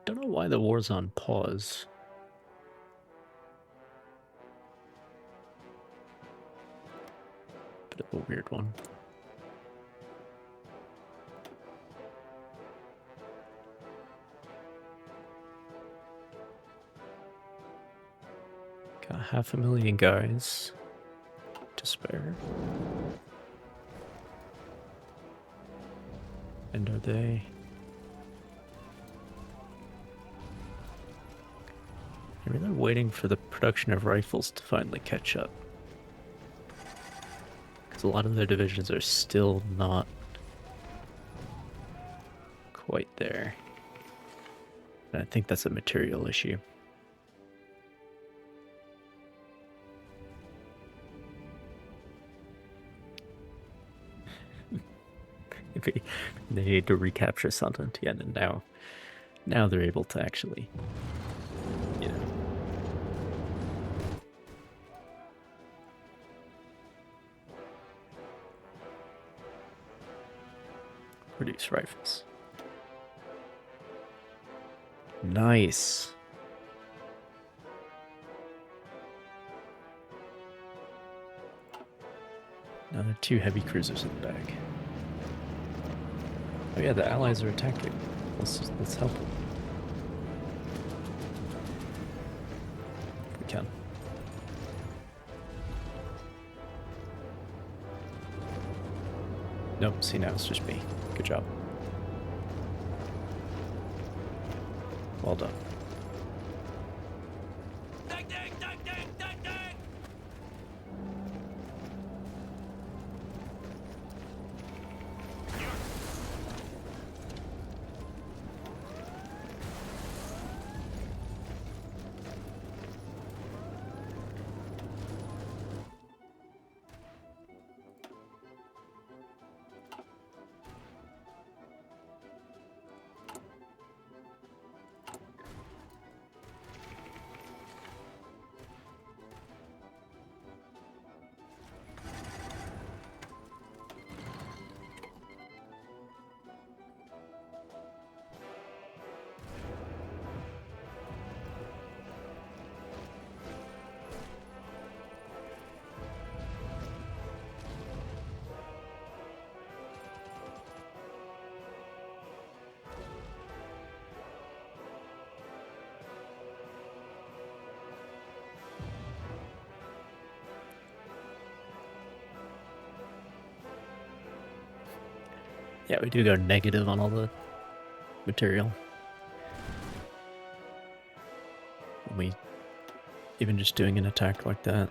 Don't know why the war's on pause. Bit of a weird one. Got 500,000 guys to spare. And are they... Maybe they're waiting for the production of rifles to finally catch up. Because a lot of their divisions are still not quite there. And I think that's a material issue. Maybe they need to recapture Saint-Étienne, and now they're able to actually, you know, produce rifles. Nice. Now there are 2 heavy cruisers in the back. Oh yeah, the allies are attacking. Let's help them. If we can. Nope, see now it's just me. Good job. Well done. Yeah, we do go negative on all the material. We even just doing an attack like that.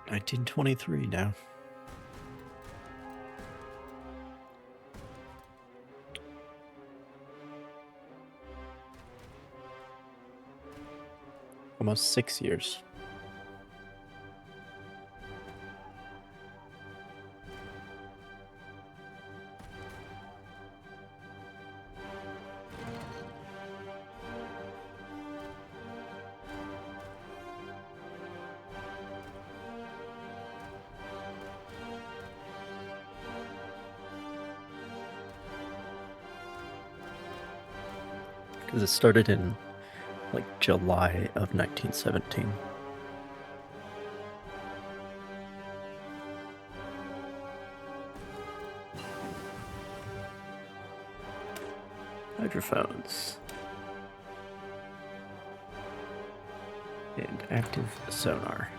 1923 now. Almost 6 years. Because it started in like July of 1917. Hydrophones. And active sonar.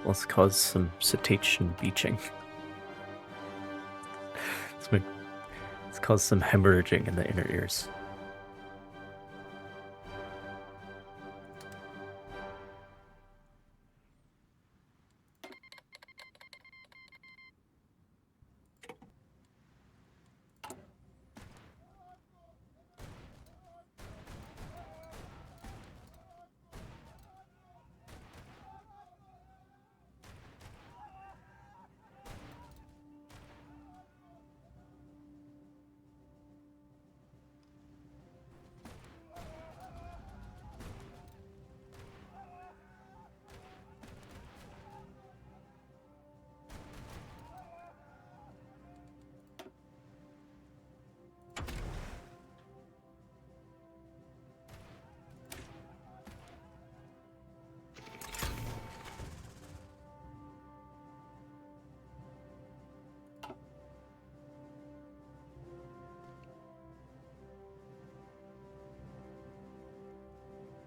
Let's cause some cetacean beaching. Let's cause some hemorrhaging in the inner ears.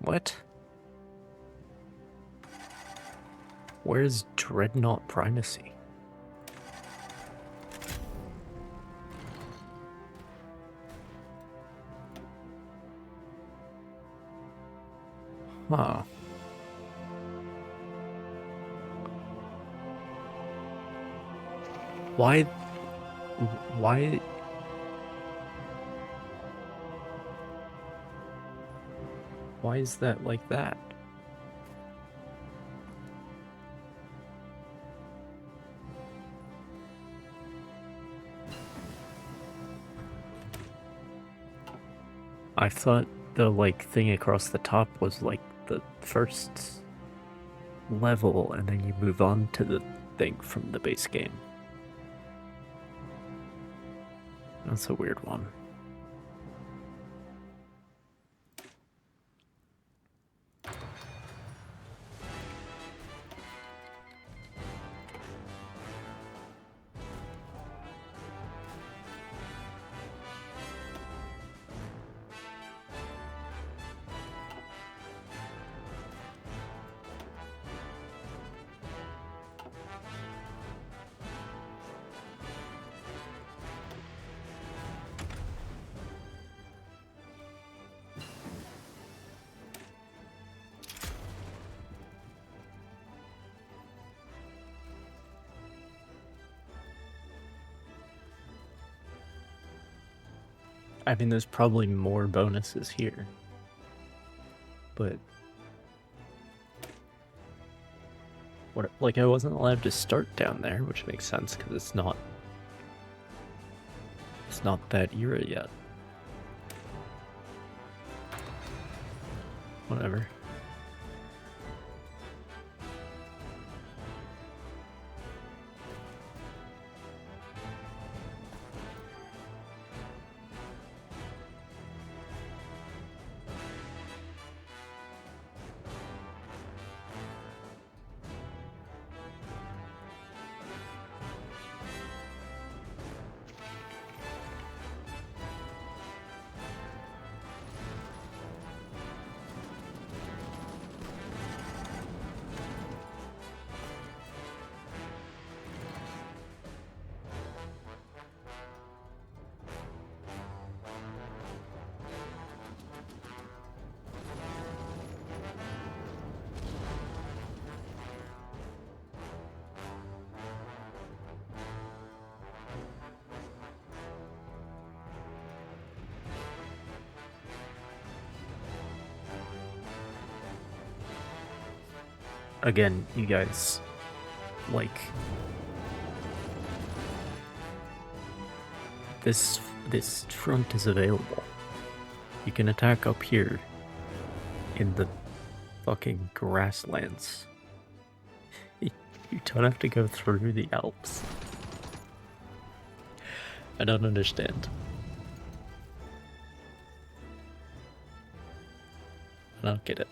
What? Where's Dreadnought Primacy? Huh. Why? Why is that like that? I thought the like thing across the top was like the first level, and then you move on to the thing from the base game. That's a weird one. I mean, there's probably more bonuses here, but what? Like, I wasn't allowed to start down there, which makes sense because it's not that era yet. Whatever. again, you guys, like, this front is available. You can attack up here in the fucking grasslands. You don't have to go through the Alps. I don't understand. I don't get it.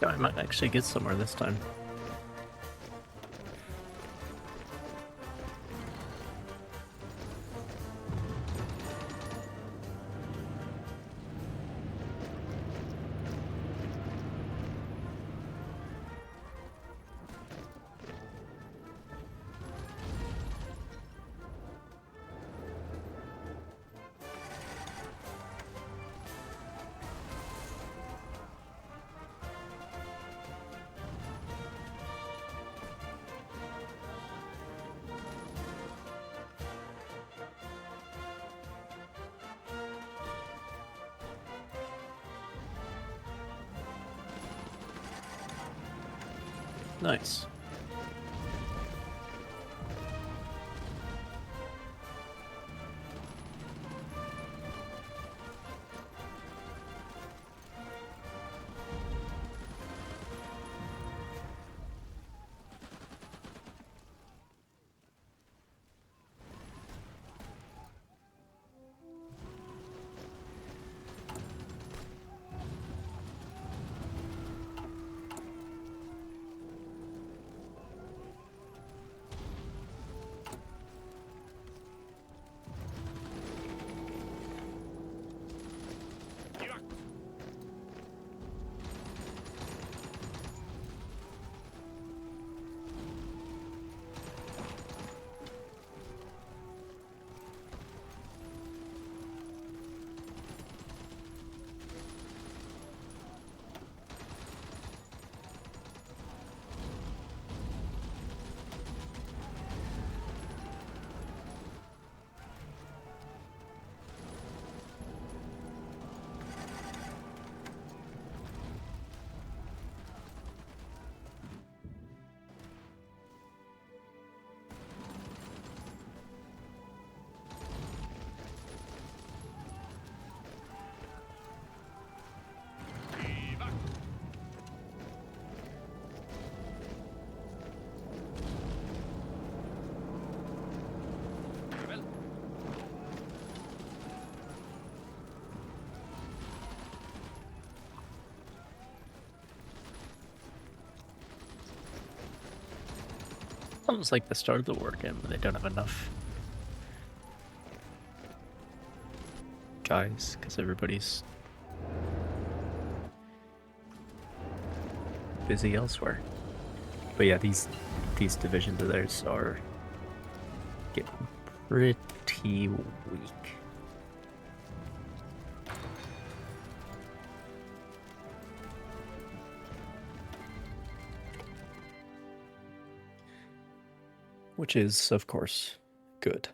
I might actually get somewhere this time. Nice. almost like the start of the war again, when they don't have enough guys, because everybody's busy elsewhere. But yeah, these divisions of theirs are getting pretty weak. Which is, of course, good.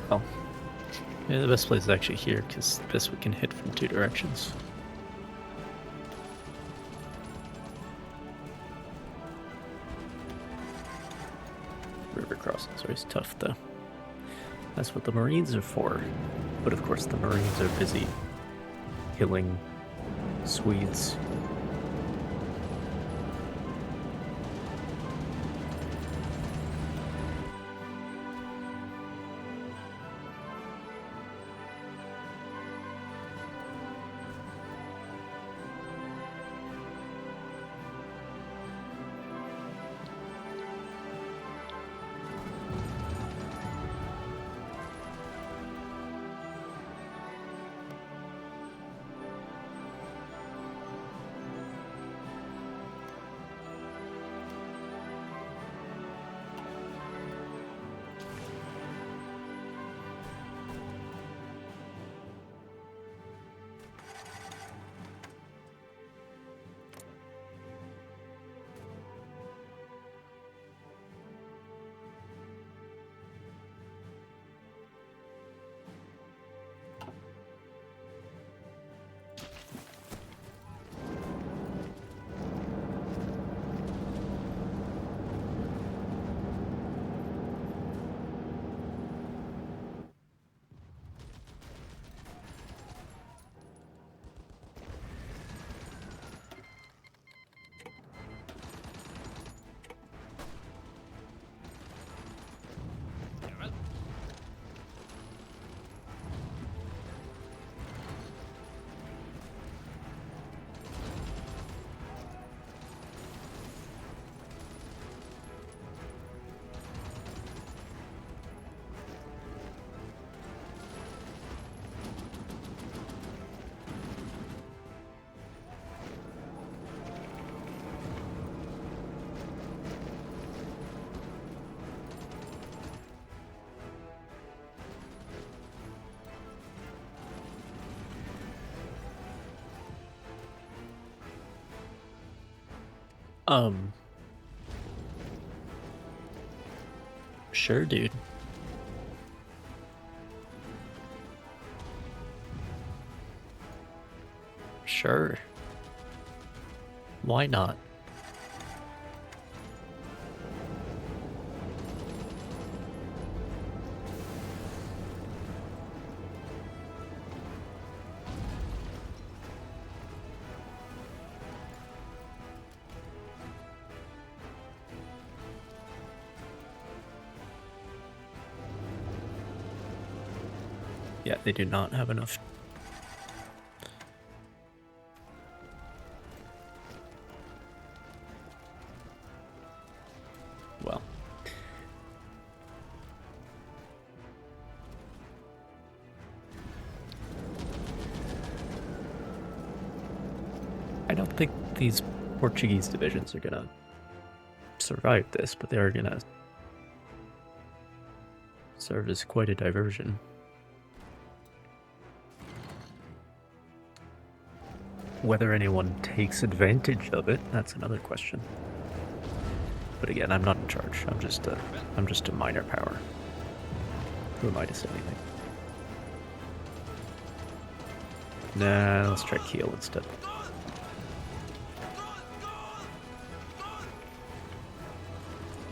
Well, yeah, the best place is actually here, because this we can hit from 2 directions. River crossings are always tough, though. That's what the Marines are for. But of course, the Marines are busy killing Swedes. Sure, dude. Sure. Why not? Yeah, they do not have enough. Well. I don't think these Portuguese divisions are gonna survive this, but they're gonna serve as quite a diversion. Whether anyone takes advantage of it, that's another question. But again, I'm not in charge. I'm just a minor power. Who am I to say anything? Nah, let's try Kiel instead.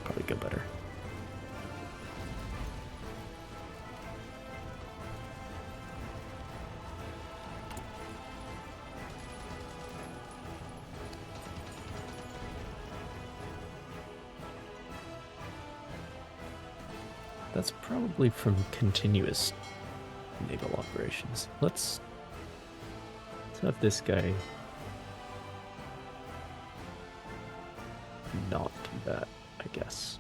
Probably go better. That's probably from continuous naval operations. Let's have this guy not do that, I guess.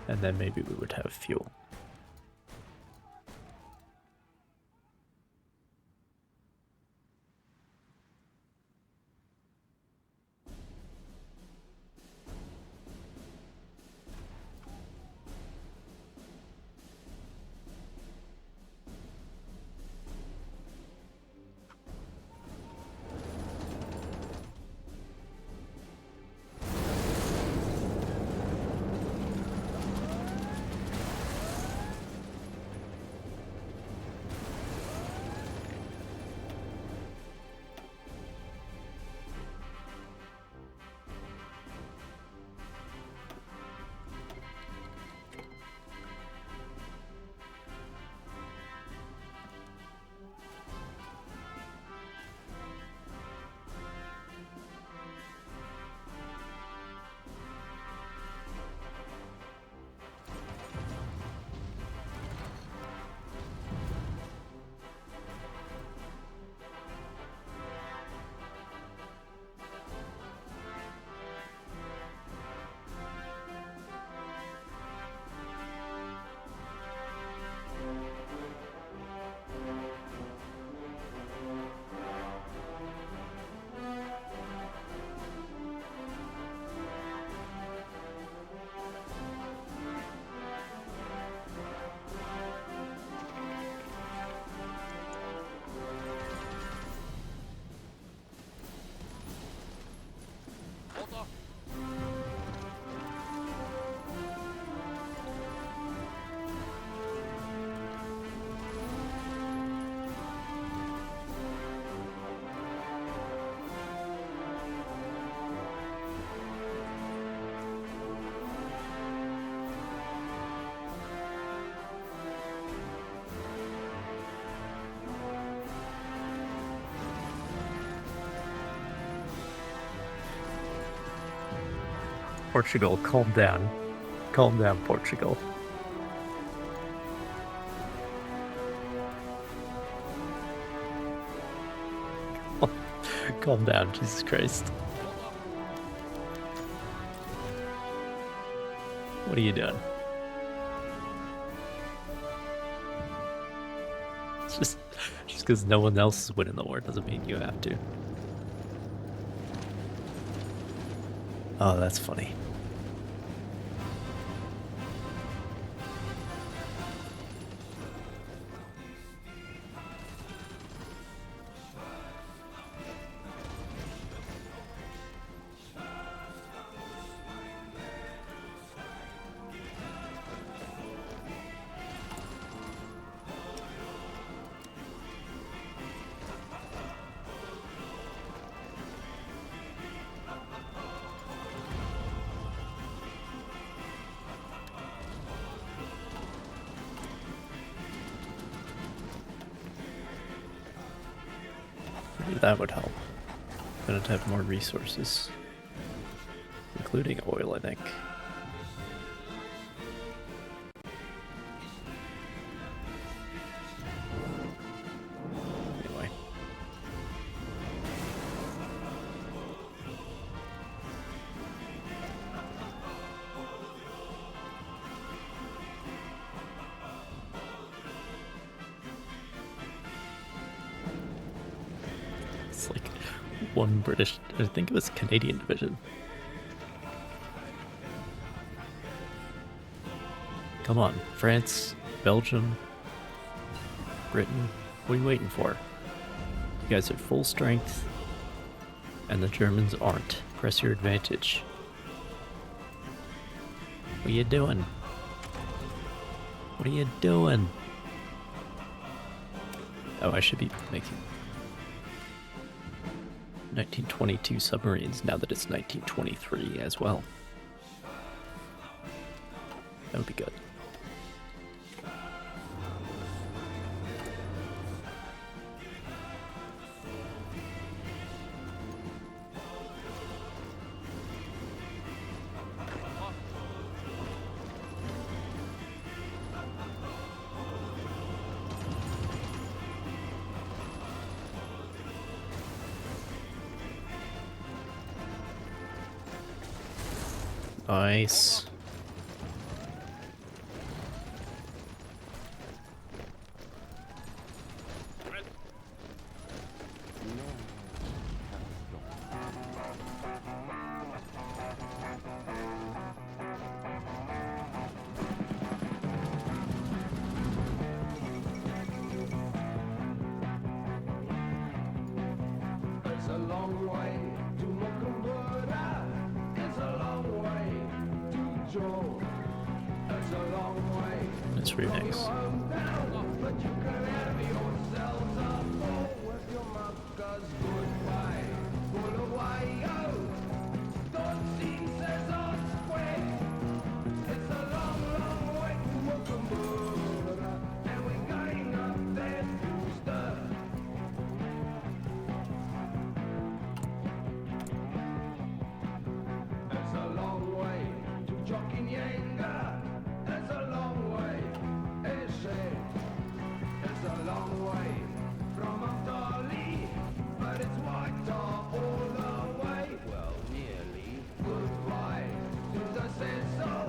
And then maybe we would have fuel. Portugal, calm down. Calm down, Portugal. Calm down, Jesus Christ. What are you doing? It's just because no one else is winning the war doesn't mean you have to. Oh, that's funny. that would help. Then I'd have more resources, including oil, I think. Anyway. It's like one British, I think it was Canadian division. Come on, France, Belgium, Britain, what are you waiting for? You guys are full strength, and the Germans aren't. Press your advantage. What are you doing? What are you doing? Oh, I should be making 1922 submarines now that it's 1923 as well. That would be good. Nice. It's a long way to Mukumbuda. It's a long way to Joe. It's a long way Let's remix. hometown, but you can have yourselves a ball with your muckers. Goodbye, Bulawayo. Don't see Cesar Square. It's a long, long way to Mukumbuda, and we're going up there to stir. It's a long way to Jokinyanga. It's a long way, Eshe. It's a long way from Abdali, but it's white tar all the way. Well, nearly. Goodbye to the Cecil.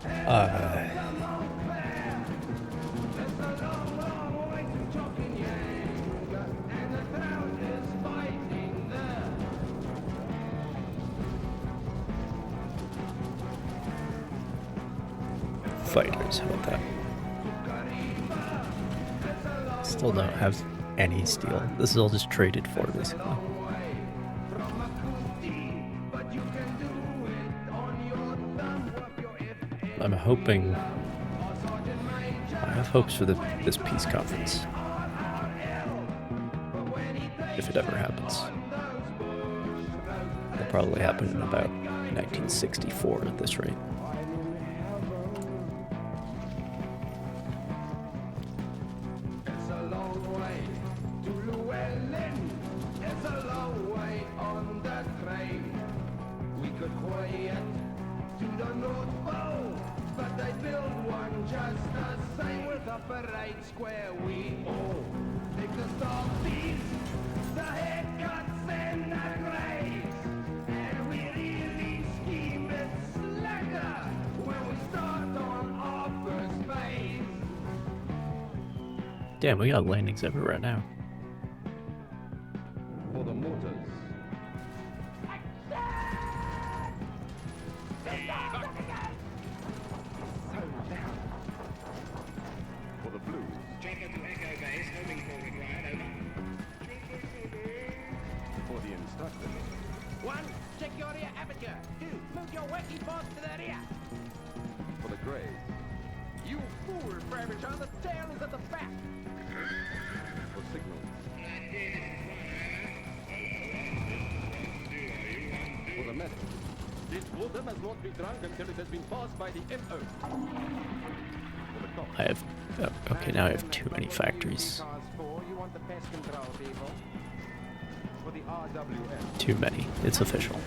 Come on, Claire. It's a long, long way to Jokinyanga, and the crowd is fighting there. Fighters, how about that? Still don't have any steel. This is all just traded for, basically. I'm hoping... I have hopes for this peace conference. If it ever happens. It'll probably happen in about 1964 at this rate. It's a long way to Llewellyn. It's a long way on the train. We could quiet to the North Pole, but they build one just the same. With a parade square we all take the starfies, the haircuts and the grays, and we really scheme it slacker when we start on our first phase. Damn, we got landings everywhere now. For the motors. For the blues. Jacob to Echo Base, homing forward right over. For the instructors. 1, check your rear aperture. 2, move your wacky boss to the rear. For the grays. You fool, Framingham, the tail is at the back. For signals. For the metal. This water must not be drunk until it has been passed by the MO. For the cops. I have... oh, okay, now I have too many factories. Cars 4, you want the pest control people? the RWS. Too many. It's official.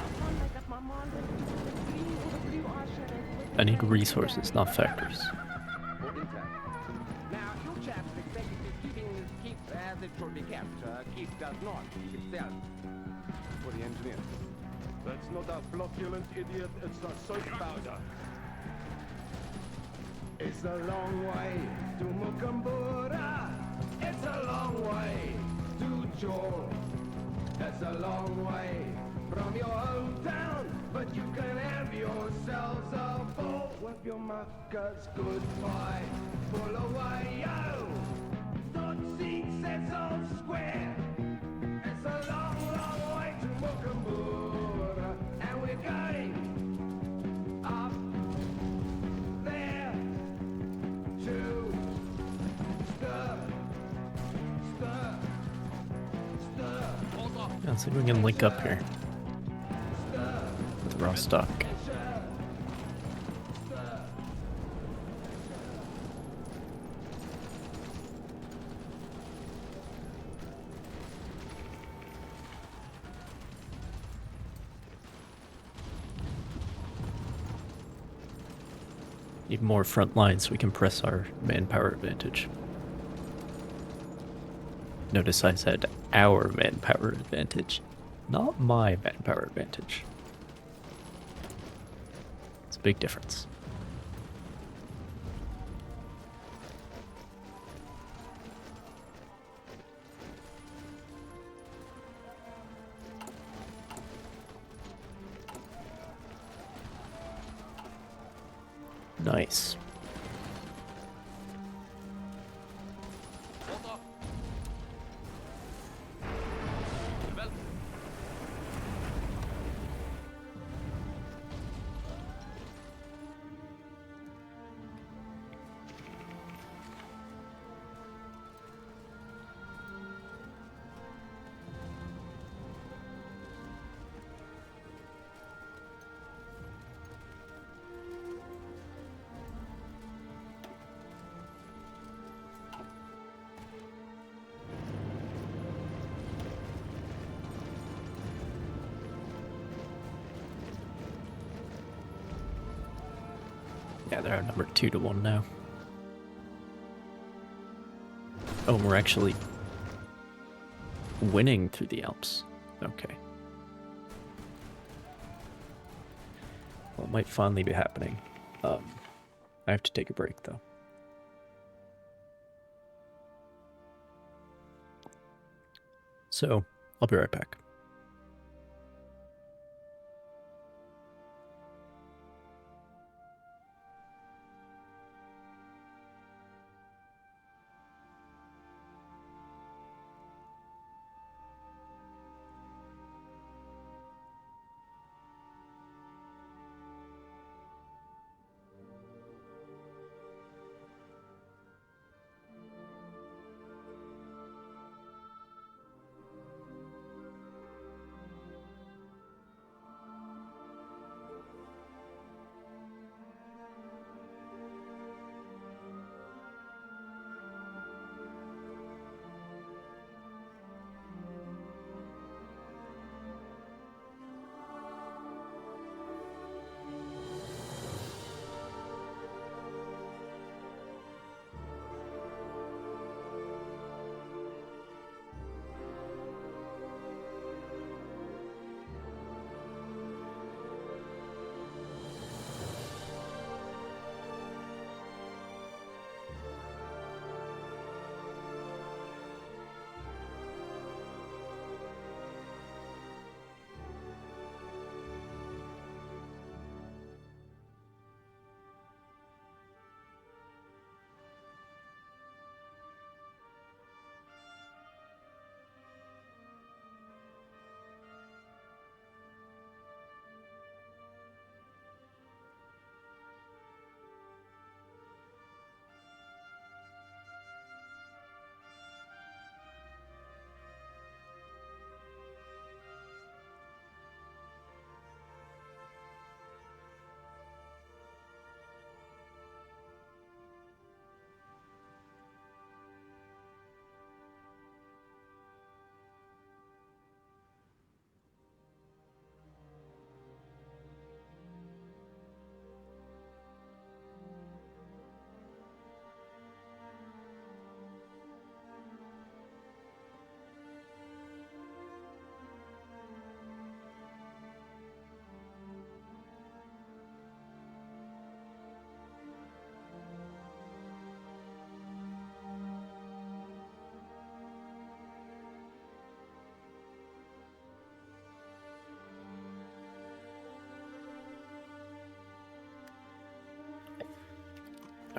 I need resources, not factories. Or intact. Now, you chaps expect that keeping keep as it should be kept. Keep does not keep itself. For the engineer. That's not a flocculent idiot, it's a soap powder. It's a long way to Mukambura. It's a long way to Joel. It's a long way from your hometown, but you can have yourselves a ball with your muckers. Goodbye, pull away, yo. Dodgy Cecil Square. It's a long, long way to Mukambura, and we're going up there to stir. Yeah, let's see if we can link up here with Rostock. Need more front lines so we can press our manpower advantage. Notice I said our manpower advantage, not my manpower advantage. It's a big difference. Nice. Yeah, they're outnumbered 2-1 now. Oh, we're actually winning through the Alps. Okay. Well, it might finally be happening. I have to take a break, though. So, I'll be right back.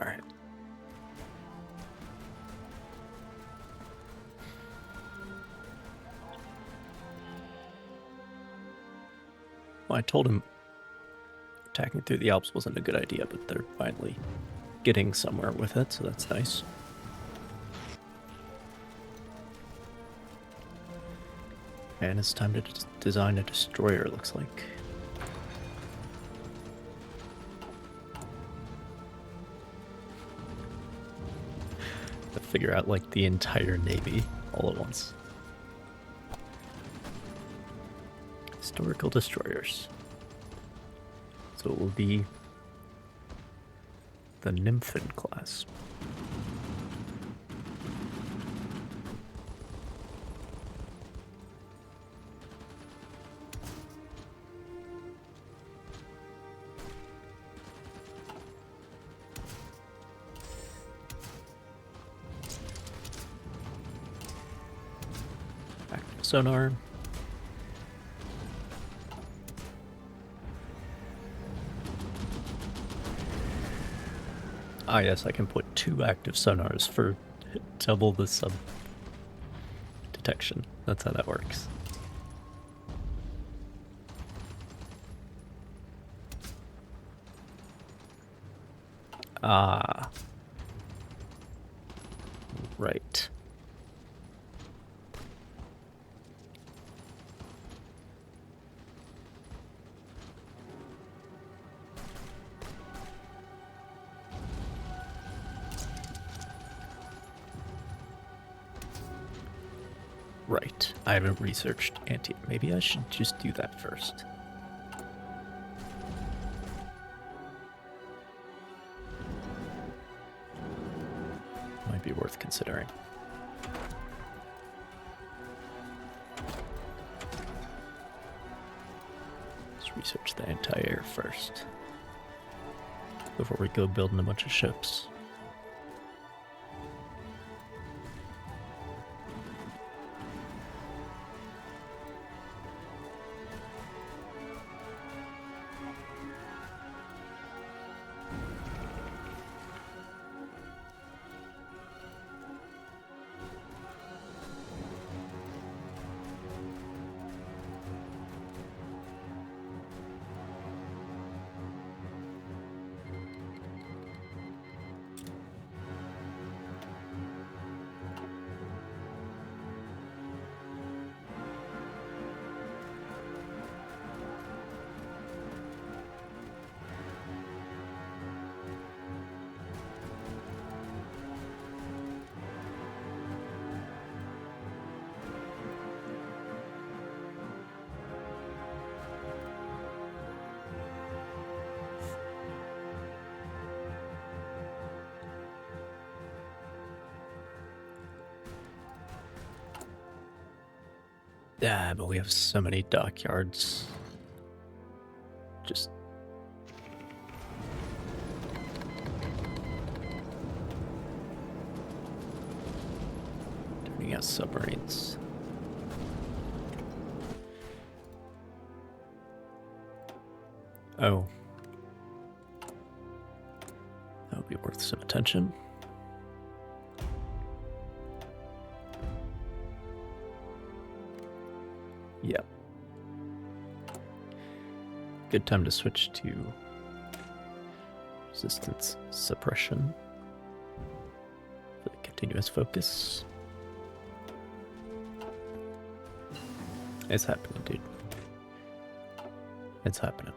Alright. Well, I told him attacking through the Alps wasn't a good idea, but they're finally getting somewhere with it, so that's nice. And it's time to design a destroyer, looks like. To figure out, like, the entire Navy all at once. Historical destroyers. So it will be the Nymphin class. Active sonar. Ah, yes, I can put 2 active sonars for double the sub detection. That's how that works. Ah. Right. Right. I haven't researched anti. Maybe I should just do that first. Might be worth considering. Let's research the anti-air first before we go building a bunch of ships. Yeah, but we have so many dockyards. Just... turning out submarines. Oh. That would be worth some attention. Yep. Good time to switch to resistance suppression for the continuous focus. It's happening, dude. It's happening.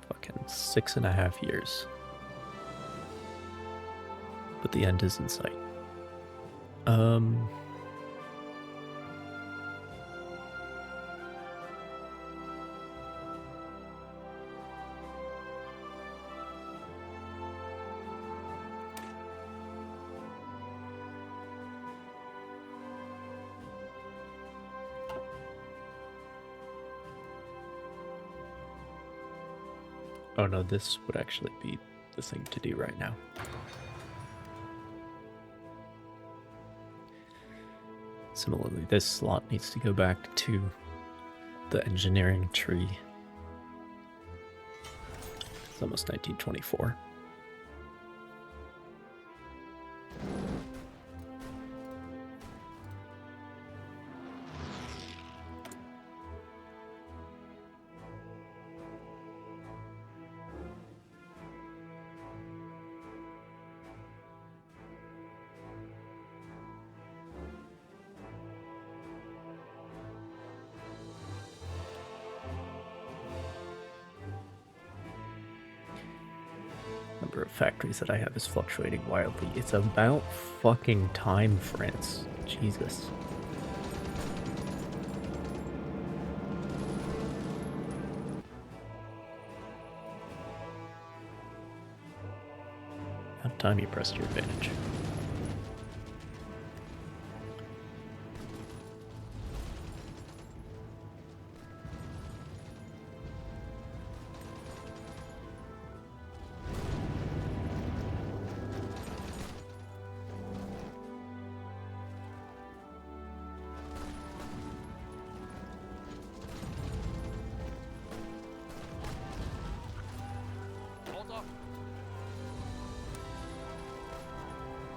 Fucking 6.5 years. But the end is in sight. Oh no, this would actually be the thing to do right now. Similarly, this slot needs to go back to the engineering tree. It's almost 1924. Number of factories that I have is fluctuating wildly. It's about fucking time, France. Jesus. About time you pressed your advantage.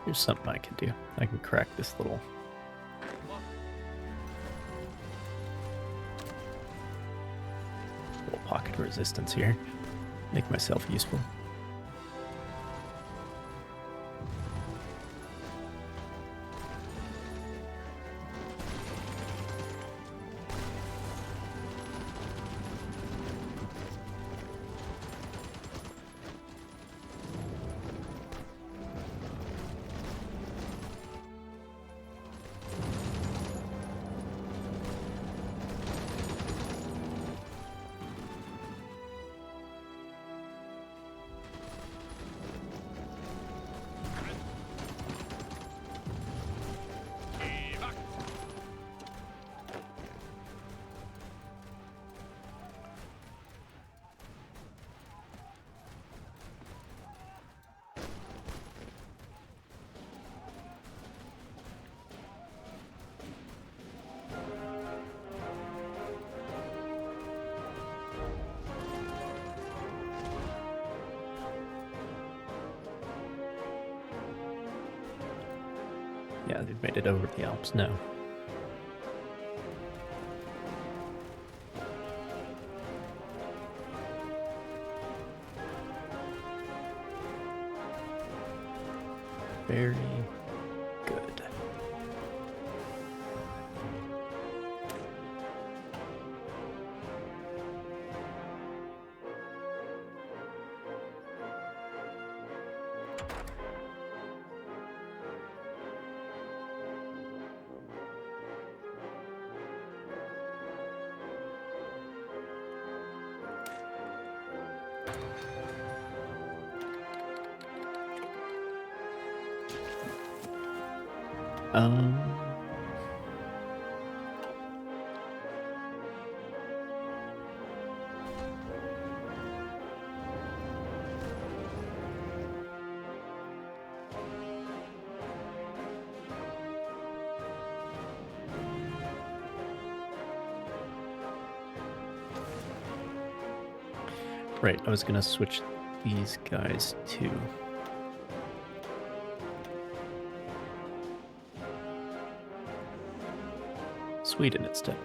Here's something I can do. I can crack this little pocket of resistance here. Make myself useful. Yeah, they've made it over the Alps now. Very good. Um, right, I was gonna switch these guys to Sweden instead.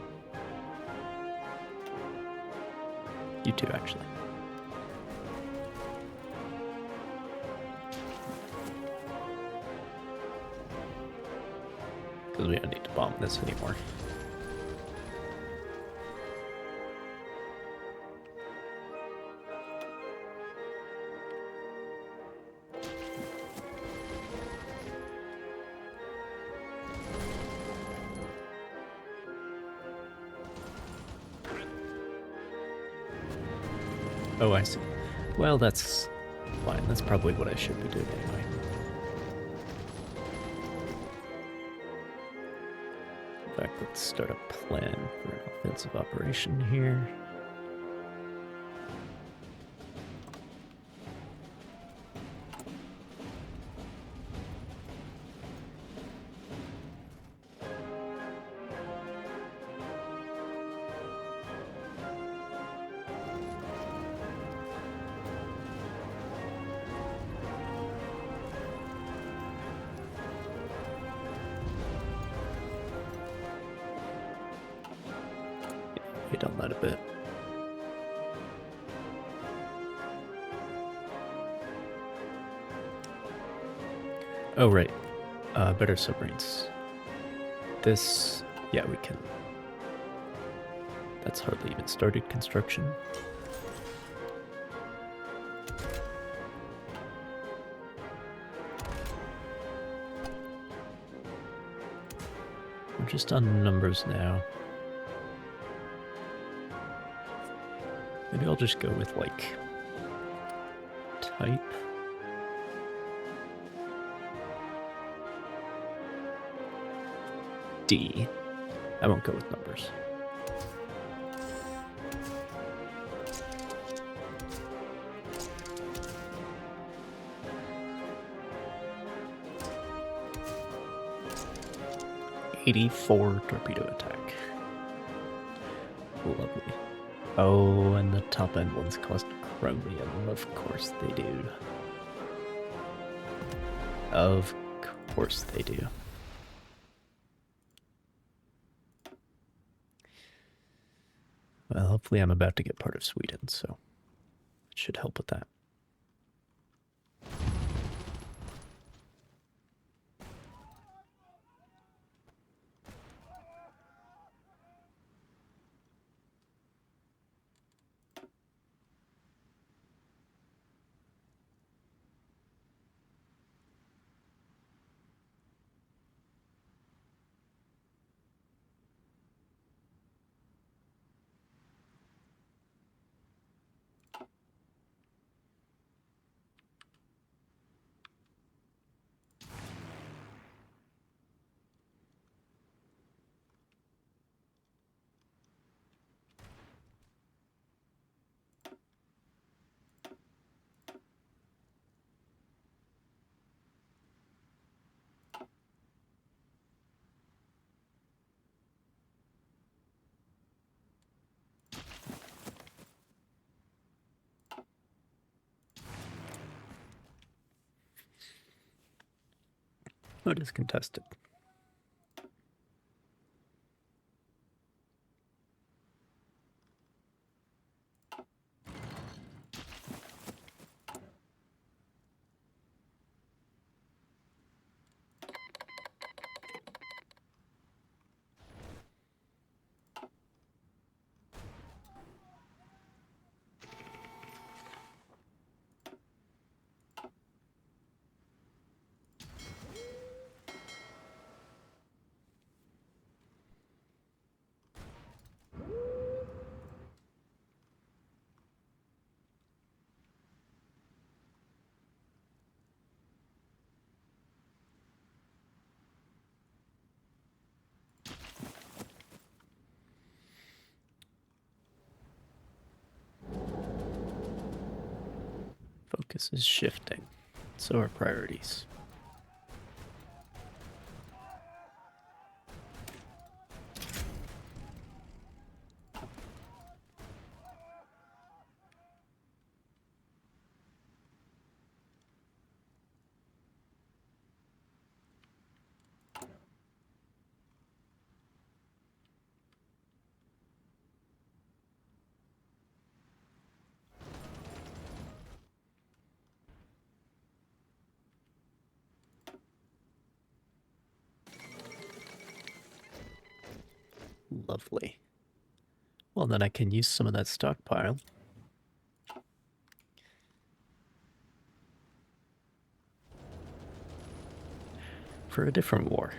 You too, actually. Because we don't need to bomb this anymore. Oh, I see. Well, that's fine. That's probably what I should be doing anyway. In fact, let's start a plan for an offensive operation here. that a bit. Oh, right. Better submarines. This, yeah, we can. That's hardly even started construction. We're just on numbers now. Maybe I'll just go with, like, type. D. I won't go with numbers. '84 torpedo attack. Lovely. Oh, and the top end ones cost chromium. Of course they do. Of course they do. Well, hopefully I'm about to get part of Sweden, so it should help with that. It is contested. Focus is shifting. So are priorities. Lovely. Well, then I can use some of that stockpile. For a different war.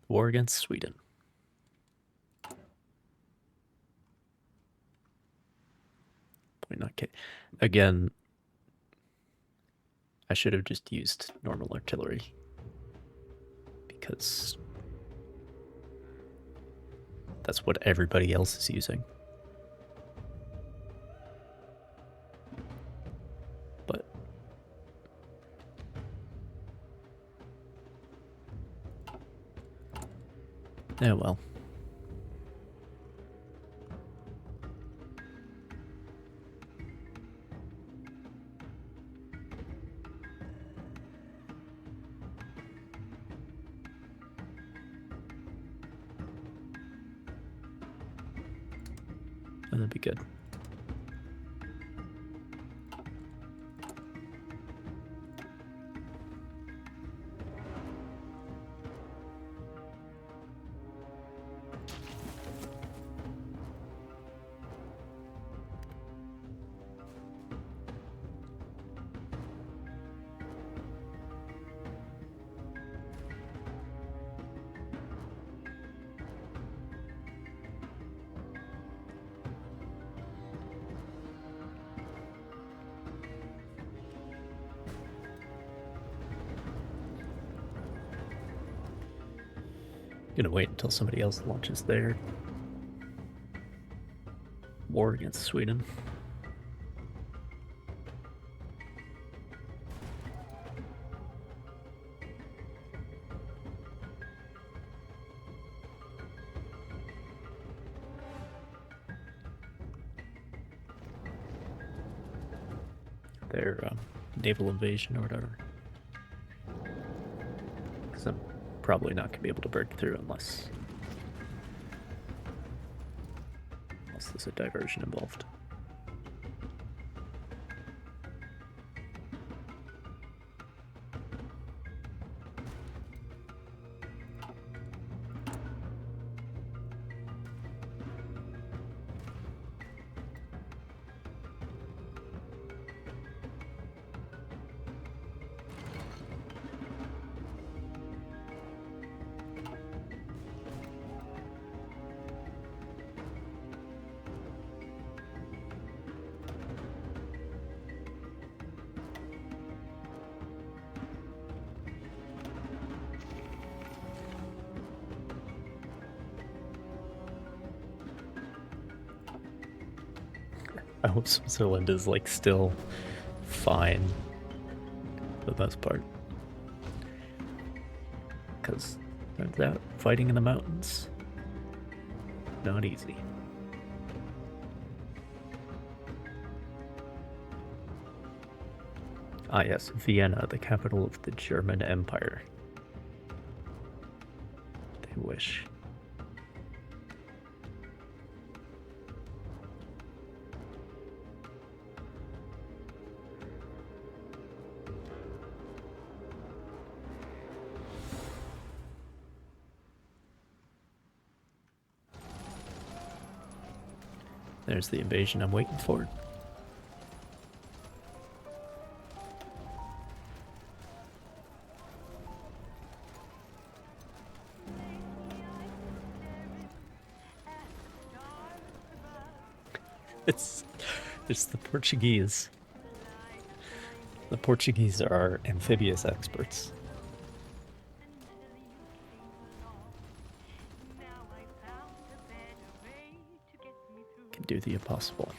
War against Sweden. Point not K. Again, I should have just used normal artillery. Because that's what everybody else is using. But oh well. That'd be good. Gonna wait until somebody else launches their war against Sweden. Their naval invasion or whatever. Because I'm probably not gonna be able to break through unless there's a diversion involved. I hope Switzerland is like still fine for the most part. Because turns out fighting in the mountains, not easy. Ah yes, Vienna, the capital of the German Empire. They wish. There's the invasion I'm waiting for. It's the Portuguese. The Portuguese are amphibious experts. Can do the impossible.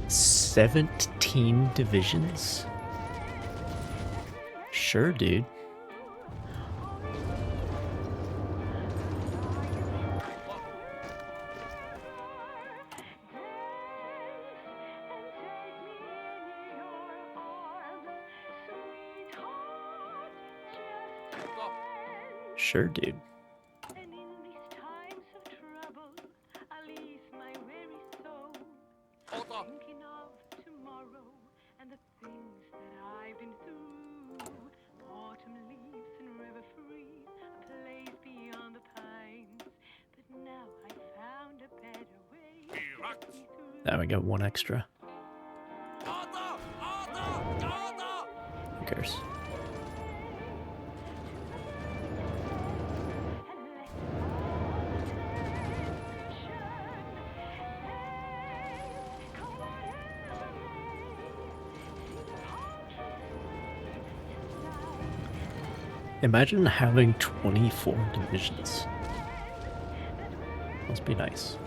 "17 divisions? Sure, dude. Sure, dude. And in these times of trouble, I'll ease my weary soul, thinking of tomorrow and the things that I've been through. Autumn leaves and river free, a place beyond the pines. But now I found a better way to get me through. Now we got one extra. Who cares? Imagine having 24 divisions. Must be nice.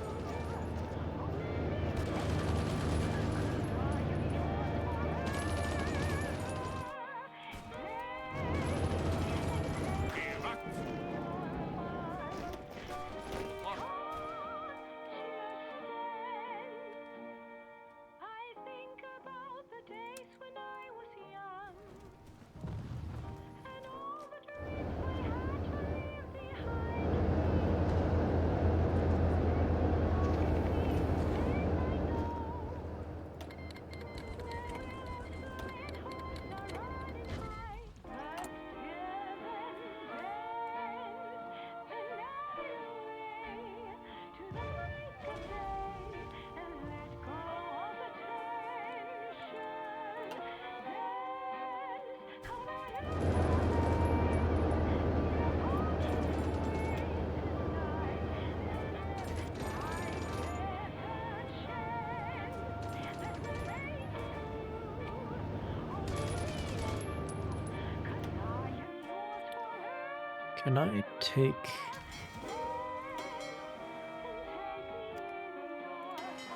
Can I take...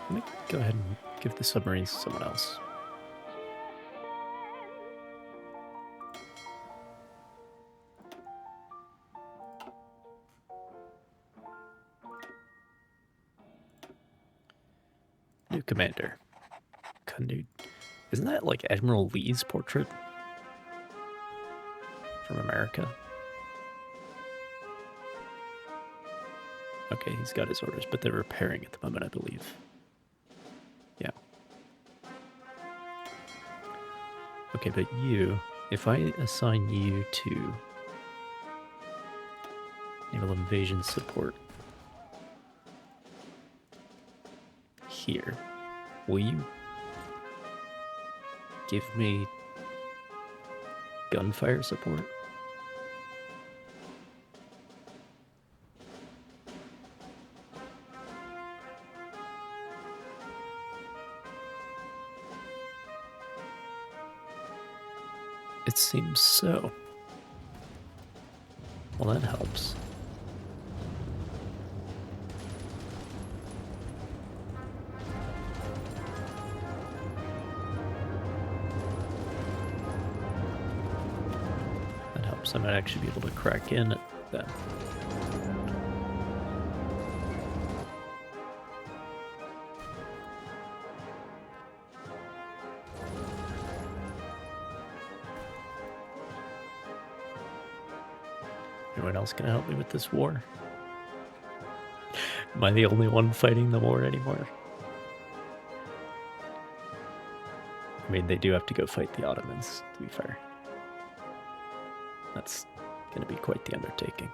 Let me go ahead and give the submarines to someone else. New commander. Canute. Isn't that like Admiral Lee's portrait? From America? Okay, he's got his orders, but they're repairing at the moment, I believe. Yeah. Okay, but you, if I assign you to naval invasion support here, will you give me gunfire support? It seems so. Well, that helps. That helps. I might actually be able to crack in at that. Anyone else gonna help me with this war? Am I the only one fighting the war anymore? I mean, they do have to go fight the Ottomans, to be fair. That's gonna be quite the undertaking.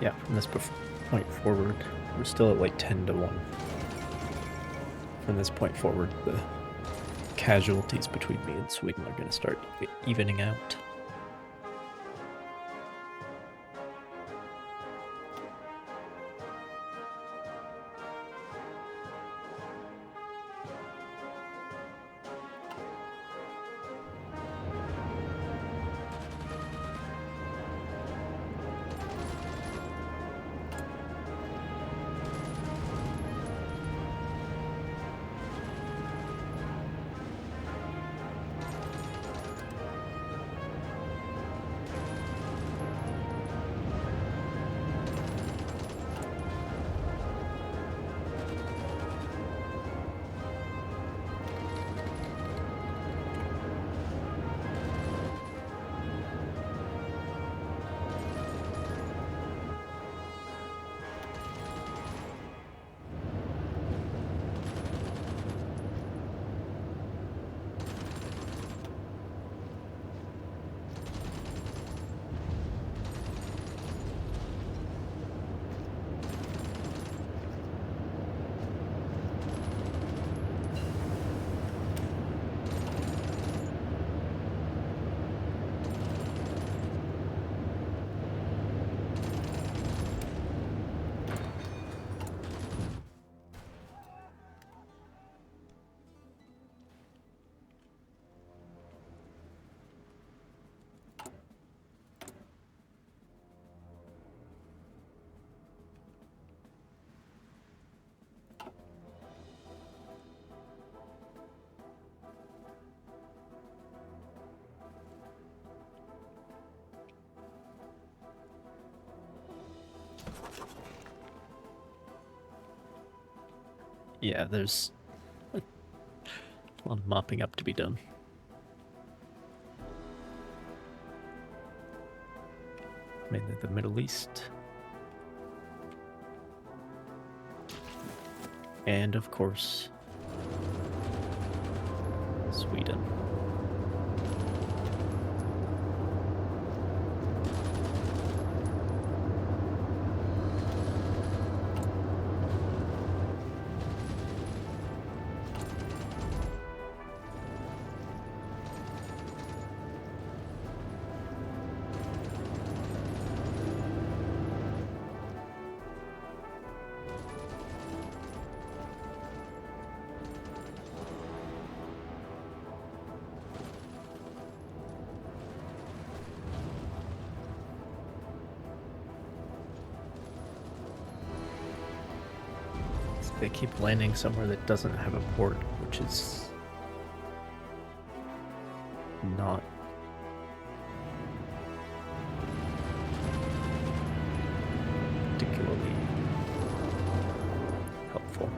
Yeah, from this point forward, we're still at like 10-1. From this point forward, the casualties between me and Sweden are going to start evening out. Yeah, there's a lot of mopping up to be done. Mainly the Middle East. And of course, Sweden. They keep landing somewhere that doesn't have a port, which is not particularly helpful.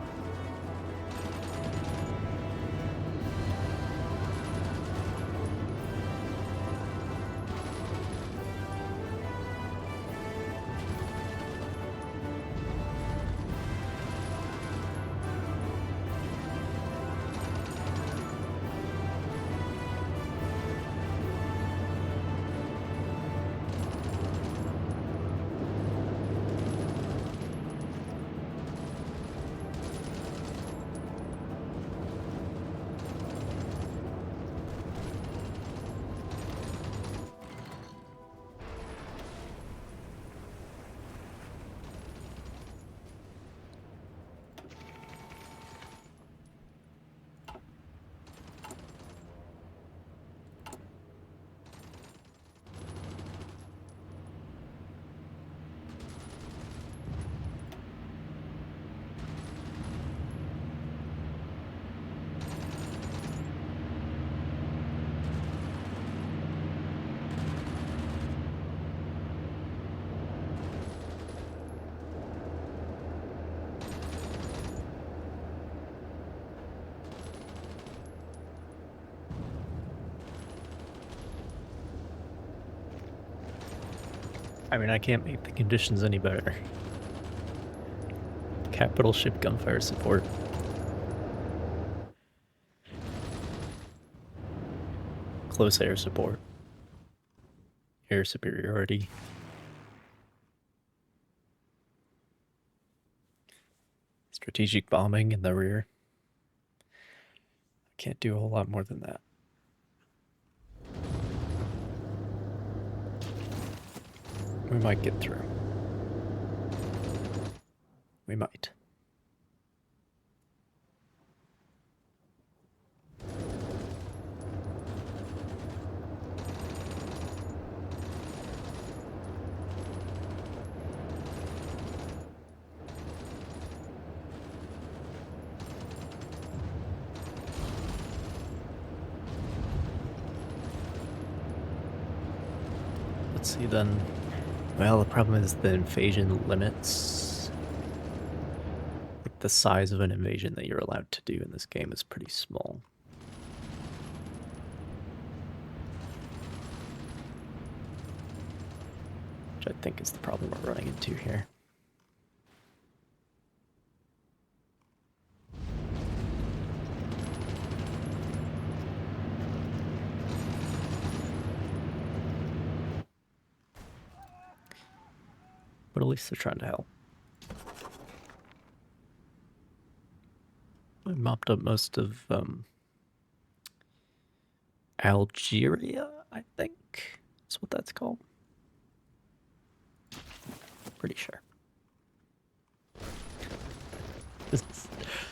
I mean, I can't make the conditions any better. Capital ship gunfire support. Close air support. Air superiority. Strategic bombing in the rear. Can't do a whole lot more than that. We might get through. We might. Let's see then. Well, the problem is the invasion limits. Like the size of an invasion that you're allowed to do in this game is pretty small. Which I think is the problem we're running into here. But at least they're trying to help. I mopped up most of Algeria, I think that's what that's called. Pretty sure. There's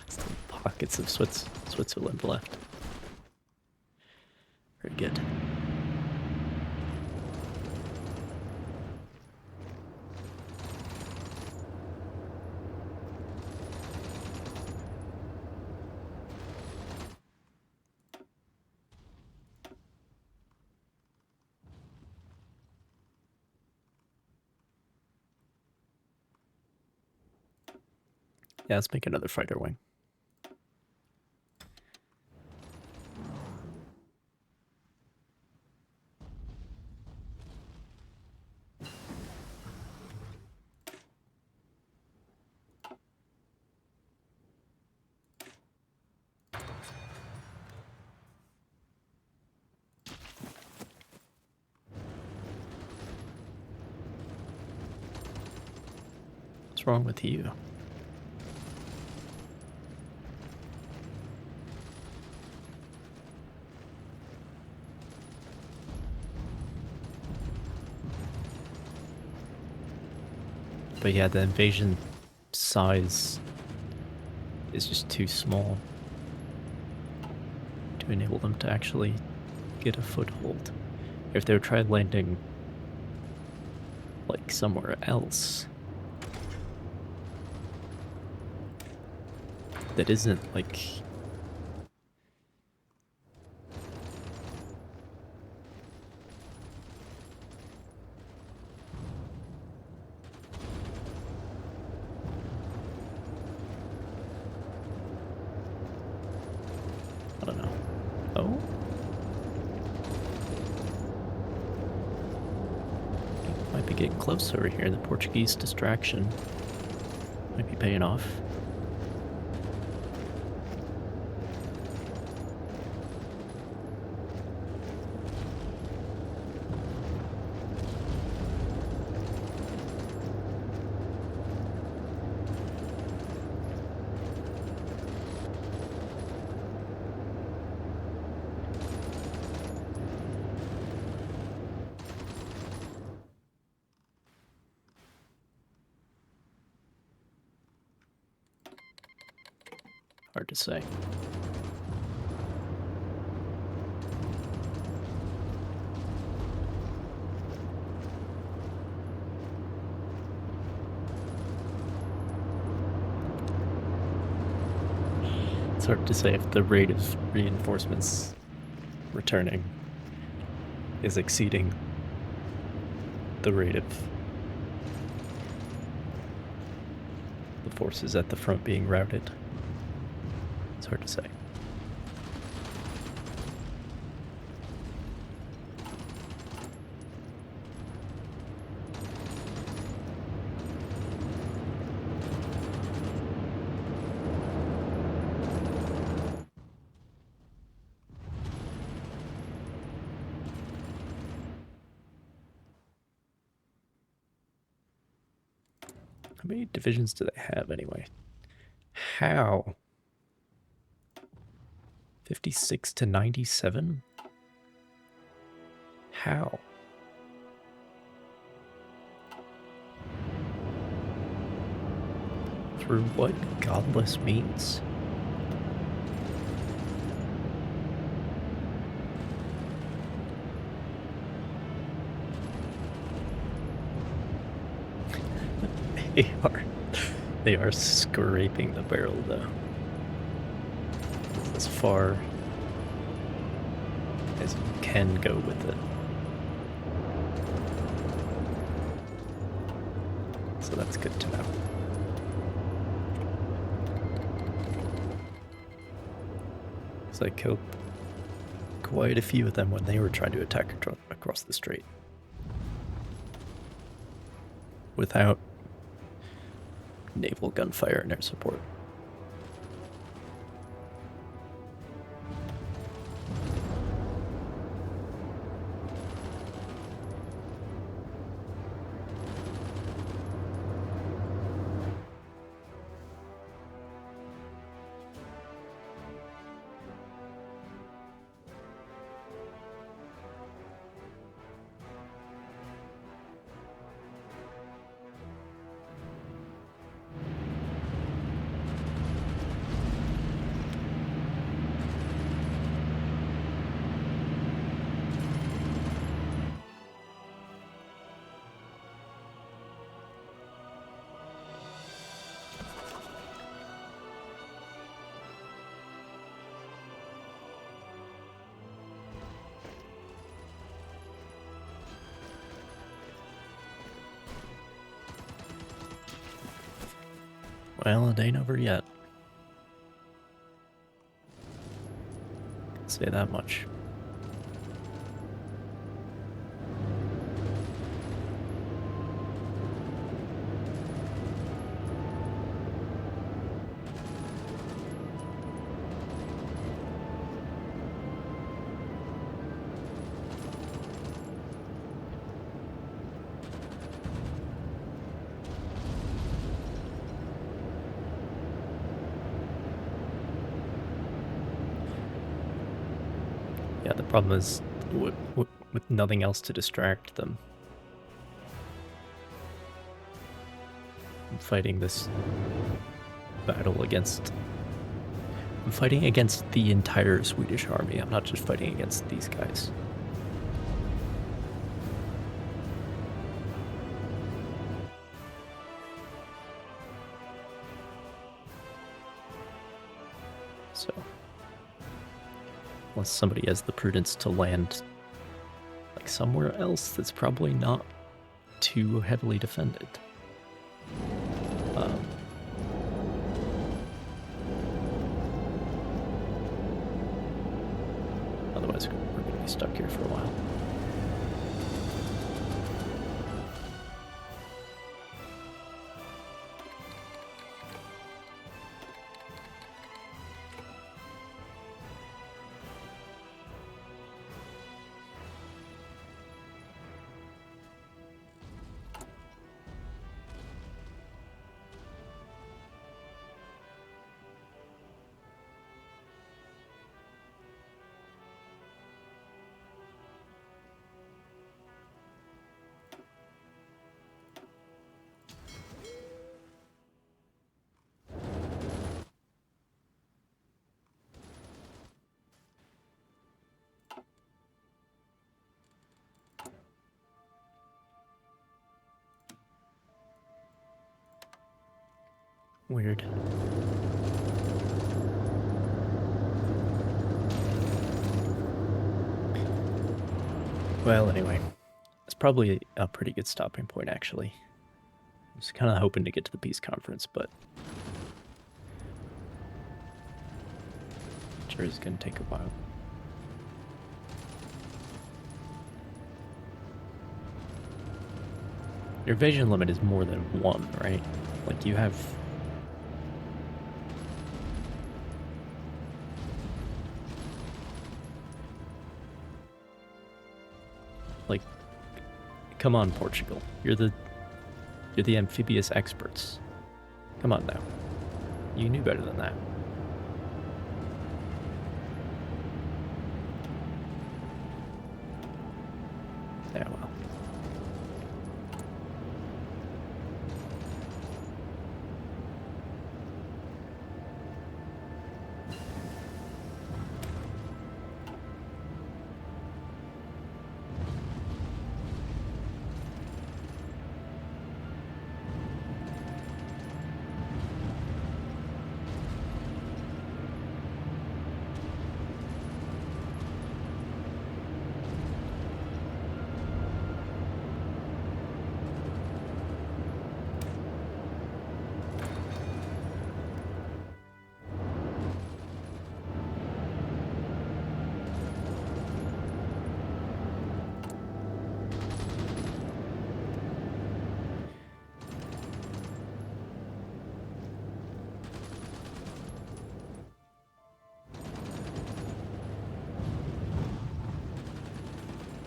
still pockets of Switzerland left. Very good. Yeah, let's make another fighter wing. wrong with you? But yeah, the invasion size is just too small to enable them to actually get a foothold. If they would try landing like somewhere else that isn't like I don't know. Oh? Might be getting close over here. The Portuguese distraction might be paying off. Hard to say. It's hard to say if the rate of reinforcements returning is exceeding the rate of the forces at the front being routed. It's hard to say. How many divisions do they have anyway? How? 56 to 97? How? Through what godless means? They are scraping the barrel though. As far as you can go with it. So that's good to know. So I killed quite a few of them when they were trying to attack across the strait. Without naval gunfire and air support. Well, it ain't over yet. Say that much. Problem is, with nothing else to distract them, I'm fighting this battle against... I'm fighting against the entire Swedish army. I'm not just fighting against these guys. So, unless somebody has the prudence to land like somewhere else that's probably not too heavily defended. Otherwise, we're going to be stuck here for a while. Weird. Well, anyway, it's probably a pretty good stopping point, actually. I was kind of hoping to get to the peace conference, but sure is going to take a while. Your evasion limit is more than 1, right? Like, you have... Like, come on, Portugal. You're the amphibious experts. Come on now. You knew better than that. Yeah, well.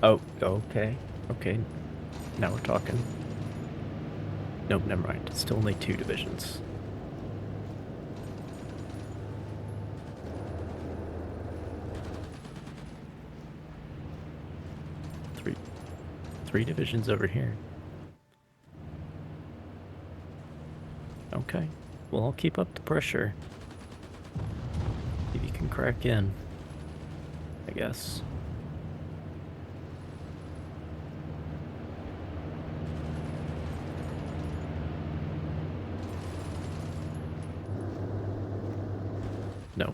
Oh, okay. Okay. Now we're talking. Nope, never mind. Still only 2 divisions. Three divisions over here. Okay. Well, I'll keep up the pressure. If you can crack in, I guess. No.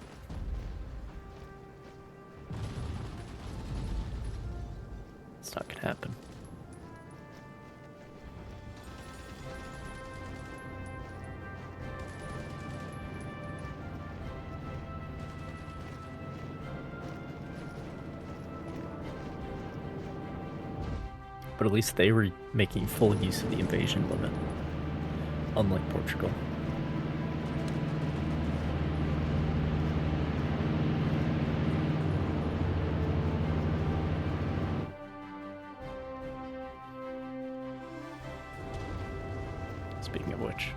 It's not gonna happen. But at least they were making full use of the invasion limit, unlike Portugal. Speaking of which.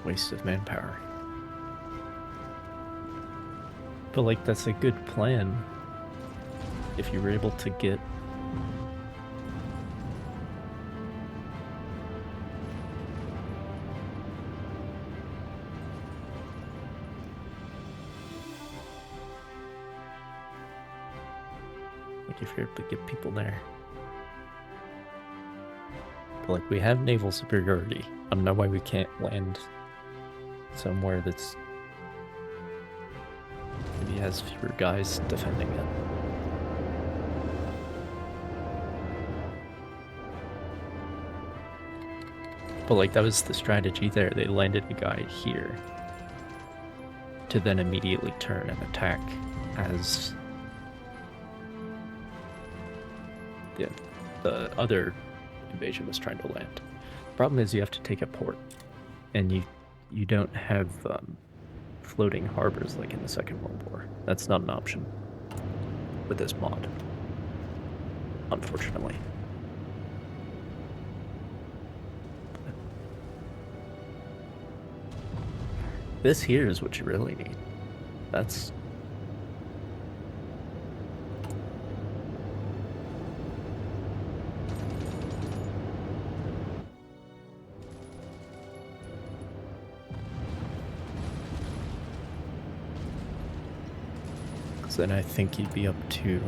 Waste of manpower. But like that's a good plan if you were able to get if you're able to get people there. But like we have naval superiority. I don't know why we can't land somewhere that's maybe has fewer guys defending it. But like that was the strategy there. They landed a guy here to then immediately turn and attack as the other invasion was trying to land. Problem is you have to take a port, and you don't have floating harbors like in the Second World War. That's not an option with this mod, unfortunately. This here is what you really need. That's then I think you'd be up to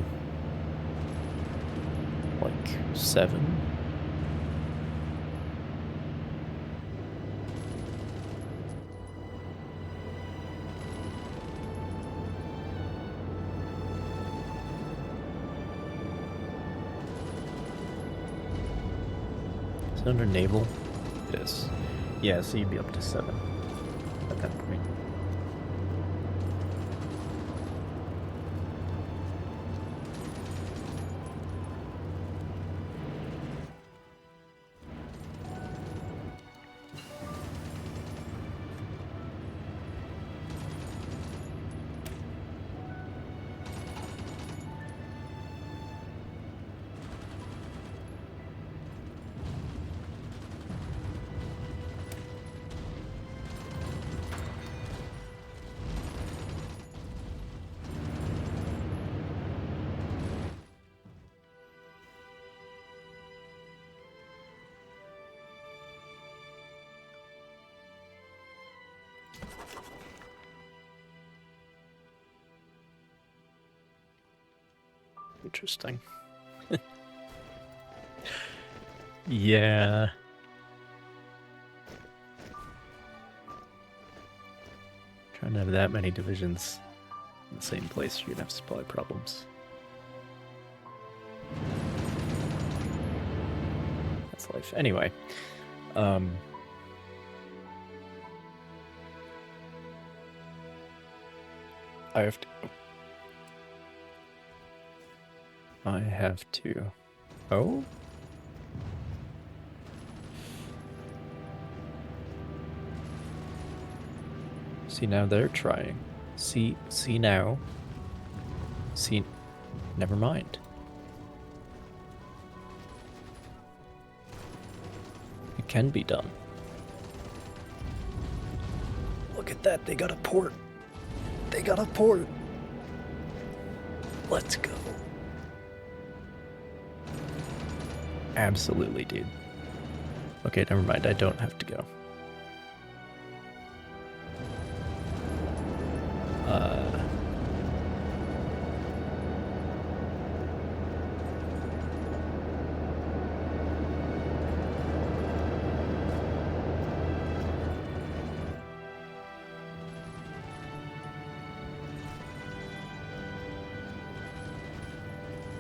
like 7. Is it under naval? It is. Yeah, so you'd be up to 7 at that point. Interesting. Yeah. Trying to have that many divisions in the same place, you're gonna have supply problems. That's life. Anyway, I have to. Oh? See, now they're trying. See now. See, never mind. It can be done. Look at that, they got a port. They got a port. Let's go. Absolutely, dude. Okay, never mind. I don't have to go.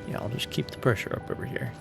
Yeah, I'll just keep the pressure up over here.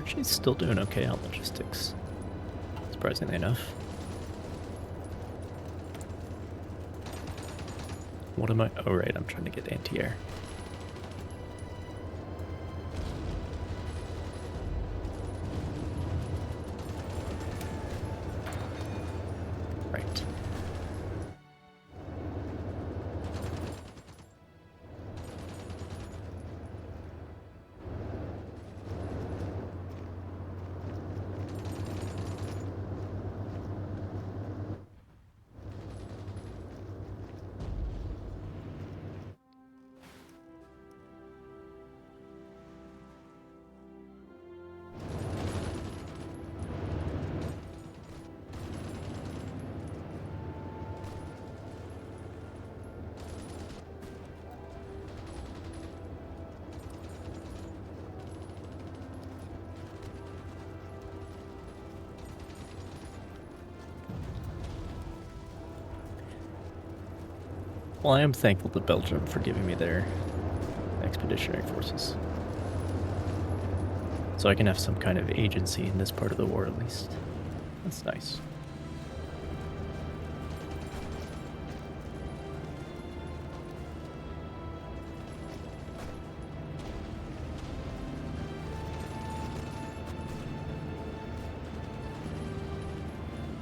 actually still doing okay on logistics, surprisingly enough. What am I? Oh, right, I'm trying to get anti-air. Right. Well, I am thankful to Belgium for giving me their expeditionary forces. So I can have some kind of agency in this part of the war at least. That's nice.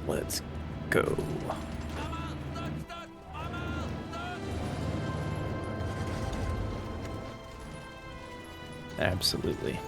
Let's go. Absolutely.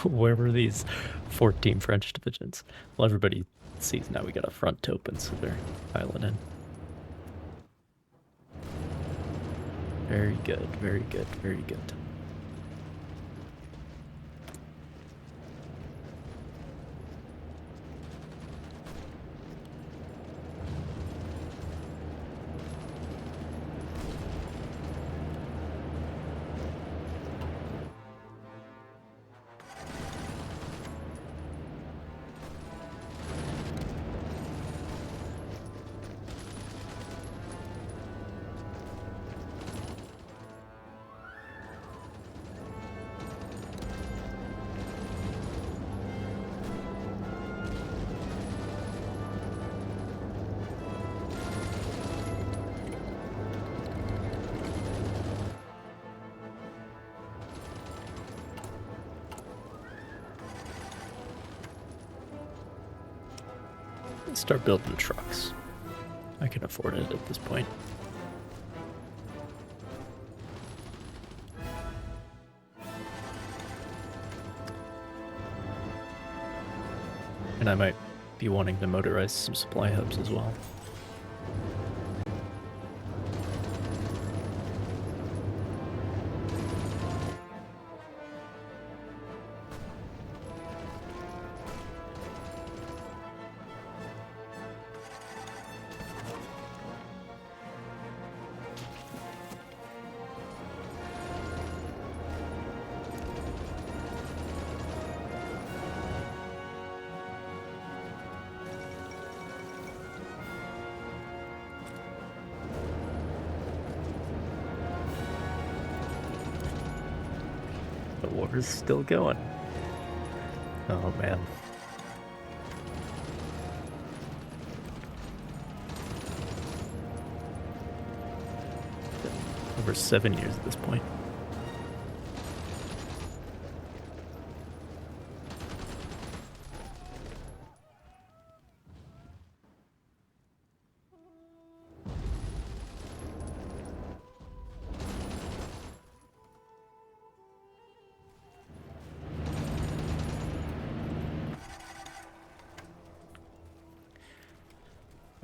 Where were these 14 French divisions? Well, everybody sees now we got a front open, so they're piling in. Very good, very good, very good. Start building trucks. I can afford it at this point. And I might be wanting to motorize some supply hubs as well. The war is still going. Oh man. Over 7 years at this point.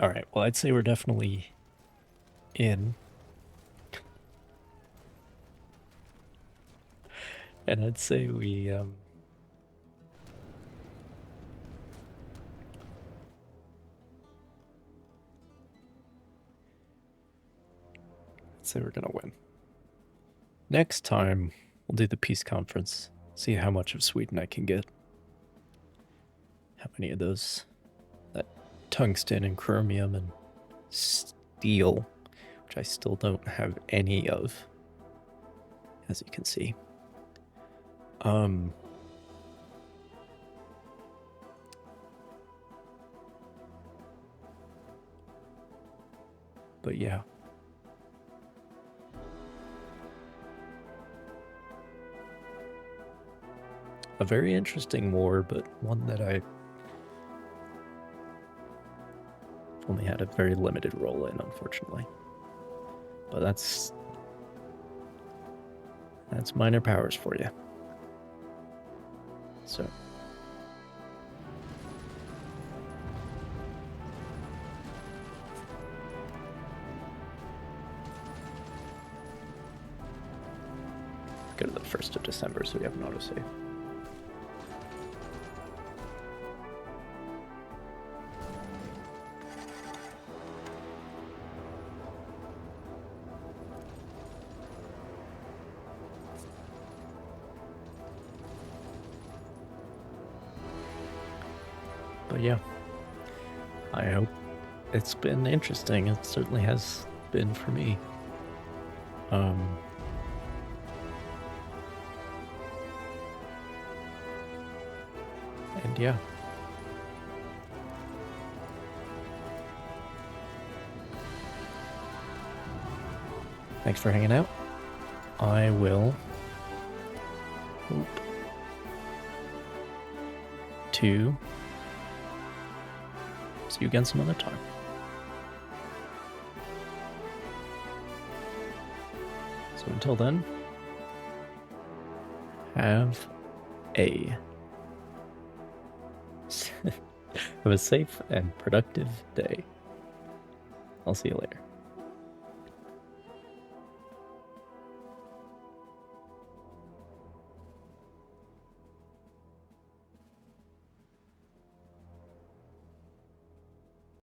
All right, well, I'd say we're definitely in. And I'd say we Let's say we're gonna win. Next time, we'll do the peace conference. See how much of Sweden I can get. How many of those? That tungsten and chromium and steel, which I still don't have any of, as you can see. But yeah. A very interesting war, but one that I only had a very limited role in, unfortunately. But that's minor powers for you. So. Go to the 1st of December so we have an autosave. But yeah, I hope it's been interesting. It certainly has been for me. And yeah. Thanks for hanging out. I will hope to see you again some other time. So until then, have a safe and productive day. I'll see you later.